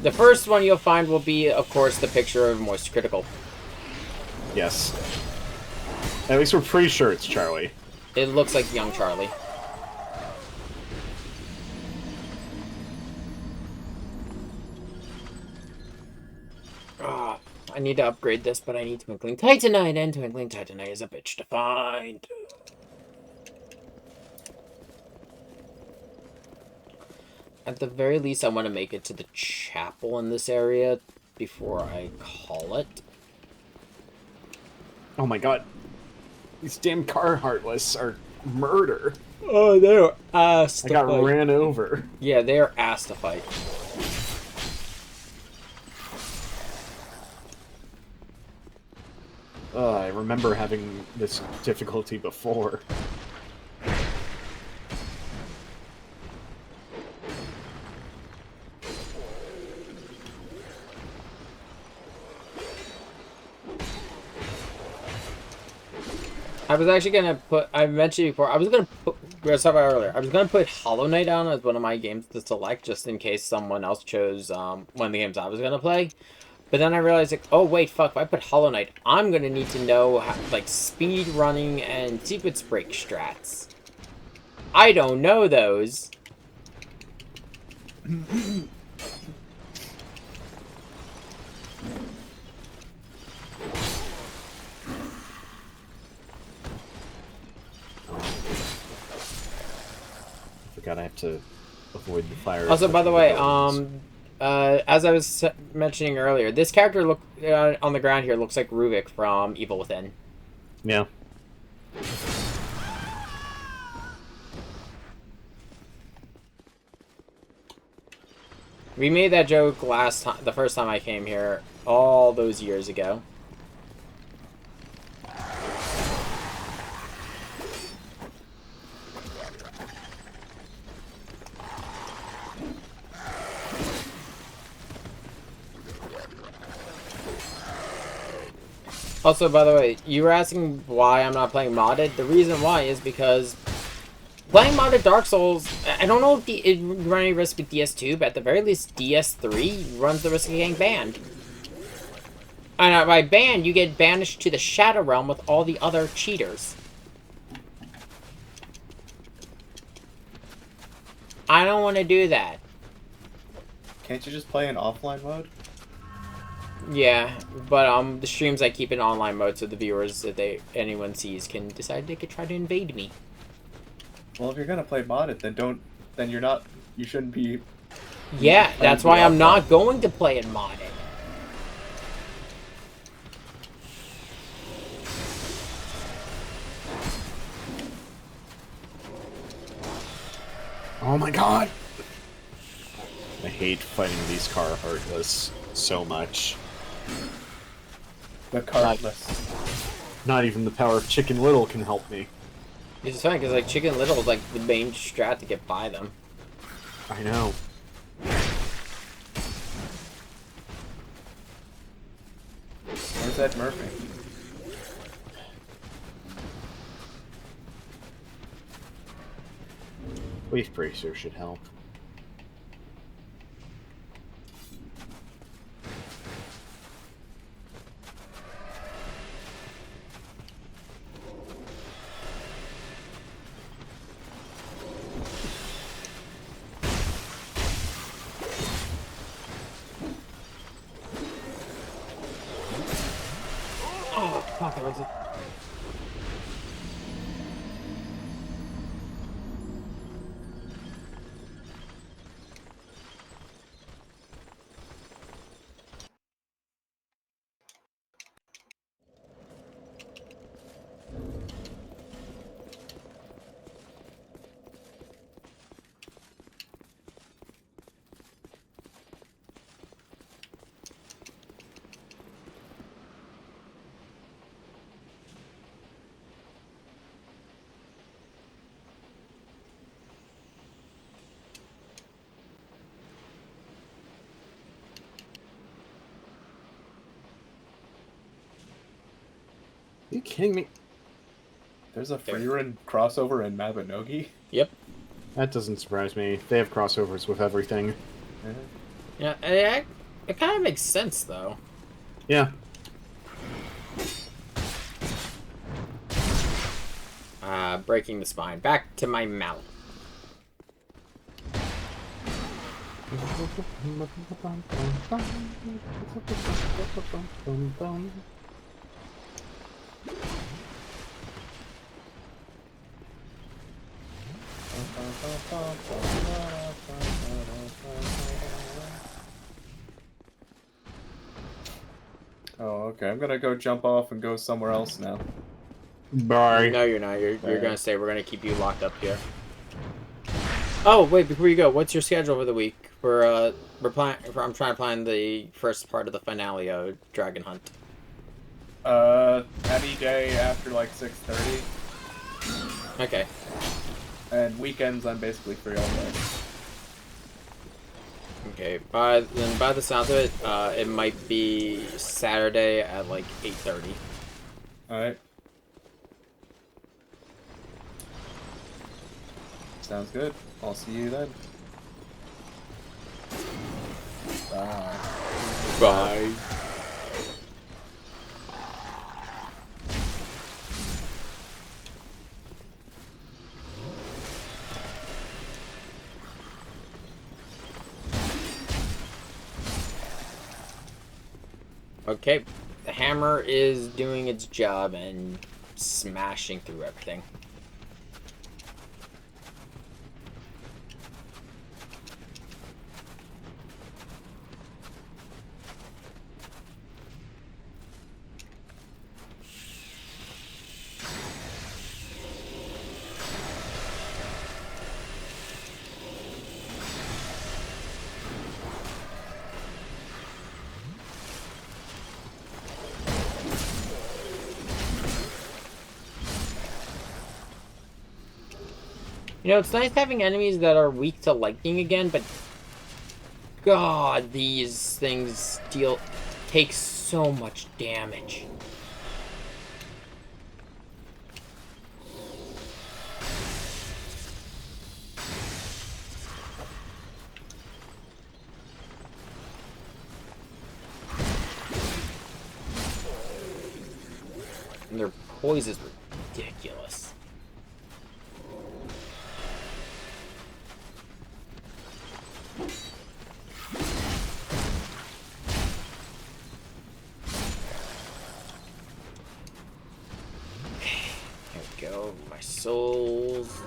The first one you'll find will be, of course, the picture of Moist Critical. Yes. At least we're pretty sure it's Charlie. It looks like young Charlie. I need to upgrade this, but I need Twinkling Titanite, and Twinkling Titanite is a bitch to find. At the very least, I want to make it to the chapel in this area before I call it. Oh my god. These damn car heartless are murder. Oh, they're ass to I got fight. ran over. Yeah, they're ass to fight. I remember having this difficulty before. I was actually gonna put. I mentioned before. I was gonna put. We were talking about earlier. I was gonna put Hollow Knight down as one of my games to select, just in case someone else chose one of the games I was gonna play. But then I realized, like, oh wait, fuck! If I put Hollow Knight, I'm gonna need to know how, like, speed running and sequence break strats. I don't know those. God, I have to avoid the fire. Also, by the way, as I was mentioning earlier, this character on the ground here looks like Ruvik from Evil Within. Yeah. We made that joke the first time I came here, all those years ago. Also, by the way, you were asking why I'm not playing modded. The reason why is because playing modded Dark Souls, I don't know if it runs any risk with DS2, but at the very least, DS3 runs the risk of getting banned. And by banned, you get banished to the Shadow Realm with all the other cheaters. I don't want to do that. Can't you just play in offline mode? Yeah, but the streams I keep in online mode so the viewers that anyone sees can decide they could try to invade me. Well, if you're gonna play modded, then you shouldn't be. Yeah, that's why I'm not going to play it modded. Oh my god! I hate fighting these car Heartless so much. The Cartless. Not even the power of Chicken Little can help me. It's funny because like Chicken Little is like the main strat to get by them. I know. Where's Ed Murphy? Wave Bracer should help. Oh, fuck, I was... Are you kidding me? There's a Freerun crossover in Mabinogi? Yep. That doesn't surprise me. They have crossovers with everything. Yeah, it kind of makes sense though. Yeah. Breaking the spine. Back to my mouth. Oh, okay. I'm gonna go jump off and go somewhere else now. Bye. No, you're not. You're gonna stay. We're gonna keep you locked up here. Oh wait, before you go, what's your schedule for the week? I'm trying to plan the first part of the finale of Dragon Hunt. Any day after like 6:30, Okay. and weekends I'm basically free all day. Okay. By the sound of it, it might be Saturday at like 8:30. All right. Sounds good. I'll see you then. Bye. Bye. Okay, the hammer is doing its job and smashing through everything. You know, it's nice having enemies that are weak to lightning again, but God, these things take so much damage. And their poise is ridiculous. Here we go, my souls.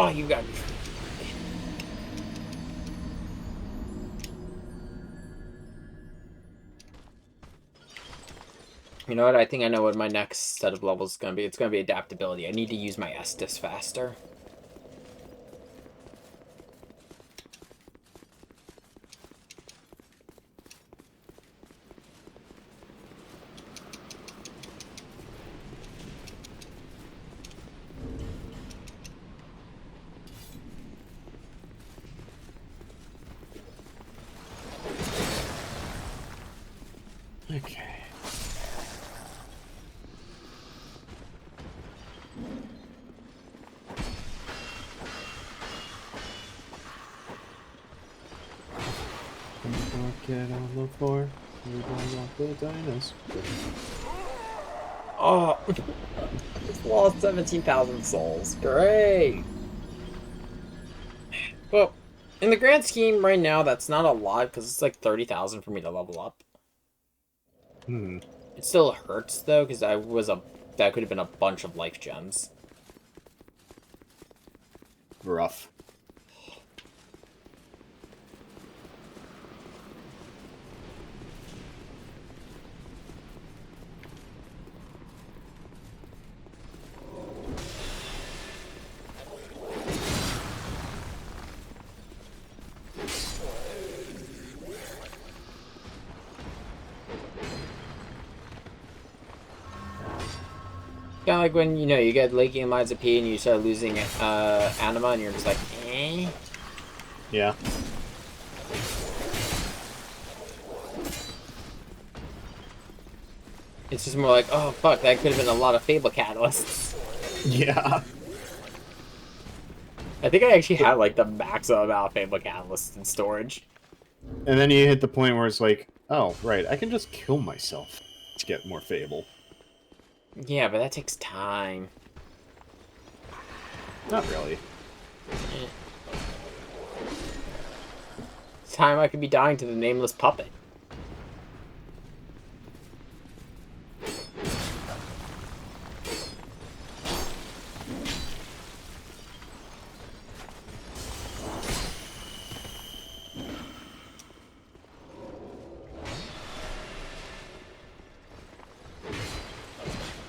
Oh, you got me. You know what? I think I know what my next set of levels is going to be. It's going to be adaptability. I need to use my Estus faster. Okay. Get on the floor. We don't want the dinos. Oh, just lost 17,000 souls. Great. Well, in the grand scheme right now, that's not a lot because it's like 30,000 for me to level up. It still hurts though because that could have been a bunch of life gems. Rough. Kind of like when, you know, you get late game lines of P and you start losing anima and you're just like, eh? Yeah. It's just more like, oh fuck, that could have been a lot of Fable catalysts. Yeah. I think I actually had like the maximum amount of Fable catalysts in storage. And then you hit the point where it's like, oh, right, I can just kill myself to get more Fable. Yeah, but that takes time. Not really. It's time I could be dying to the nameless puppet.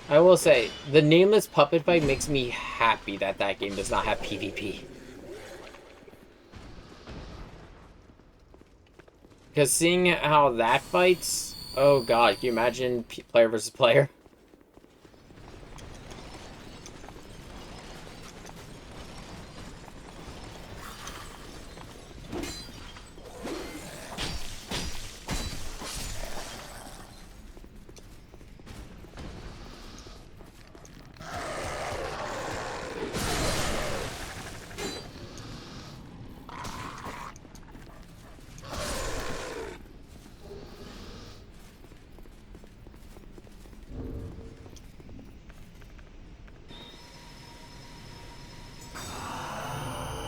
I will say, the nameless puppet fight makes me happy that that game does not have PvP. Because seeing how that fights, oh god, can you imagine player versus player?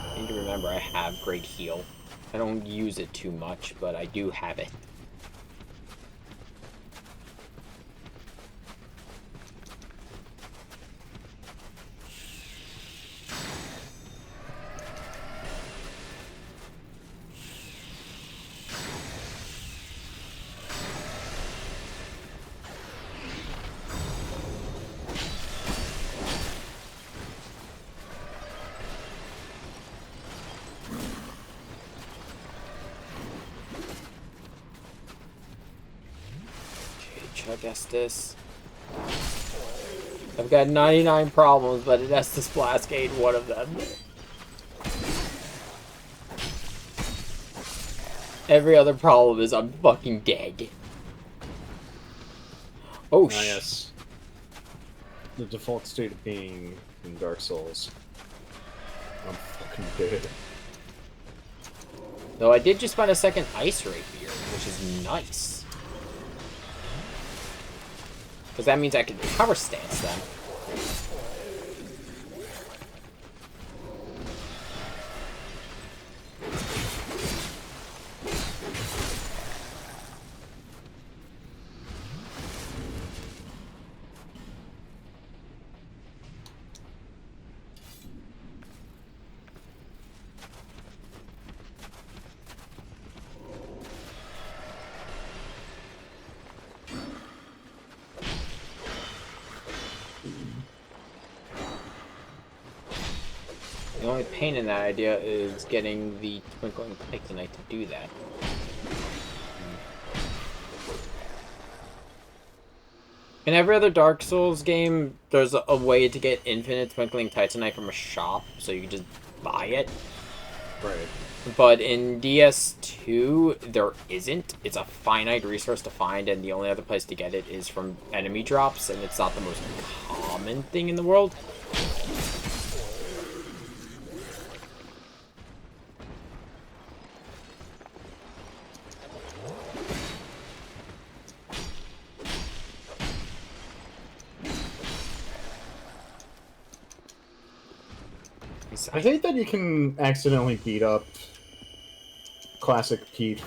I need to remember I have great heal. I don't use it too much, but I do have it. Chug Estus. I've got 99 problems, but an Estus Blast ain't one of them. Every other problem is I'm fucking dead. Oh, Ah, yes. The default state of being in Dark Souls. I'm fucking dead. Though I did just find a second Ice Rapier, which is nice. Because that means I can cover stance then. The only pain in that idea is getting the Twinkling Titanite to do that. In every other Dark Souls game, there's a way to get infinite Twinkling Titanite from a shop, so you can just buy it. Right. But in DS2, there isn't. It's a finite resource to find, and the only other place to get it is from enemy drops, and it's not the most common thing in the world. I hate that you can accidentally beat up Classic Pete.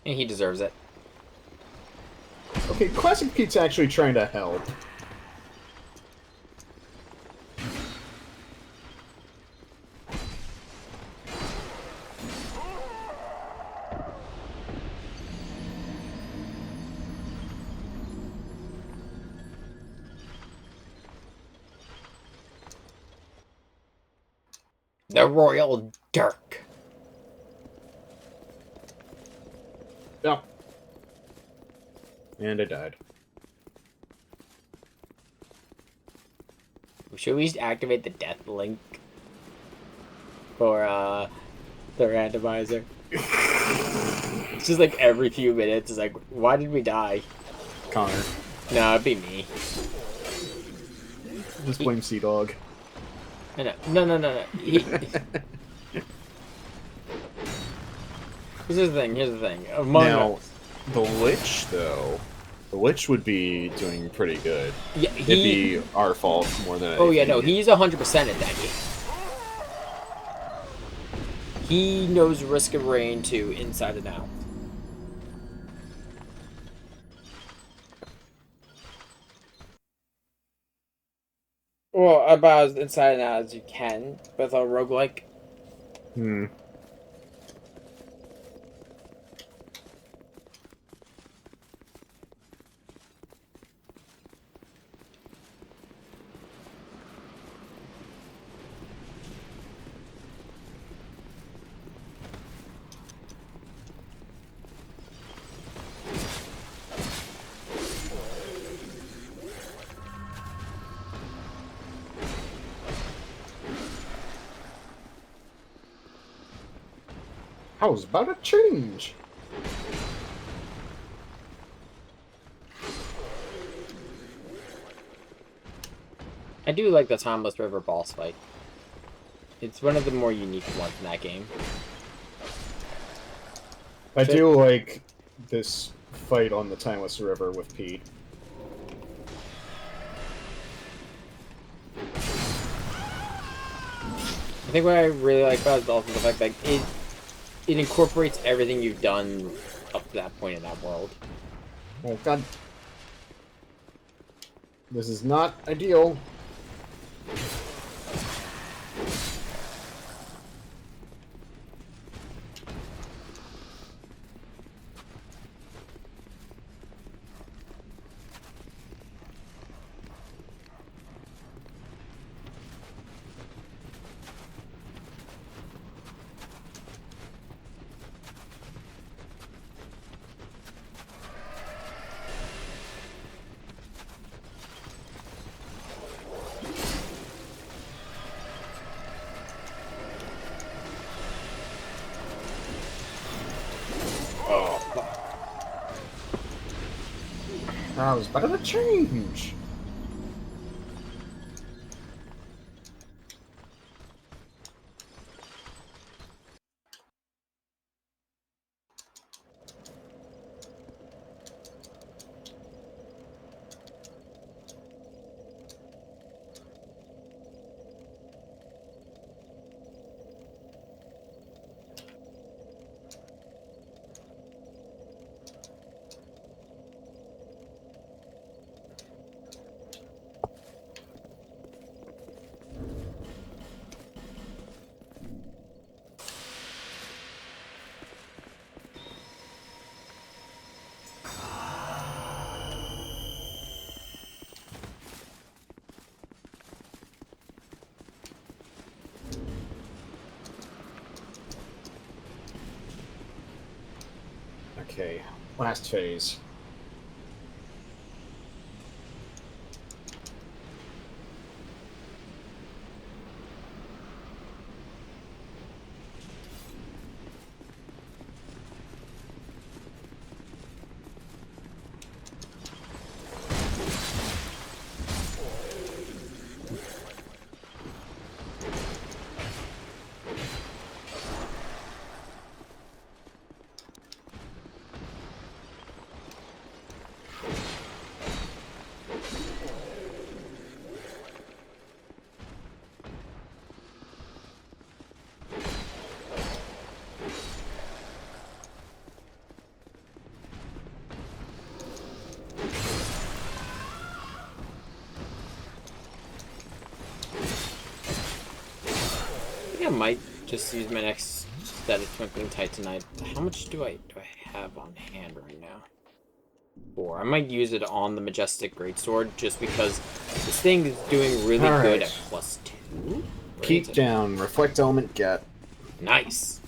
And he deserves it. Okay, Classic Pete's actually trying to help. The Royal Dirk. Yeah. And I died. Should we activate the death link for the randomizer? It's just like every few minutes. It's like, why did we die? Connor. No, it'd be me. Just blame Sea Dog. No. Here's the thing. Now, the Lich, though, the Lich would be doing pretty good. Yeah, It'd be our fault more than anything. Oh yeah, no, he's 100% at that game. He knows Risk of Rain 2 inside and out. Well, about as inside and out as you can with a roguelike. Hmm. How's about a change? I do like the Timeless River boss fight. It's one of the more unique ones in that game. I do like this fight on the Timeless River with Pete. I think what I really like about it is also the fact that it incorporates everything you've done up to that point in that world. Oh god. This is not ideal. How's about a change? Okay, last phase. I think I might just use my next set of Twinkling Titanite. How much do I have on hand right now? 4. I might use it on the Majestic Greatsword just because this thing is doing really good at +2. Keep down, reflect element, get. Nice.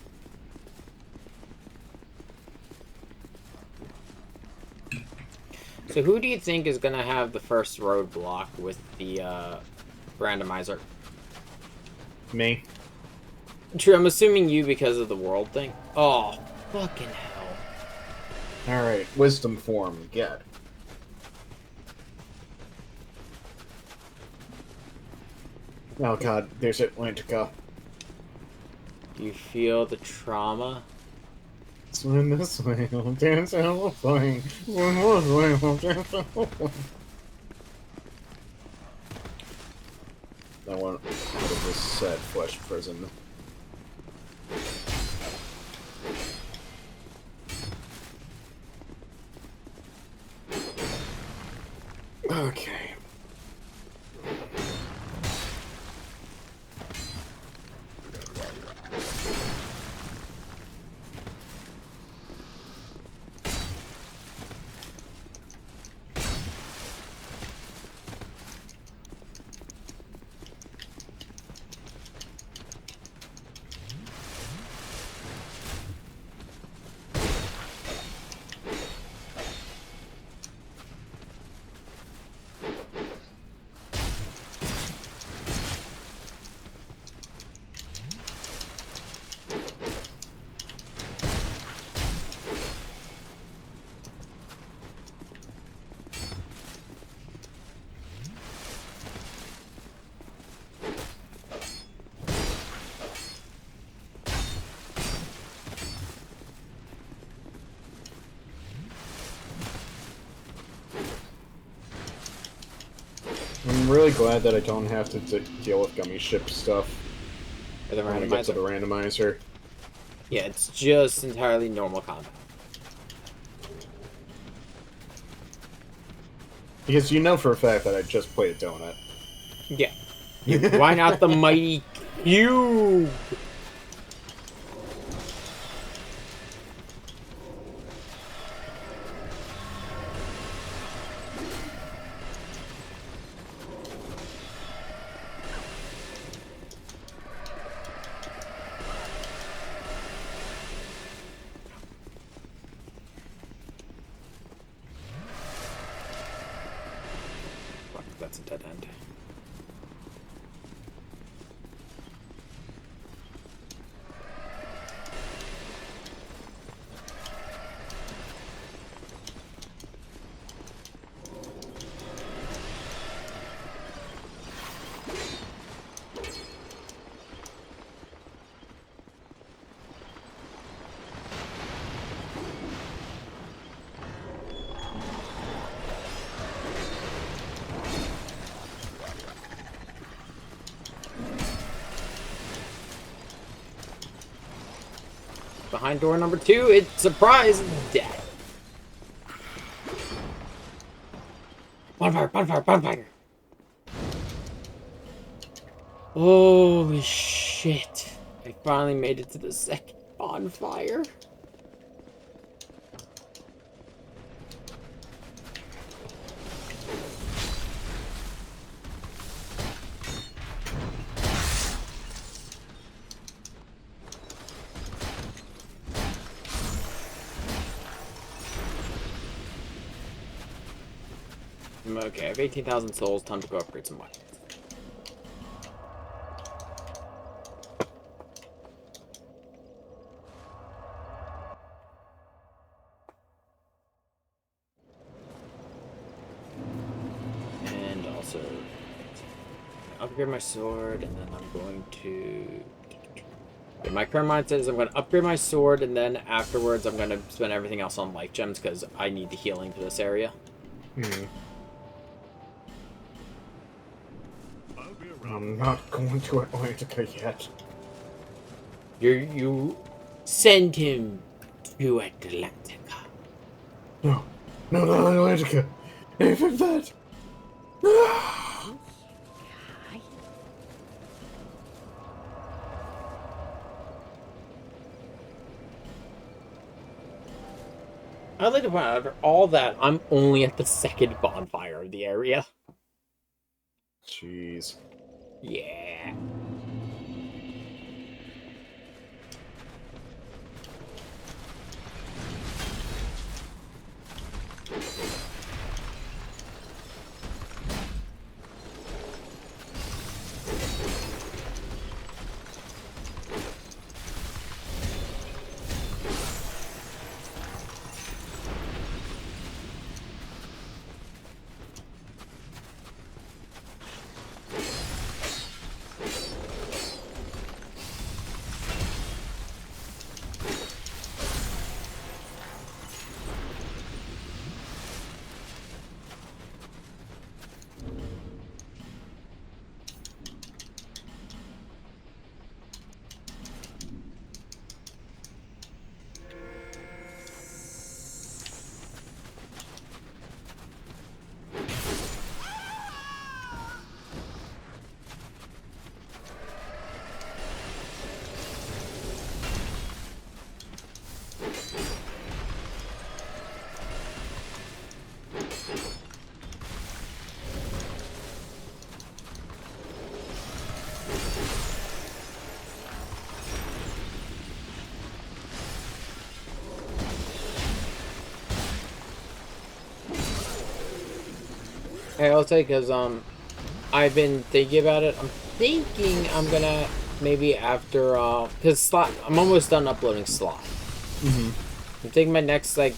So who do you think is gonna have the first roadblock with the randomizer? Me. True, I'm assuming you because of the world thing. Oh, fucking hell. Alright, wisdom form, get. Oh god, there's Atlantica. Do you feel the trauma? Swim this way, I'll dance and we'll flying. Swim this way, I'll dance and we'll flying. I want out of this sad flesh prison. Okay. I'm really glad that I don't have to deal with gummy ship stuff Or the when I get to the randomizer? randomizer. Yeah, it's just entirely normal combat. Because you know for a fact that I just played a donut. Yeah. Why not the mighty cube? Fuck, that's a dead end. Behind door number 2, it's surprise dead. Bonfire, bonfire, bonfire. Holy shit. I finally made it to the second bonfire. Okay, I have 18,000 souls. Time to go upgrade some weapons. And also upgrade my sword, and then I'm going to... My current mindset is I'm going to upgrade my sword, and then afterwards I'm going to spend everything else on life gems, because I need the healing for this area. I'm not going to Atlantica yet. You send him to Atlantica. No, not Atlantica. Even that. I'd like to point out, after all that, I'm only at the second bonfire of the area. Jeez. Yeah. Hey, I'll say, because, I've been thinking about it. I'm thinking I'm gonna, maybe after, because Slot, I'm almost done uploading Slot. Mm-hmm. I'm taking my next, like,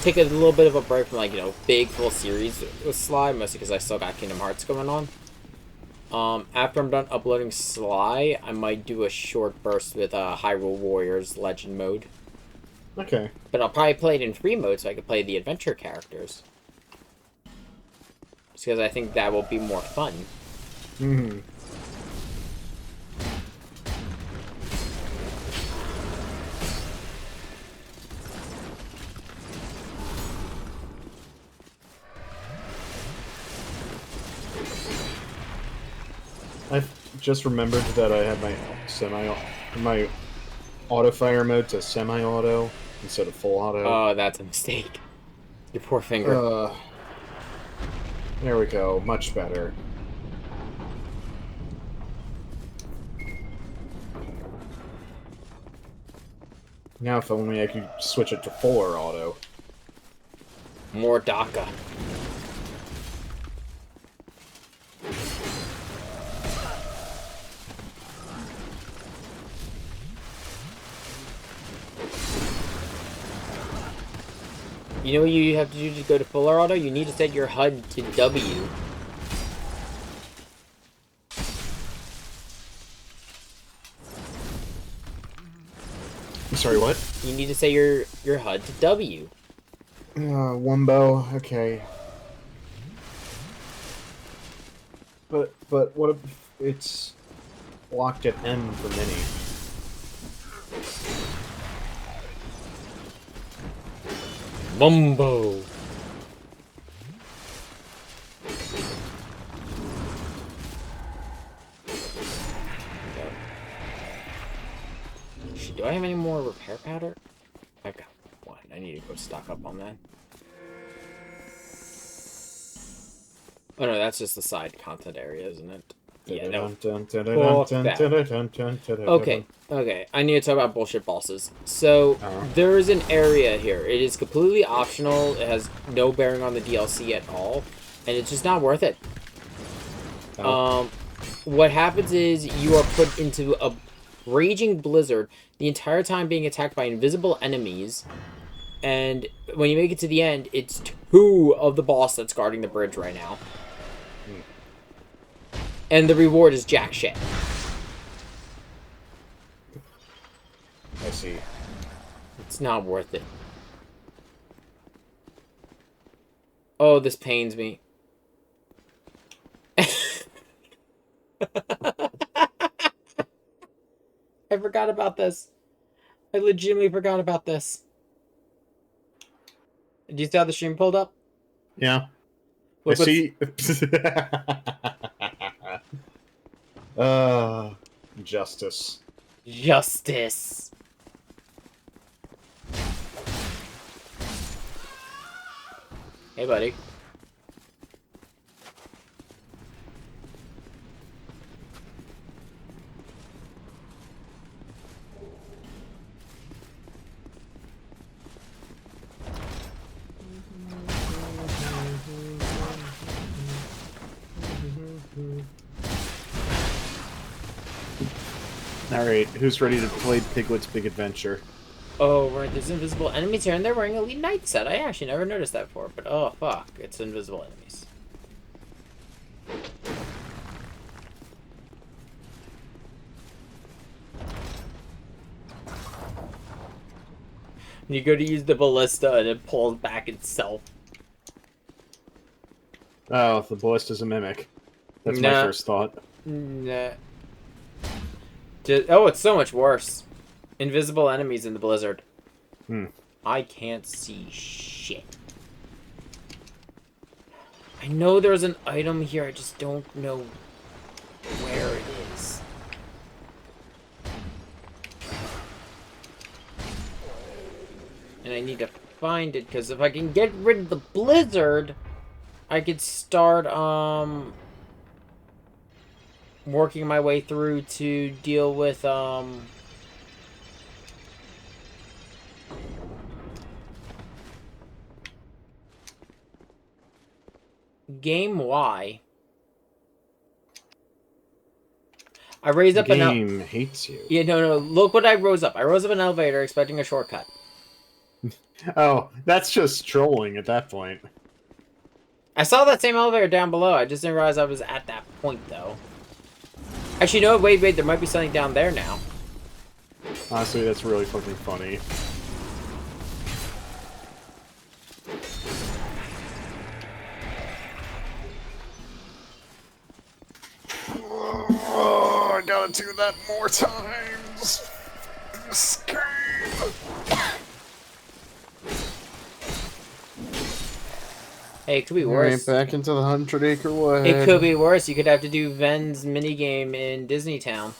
take a little bit of a break from, like, you know, big full series with Sly, mostly because I still got Kingdom Hearts going on. After I'm done uploading Sly, I might do a short burst with, Hyrule Warriors Legend mode. Okay. But I'll probably play it in free mode so I can play the adventure characters. Just because I think that will be more fun. Mm-hmm. I just remembered that I had my auto fire mode to semi-auto instead of full auto. Oh, that's a mistake. Your poor finger. There we go. Much better. Now if only I could switch it to fuller auto. More DACA. You know what you have to do to go to fuller auto? You need to set your HUD to W. I'm sorry, what? You need to set your HUD to W. Wumbo, okay. But what if it's locked at M for mini? Mumbo. Do I have any more repair powder? I've got one. I need to go stock up on that. Oh no, that's just the side content area, isn't it? Yeah, no. Okay, okay. I need to talk about bullshit bosses. So, there is an area here. It is completely optional. It has no bearing on the DLC at all. And it's just not worth it. Oh. What happens is you are put into a raging blizzard the entire time being attacked by invisible enemies. And when you make it to the end, it's 2 of the boss that's guarding the bridge right now. And the reward is jack shit. I see. It's not worth it. Oh, this pains me. I forgot about this. I legitimately forgot about this. Do you see how the stream pulled up? Yeah. Look I see. Justice. Justice. Hey, buddy. Alright, who's ready to play Piglet's Big Adventure? Oh, right, there's invisible enemies here, and they're wearing Elite Knight set. I actually never noticed that before, but oh, fuck. It's invisible enemies. You go to use the ballista, and it pulls back itself. Oh, the ballista's a mimic. That's my Nah. first thought. Nah. Oh, it's so much worse. Invisible enemies in the blizzard. I can't see shit. I know there's an item here, I just don't know where it is. And I need to find it, because if I can get rid of the blizzard, I could start, working my way through to deal with, Game Y. I raised The up an game hates you. Yeah, no, look what I rose up. I rose up an elevator expecting a shortcut. Oh, that's just trolling at that point. I saw that same elevator down below. I just didn't realize I was at that point, though. Actually, no, wait, there might be something down there now. Honestly, that's really fucking funny. Oh, I gotta do that more times. Escape. Hey, it could be Right worse. back into the 100-acre wood. It could be worse. You could have to do Ven's minigame in Disney Town.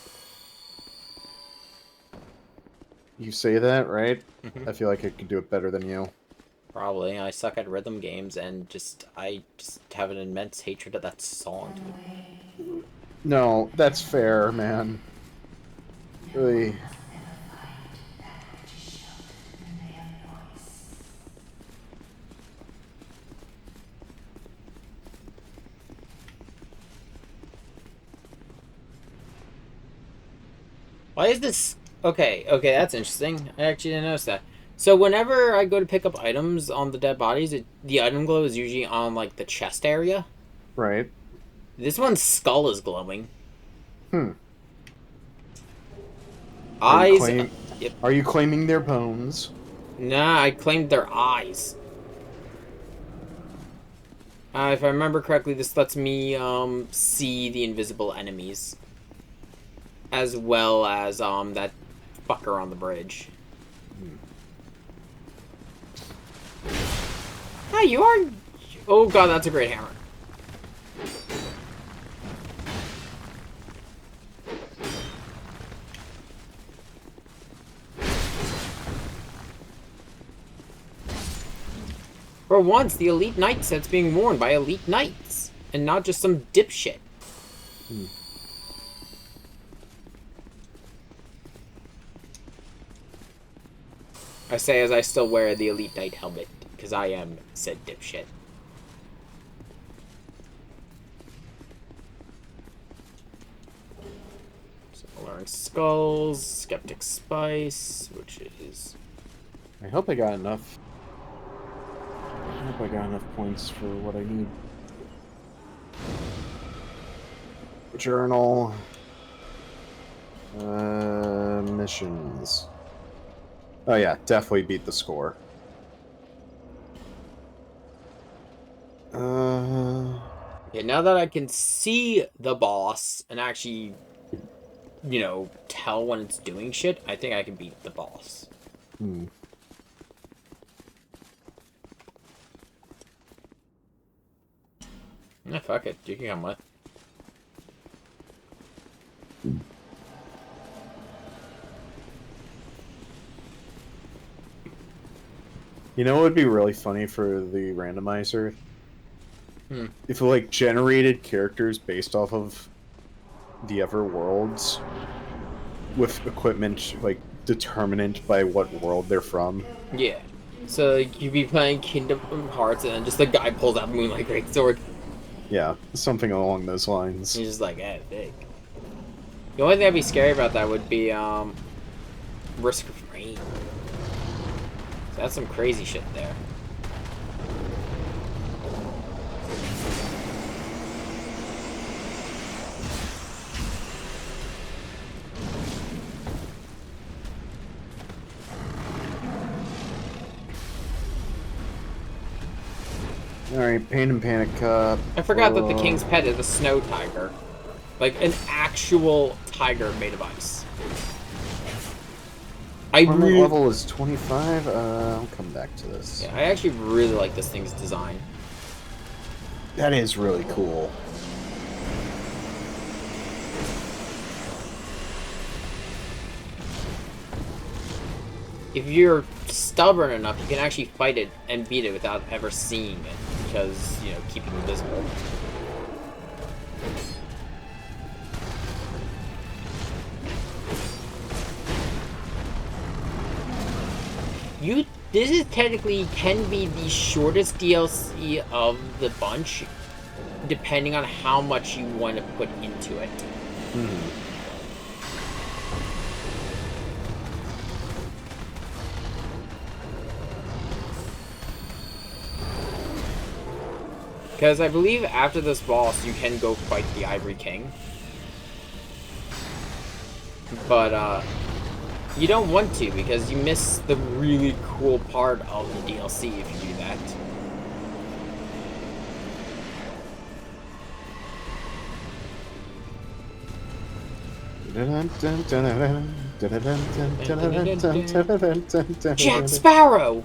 You say that, right? Mhm. I feel like I could do it better than you. Probably. I suck at rhythm games, and I just have an immense hatred of that song. No, that's fair, man. Really. Why is this... Okay, that's interesting. I actually didn't notice that. So whenever I go to pick up items on the dead bodies, the item glow is usually on, like, the chest area. Right. This one's skull is glowing. Are Eyes... you, are you claiming their bones? Nah, I claimed their eyes. If I remember correctly, this lets me, see the invisible enemies. As well as, that fucker on the bridge. Ah, you are... Oh god, that's a great hammer. For once, the Elite Knight set's being worn by Elite Knights, and not just some dipshit. I say as I still wear the Elite Knight helmet, because I am said dipshit. Alluring Skulls, Skeptic Spice, which is... I hope I got enough. I hope I got enough points for what I need. Journal. Missions. Oh yeah, definitely beat the score. Yeah, now that I can see the boss and actually, you know, tell when it's doing shit, I think I can beat the boss. Nah, fuck it. You can come with. You know what would be really funny for the randomizer? Hmm. If it, like, generated characters based off of the other worlds with equipment, like, determinant by what world they're from. Yeah. So, like, you'd be playing Kingdom Hearts and then just the guy pulls out Moonlight Greatsword. Yeah, something along those lines. He's just like, eh, big. The only thing that'd be scary about that would be, Risk of Rain. So that's some crazy shit there. Alright, Pain and Panic Cup. I forgot that the king's pet is a snow tiger. Like, an actual tiger made of ice. Armor level is 25. I'll come back to this. Yeah, I actually really like this thing's design. That is really cool. If you're stubborn enough, you can actually fight it and beat it without ever seeing it. Because, you know, keeping invisible. This is technically can be the shortest DLC of the bunch, depending on how much you want to put into it. Because I believe after this boss, you can go fight the Ivory King. But, you don't want to, because you miss the really cool part of the DLC if you do that. Jack Sparrow!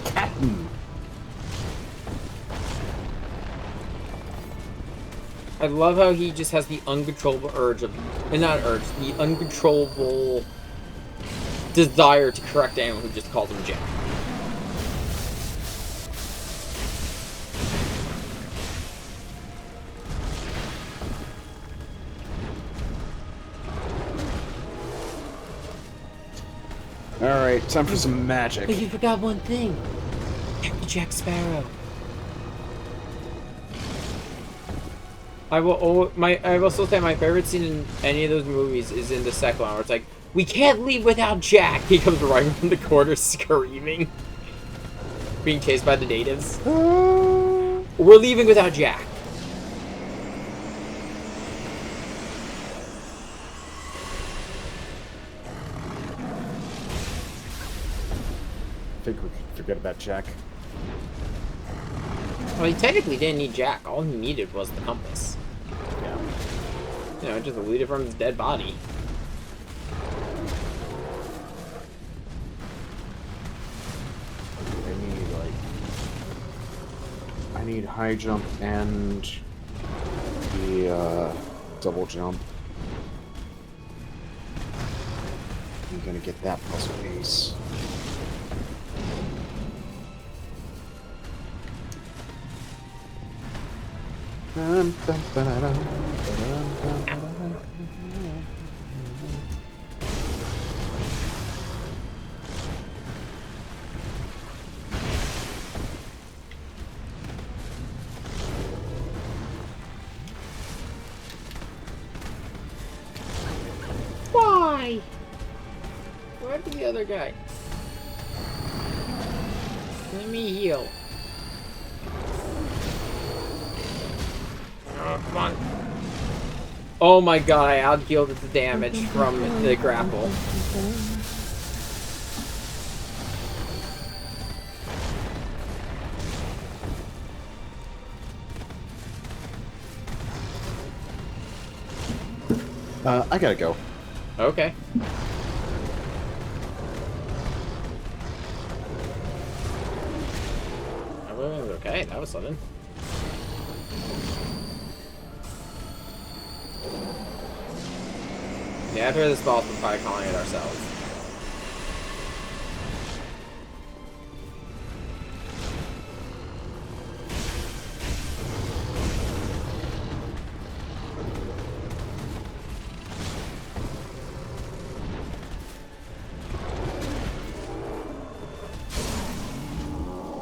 Captain! I love how he just has the uncontrollable urge of... not urge, the uncontrollable desire to correct anyone who just calls him Jack. Alright, time for some magic. But you forgot one thing. Captain Jack Sparrow. I will still say my favorite scene in any of those movies is in the second one, where it's like, we can't leave without Jack! He comes running from the corner screaming. Being chased by the natives. We're leaving without Jack. I think we could forget about Jack. Well, he technically didn't need Jack. All he needed was the compass. Yeah. You know, just lead it from his dead body. I need high jump and the double jump. I'm gonna get that puzzle piece. die. What happened to the other guy? Let me heal. Oh, come on. Oh my god, I out-healed the damage from the grapple. I gotta go. Okay. Okay, that was sudden. Yeah, after this boss, we're probably calling it ourselves.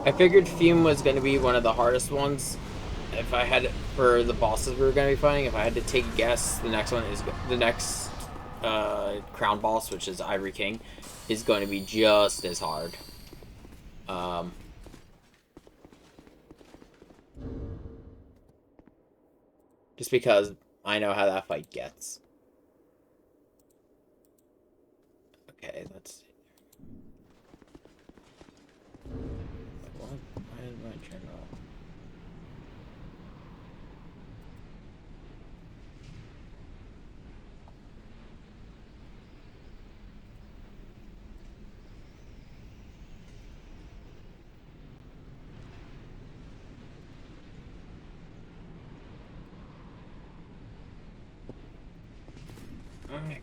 I figured Fume was going to be one of the hardest ones. If I had, for the bosses we were going to be fighting, if I had to take a guess, the next one is, the next crown boss, which is Ivory King, is going to be just as hard. Just because I know how that fight gets. Okay, let's see. What? Why did my turn off?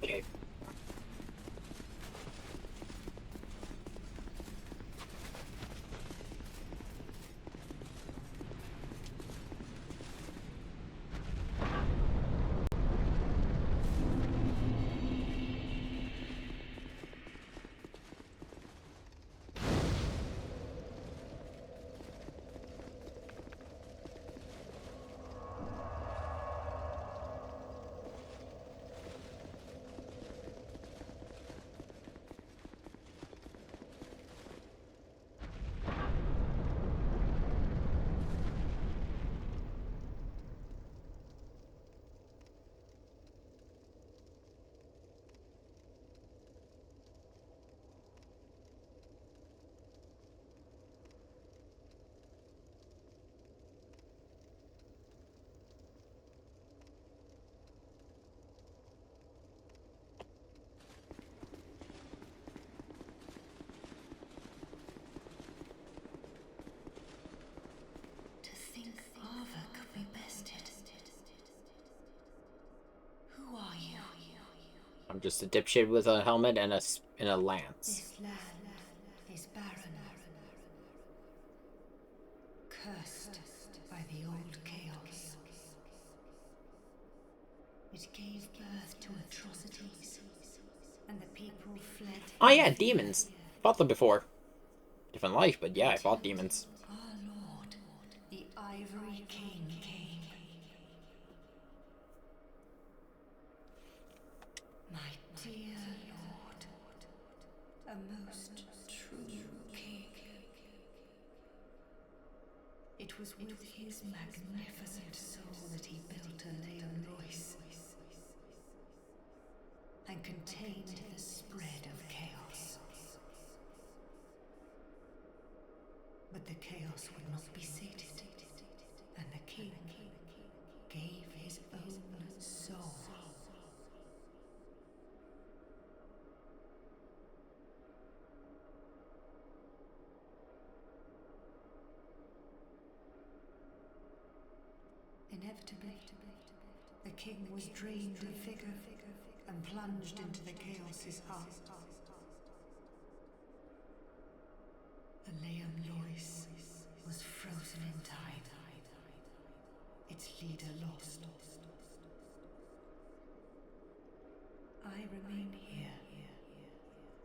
Okay. To think Ava could be bested. Who are you? I'm just a dipshit with a helmet and a lance. This land is barren. Cursed by the old chaos. It gave birth to atrocities, and the people fled. Oh yeah, demons. Fought them before. Different life, but yeah, I fought demons. Our Lord, the Ivory King, came. My dear Lord, a most true king. It was with his magnificent soul that he built Aleum Lois and contained the spread of chaos. But the chaos would not be sated, and the king gave his own soul. Inevitably, the king was drained of vigor and plunged into the chaos's heart. Aleum Lois was frozen in time, its leader lost. I remain here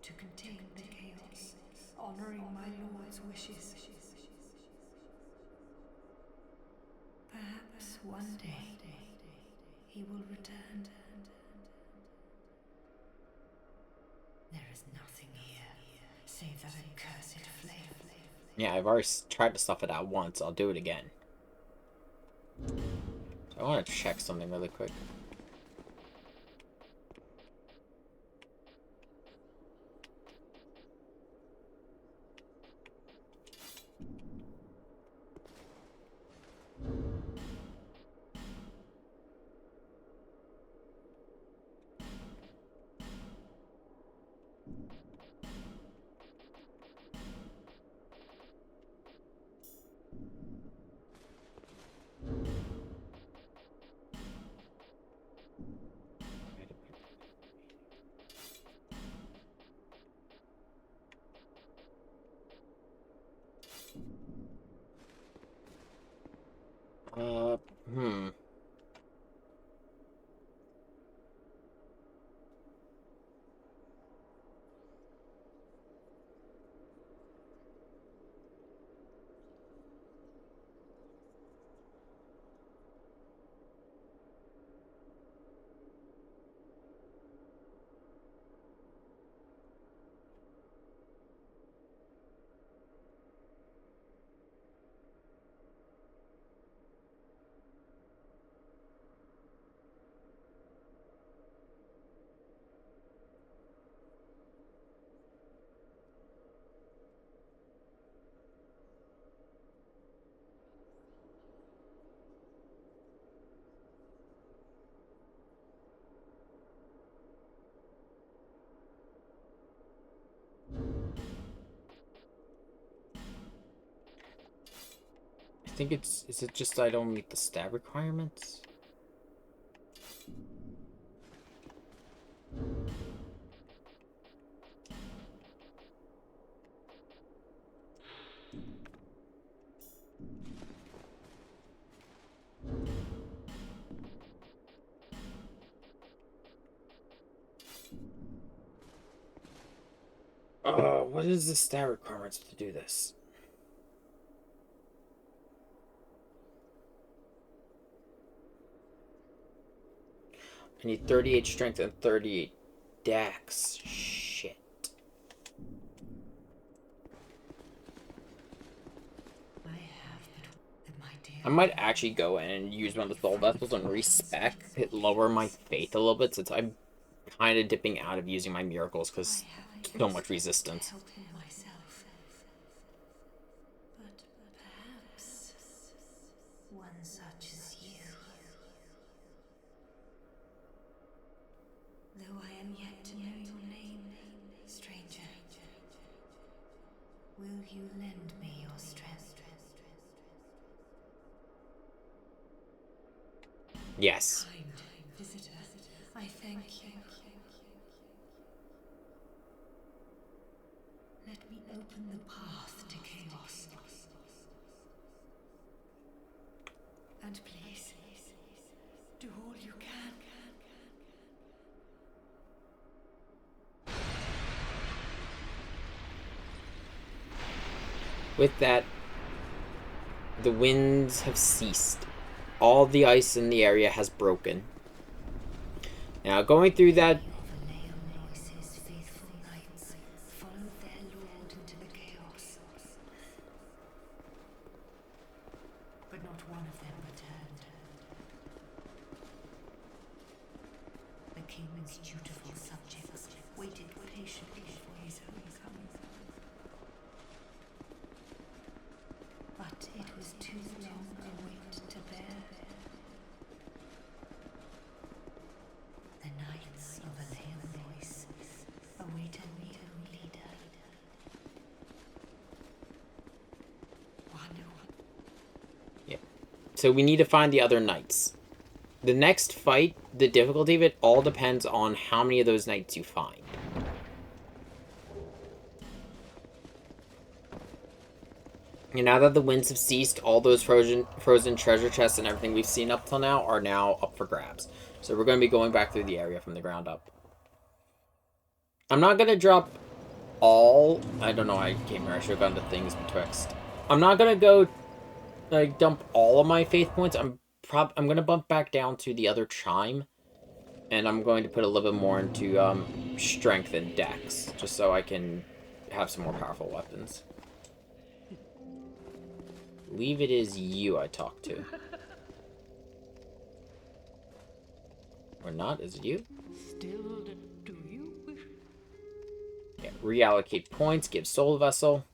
to contain the chaos, honoring my lord's wishes. Perhaps one day he will return. There's nothing here, save that accursed flame. Yeah, I've already tried to stuff it out once. I'll do it again. I want to check something really quick. Hmm. I think is it just I don't meet the stab requirements? What is the stat requirements to do this? I need 38 strength and 38 dex. Shit. I might actually go in and use one of the soul vessels and respec it, lower my faith a little bit, since I'm kind of dipping out of using my miracles because so much resistance. But perhaps one such as you. Though I am yet to know your name, stranger, will you lend me your strength? Yes. Kind visitor, I thank you. Let me open the path to chaos. And please, do all you can. With that, the winds have ceased. All the ice in the area has broken. Now, going through that... Faithful knights followed their lord into the chaos. But not one of them returned. The king's dutiful subjects waited patiently for his homecoming. But it was too long a wait to bear. The knights of Alean voice await a new leader. Yep. So we need to find the other knights. The next fight, the difficulty of it, all depends on how many of those knights you find. And now that the winds have ceased, all those frozen treasure chests and everything we've seen up till now are now up for grabs. So we're going to be going back through the area from the ground up. I'm not going to drop all... I don't know, I came here. I should have gone to things betwixt. I'm not going to go, like, dump all of my faith points. I'm going to bump back down to the other chime. And I'm going to put a little bit more into strength and dex, just so I can have some more powerful weapons. Believe it is you I talk to. Or not, is it you? Still do you wish? Yeah, reallocate points, give soul vessel.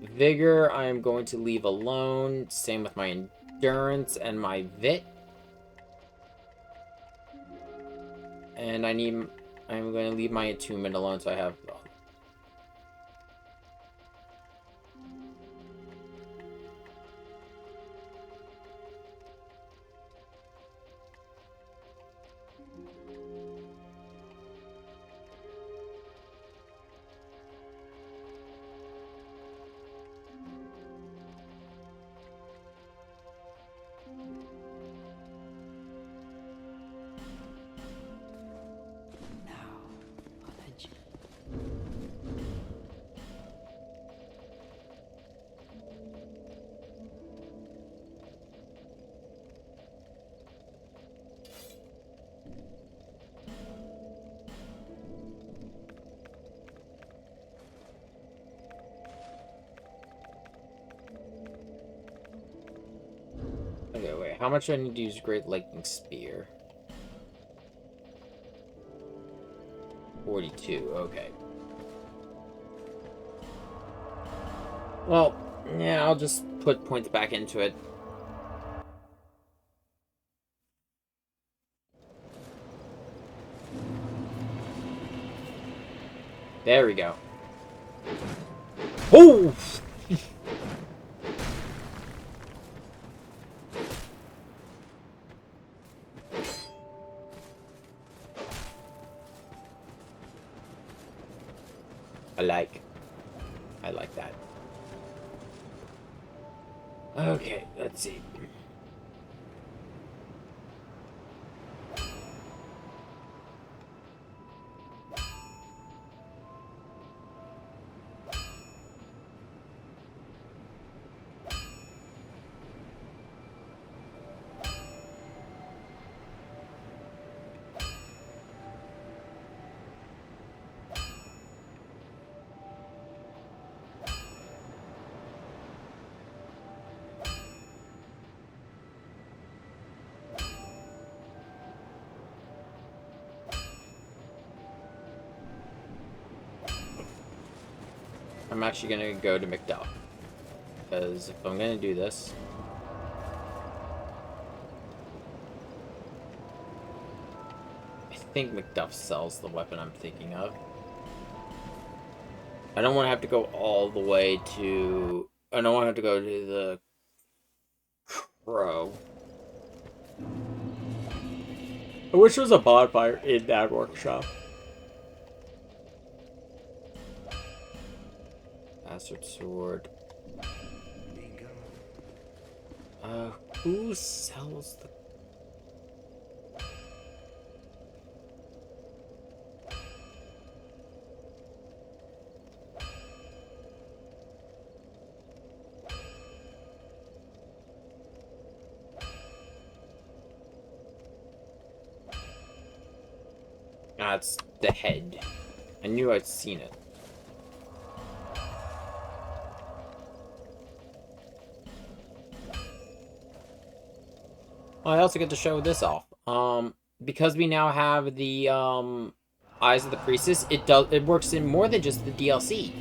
Vigor, I am going to leave alone. Same with my endurance and my vit. And I'm going to leave my attunement alone so I have... Now, Pudge. Okay, wait. How much do I need to use Great Lightning Spear? 42, okay. Well, yeah, I'll just put points back into it. There we go. Oh! I like that. Okay, let's see. I'm actually gonna go to McDuff. Because if I'm gonna do this... I think McDuff sells the weapon I'm thinking of. I don't want to have to go all the way to... I don't want to have to go to the... Crow. I wish there was a bonfire in that workshop. Bastard sword. Who sells the... That's the head. I knew I'd seen it. I also get to show this off. Because we now have the Eyes of the Priestess, it works in more than just the DLC.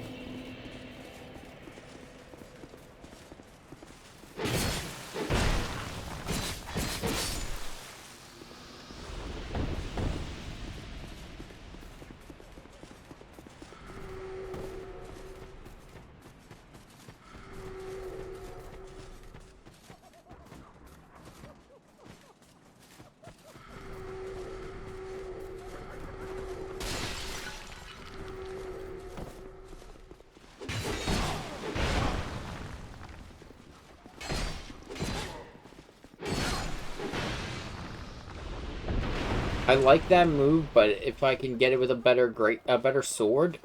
I like that move, but if I can get it with a better sword,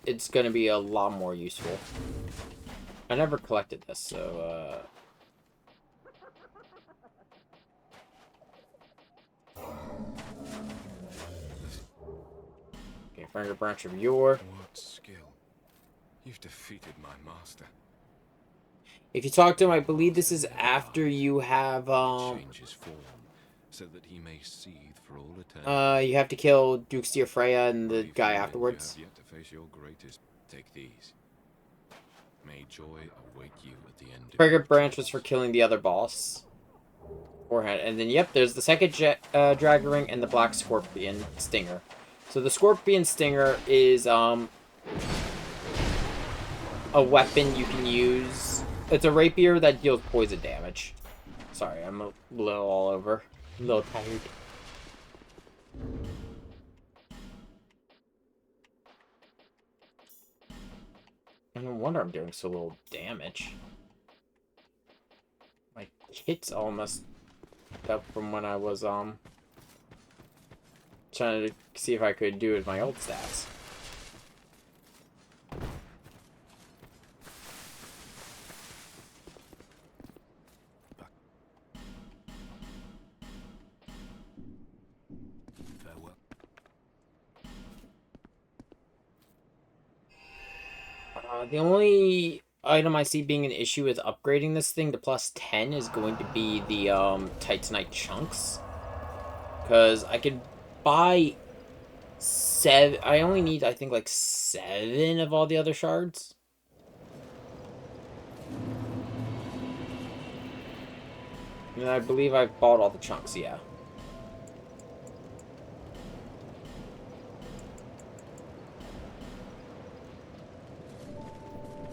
it's gonna be a lot more useful. I never collected this, so Frigate Branch of Yore. What skill? You've defeated my master. If you talk to him, I believe this is after you have, Change his form, so that he may seethe for all eternity. you have to kill Duke Steer Freya and the Brave guy men, afterwards. You have yet to face your greatest. Take these. May joy await you at the end of your Frigate Branch was for travels. killing the other boss. Beforehand. And then, yep, there's the second Dragon Ring and the Black Scorpion Stinger. So the Scorpion Stinger is, a weapon you can use. It's a rapier that deals poison damage. Sorry, I'm a little all over. A little tired. No wonder I'm doing so little damage. My kit's almost up from when I was, trying to see if I could do it with my old stats. Farewell. The only item I see being an issue with upgrading this thing to plus 10 is going to be the Titanite chunks. Because I could buy 7. I only need, I think, like 7 of all the other shards. And I believe I've bought all the chunks, yeah.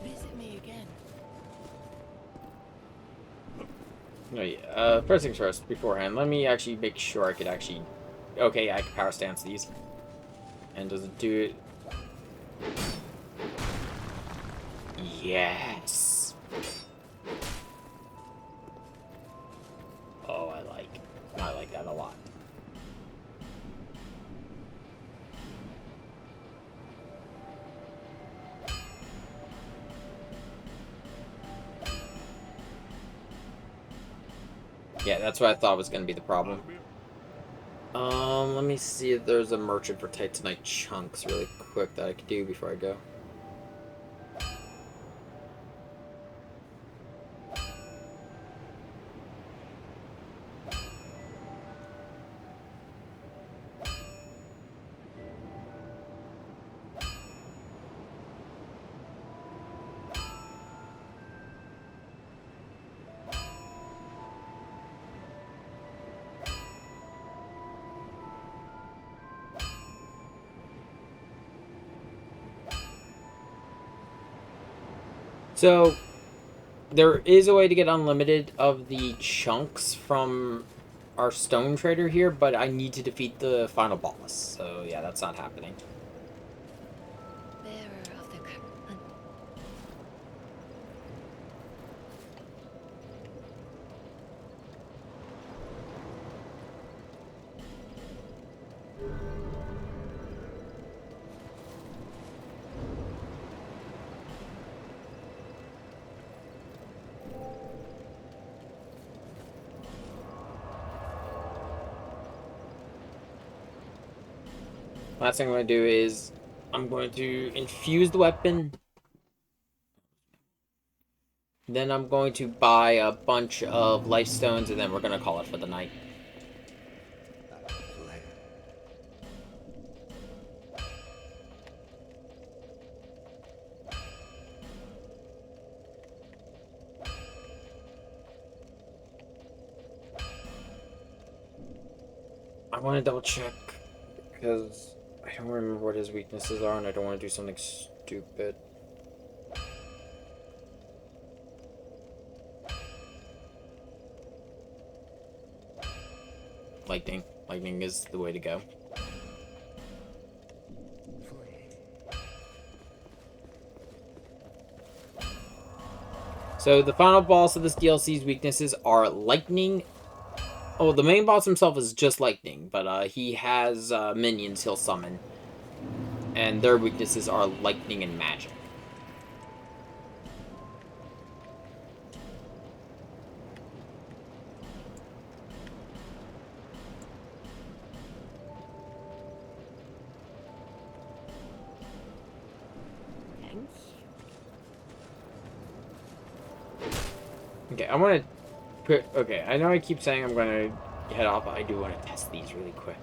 Visit me again. No, yeah. First things first, beforehand, let me actually make sure I could actually... Okay, I can power stance these. And does it do it? Yes! Oh, I like that a lot. Yeah, that's what I thought was going to be the problem. Let me see if there's a merchant for Titanite chunks really quick that I could do before I go. So, there is a way to get unlimited of the chunks from our stone trader here, but I need to defeat the final boss. So, yeah, that's not happening. Bearer of the Last thing I'm going to do is I'm going to infuse the weapon. Then I'm going to buy a bunch of life stones, and then we're going to call it for the night. I want to double check because I don't remember what his weaknesses are, and I don't want to do something stupid. Lightning. Lightning is the way to go. So the final boss of this DLC's weaknesses are lightning. Oh, the main boss himself is just lightning, but he has minions he'll summon. And their weaknesses are lightning and magic. Okay, I want to put... Okay, I know I keep saying I'm going to head off, but I do want to test these really quick.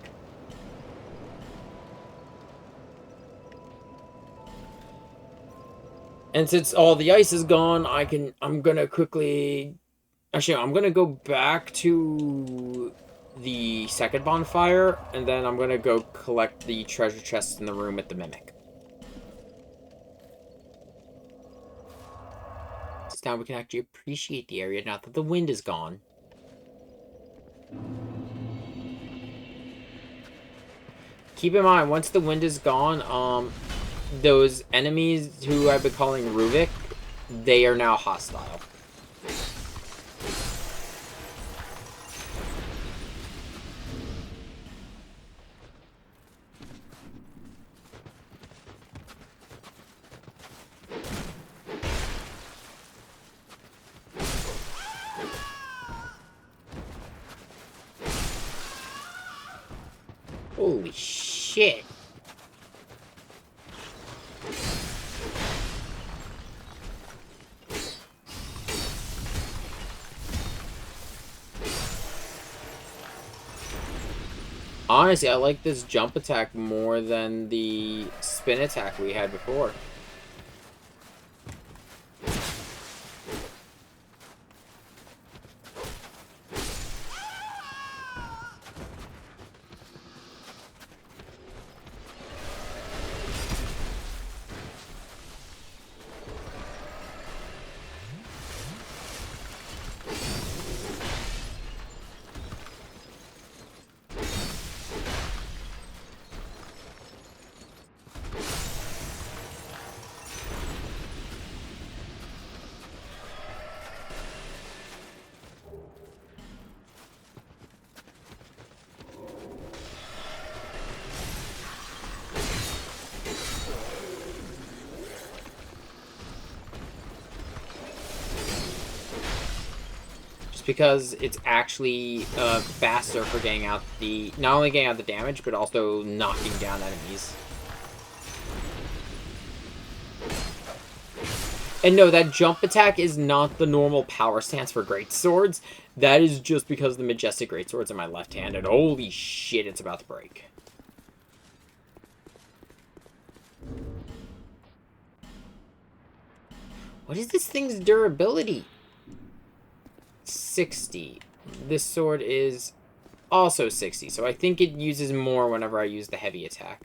And since all the ice is gone, I'm going to quickly... Actually, I'm going to go back to the second bonfire, and then I'm going to go collect the treasure chests in the room at the Mimic. Now we can actually appreciate the area now that the wind is gone. Keep in mind, once the wind is gone, those enemies who I've been calling Ruvik, they are now hostile. Holy shit. Honestly, I like this jump attack more than the spin attack we had before. Because it's actually faster for getting out the... Not only getting out the damage, but also knocking down enemies. And no, that jump attack is not the normal power stance for greatswords. That is just because the majestic greatsword's in my left hand, and holy shit, it's about to break. What is this thing's durability? 60. This sword is also 60, so I think it uses more whenever I use the heavy attack.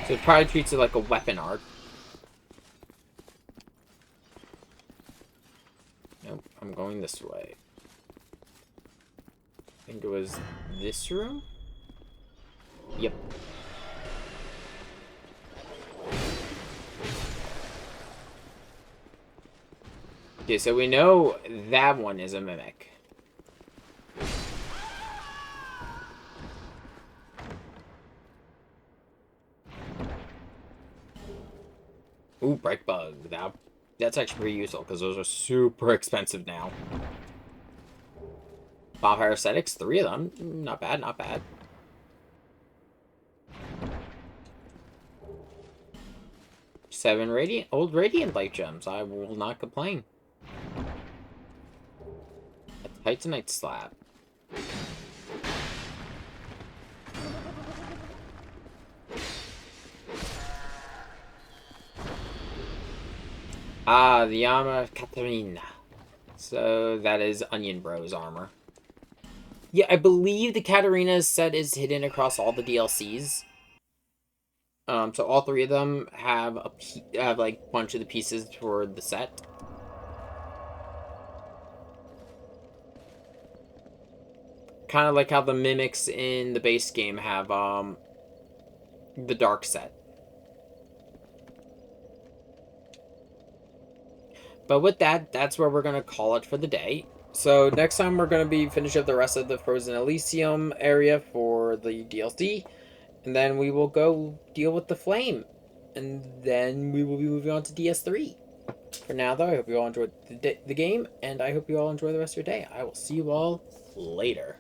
So it probably treats it like a weapon art. Nope, I'm going this way. I think it was this room? Yep. Okay, so we know that one is a Mimic. Ooh, Bright Bug. That's actually pretty useful, because those are super expensive now. Bonfire Ascetics, 3 of them. Not bad, not bad. Seven old Radiant Light Gems. I will not complain. A Titanite Slab. Ah, the armor of Katarina. So that is Onion Bro's armor. Yeah, I believe the Katarina's set is hidden across all the DLCs. So all 3 of them have like a bunch of the pieces for the set. Kind of like how the Mimics in the base game have the dark set. But with that, that's where we're going to call it for the day. So next time we're going to be finishing up the rest of the Frozen Elysium area for the DLC. And then we will go deal with the Flame. And then we will be moving on to DS3. For now, though, I hope you all enjoyed the game, and I hope you all enjoy the rest of your day. I will see you all later.